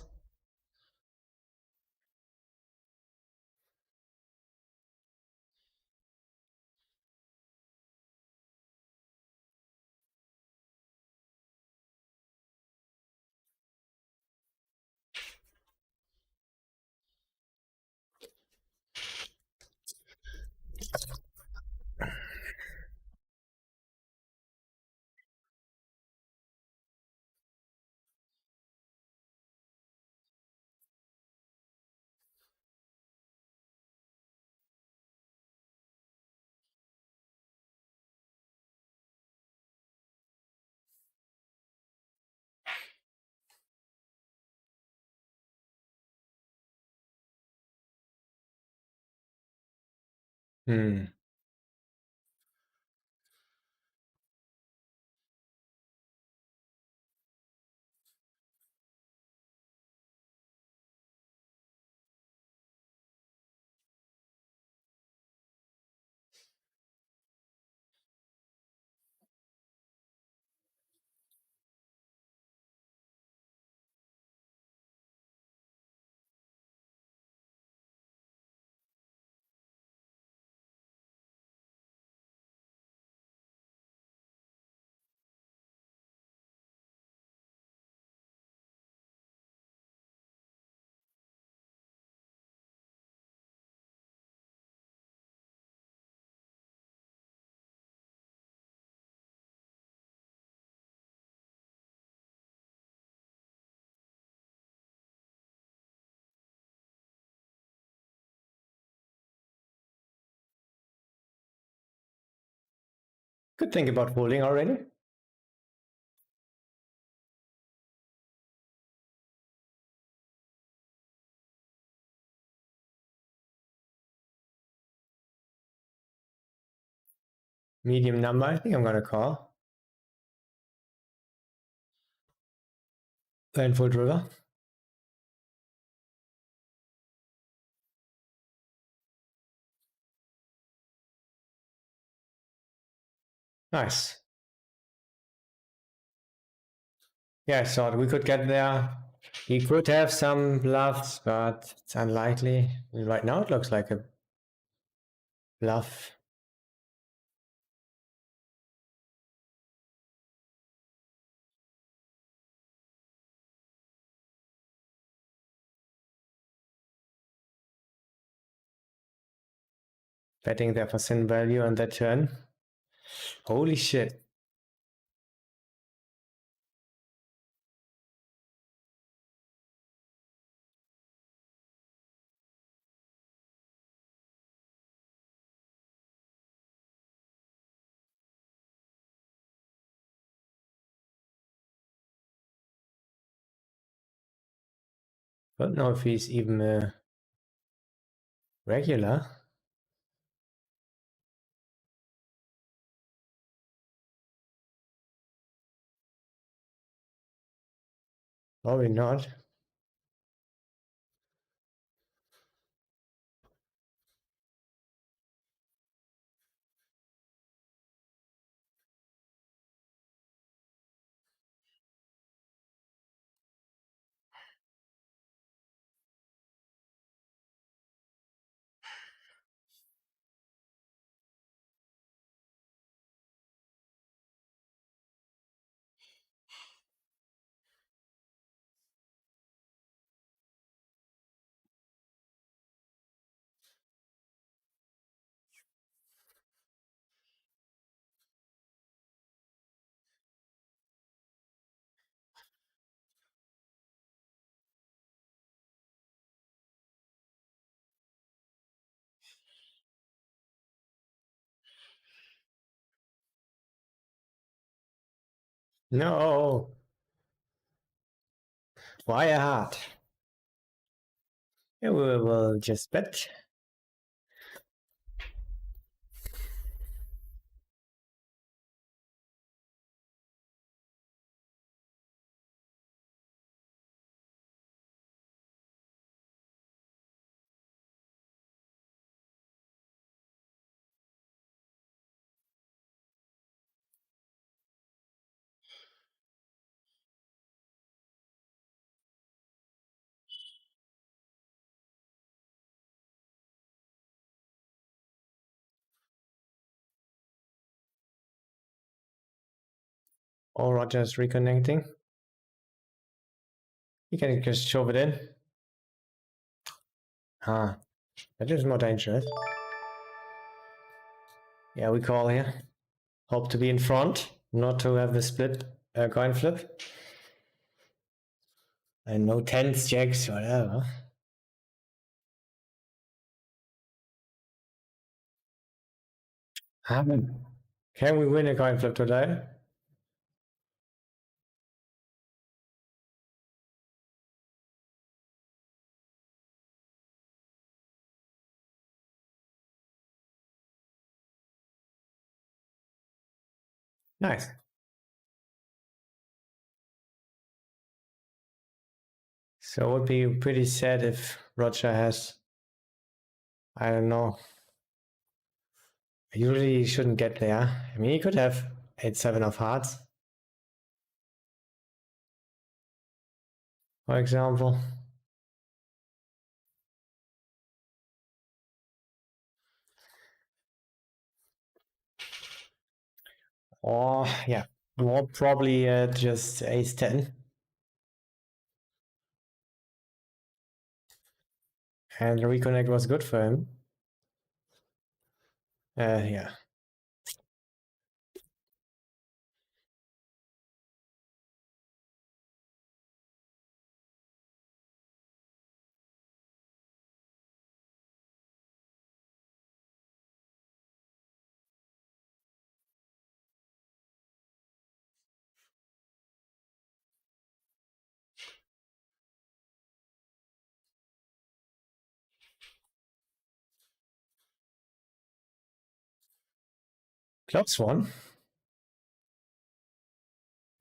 Hmm. Could think about folding already. Medium number, I think I'm gonna call. And fold river. Nice. Yeah, I thought we could get there. He could have some bluffs, but it's unlikely. Right now it looks like a bluff. Betting there for sin value on that turn. Holy shit. Don't know if he's even a regular. Probably not. No. Why a heart? Yeah, we will just bet. Oh, Roger's reconnecting. You can just shove it in. Ah, that is more dangerous. Yeah, we call here. Hope to be in front, not to have a split coin flip. And no tens, jacks, whatever. Can we win a coin flip today? Nice. So it would be pretty sad if Roger has, I don't know. Usually he shouldn't get there. I mean, he could have 8-7 of hearts, for example. Or, yeah, more probably just ace-10. And the reconnect was good for him. Yeah. Close one.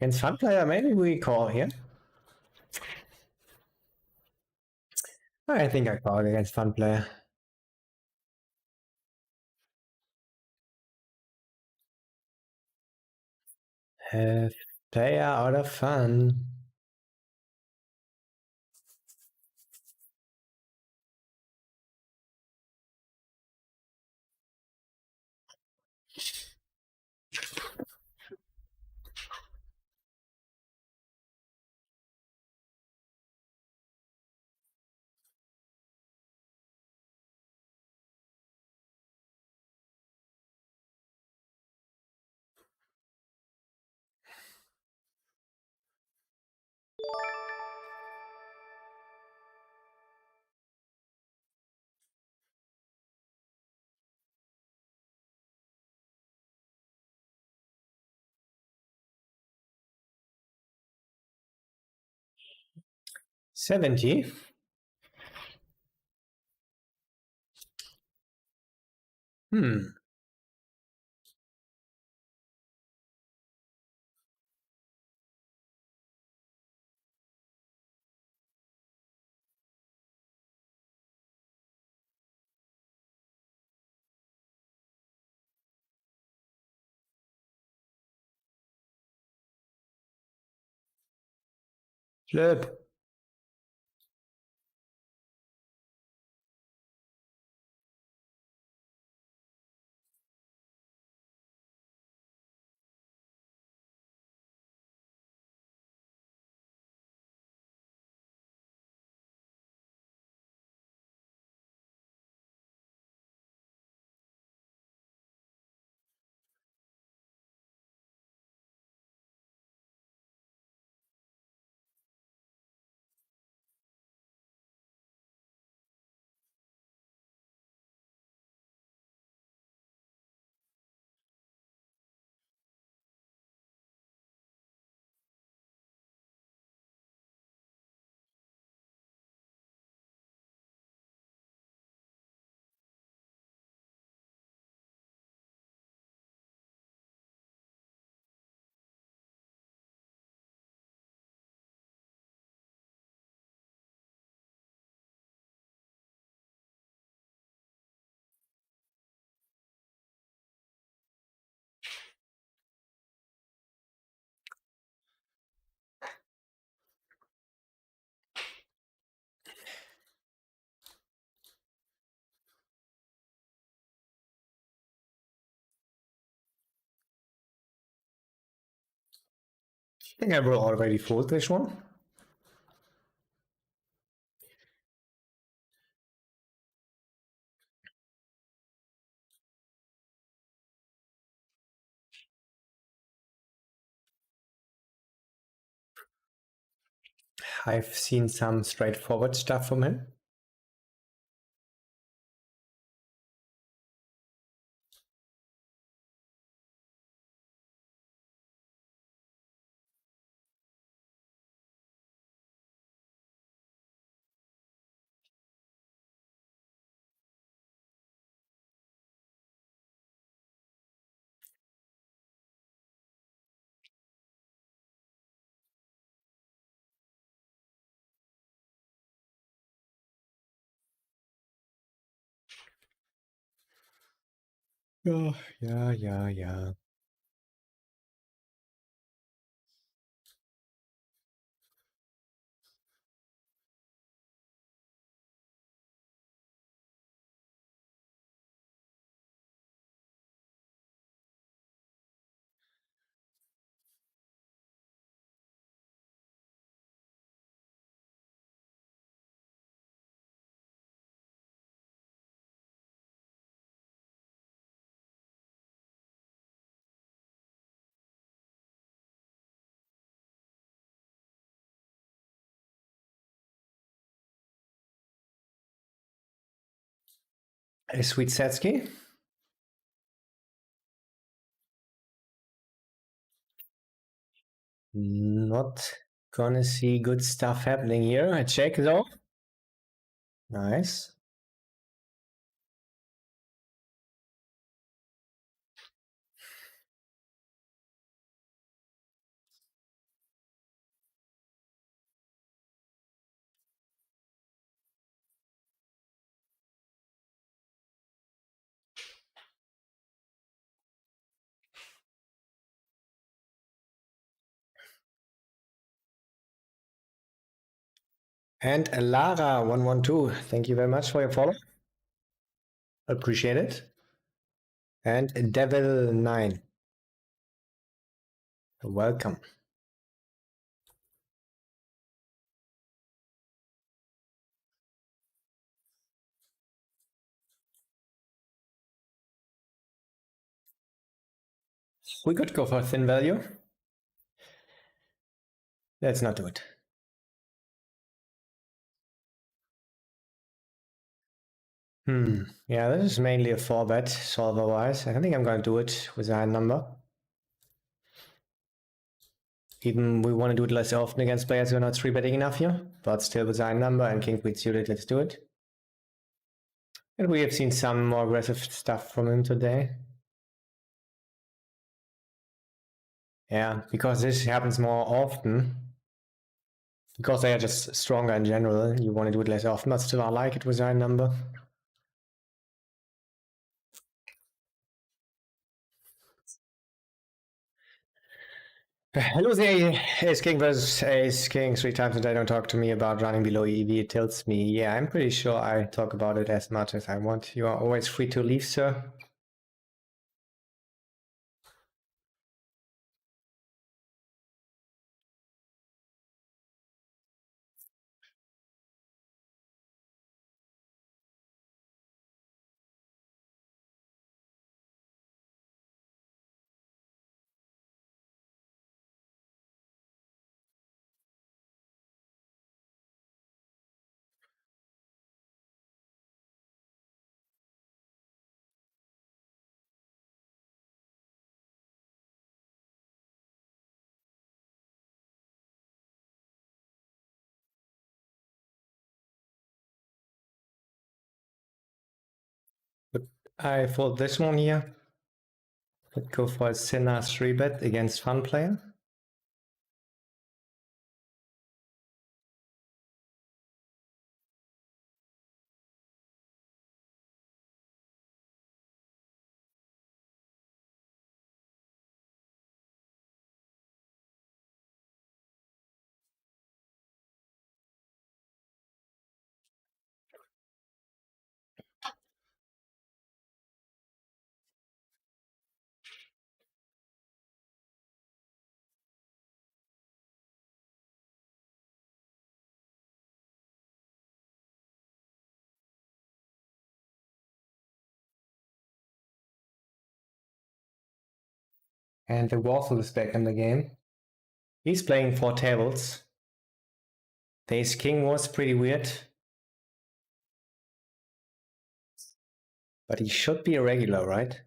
Against fun player, maybe we call here. I think I call against fun player. Player out of fun. $70. Flip. think I will already fold this one. I've seen some straightforward stuff from him. Oh, yeah. A sweet Setsky. Not gonna see good stuff happening here. A check though. Nice. And Lara112, thank you very much for your follow. Appreciate it. And Devil9, welcome. We could go for thin value. Let's not do it. Yeah, this is mainly a 4-bet solver-wise. I think I'm going to do it with a high number. Even we want to do it less often against players who are not 3-betting enough here, but still with a high number and king queen suited, let's do it. And we have seen some more aggressive stuff from him today. Yeah, because this happens more often. Because they are just stronger in general, you want to do it less often, but still I like it with a high number. Losing ace king versus ace king 3 times and they don't talk to me about running below EV, it tilts me. Yeah, I'm pretty sure I talk about it as much as I want. You are always free to leave, sir. But I fold this one here. Could go for a Sinner 3-bet against Fun Player. And the Waffle is back in the game. He's playing 4 tables. The Ace King was pretty weird. But he should be a regular, right?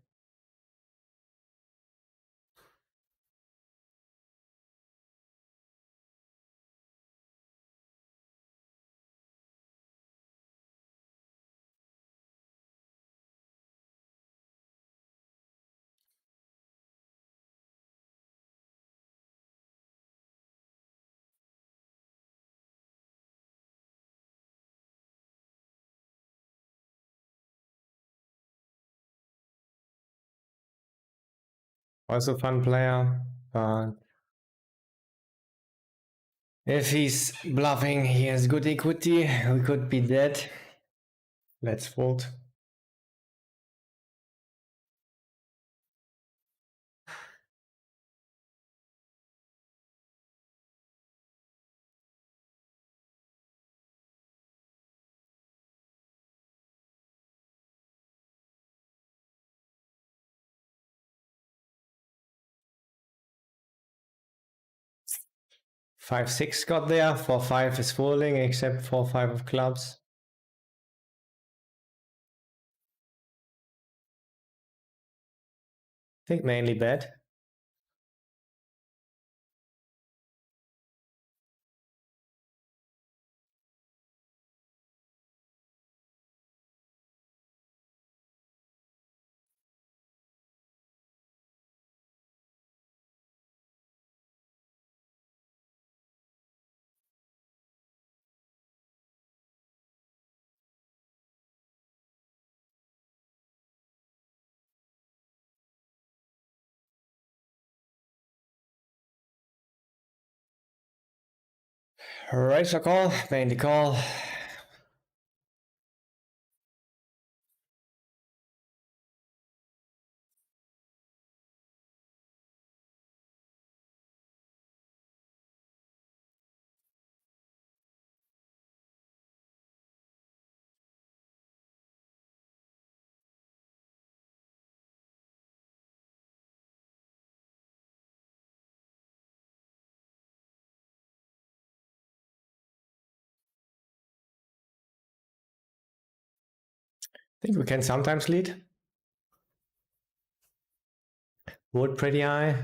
Also fun player, but if he's bluffing, he has good equity. We could be dead. Let's fold. Five six got there. 4-5 is folding, except 4-5 of clubs. I think mainly bet. Raise a call, mainly call. I think we can sometimes lead. Wood pretty high.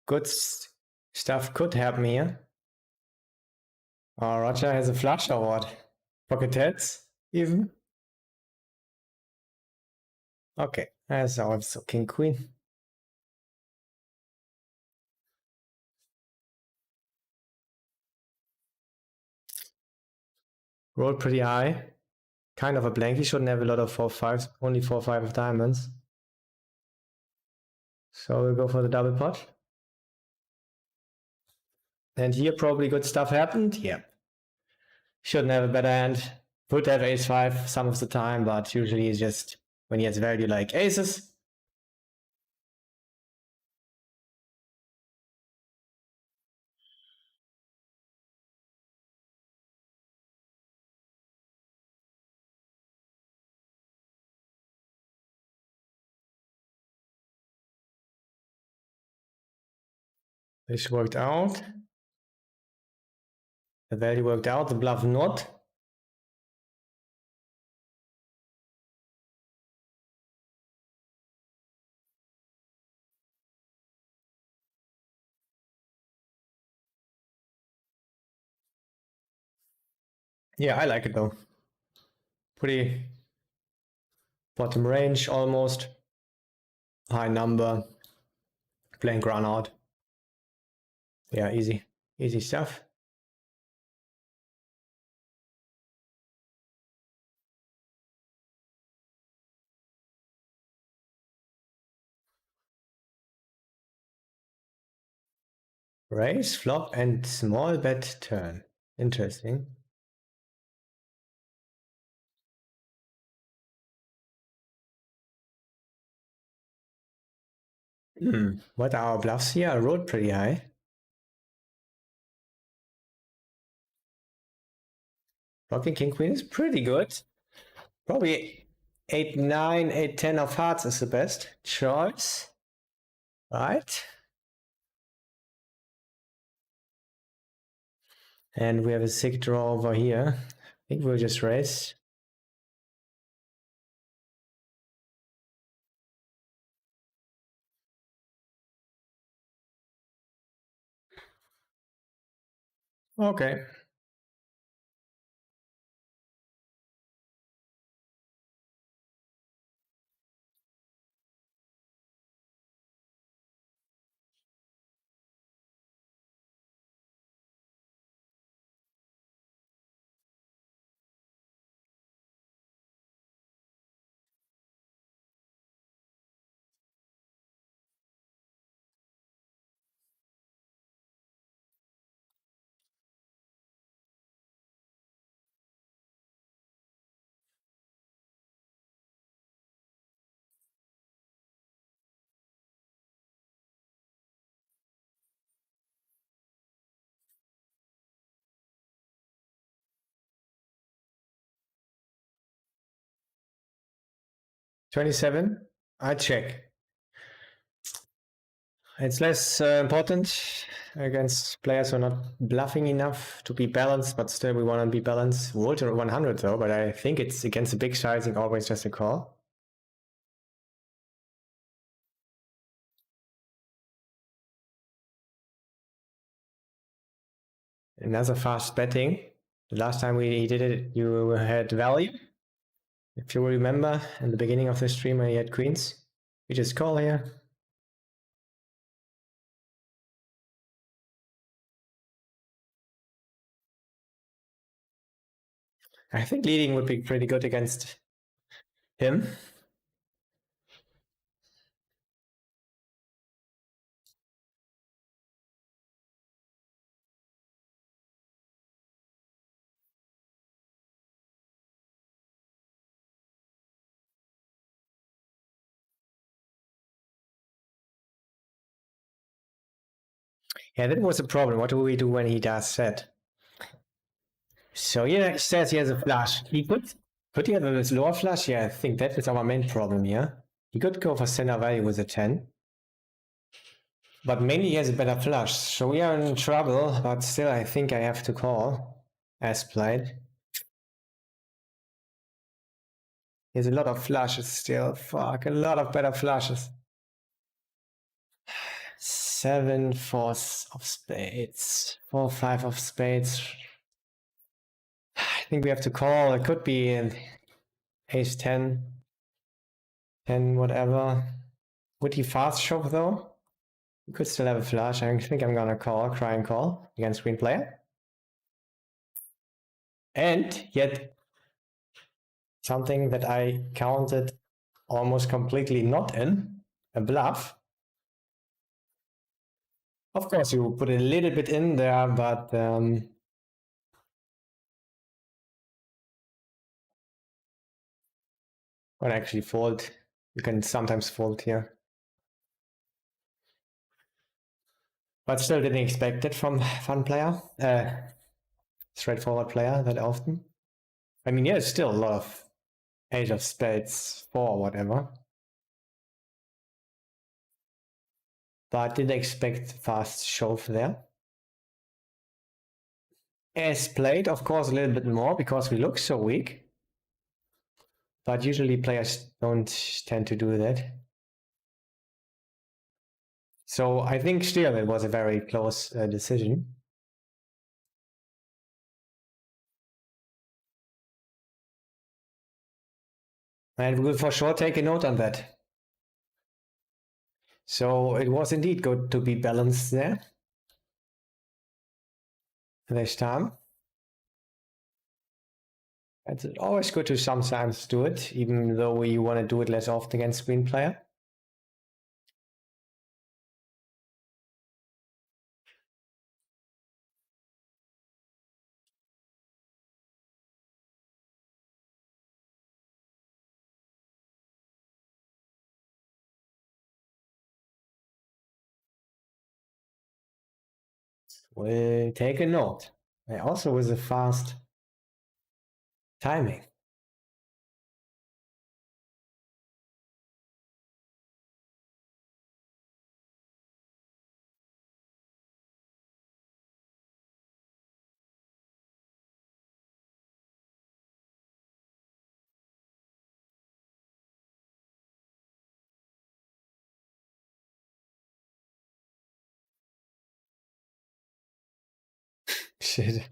Good stuff could happen here. Oh, Roger has a flush or what? Pocket heads, even? Okay, that's also king queen. Roll pretty high. Kind of a blank. He shouldn't have a lot of 4-5s, only 4-5 of diamonds. So we'll go for the double pot. And here probably good stuff happened. Yeah. Shouldn't have a better hand. Would have ace-5 some of the time, but usually it's just when he has value like aces. This worked out. The value worked out, the bluff not. Yeah, I like it though. Pretty bottom range almost. High number. Blank run out. Yeah, easy. Easy stuff. Raise, flop, and small bet turn. Interesting. What are our bluffs here? I rolled pretty high. Blocking king queen is pretty good. Probably 8-9, 8-10 of hearts is the best choice. Right? And we have a sick draw over here. I think we'll just raise. Okay. $27. I check. It's less important against players who are not bluffing enough to be balanced, but still we want to be balanced. Walter 100 though, but I think it's against a big sizing always just a call. Another fast betting. The last time we did it, you had value. If you remember, in the beginning of the stream, I had queens. We just call here. I think leading would be pretty good against him. Yeah, that was a problem. What do we do when he does set? So yeah, he says he has a flush. He could he have a lower flush? Yeah, I think that is our main problem here. He could go for center value with a 10. But mainly he has a better flush. So we are in trouble, but still I think I have to call as played. He has a lot of flushes still. Fuck, a lot of better flushes. 7, 4 of spades. 4, 5 of spades. I think we have to call. It could be an ace 10. 10, whatever. Would he fast shove though? He could still have a flush. I think I'm gonna cry and call against green player. And yet something that I counted almost completely not in, a bluff. Of course, you put a little bit in there, but or actually fold. You can sometimes fold here. But still didn't expect it from fun player, straightforward player that often. I mean, yeah, it's still a lot of ace of spades, 4 whatever. But didn't expect fast shove there. As played, of course, a little bit more because we look so weak. But usually players don't tend to do that. So I think still it was a very close decision. And we'll for sure take a note on that. So it was indeed good to be balanced there this time. It's always good to sometimes do it, even though you want to do it less often against screen player. We'll take a note. Also with a fast timing. Shit.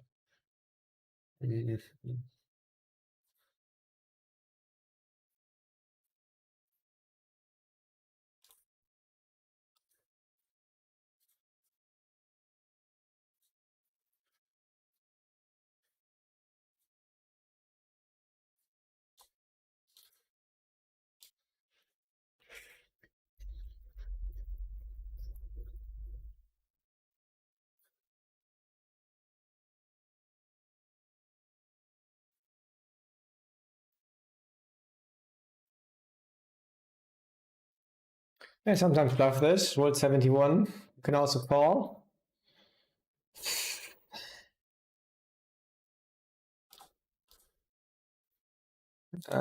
I sometimes bluff this. Roll 71. You can also call.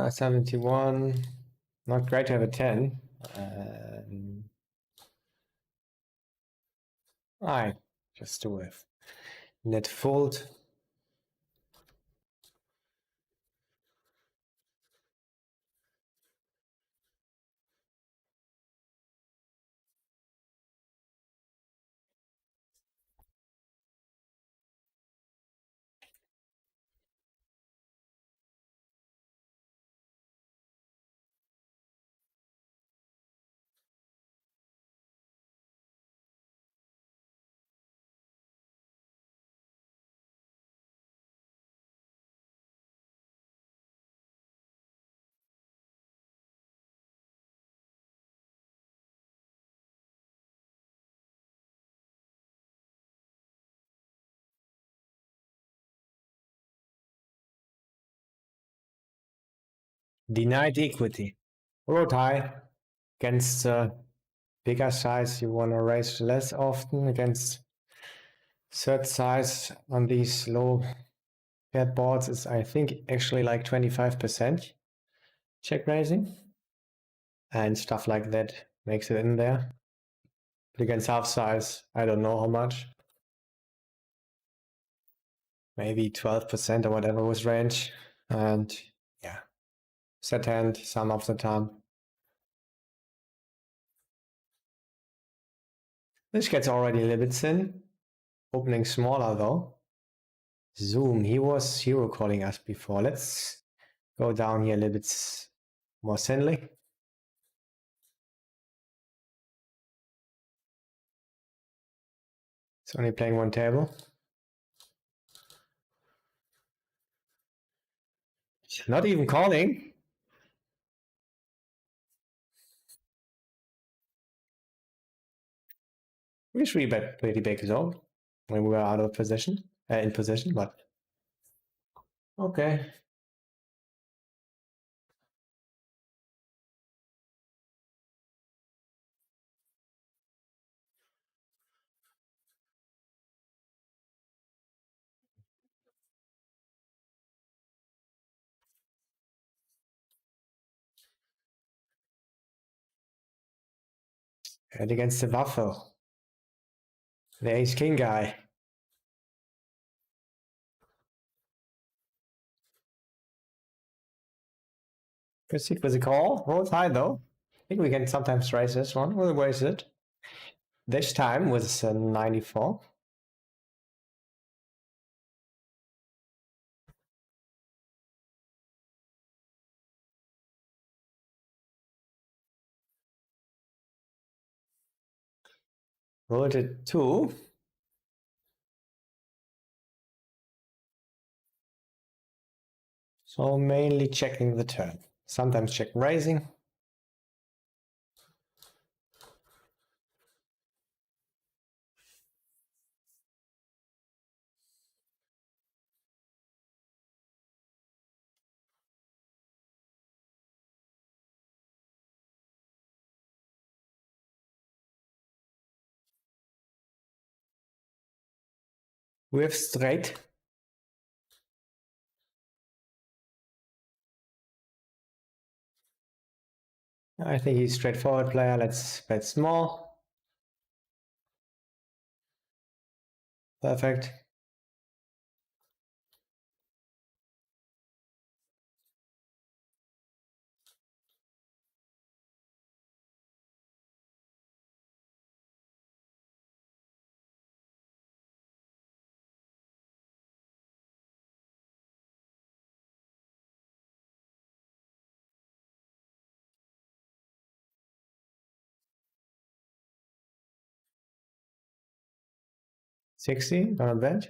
71. Not great to have a 10. I just do a net fold. Denied equity. Roll high. Against bigger size, you want to raise less often. Against third size on these low paired boards is, I think, actually like 25% check raising. And stuff like that makes it in there. But against half size, I don't know how much. Maybe 12% or whatever was range. And yeah, set hand some of the time. This gets already a little bit thin. Opening smaller though. Zoom, he was hero calling us before. Let's go down here a little bit more thinly. It's only playing one table. Not even calling. We should bet pretty big though when we were out of position, in position, but okay. And against the Waffle, the ace king guy. Proceed with a call. Roll high though. I think we can sometimes raise this one. We'll raise it. This time with 94. Rolled it 2. So mainly checking the turn. Sometimes check raising. with straight. I think he's a straightforward player. Let's bet small. Perfect. $60 on a bench.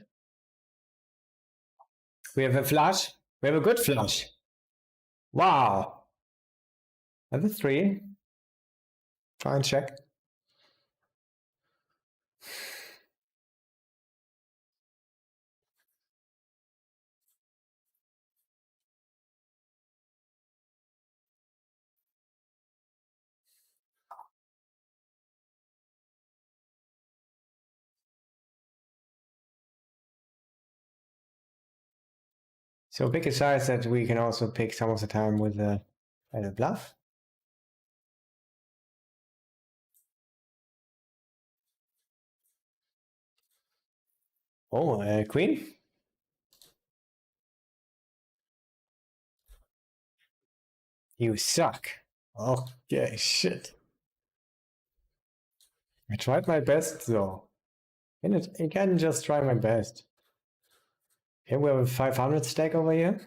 We have a flush. We have a good flush. Wow. And the 3. Try and check. So pick a size that we can also pick some of the time with a bluff. Oh, queen. You suck. Okay, shit. I tried my best though. I can just try my best. Here we have a 500 stack over here.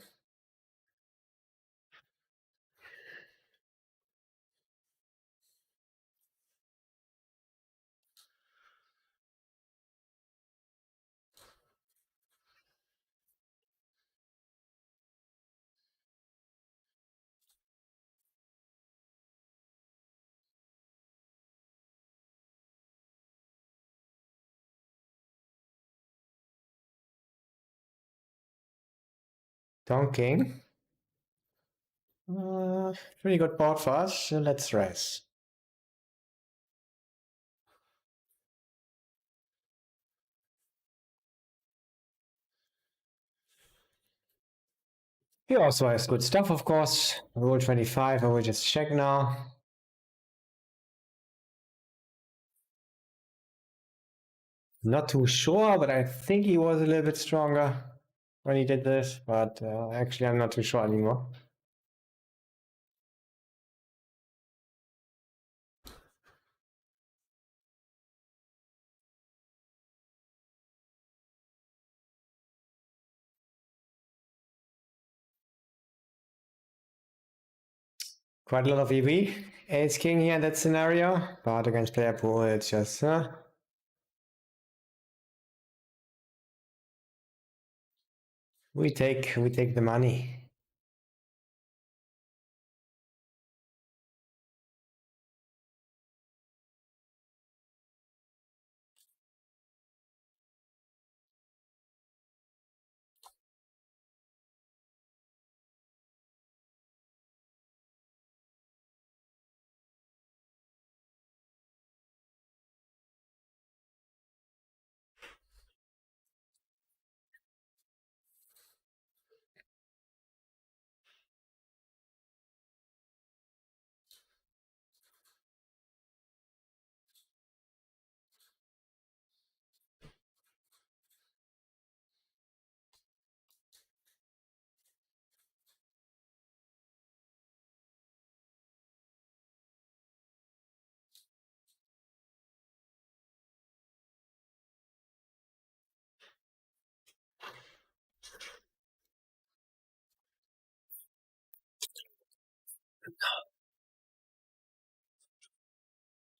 Don king. Pretty good board for us. So let's raise. He also has good stuff, of course. Roll 25. I will just check now. Not too sure, but I think he was a little bit stronger when he did this. But actually, I'm not too sure anymore. Quite a lot of EV. Ace king here in that scenario, but against player pool, it's just we take the money.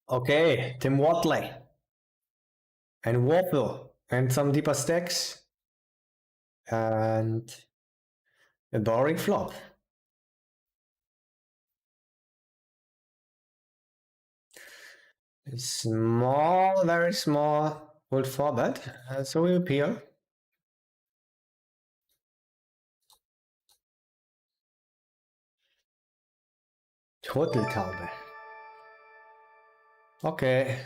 Okay, Tim Watley and Waffle and some deeper stacks and a boring flop. Small, very small, hold 4 bet, so we appeal. Turteltaube. Okay.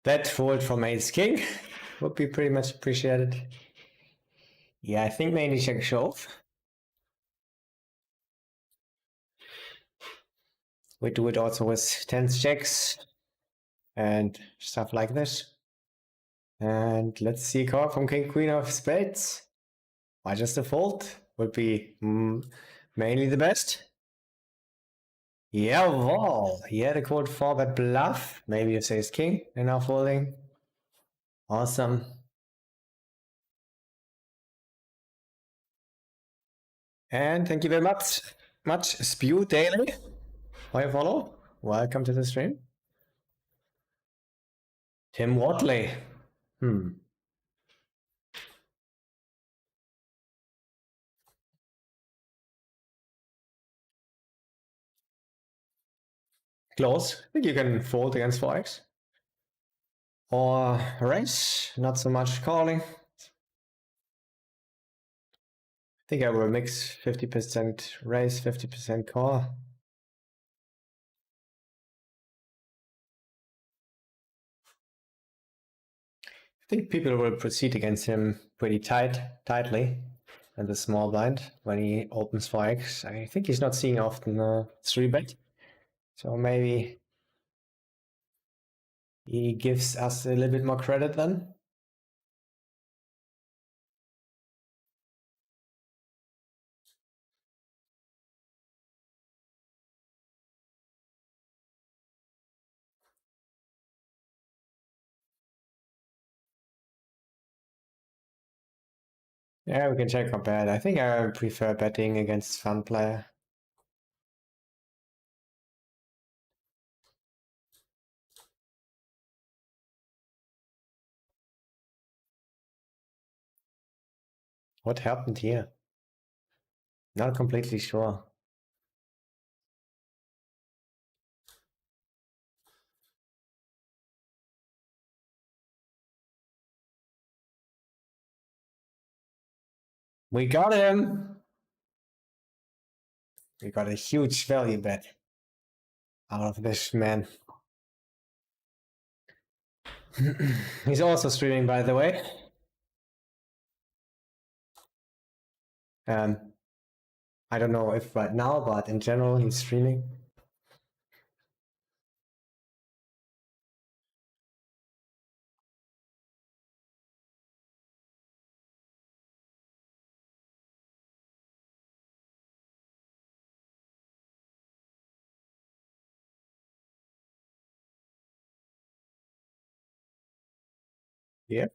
That fold from ace king would be pretty much appreciated. Yeah, I think mainly check shove. We do it also with tens checks and stuff like this. And let's see call from king queen of spades. Why just a fold would be mainly the best. Yeah, well, he had a quote 4-bet bluff. Maybe you say ace king and now folding. Awesome. And thank you very much. Spew Daily for your follow. Welcome to the stream. Tim Watley. Close. I think you can fold against 4x. Or raise. Not so much calling. I think I will mix 50% raise, 50% call. I think people will proceed against him pretty tightly in the small blind when he opens 4x. I think he's not seeing often 3-bet. So maybe he gives us a little bit more credit then. Yeah, we can check or bet. I think I prefer betting against fun player. What happened here? Not completely sure. We got him! We got a huge value bet out of this man. He's also streaming, by the way. I don't know if right now, but in general, he's streaming. Yeah.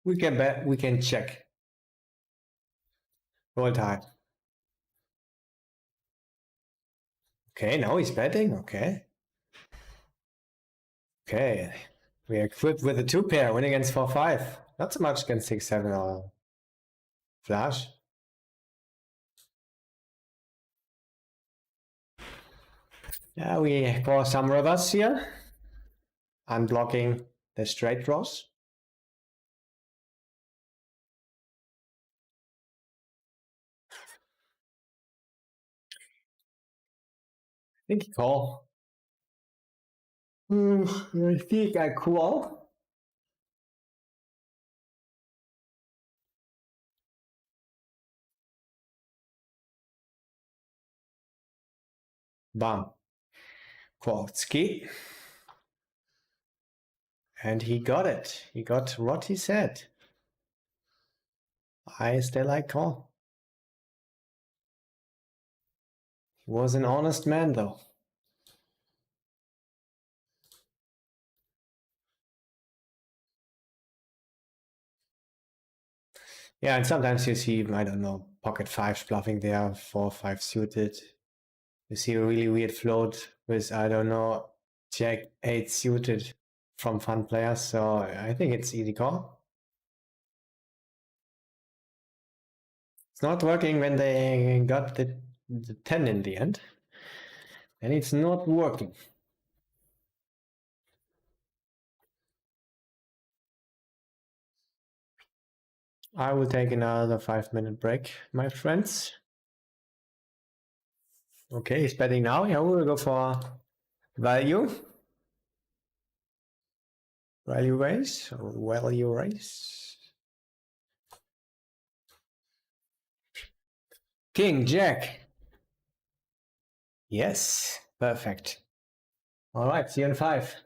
We can bet, we can check. Roll tide. Okay, now he's betting, okay. Okay, we are equipped with a 2-pair, win against 4-5. Not so much against 6-7 or flush. Yeah, we call some rivers here. Unblocking the straight draws. I think you call. I think I call. Bam. Ulove2Cit. And he got it. He got what he said. I still like call. He was an honest man though. Yeah, and sometimes you see, I don't know, pocket 5s bluffing there, 4-5 suited. You see a really weird float with, I don't know, Jack 8 suited from fun players. So I think it's easy call. It's not working when they got the 10 in the end. And it's not working. I will take another 5-minute break, my friends. Okay, he's betting now. Yeah, we will go for value. Value raise. Value raise. King, Jack. Yes, perfect. All right, see you in 5.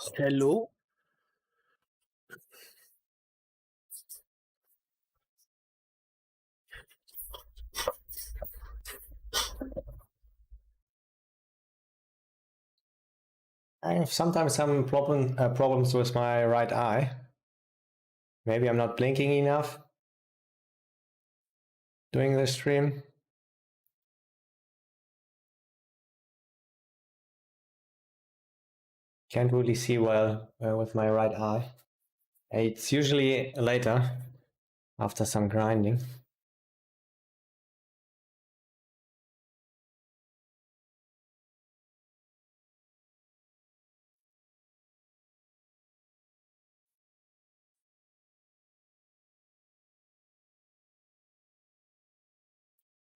Hello. I have sometimes some problems with my right eye. Maybe I'm not blinking enough during the stream. Can't really see well with my right eye. It's usually later, after some grinding.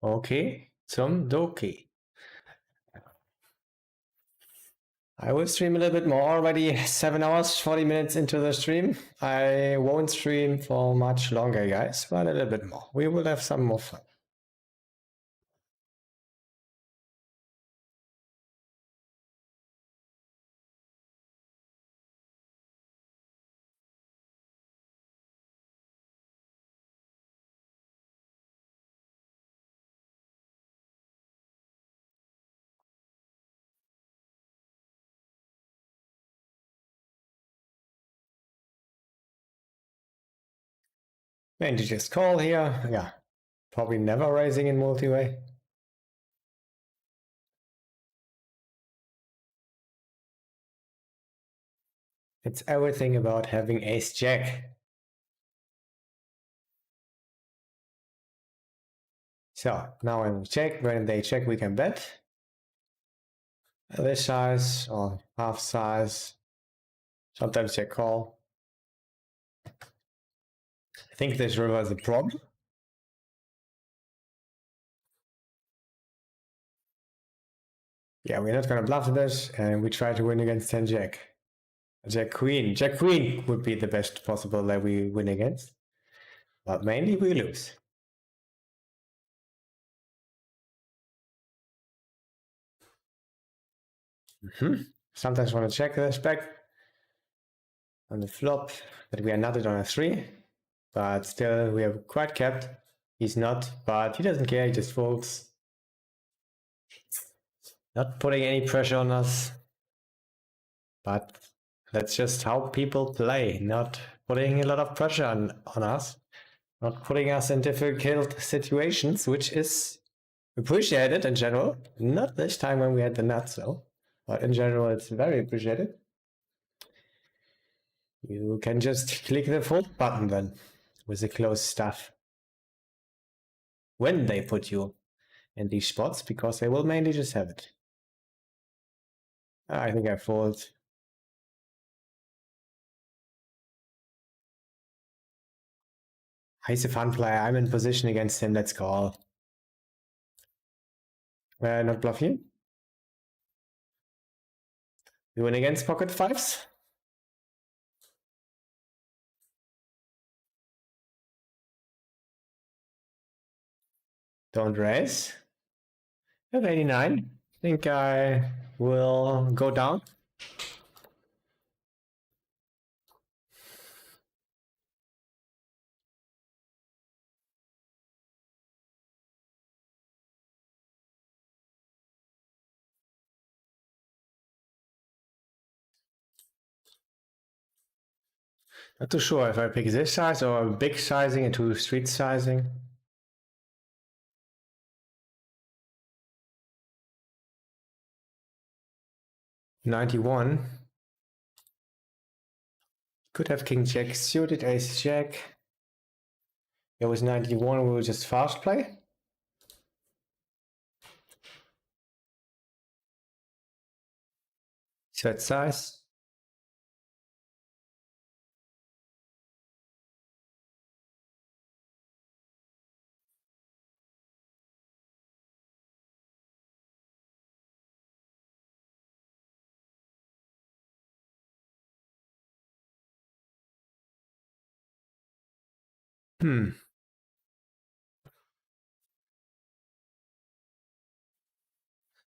Okay, zum Doki. I will stream a little bit more. Already 7 hours, 40 minutes into the stream. I won't stream for much longer, guys, but a little bit more. We will have some more fun. And you just call here. Yeah, probably never raising in multi-way. It's everything about having ace jack. So now when we check, when they check, we can bet. This size or half size. Sometimes they call. I think this river is a problem. Yeah, we're not gonna bluff this, and we try to win against 10 jack. Jack queen. Jack queen would be the best possible that we win against. But mainly we lose. Sometimes want to check this back on the flop that we are nutted on a 3. But still we are quite capped. He's not, but he doesn't care, he just folds. Not putting any pressure on us. But that's just how people play, not putting a lot of pressure on us. Not putting us in difficult situations, which is appreciated in general. Not this time when we had the nuts though, but in general it's very appreciated. You can just click the fold button then with the closed stuff when they put you in these spots, because they will mainly just have it. I think I fold. He's a fun player. I'm in position against him. Let's call. Not bluff you. You win against pocket fives. Don't raise. I have 89. I think I will go down. Not too sure if I pick this size or a big sizing into street sizing. $91. Could have king jack suited, ace jack. It was 91, we will just fast play. Set size.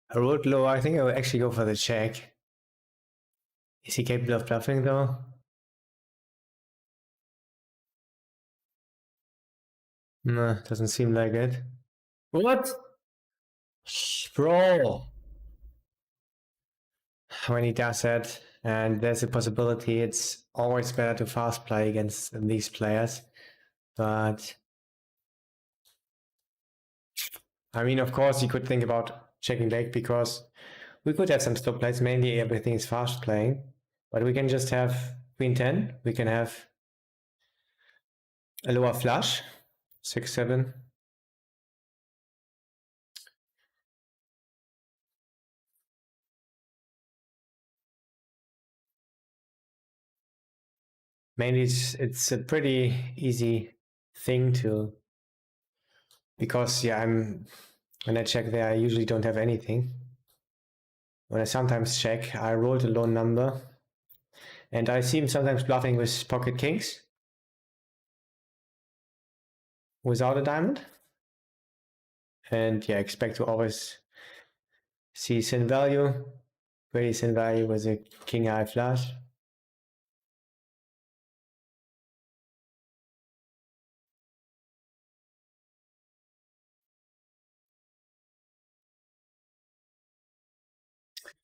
I rolled low. I think I will actually go for the check. Is he capable of bluffing though? No, doesn't seem like it. What? Bro! When he does that, and there's a possibility, it's always better to fast play against these players. But I mean, of course, you could think about checking back because we could have some stop plays. Mainly everything is fast playing, but we can just have queen 10. We can have a lower flush, 6, 7. Mainly it's a pretty easy thing to, because yeah, when I check there, I usually don't have anything. When I sometimes check, I rolled a low number, and I see him sometimes bluffing with pocket kings without a diamond. And yeah, expect to always see sin value, pretty sin value with a king high flush.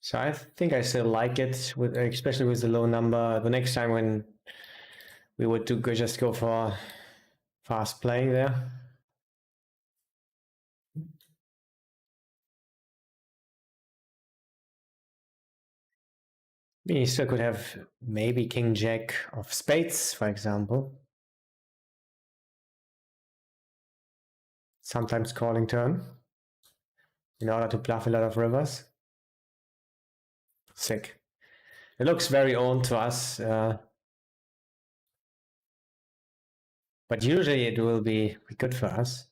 So I think I still like it, with especially with the low number. The next time when we would just go for fast playing there. You still could have maybe king jack of spades, for example. Sometimes calling turn in order to bluff a lot of rivers. Sick. It looks very owned to us, but usually it will be good for us.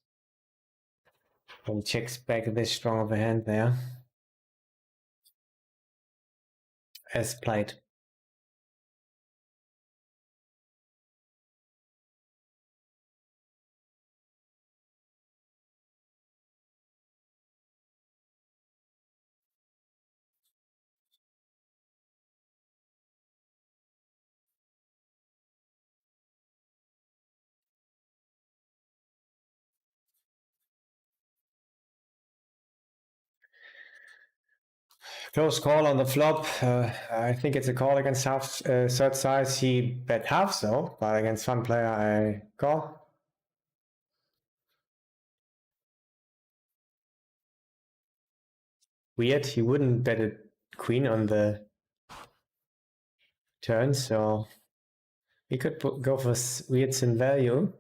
When he checks back this strong of a hand there. As played. Close call on the flop. I think it's a call against third size. He bet half so, but against fun player I call. Weird, he wouldn't bet a queen on the turn, so we could go for weird sin value.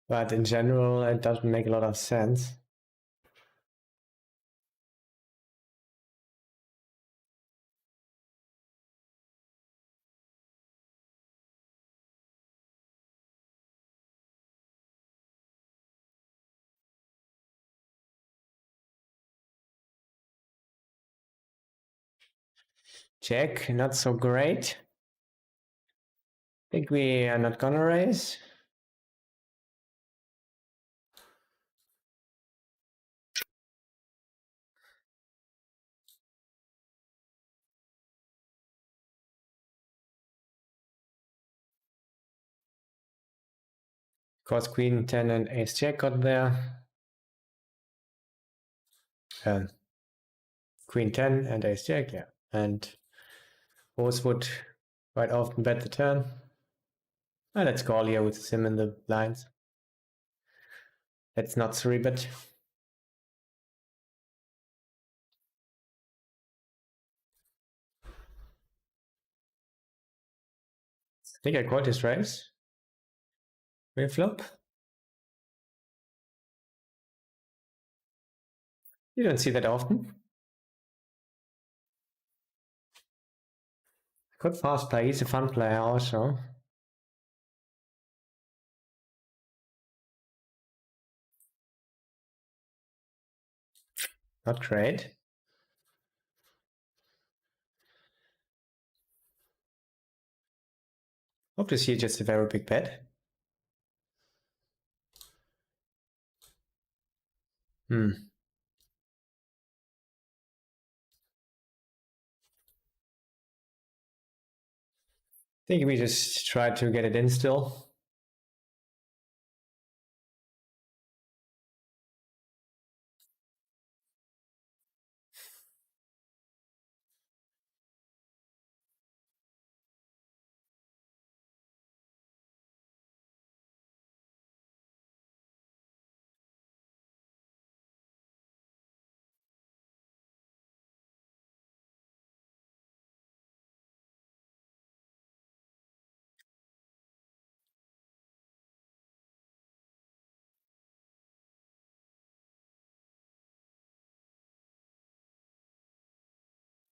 But in general, it doesn't make a lot of sense. Check, not so great. Think we are not gonna raise. Of course, queen 10 and ace jack got there. Queen 10 and ace jack, yeah. And both would quite often bet the turn. Let's call here with sim in the blinds. Let's not 3-bet. I think I called his raise. Flop. You don't see that often. Could fast play, he's a fun player also. Not great. Hope to see just a very big bet. think we just try to get it in still.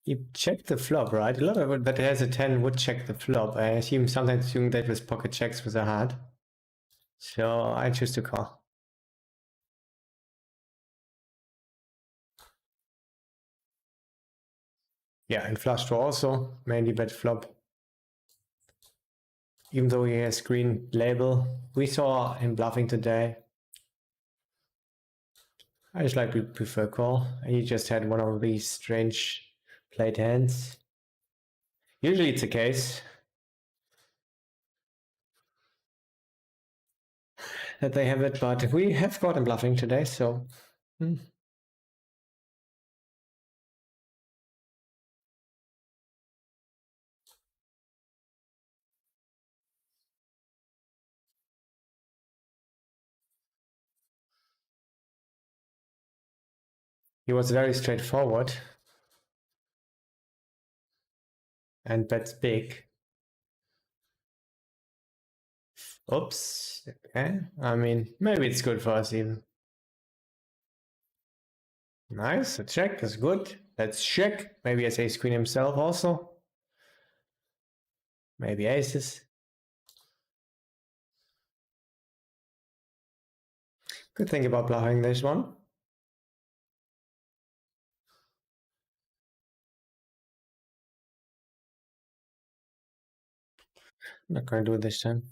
You check the flop, right? A lot of it that has a 10 would check the flop. I assume sometimes doing that with pocket checks with a heart. So I choose to call. Yeah, and flush draw also, mainly bet flop. Even though he has green label. We saw him bluffing today. I just like to prefer call. He just had one of these strange played hands. Usually it's the case that they have it, but we have got him bluffing today, so. He was very straightforward and bets big. Oops. Okay. I mean, maybe it's good for us even. Nice. A check is good. Let's check. Maybe as ace queen himself also. Maybe aces. Good thing about bluffing this one. I'm not gonna do it this time.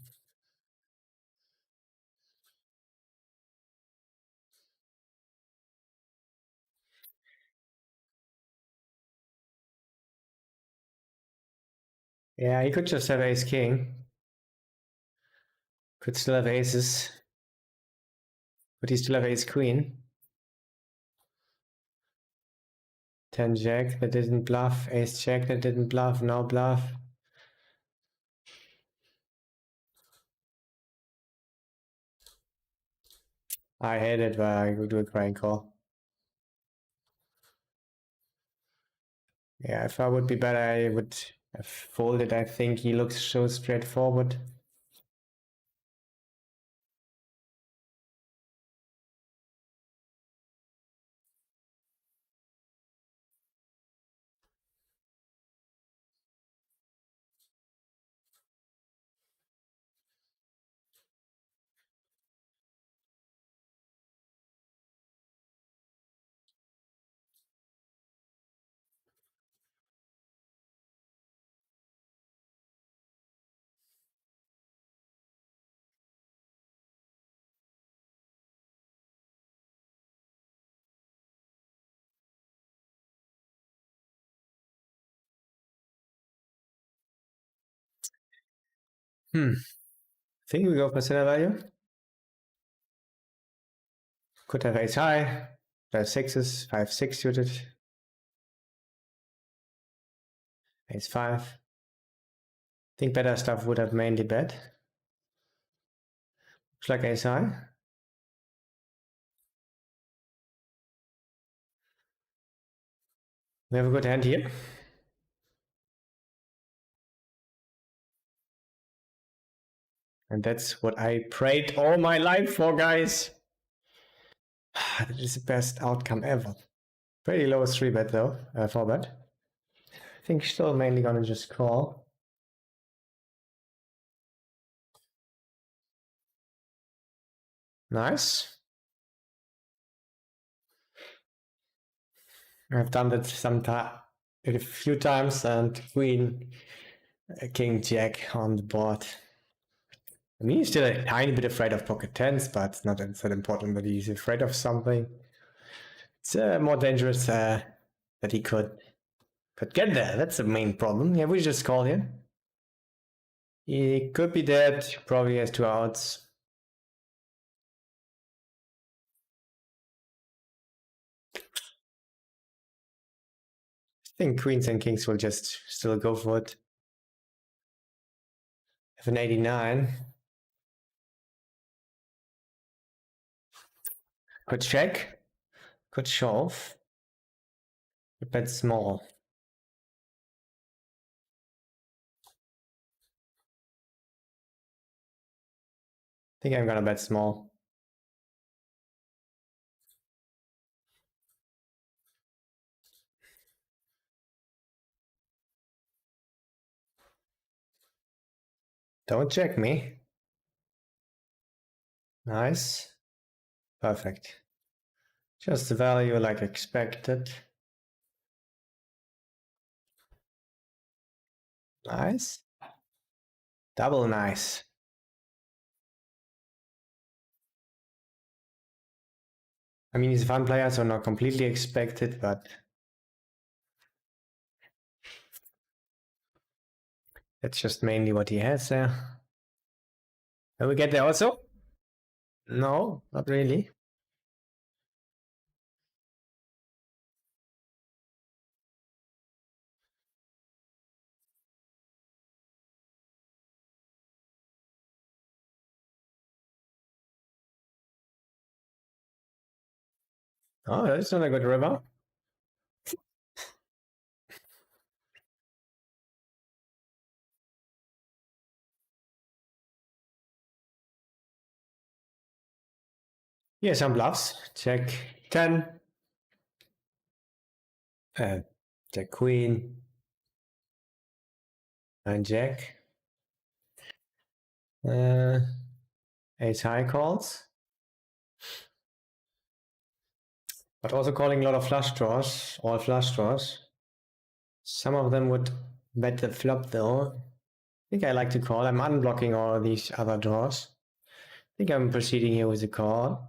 Yeah, he could just have ace king. Could still have aces. But he still have ace queen. 10 jack that didn't bluff. Ace jack that didn't bluff. No bluff. I hate it, but I will do a crying call. Yeah, if I would be better, I would have folded. I think he looks so straightforward. I think we go for center value. Could have ace high. There's sixes, 5-6 suited. Ace 5. Think better stuff would have mainly bet. Looks like ace high. We have a good hand here. And that's what I prayed all my life for, guys. That is the best outcome ever. Pretty low 3-bet though, 4-bet. I think still mainly gonna just call. Nice. I've done that a few times, and queen, king, jack on the board. I mean, he's still a tiny bit afraid of pocket tens, but it's not that important that he's afraid of something. It's more dangerous that he could get there. That's the main problem. Yeah, we just call here. He could be dead, probably has 2 outs. I think queens and kings will just still go for it. Have an 89. Could check. Could shove. Bet small. I think I'm gonna bet small. Don't check me. Nice. Perfect. Just the value like expected. Nice. Double nice. I mean, he's a fun player, so not completely expected, but that's just mainly what he has there. Will we get there also? No, not really. Oh, that's not a good river. Here some bluffs. Check 10. Jack queen. And jack. Ace high calls. But also calling a lot of flush draws, all flush draws. Some of them would bet the flop though. I think I like to call. I'm unblocking all these other draws. I think I'm proceeding here with a call.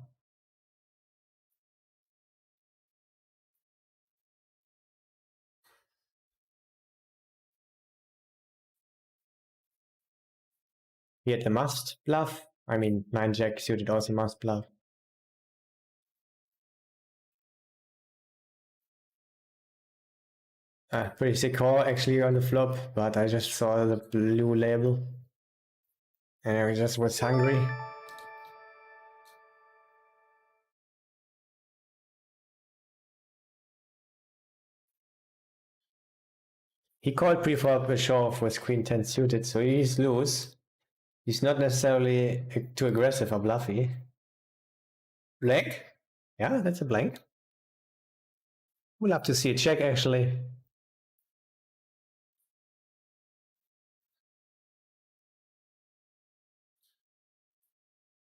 He had the must bluff. I mean, 9 jack suited also must bluff. Pretty sick call actually on the flop, but I just saw the blue label and I just was hungry. He called pre-flop a shove with queen 10 suited, so he's loose. He's not necessarily too aggressive or bluffy. Blank? Yeah, that's a blank. We'll have to see a check actually.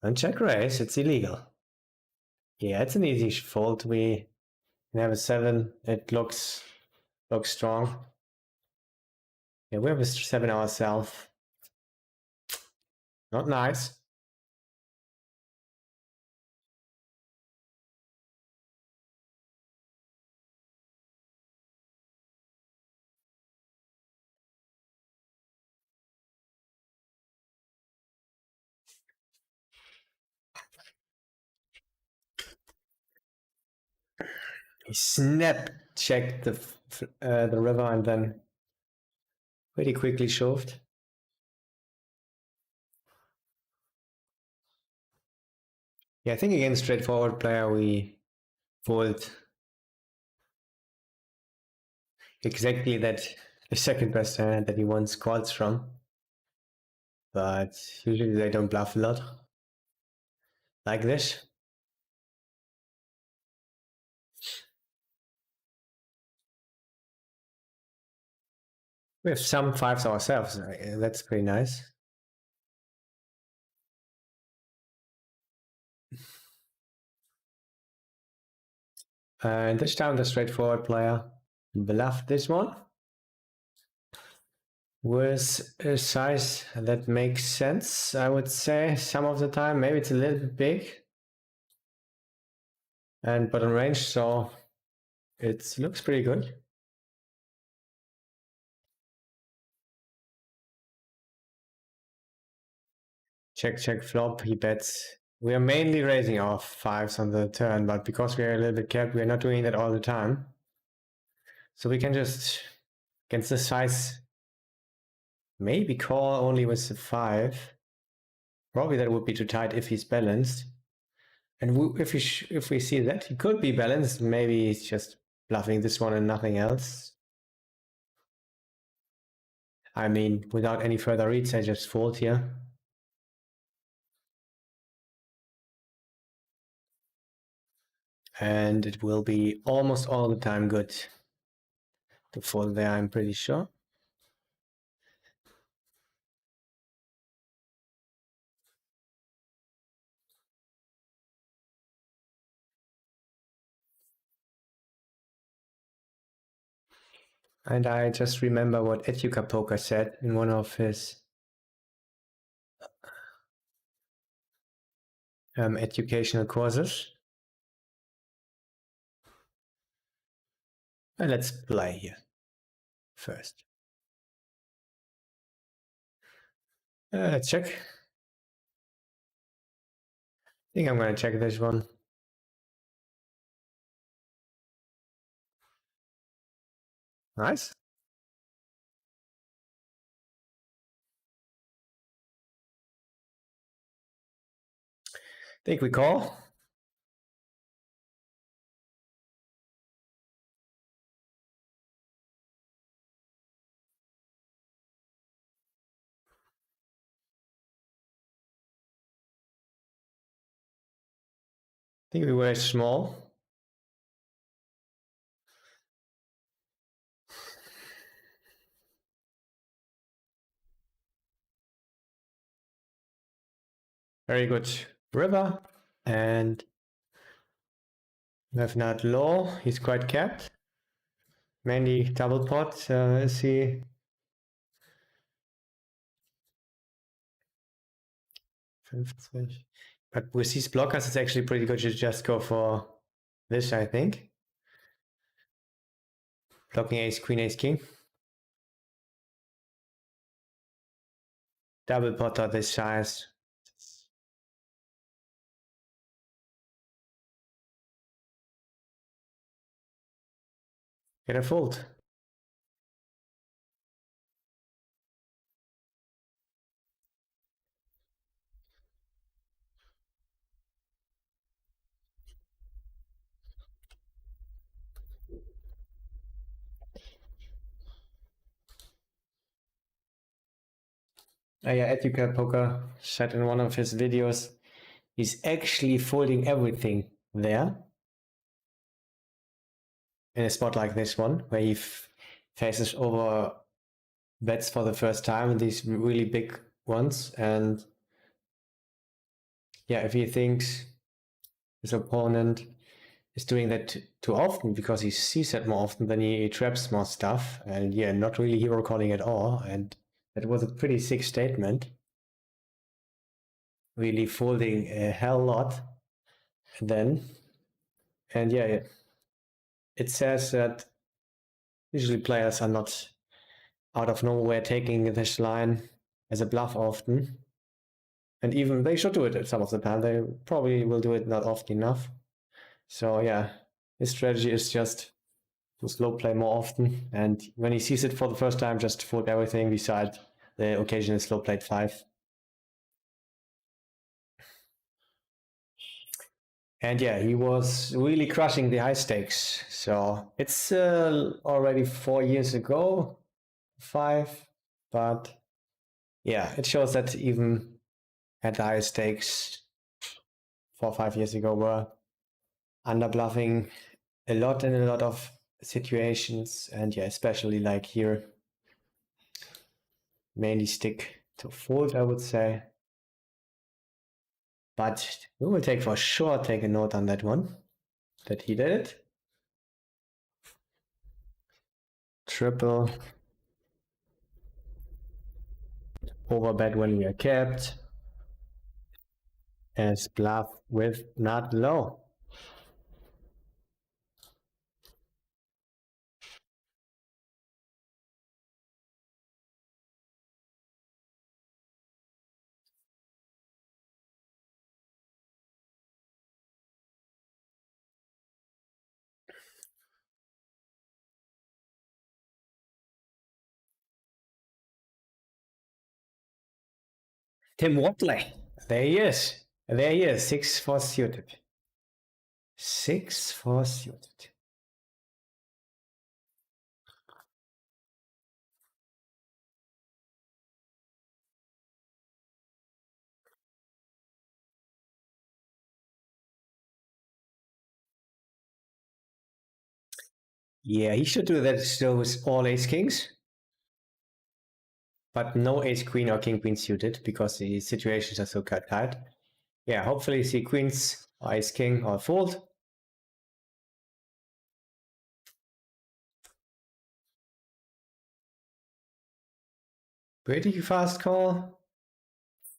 And check raise, it's illegal. Yeah, it's an easy fold. We have a 7. It looks strong. Yeah, we have a 7 ourselves. Not nice. He snap checked the river and then pretty quickly shoved. Yeah, I think against straightforward player we fold exactly that the second best hand that he wants calls from. But usually they don't bluff a lot. Like this. We have some 5s ourselves. That's pretty nice. And this time the straightforward player bluffed this one with a size that makes sense, I would say, some of the time. Maybe it's a little bit big. And bottom range, so it looks pretty good. Check, check, flop. He bets. We are mainly raising off fives on the turn, but because we are a little bit capped, we are not doing that all the time. So we can just, against this size, maybe call only with the 5. Probably that would be too tight if he's balanced. And if we see that he could be balanced, maybe he's just bluffing this one and nothing else. I mean, without any further reads, I just fold here. And it will be almost all the time good to fold there, I'm pretty sure. And I just remember what ypur said in one of his educational courses. And let's play here first. Let's check. I think I'm going to check this one. Nice. Think we call. Think we were small. Very good river. And we have not low. He's quite capped. Mainly double pot. Is he? But with these blockers, it's actually pretty good to just go for this, I think. Blocking ace, queen, ace, king. Double potter this size. Get a fold. Yeah, ypur said in one of his videos, he's actually folding everything there in a spot like this one, where he faces over bets for the first time, these really big ones. And yeah, if he thinks his opponent is doing that too often because he sees that more often, then he traps more stuff. And yeah, not really hero calling at all. And that was a pretty sick statement. Really folding a hell lot then. And yeah, it says that usually players are not out of nowhere taking this line as a bluff often. And even they should do it some of the time. They probably will do it not often enough. So yeah, his strategy is just to slow play more often. And when he sees it for the first time, just fold everything beside the occasional slow played 5. And yeah, he was really crushing the high stakes. So it's already 4 years ago, 5. But yeah, it shows that even at the high stakes 4 or 5 years ago were under bluffing a lot in a lot of situations. And yeah, especially like here, mainly stick to fold, I would say. But we will take for sure take a note on that one, that he did it. Triple. Overbet when we are capped. As bluff with not low. Tim Watley. There he is. There he is. 6-4 suited. 6-4 suited. Yeah, he should do that still with all ace kings. But no ace queen or king queen suited because the situations are so cut tight. Yeah, hopefully see queens or ace king or fold. Pretty fast call.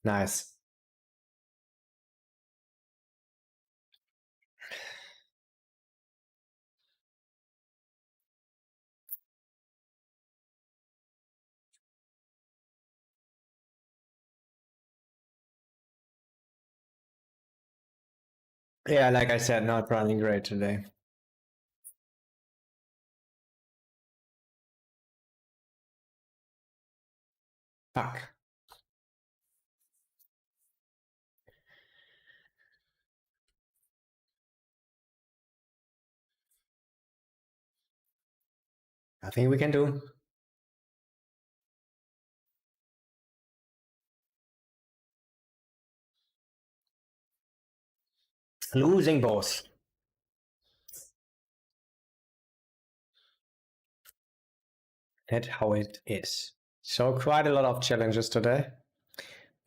Nice. Yeah, like I said, not running great today. Fuck. Nothing we can do. Losing both. That's how it is. So quite a lot of challenges today.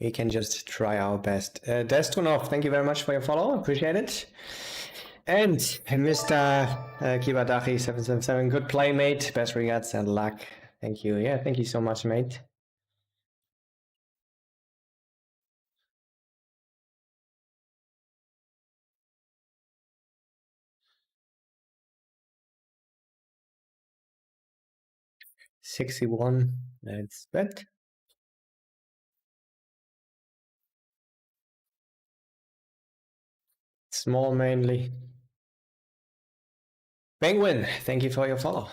We can just try our best. Destonov, thank you very much for your follow. Appreciate it. And Mr. Kibadachi777, good play, mate. Best regards and luck. Thank you. Yeah, thank you so much, mate. $61. Let's bet. Small mainly. Penguin, thank you for your follow.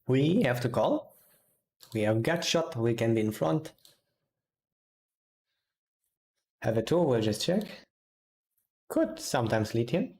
We have to call. We have gut shot. We can be in front. Have a tour. We'll just check. Could sometimes lead him.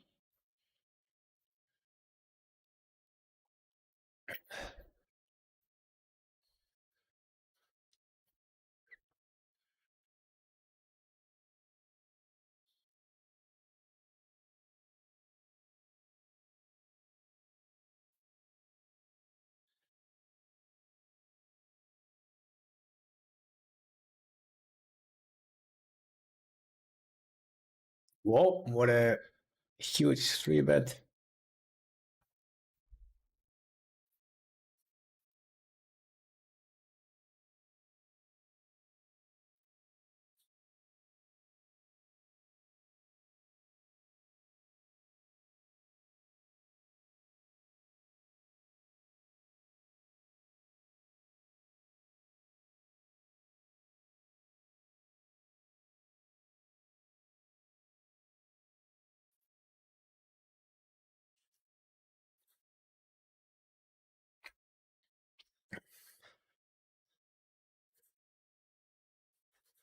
Whoa, what a huge 3-bet.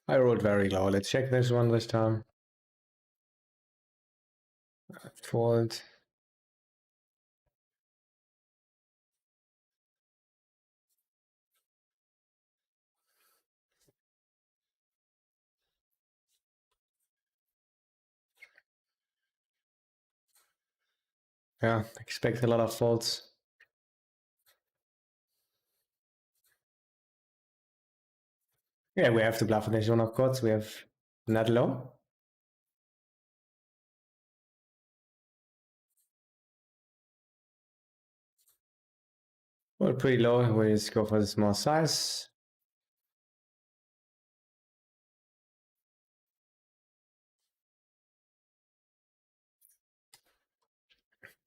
I rolled very low. Let's check this one this time. Fold. Yeah, expect a lot of folds. Yeah, we have to bluff on this one, of course. We have not low. Well, pretty low. We just go for the small size.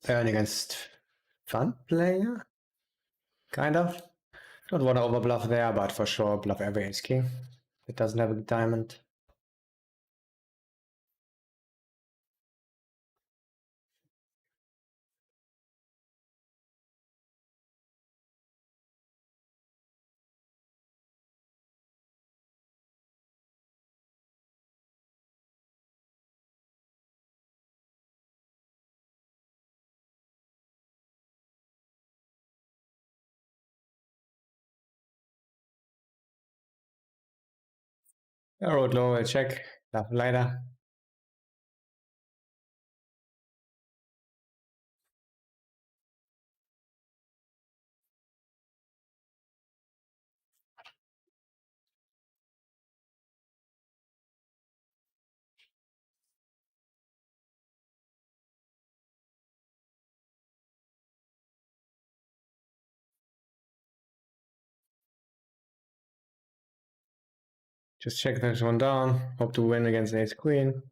Turn against fun player, kind of. Don't want to overbluff there, but for sure bluff every ace king. It doesn't have a diamond. I wrote low, a check, later. Just check this one down. Hope to win against ace queen.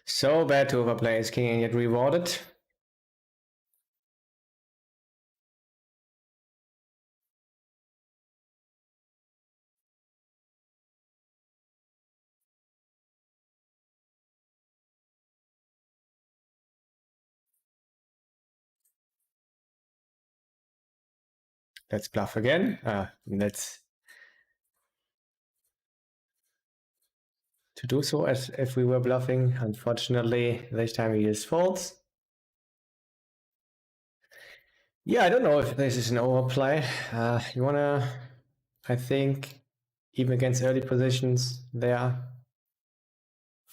So bad to overplay ace king and get rewarded. Let's bluff again. Let's to do so as if we were bluffing. Unfortunately, this time he is false. Yeah, I don't know if this is an overplay. You wanna, I think, even against early positions, there,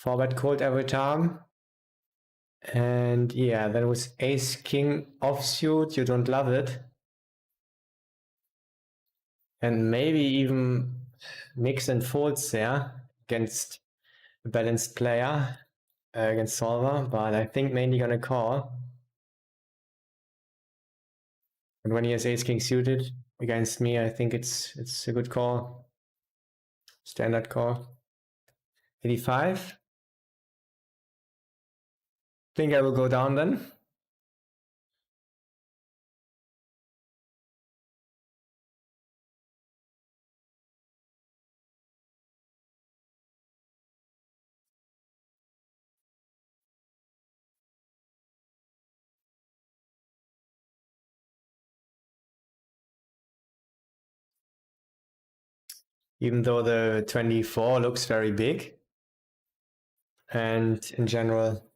4-bet cold every time. And yeah, then with ace king offsuit, you don't love it. And maybe even mix and folds there against a balanced player, against solver, but I think mainly gonna call. And when he has ace king suited against me, I think it's a good call. Standard call. 85. Think I will go down then. Even though the 24 looks very big. And in general,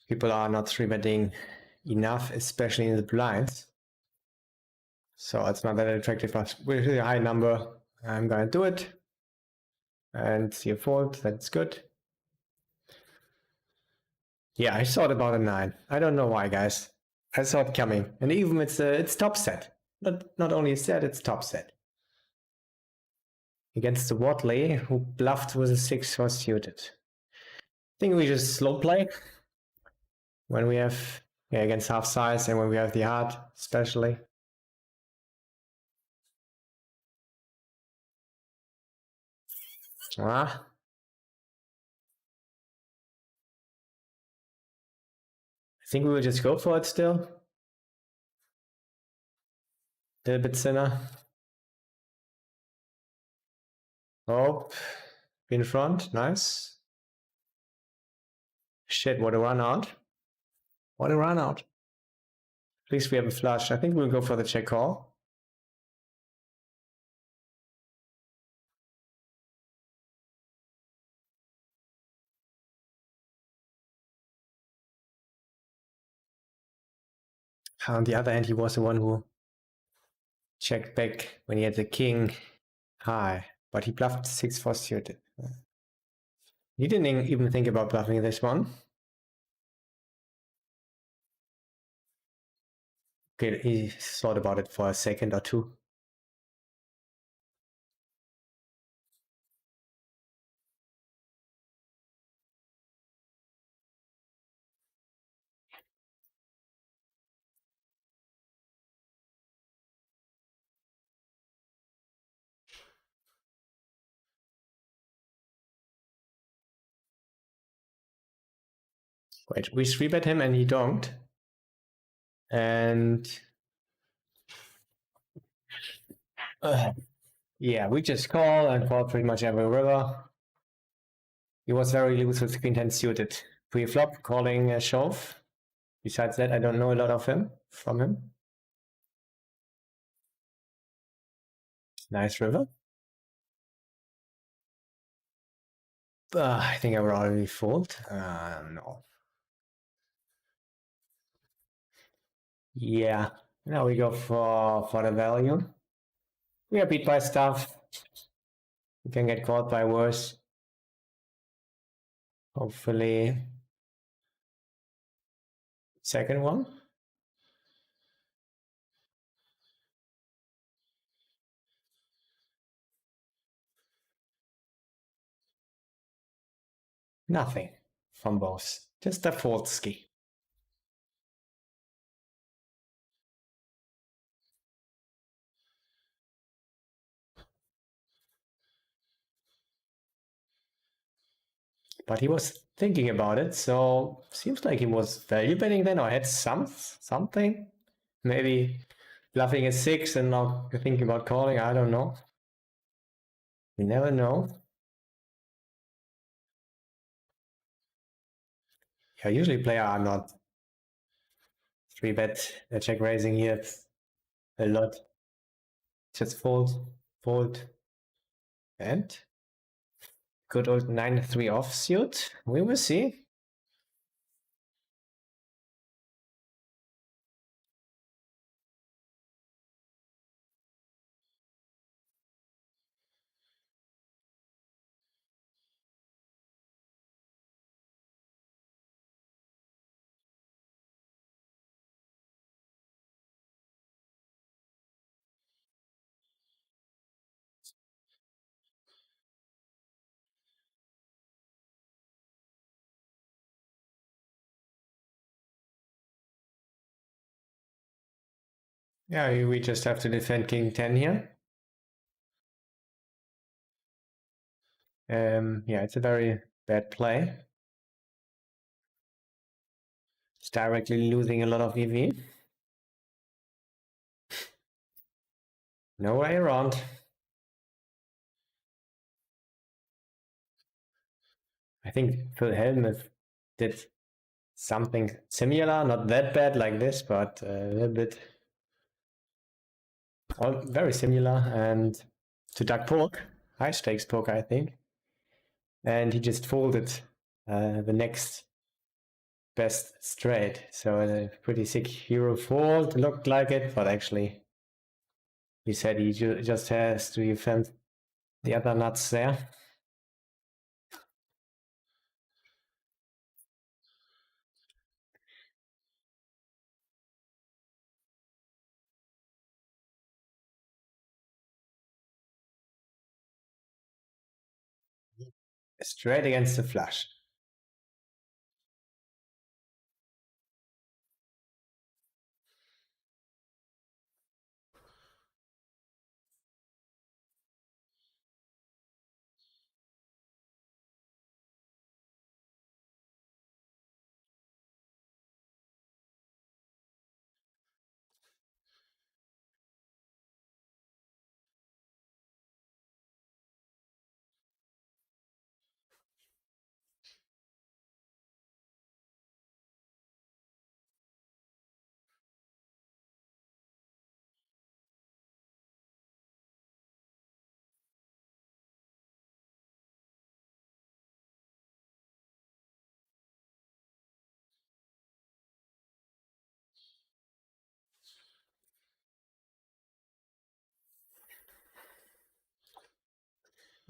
people are not 3-betting enough, especially in the blinds. So it's not that attractive, but with a high number, I'm gonna do it. And see a fold, that's good. Yeah, I thought about a 9. I don't know why, guys. I saw it coming. And even it's top set. Not only set, it's top set. Against the Watley, who bluffed with a 6 was suited. I think we just slow play when we have, yeah, against half size and when we have the heart, especially. Ah. I think we will just go for it still. A little bit thinner. Oh, in front, nice. Shit, what a run out. What a run out. At least we have a flush. I think we'll go for the check call. On the other hand, he was the one who checked back when he had the king high, but he bluffed 6-4 suited. He didn't even think about bluffing this one. Okay, he thought about it for a second or two. Wait, we 3-bet him and he donked. And yeah, we just call and call pretty much every river. He was very loose with queen 10 suited. Pre-flop, calling a shove. Besides that, I don't know a lot of him from him. Nice river. I think I would already fold. No. Yeah, now we go for the value. We are beat by stuff. We can get caught by worse. Hopefully, second one. Nothing from both. Just a fault ski. But he was thinking about it, so seems like he was value betting then, or had something. Maybe bluffing a 6 and now thinking about calling. I don't know. You never know. Yeah, usually players are not 3-bet check raising here a lot. Just fold, and good old 9-3 offsuit. We will see. Yeah, we just have to defend King 10 here. Yeah, it's a very bad play. It's directly losing a lot of EV. No way around. I think Phil Hellmuth did something similar, not that bad like this, but a little bit, well, very similar. And to Doug Polk, high stakes poker, I think. And he just folded the next best straight. So a pretty sick hero fold, looked like it, but actually he said he just has to defend the other nuts there. Straight against the flush.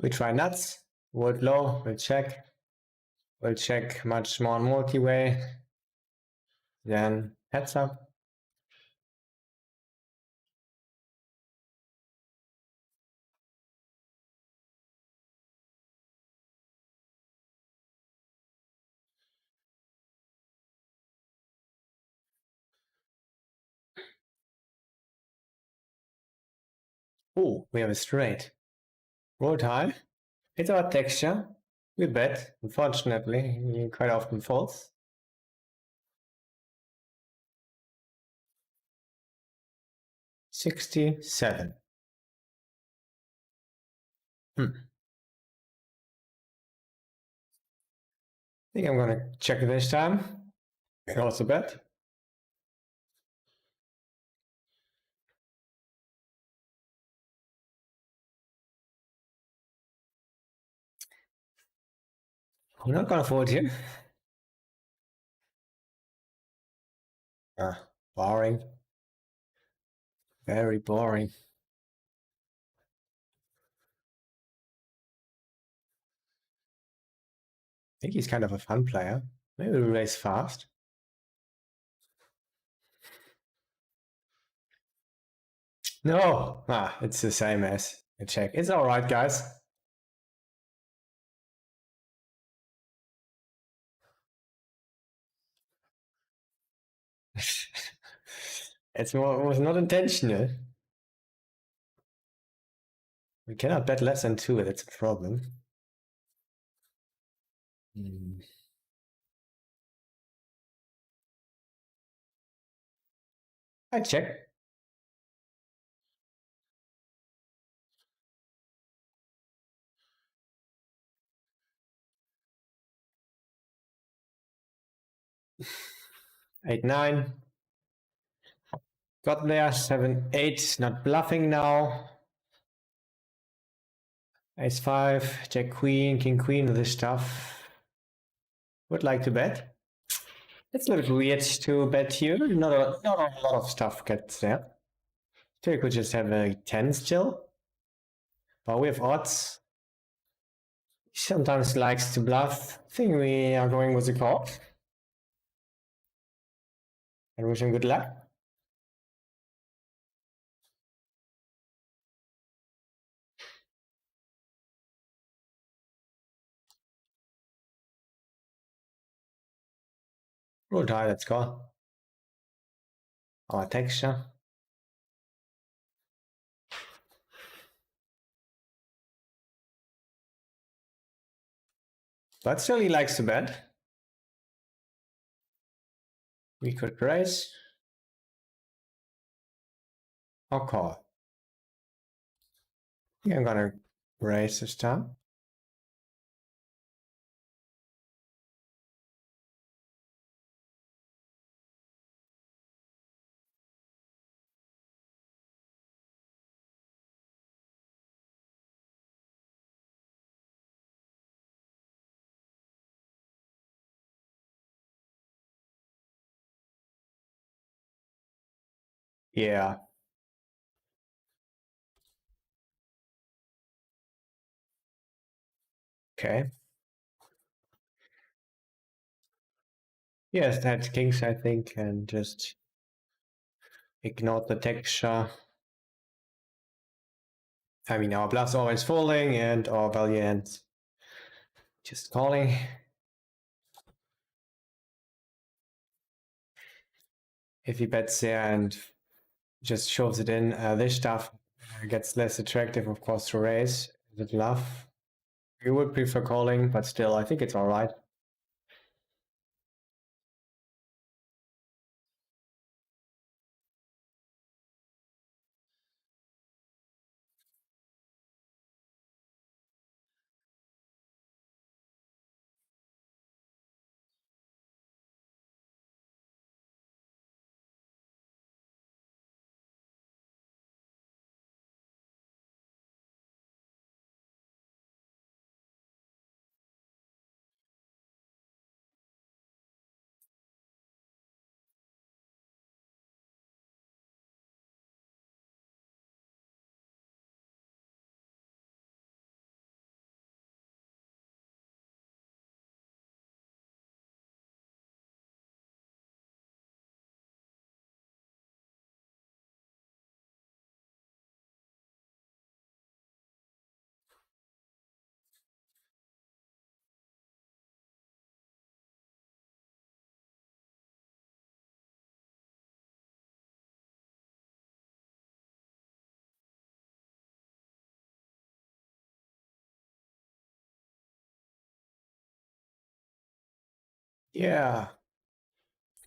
We try nuts, wood low, we'll check. We'll check much more multi-way. Then heads up. Oh, we have a straight. Rolled high. It's our texture. We bet. Unfortunately, he quite often folds. 67. I think I'm gonna check this time. Also bet. I'm not gonna fold here. Boring. Very boring. I think he's kind of a fun player. Maybe we race fast. No! Ah, it's the same as a check. It's alright, guys. It was not intentional. We cannot bet less than 2, that's a problem. I check. Eight, 9. Got there. 7, 8. Not bluffing now. Ace 5. Jack Queen. King Queen. This stuff. Would like to bet. It's a little bit weird to bet here. Not a lot of stuff gets there. So you could just have a 10 still. But we have odds. He sometimes likes to bluff. I think we are going with the call. And wish him good luck. Roll die, let's go. Our texture. But still he likes to bet. We could raise or call. Yeah, I'm gonna raise this time. Yeah. Okay. Yes, that's kings, I think, and just ignore the texture. I mean, our bluff's always folding and our value ends just calling. If he bets there and just shoves it in, this stuff gets less attractive, of course, to raise the bluff. We would prefer calling, but still, I think it's alright. Yeah,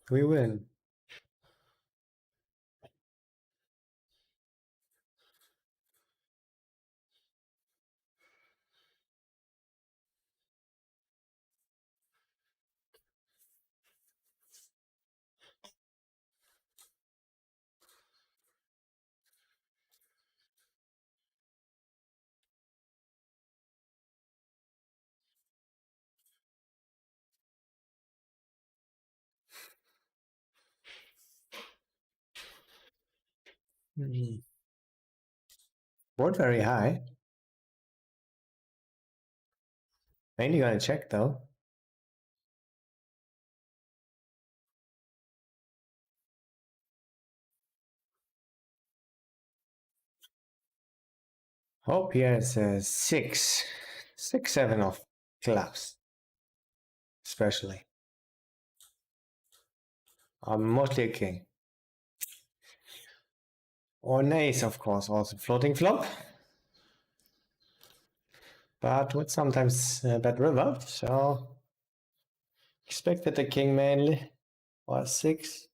we win. Board very high. Mainly gonna check though. Hope he has a 7 of clubs, especially. Mostly a king. Or an ace, of course, also floating flop. But with sometimes bad river, so expected the king mainly. Or 6.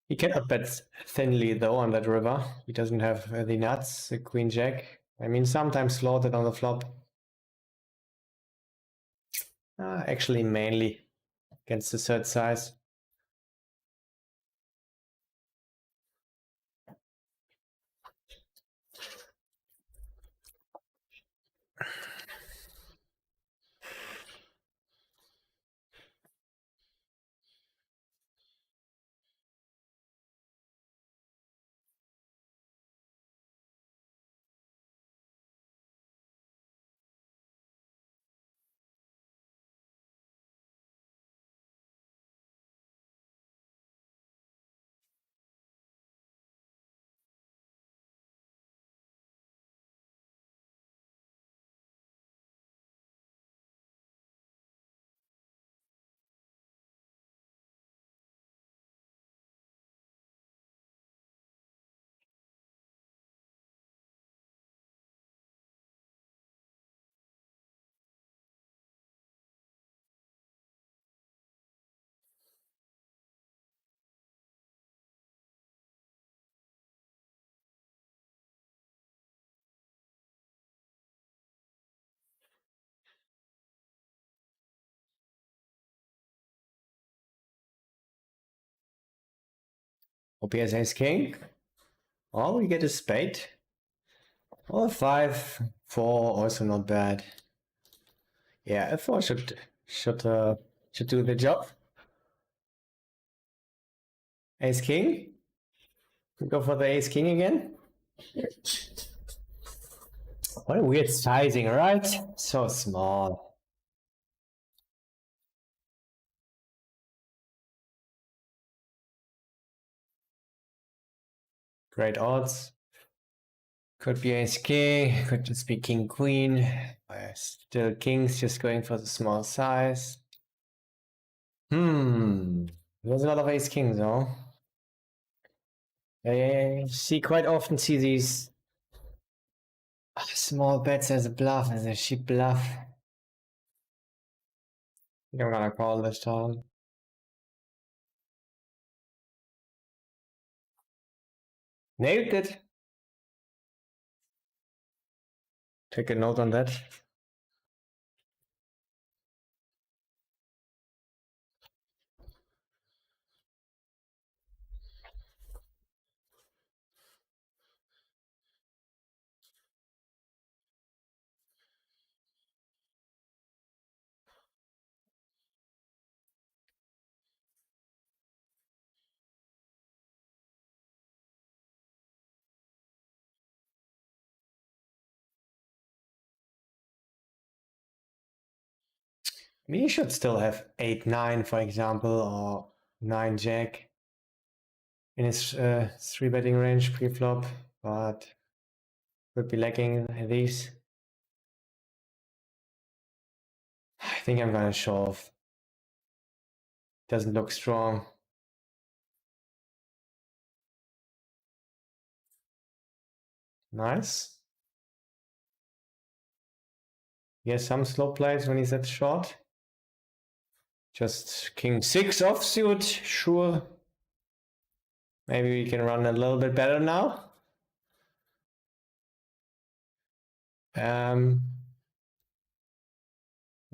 He cannot bet thinly though on that river. He doesn't have the nuts, the queen jack. I mean, sometimes slaughtered on the flop. Actually, mainly against the third size. Hope he has ace king. Or we get a spade. Or 5, 4, also not bad. Yeah, f4 should do the job. Ace king. We go for the ace king again. What a weird sizing, right? So small. Great odds. Could be ace king, could just be king queen. Still kings, just going for the small size. There's a lot of ace kings though. I quite often see these small bets as a bluff, as a cheap bluff. I think I'm gonna call this time. Nailed it. Take a note on that. I mean, you should still have 8, 9, for example, or 9 jack in his 3-betting range pre-flop, but would be lacking these. I think I'm gonna shove. Doesn't look strong. Nice. He has some slow plays when he's at short. Just king 6 offsuit, sure. Maybe we can run a little bit better now.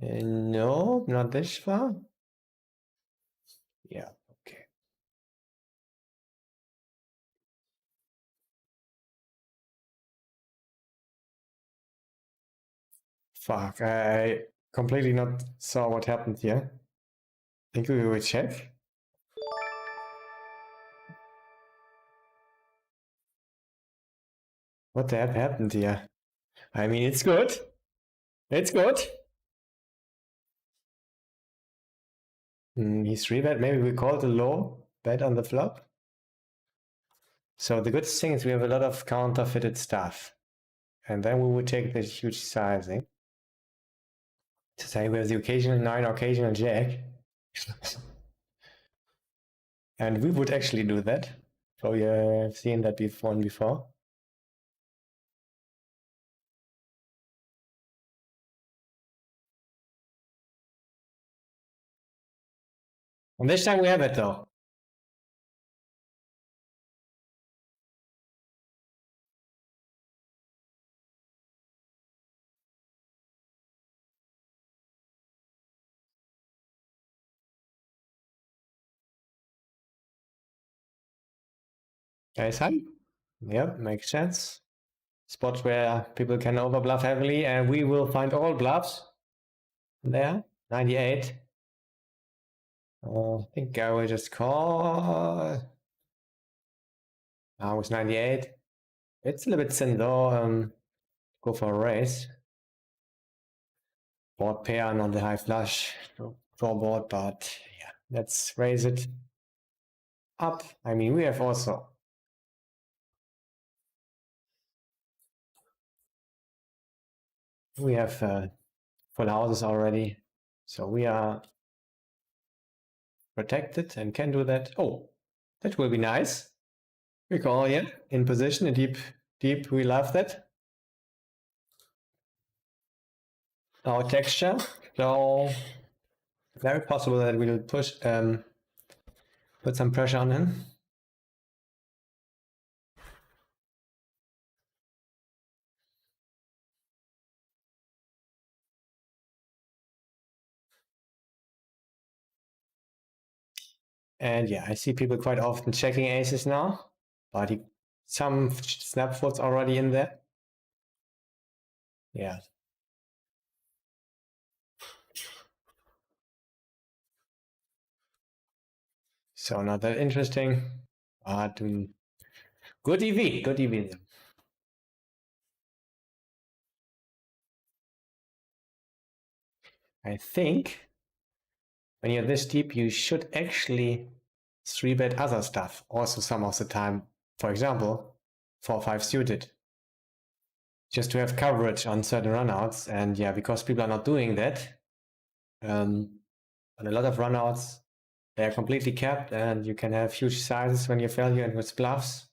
No, not this far. Yeah, okay. Fuck, I completely not saw what happened here. Think we will check. What the heck happened here? I mean, it's good. It's good. He's 3-bet. Maybe we call it a low bet on the flop. So the good thing is we have a lot of counterfeited stuff. And then we would take the huge sizing. To say we have the occasional 9, occasional jack. And we would actually do that. So you have seen that before. And this time we have it though. Ace high? Yep, makes sense. Spots where people can overbluff heavily, and we will find all bluffs. There, 98. I think I will just call. Now it's 98. It's a little bit thin though. Go for a raise. Board pair, not the high flush. Draw board, but yeah, let's raise it up. I mean, we have also. We have full houses already, so we are protected and can do that. Oh, that will be nice. We call, yeah, in position, a deep, we love that. Our texture, so very possible that we'll push, put some pressure on him. And yeah, I see people quite often checking aces now, but some snap folds already in there. Yeah. So not that interesting, but good EV, good EV. I think when you're this deep, you should actually 3-bet other stuff also some of the time. For example, 4-5 suited. Just to have coverage on certain runouts. And yeah, because people are not doing that, on a lot of runouts, they are completely capped and you can have huge sizes when you value and with bluffs.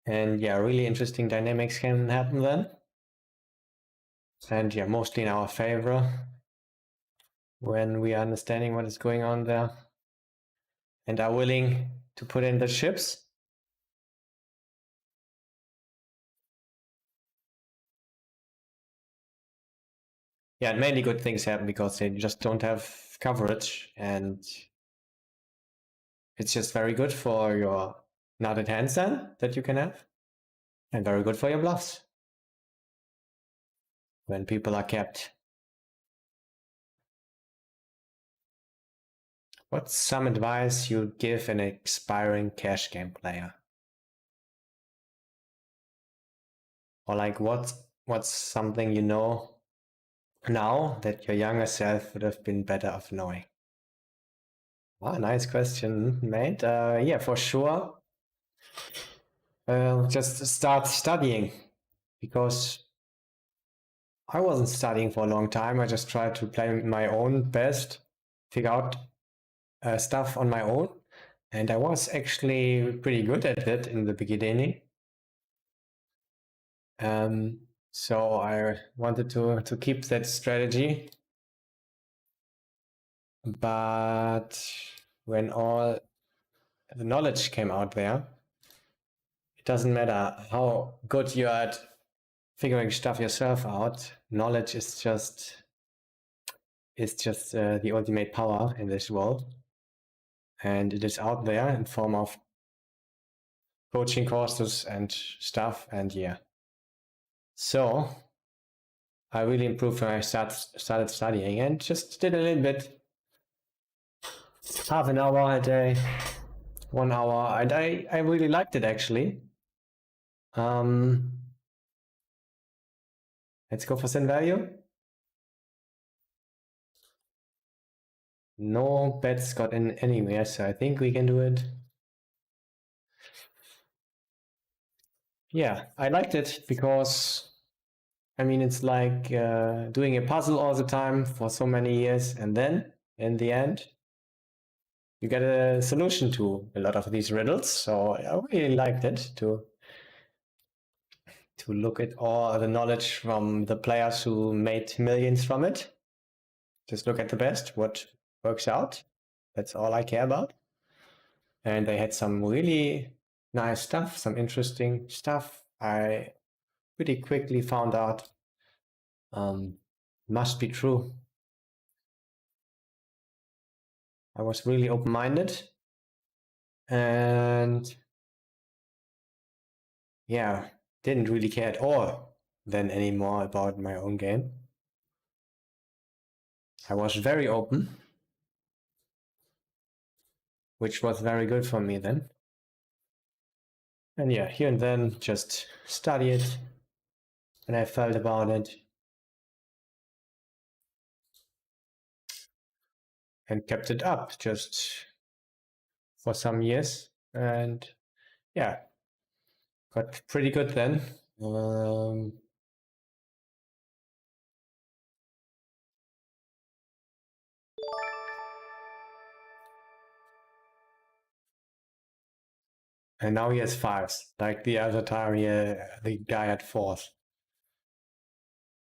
And yeah, really interesting dynamics can happen then. And yeah, mostly in our favor when we are understanding what is going on there and are willing to put in the chips. Yeah, and mainly good things happen because they just don't have coverage, and it's just very good for your nutted hands then that you can have, and very good for your bluffs when people are capped. What's some advice you'd give an aspiring cash game player? Or like what's something you know now that your younger self would have been better off knowing? Ah, nice question, mate. Yeah, for sure. Just start studying, because I wasn't studying for a long time. I just tried to play my own best, figure out stuff on my own, and I was actually pretty good at it in the beginning. So I wanted to keep that strategy, but when all the knowledge came out there, it doesn't matter how good you are at figuring stuff yourself out. Knowledge is just the ultimate power in this world, and it is out there in form of coaching courses and stuff. And yeah, so I really improved when I started studying, and just did a little bit, half an hour a day, 1 hour, and I really liked it actually. Um, let's go for send value. No bets got in anywhere, so I think we can do it. Yeah, I liked it because, I mean, it's like doing a puzzle all the time for so many years, and then in the end, you get a solution to a lot of these riddles. So I really liked it to look at all the knowledge from the players who made millions from it. Just look at the best, what works out. That's all I care about. And they had some really nice stuff, some interesting stuff. I pretty quickly found out must be true. I was really open-minded, and yeah, didn't really care at all then anymore about my own game. I was very open, which was very good for me then. And yeah, here and then just study it when I felt about it, and kept it up just for some years. And yeah, got pretty good then. And now he has fives. Like the other time, the guy had fours.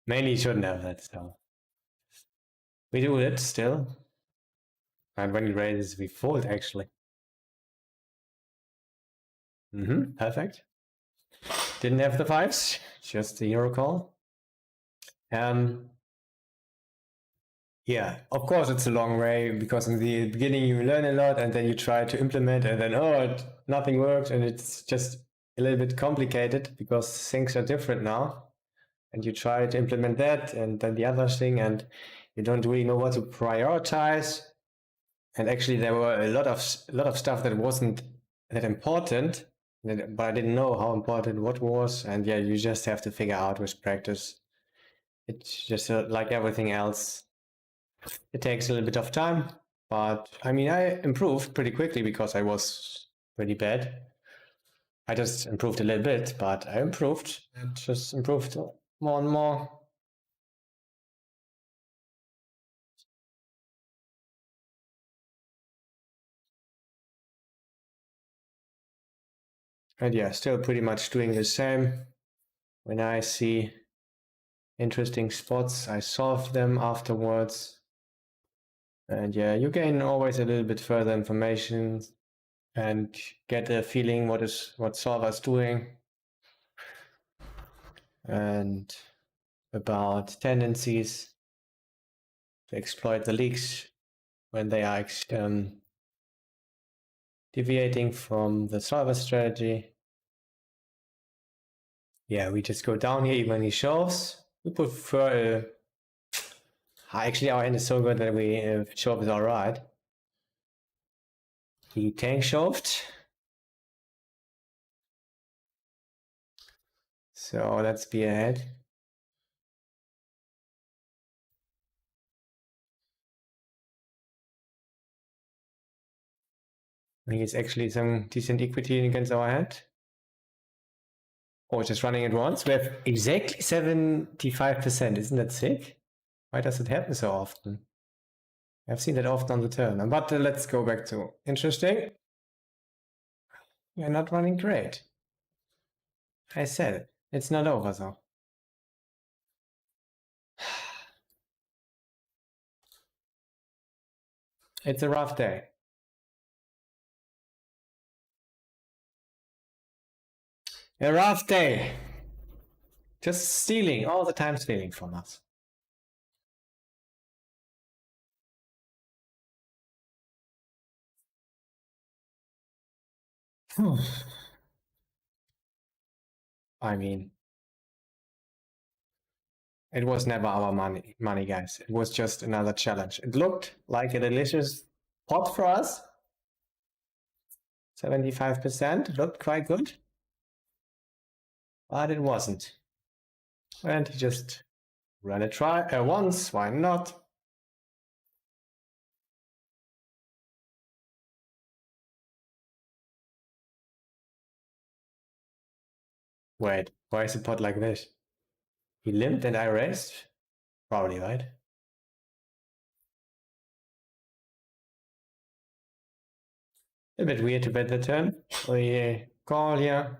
Mainly he shouldn't have that, so we do it still. And when he raises, we fold actually. Perfect. Didn't have the fives, just the hero call. Yeah, of course it's a long way, because in the beginning you learn a lot and then you try to implement, and then nothing works, and it's just a little bit complicated because things are different now. And you try to implement that and then the other thing, and you don't really know what to prioritize. And actually there were a lot of stuff that wasn't that important, but I didn't know how important what was. And yeah, you just have to figure out with practice. It's just like everything else. It takes a little bit of time, but I mean, I improved pretty quickly because I was pretty bad. I just improved a little bit, but I improved and just improved more and more. And yeah, still pretty much doing the same. When I see interesting spots, I solve them afterwards. And yeah, you gain always a little bit further information and get a feeling what solver's doing, and about tendencies to exploit the leaks when they are deviating from the solver strategy. Yeah, we just go down here even when he shoves. We prefer actually our hand is so good that we shove is alright. He tank shoved. So let's be ahead. I think it's actually some decent equity against our hand. Oh, just running it once. We have exactly 75%. Isn't that sick? Why does it happen so often? I've seen that often on the turn. But let's go back to interesting. We're not running great. I said it. It's not over though. It's a rough day. A rough day. Just stealing, all the time stealing from us. I mean, It was never our money, guys. It was just another challenge. It looked like a delicious pot for us. 75% looked quite good, but it wasn't. And he just ran a try once. Why not? Wait, why is the pot like this? He limped and I raced? Probably, right? A bit weird to bet the turn. We call here.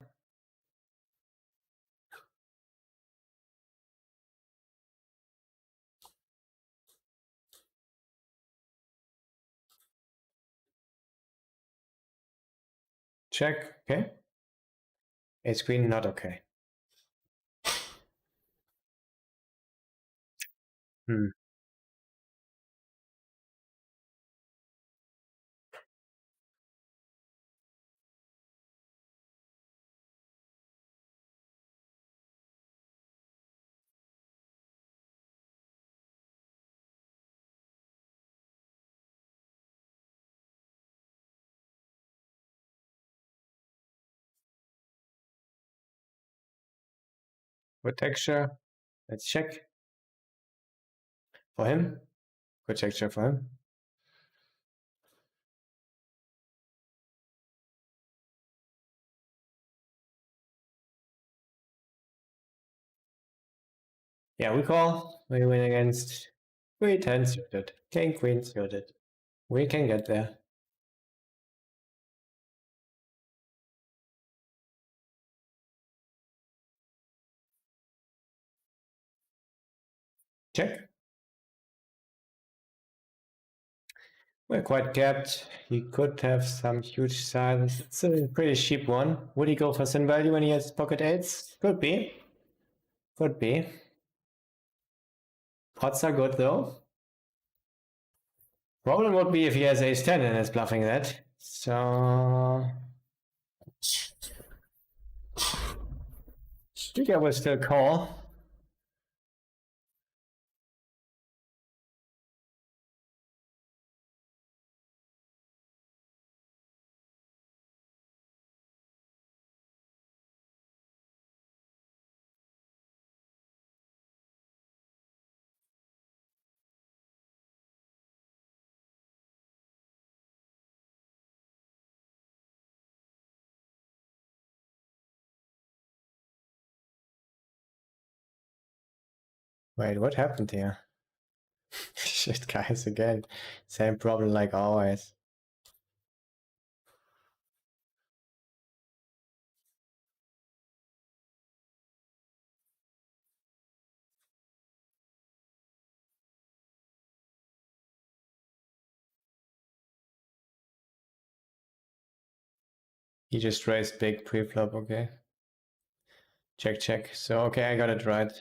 Check, okay. Ace queen, not okay. Good texture. Let's check. For him. Good texture for him. Yeah, we call. We win against queen 10 suited. King queen suited. We can get there. Check. We're quite capped. He could have some huge sizes. It's a pretty cheap one. Would he go for sin value when he has pocket eights? Could be. Could be. Pots are good though. Problem would be if he has ace 10 and is bluffing that. So I think I will still call. Wait, what happened here? Shit, guys, again. Same problem like always. He just raised big pre-flop, okay. Check, check. So, okay, I got it right.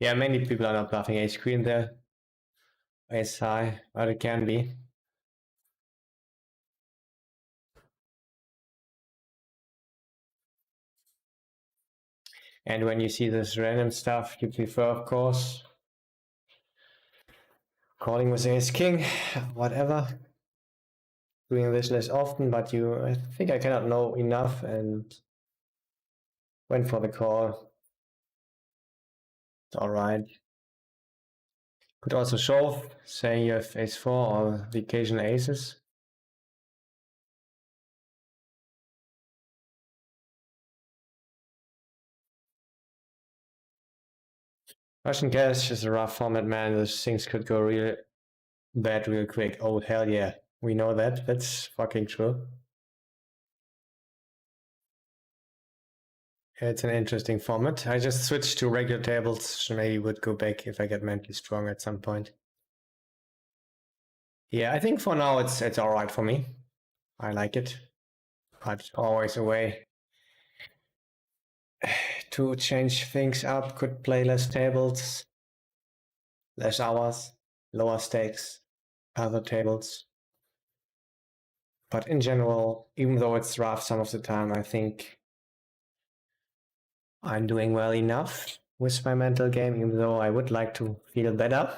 Yeah, many people are not bluffing ace queen there. Ace high, but it can be. And when you see this random stuff, you prefer, of course, calling with ace king, whatever. Doing this less often, but I think I cannot know enough and went for the call. It's alright. Could also shove, say you have ace 4 or the occasional aces. Russian cash is a rough format, man. Those things could go real bad real quick. Oh, hell yeah. We know that. That's fucking true. It's an interesting format. I just switched to regular tables. Maybe would go back if I get mentally strong at some point. Yeah, I think for now it's alright for me. I like it. But always a way to change things up, could play less tables, less hours, lower stakes, other tables. But in general, even though it's rough some of the time, I think I'm doing well enough with my mental game, even though I would like to feel better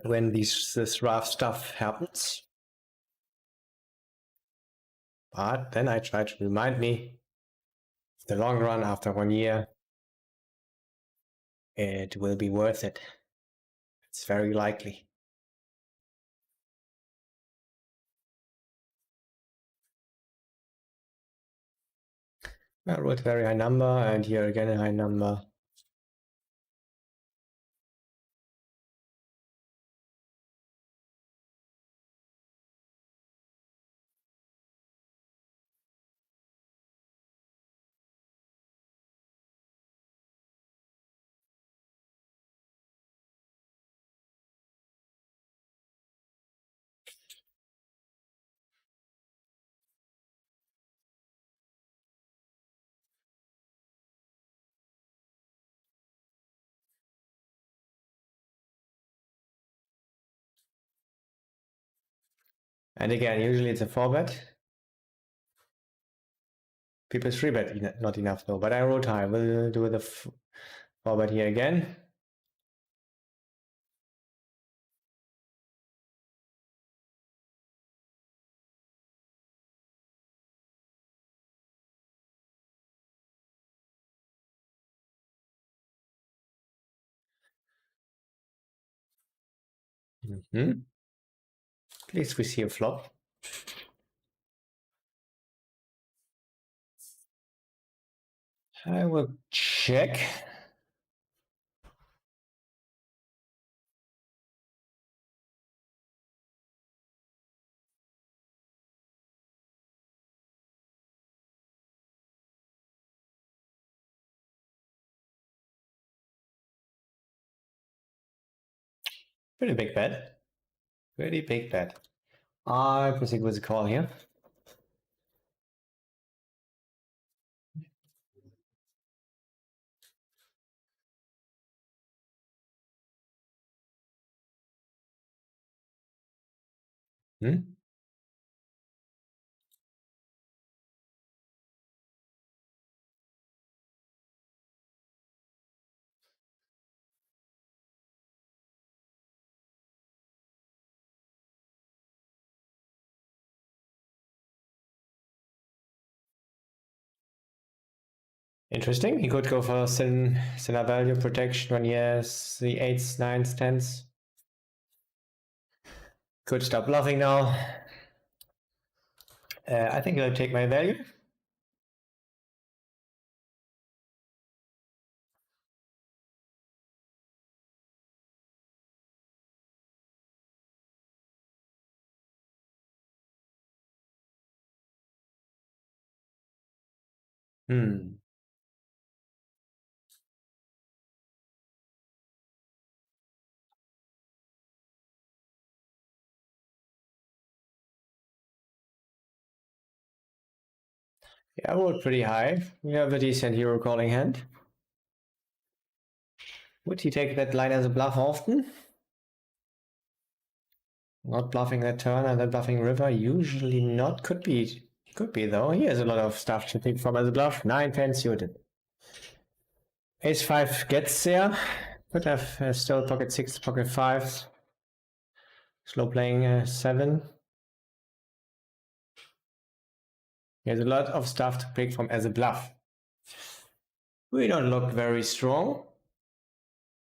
when this rough stuff happens. But then I try to remind me, the long run after 1 year, it will be worth it. It's very likely. I wrote a very high number, and here again a high number. And again, usually it's a 4-bet. People 3-bet not enough though, but I wrote high. We'll do the 4-bet here again. At least we see a flop. I will check. Pretty big bet. Pretty big bet. I proceed with the call here. Interesting. He could go for thinner value protection when he has the 8s, 9s, 10s. Could stop bluffing now. I think I'll take my value. Yeah, I rolled pretty high. We have a decent hero calling hand. Would he take that line as a bluff often? Not bluffing that turn and then bluffing river? Usually not. Could be. Could be though. He has a lot of stuff to pick from as a bluff. 9, 10 suited. Ace 5 gets there. Could have still pocket 6, pocket 5. Slow playing 7. He has a lot of stuff to pick from as a bluff. We don't look very strong.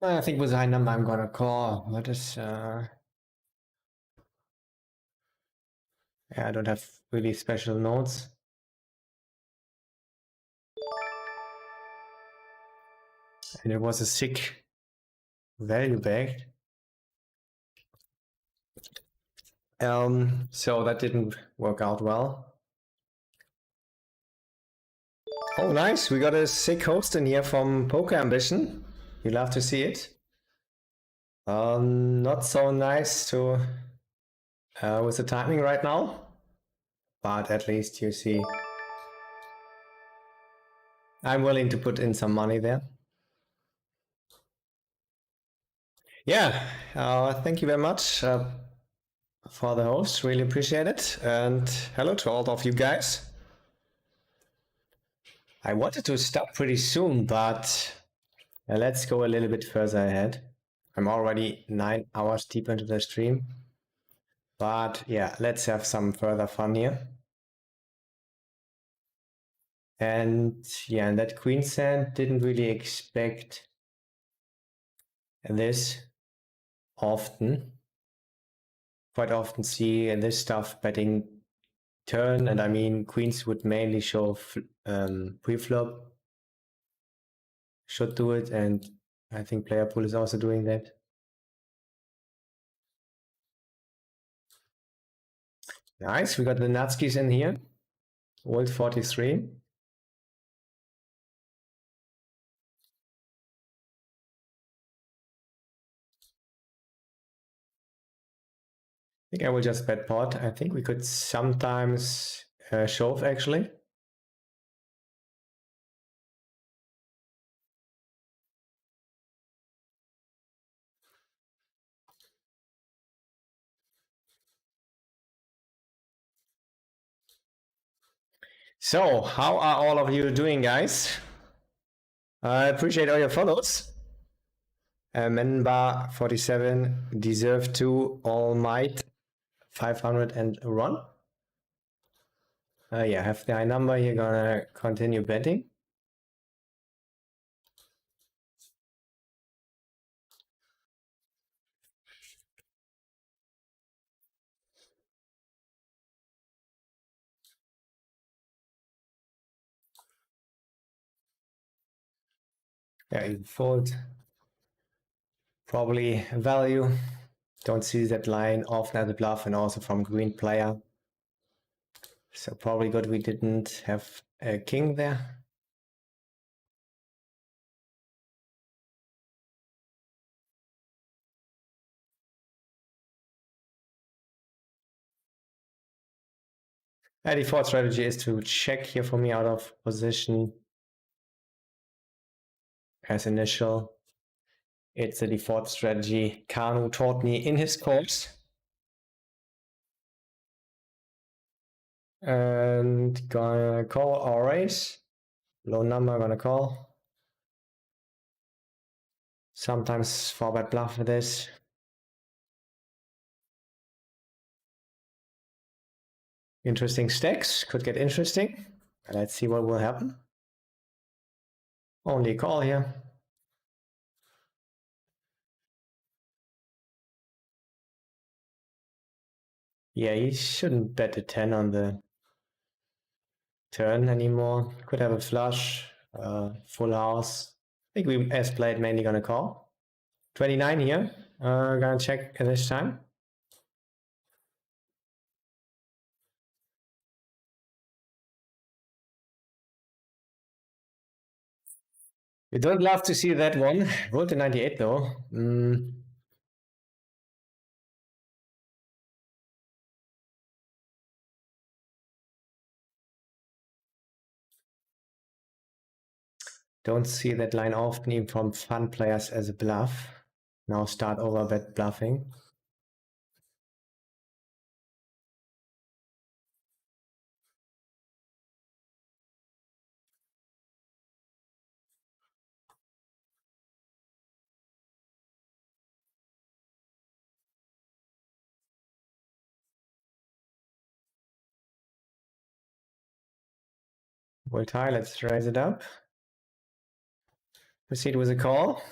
I think with a high number I'm gonna call. What is yeah, I don't have really special notes. And it was a sick value bagged. So that didn't work out well. Oh, nice. We got a sick host in here from Poker Ambition. You love to see it. Not so nice to with the timing right now, but at least you see I'm willing to put in some money there. Yeah, thank you very much for the host. Really appreciate it. And hello to all of you guys. I wanted to stop pretty soon, but let's go a little bit further ahead. I'm already 9 hours deep into the stream. But yeah, let's have some further fun here. And yeah, and that queen sand didn't really expect this often. Quite often see this stuff betting turn, and I mean queens would mainly show pre-flop. Should do it, and I think player pool is also doing that. Nice, we got the Natskis in here. Old 43. I think I will just bet pot. I think we could sometimes shove actually. So, how are all of you doing, guys? I appreciate all your follows. Menba47, Deserve to, All Might, 501. Yeah, have the high number here, gonna continue betting. Yeah, you fold. Probably value. Don't see that line often at the bluff and also from green player. So probably good we didn't have a king there. The default strategy is to check here for me out of position as initial. It's a default strategy Kanu taught me in his course. And gonna call or raise. Low number, gonna call. Sometimes 4-bet bluff with this. Interesting stacks, could get interesting. Let's see what will happen. Only a call here. Yeah, he shouldn't bet a 10 on the turn anymore. Could have a flush, full house. I think we, as played, mainly gonna call. 29 here. Gonna check at this time. You don't love to see that one. Rolled to 98 though. Don't see that line often, even from fun players, as a bluff. Now start overbet bluffing. We'll tie, let's raise it up. Proceed with a call.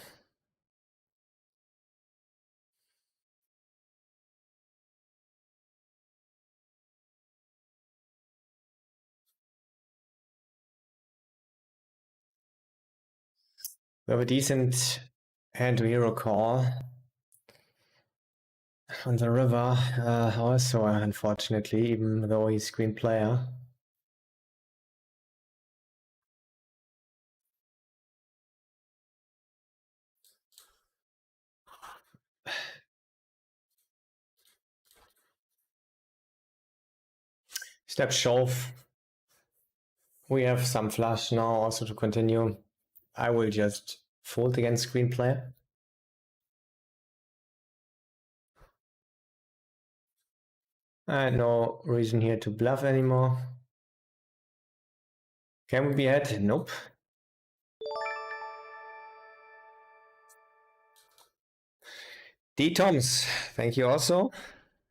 We have a decent hand to hero call on the river, also unfortunately, even though he's green player. Step shove. we have some flush now also to continue. I will just fold against screen player. And no reason here to bluff anymore. Can we be ahead? Nope. D. Toms, thank you also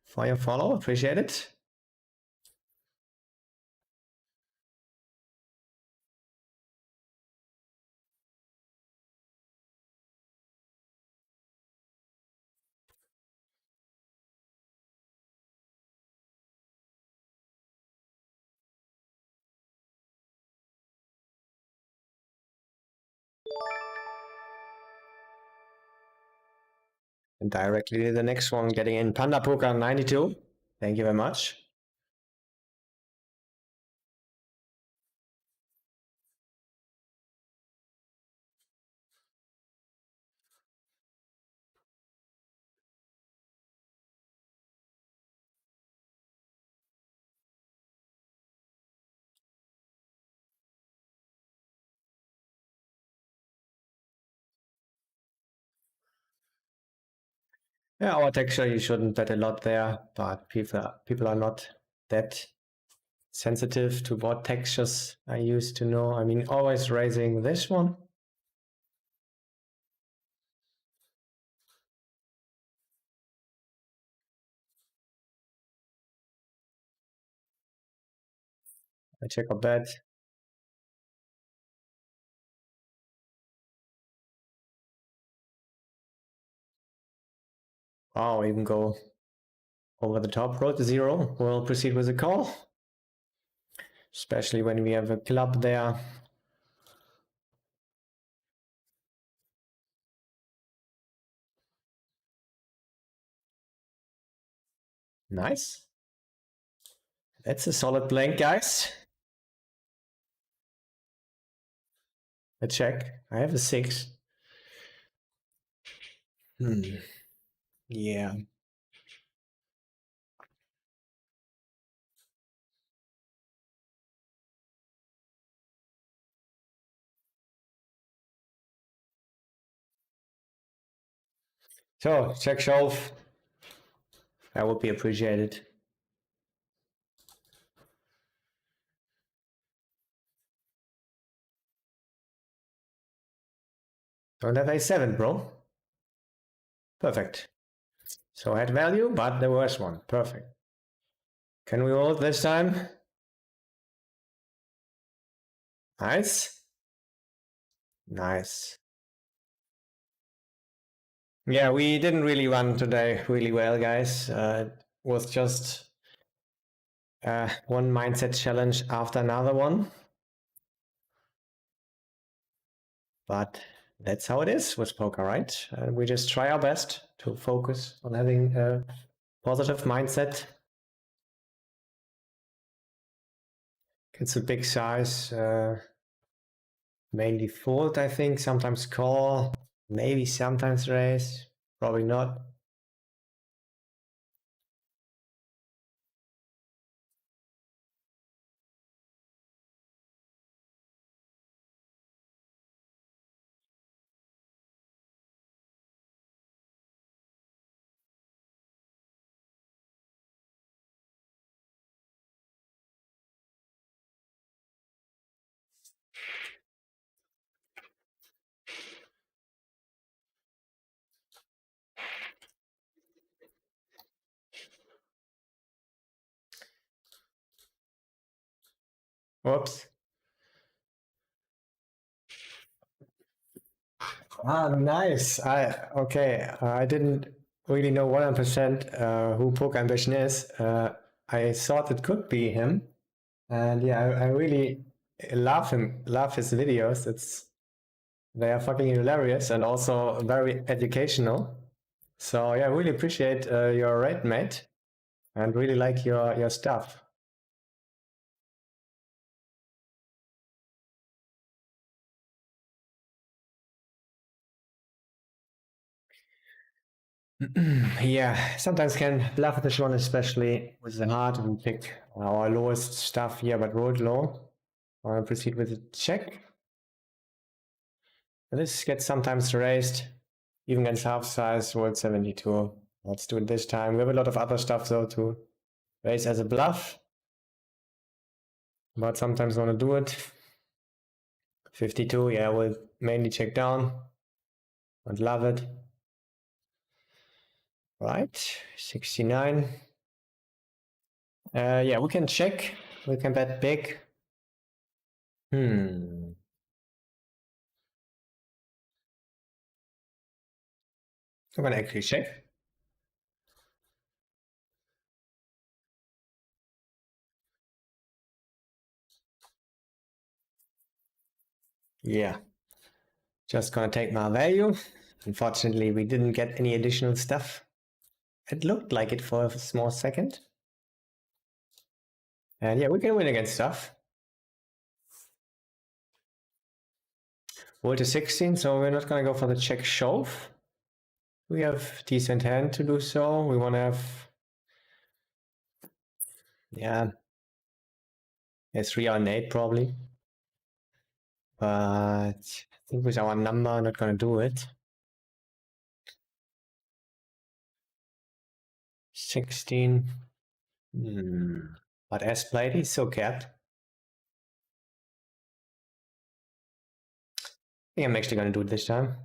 for your follow. Appreciate it. And directly the next one, getting in Panda Poker 92. Thank you very much. Yeah, our texture, you shouldn't bet a lot there, but people are not that sensitive to what textures I used to know. I mean, always raising this one. I check a bet. Wow, even go over the top. Road to zero. We'll proceed with a call. Especially when we have a club there. Nice. That's a solid blank, guys. A check. I have a 6. Yeah. So, check shove. That would be appreciated. Don't have a7, bro. Perfect. So had value, but the worst one. Perfect. Can we roll this time? Nice. Nice. Yeah, we didn't really run today really well, guys. It was just one mindset challenge after another one. But that's how it is with poker, right? We just try our best to focus on having a positive mindset. It's a big size, mainly fold, I think, sometimes call, maybe sometimes raise, probably not. Whoops. Ah, nice. I didn't really know 100% who Poke Ambition is. I thought it could be him, and yeah, I really love him. Love his videos. They are fucking hilarious and also very educational. So yeah, I really appreciate your rate, mate, and really like your stuff. Yeah, sometimes can bluff this one, especially with the heart and pick our lowest stuff here, but rolled low. I'll proceed with a check. And this gets sometimes raised, even against half size, world 72. Let's do it this time. We have a lot of other stuff though to raise as a bluff, but sometimes want to do it. 52, yeah, we'll mainly check down. I'd love it. Right, 69. Yeah, we can check. We can bet big. I'm gonna actually check. Yeah, just gonna take my value. Unfortunately, we didn't get any additional stuff. It looked like it for a small second. And yeah, we can win against stuff. We're to 16, so we're not gonna go for the check shove. We have decent hand to do so. We wanna have, yeah, a 3 or an 8 probably. But I think with our number, I'm not gonna do it. 16. But as played, he's so capped. I think I'm actually gonna do it this time.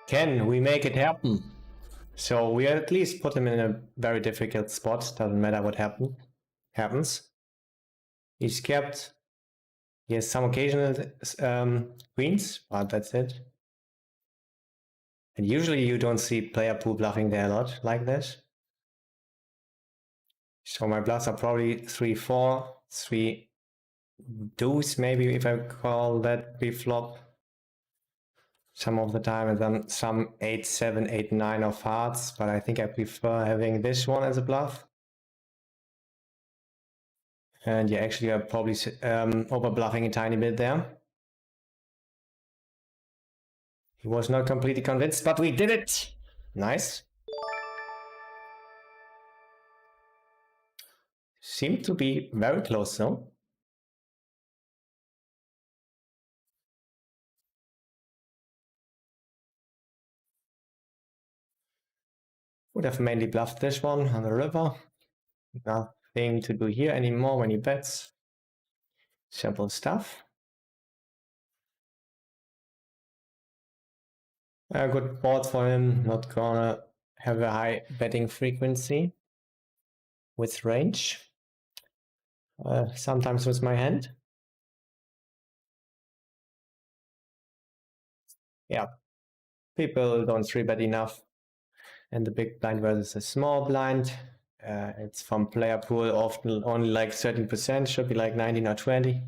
Can we make it happen? So we at least put him in a very difficult spot. Doesn't matter what happens. He's kept. He has some occasional queens, but that's it. And usually you don't see player pool bluffing there a lot like this. So my bluffs are probably 3-4, 3 deuce maybe if I call that pre-flop. Some of the time, and then some 8-7, 8-9 of hearts, but I think I prefer having this one as a bluff. And yeah, actually I'm probably over bluffing a tiny bit there. He was not completely convinced, but we did it! Nice. Seemed to be very close though. Would have mainly bluffed this one on the river. Nothing to do here anymore when he bets. Simple stuff. A good board for him, not gonna have a high betting frequency with range. Sometimes with my hand. Yeah, people don't 3-bet enough. And the big blind versus a small blind. It's from player pool, often only like 13%, should be like 19 or 20.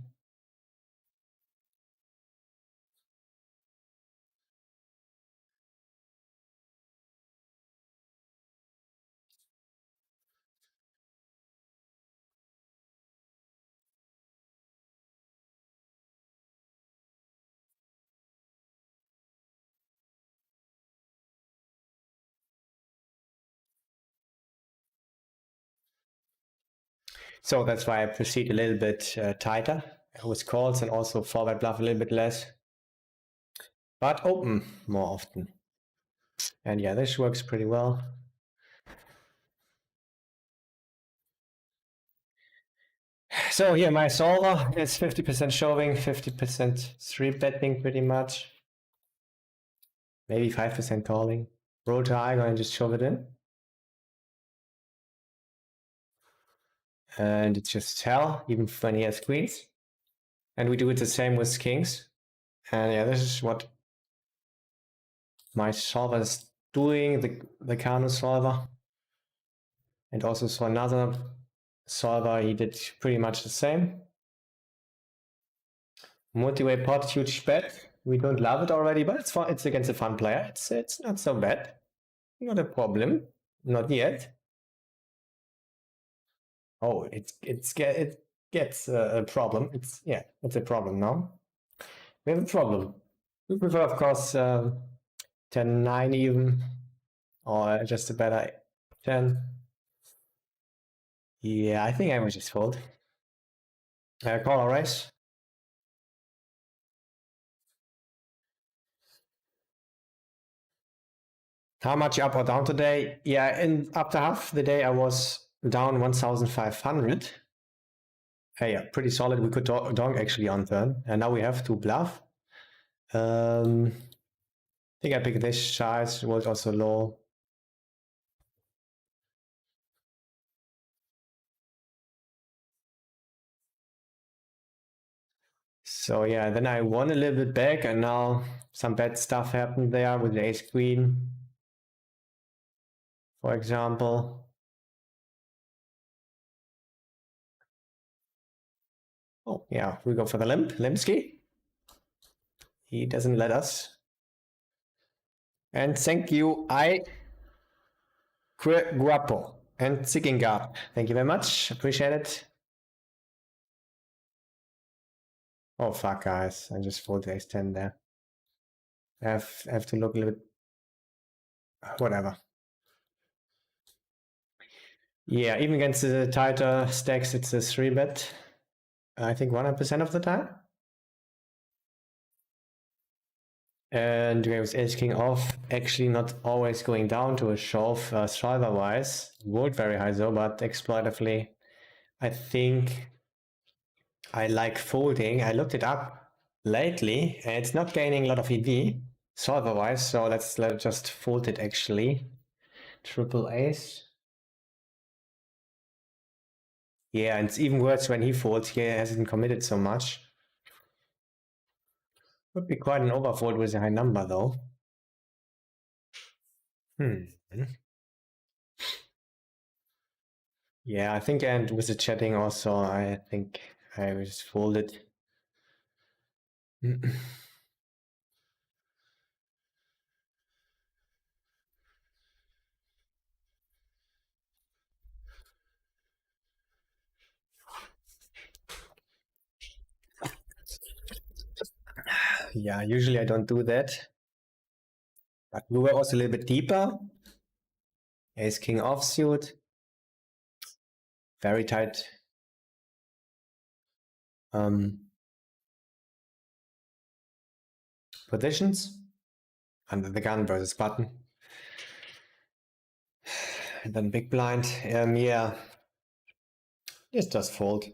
So that's why I proceed a little bit tighter with calls and also forward bluff a little bit less. But open more often. And yeah, this works pretty well. So here my solver is 50% shoving, 50% 3-betting pretty much. Maybe 5% calling. Roll to high, gonna just shove it in. And it's just hell, even when he has queens. And we do it the same with kings. And yeah, this is what my solver is doing, the Kano solver. And also for another solver, he did pretty much the same. Multi-way pot, huge bet. We don't love it already, but it's fun. It's against a fun player. It's not so bad. Not a problem. Not yet. Oh, it gets a problem. It's a problem now. We have a problem. We prefer, of course, 10-9 even, or just a better 10. Yeah, I think I was just fold. Call or raise. How much up or down today? Yeah, in up to half the day I was down 1,500. Yeah, pretty solid. We could donk actually on turn, and now we have to bluff. I think I picked this size. Was also low. So yeah, then I won a little bit back, and now some bad stuff happened there with the ace queen, for example. Oh yeah, we go for the Limpsky. He doesn't let us. And thank you, Guapo and Zickingar. Thank you very much. Appreciate it. Oh fuck, guys! I just folded ace 10 there. I have to look a little bit. Whatever. Yeah, even against the tighter stacks, it's a 3-bet. I think 100% of the time. And with ace king off, actually not always going down to a shove solver wise. Would very high though, but exploitatively, I think I like folding. I looked it up lately, and it's not gaining a lot of EV solver wise, so let's just fold it actually. Triple ace. Yeah, and it's even worse when he folds. He hasn't committed so much. Would be quite an overfold with a high number though. Yeah, I think, and with the chatting also, I think I just folded. Yeah, usually I don't do that. But we were also a little bit deeper. Ace king offsuit. Very tight. Positions. Under the gun versus button. And then big blind. Yeah. Just fold.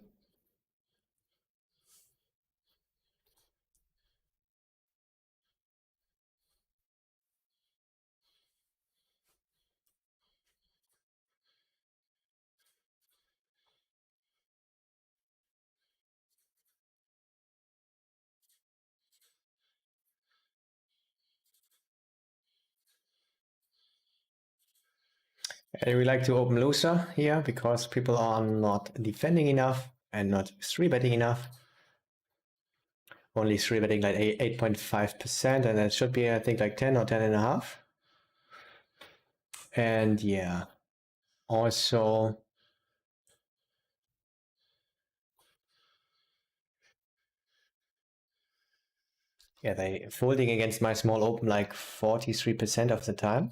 We like to open looser here because people are not defending enough and not 3-betting enough. Only 3-betting like 8.5%, and that should be, I think, like 10 or 10.5. And yeah, also yeah, they folding against my small open like 43% of the time.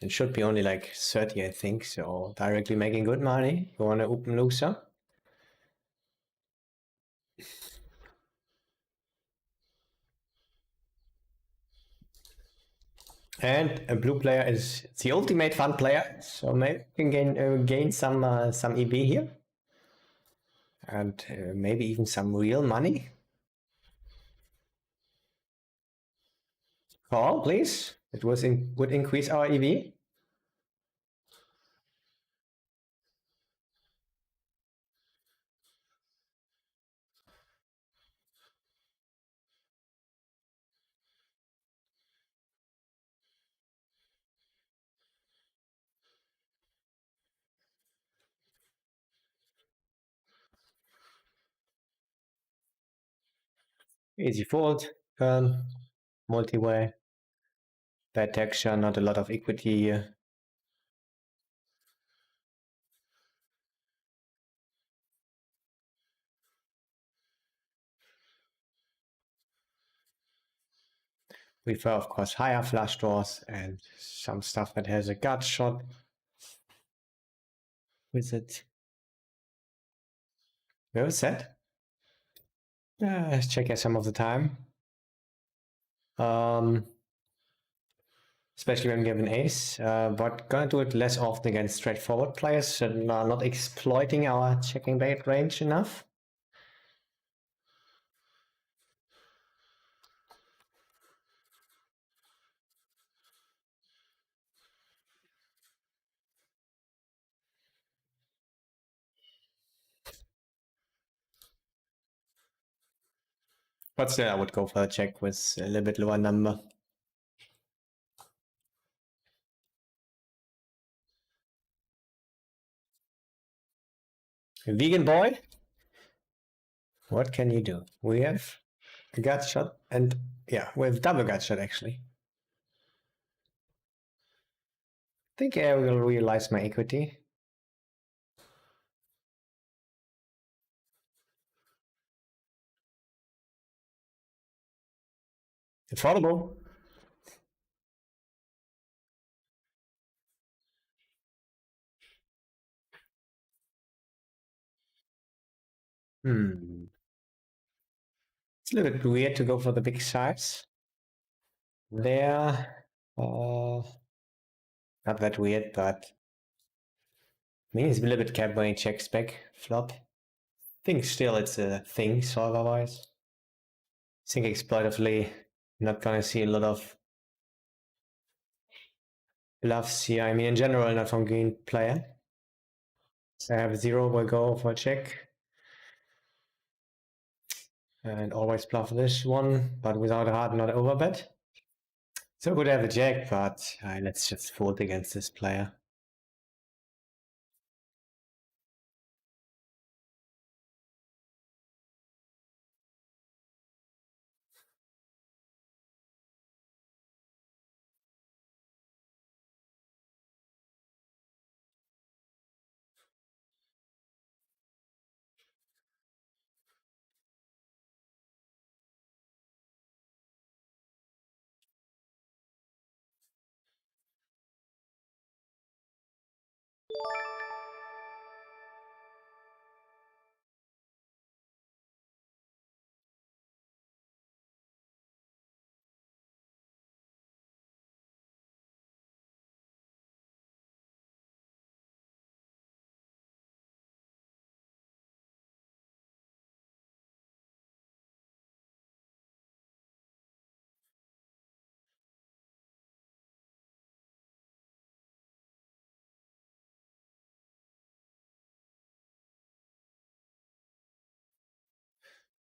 It should be only like 30, I think. So directly making good money. You want to open looser. And a blue player is the ultimate fun player, so maybe you can gain some EV here, and maybe even some real money. Call, please. It would increase our EV. Easy fold, turn, multi-way, bad texture, not a lot of equity here. prefer, of course, higher flush draws and some stuff that has a gut shot with it. Well set. Let's check here some of the time. Especially when we have an ace, but gonna do it less often against straightforward players that are not exploiting our checking bait range enough. But still, I would go for a check with a little bit lower number. Vegan boy, what can you do? We have a gut shot, and yeah, we have double gut shot actually. I think I will realize my equity. Affordable. It's a little bit weird to go for the big size. There, not that weird, but I mean, it's a little bit capped when he checks back flop. I think still it's a thing solver wise. I think exploitively, not gonna see a lot of bluffs here. I mean, in general, not from green player. So I have 0, we'll go for a check. And always bluff this one, but without a heart, not overbet. So good to have a jack, but let's just fold against this player.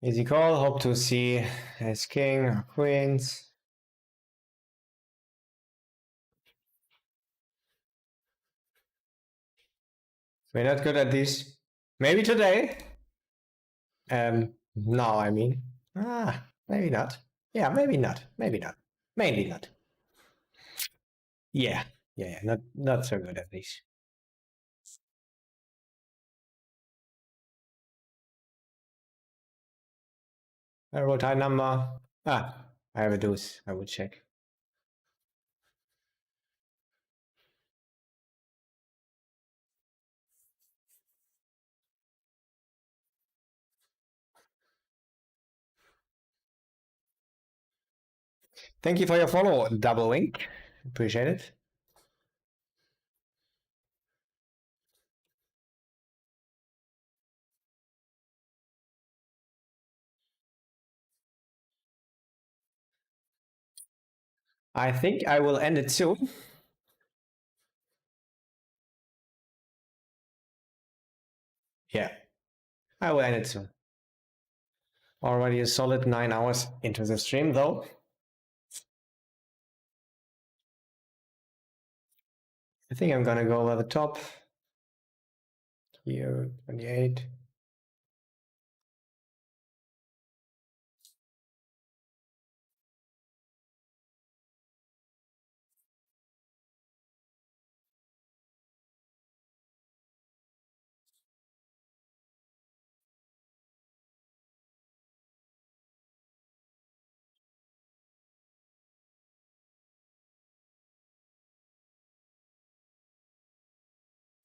Easy call, hope to see as king or queens. We're not good at these. Maybe today. No, I mean. Maybe not. Yeah, maybe not. Maybe not. Mainly not. Yeah. Yeah, not so good at these. I wrote high number. I have a deuce. I would check. Thank you for your follow, Double Wink. Appreciate it. I think I will end it soon. Yeah, I will end it soon. Already a solid 9 hours into the stream though. I think I'm gonna go over the top. Here, 28.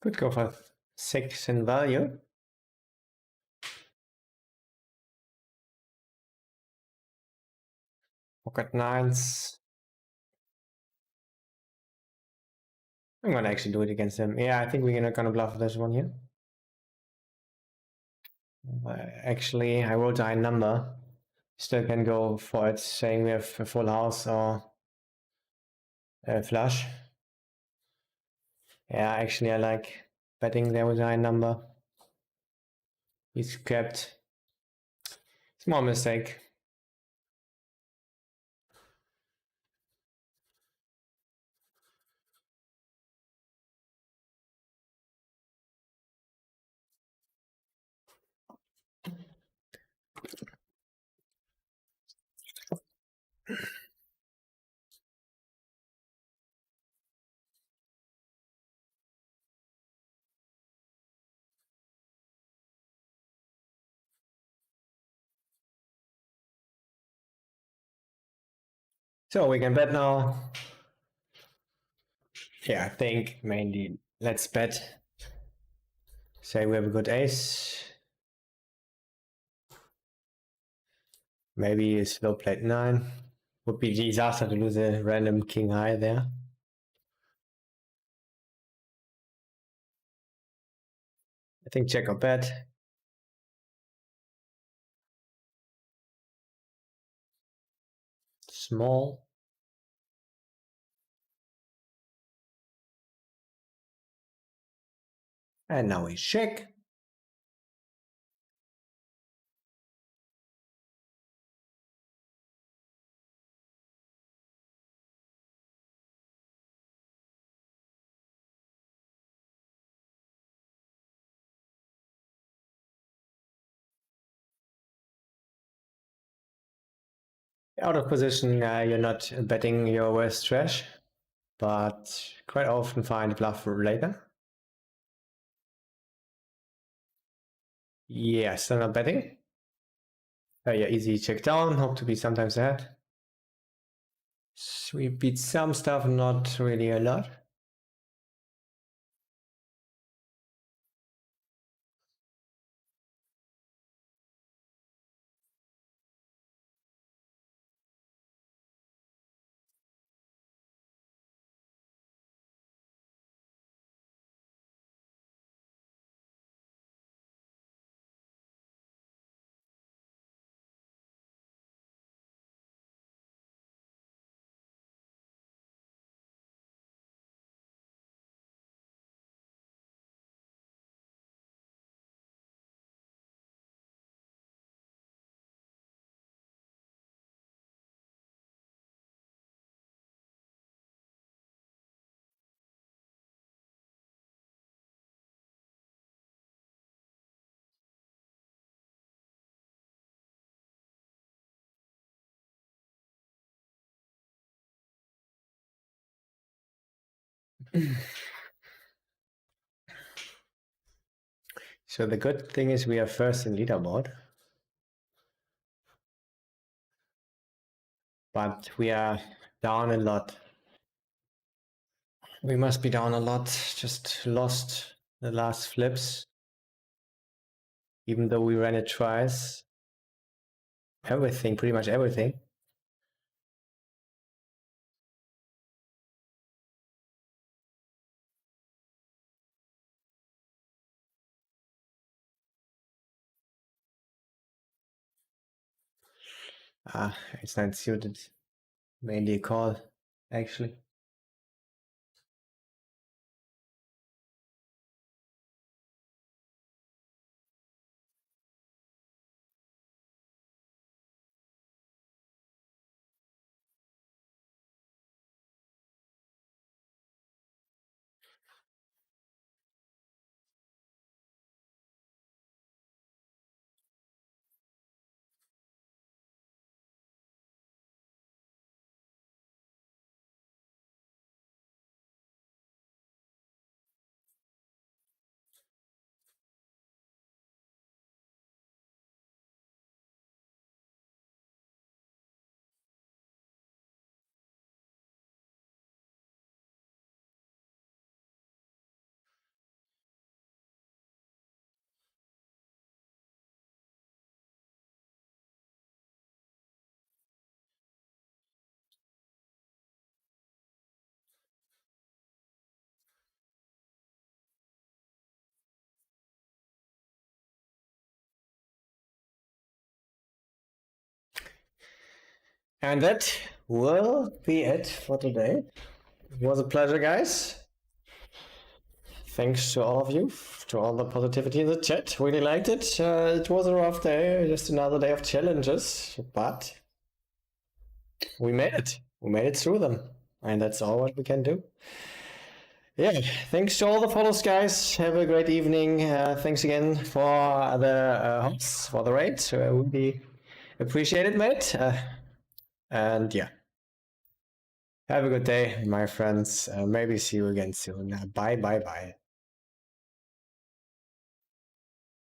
Could go for 6 in value. Pocket nines. I'm gonna actually do it against him. Yeah, I think we're gonna bluff this one here. Actually, I rolled a high number. Still can go for it, saying we have a full house or a flush. Yeah, actually, I like betting there with a high number. He's kept. Small mistake. So we can bet now. Yeah, I think mainly let's bet. Say we have a good ace. Maybe a slow plate 9. Would be disaster to lose a random king high there. I think check or bet. Small. And now we check. Out of position, you're not betting your worst trash, but quite often find bluff later. Yeah, still not betting. Yeah, easy check down, hope to be sometimes ahead. So we beat some stuff, not really a lot. So the good thing is we are first in leaderboard. But we are down a lot. We must be down a lot, just lost the last flips. Even though we ran it twice. Everything, pretty much everything. It's not suited. Mainly a call, actually. And that will be it for today. It was a pleasure, guys. Thanks to all of you, to all the positivity in the chat. Really liked it. It was a rough day, just another day of challenges, but we made it. We made it through them, and that's all what we can do. Yeah, thanks to all the follows, guys. Have a great evening. Thanks again for the hosts for the raid. Really appreciate it, mate. And yeah, have a good day, my friends. Maybe see you again soon. Bye, bye, bye.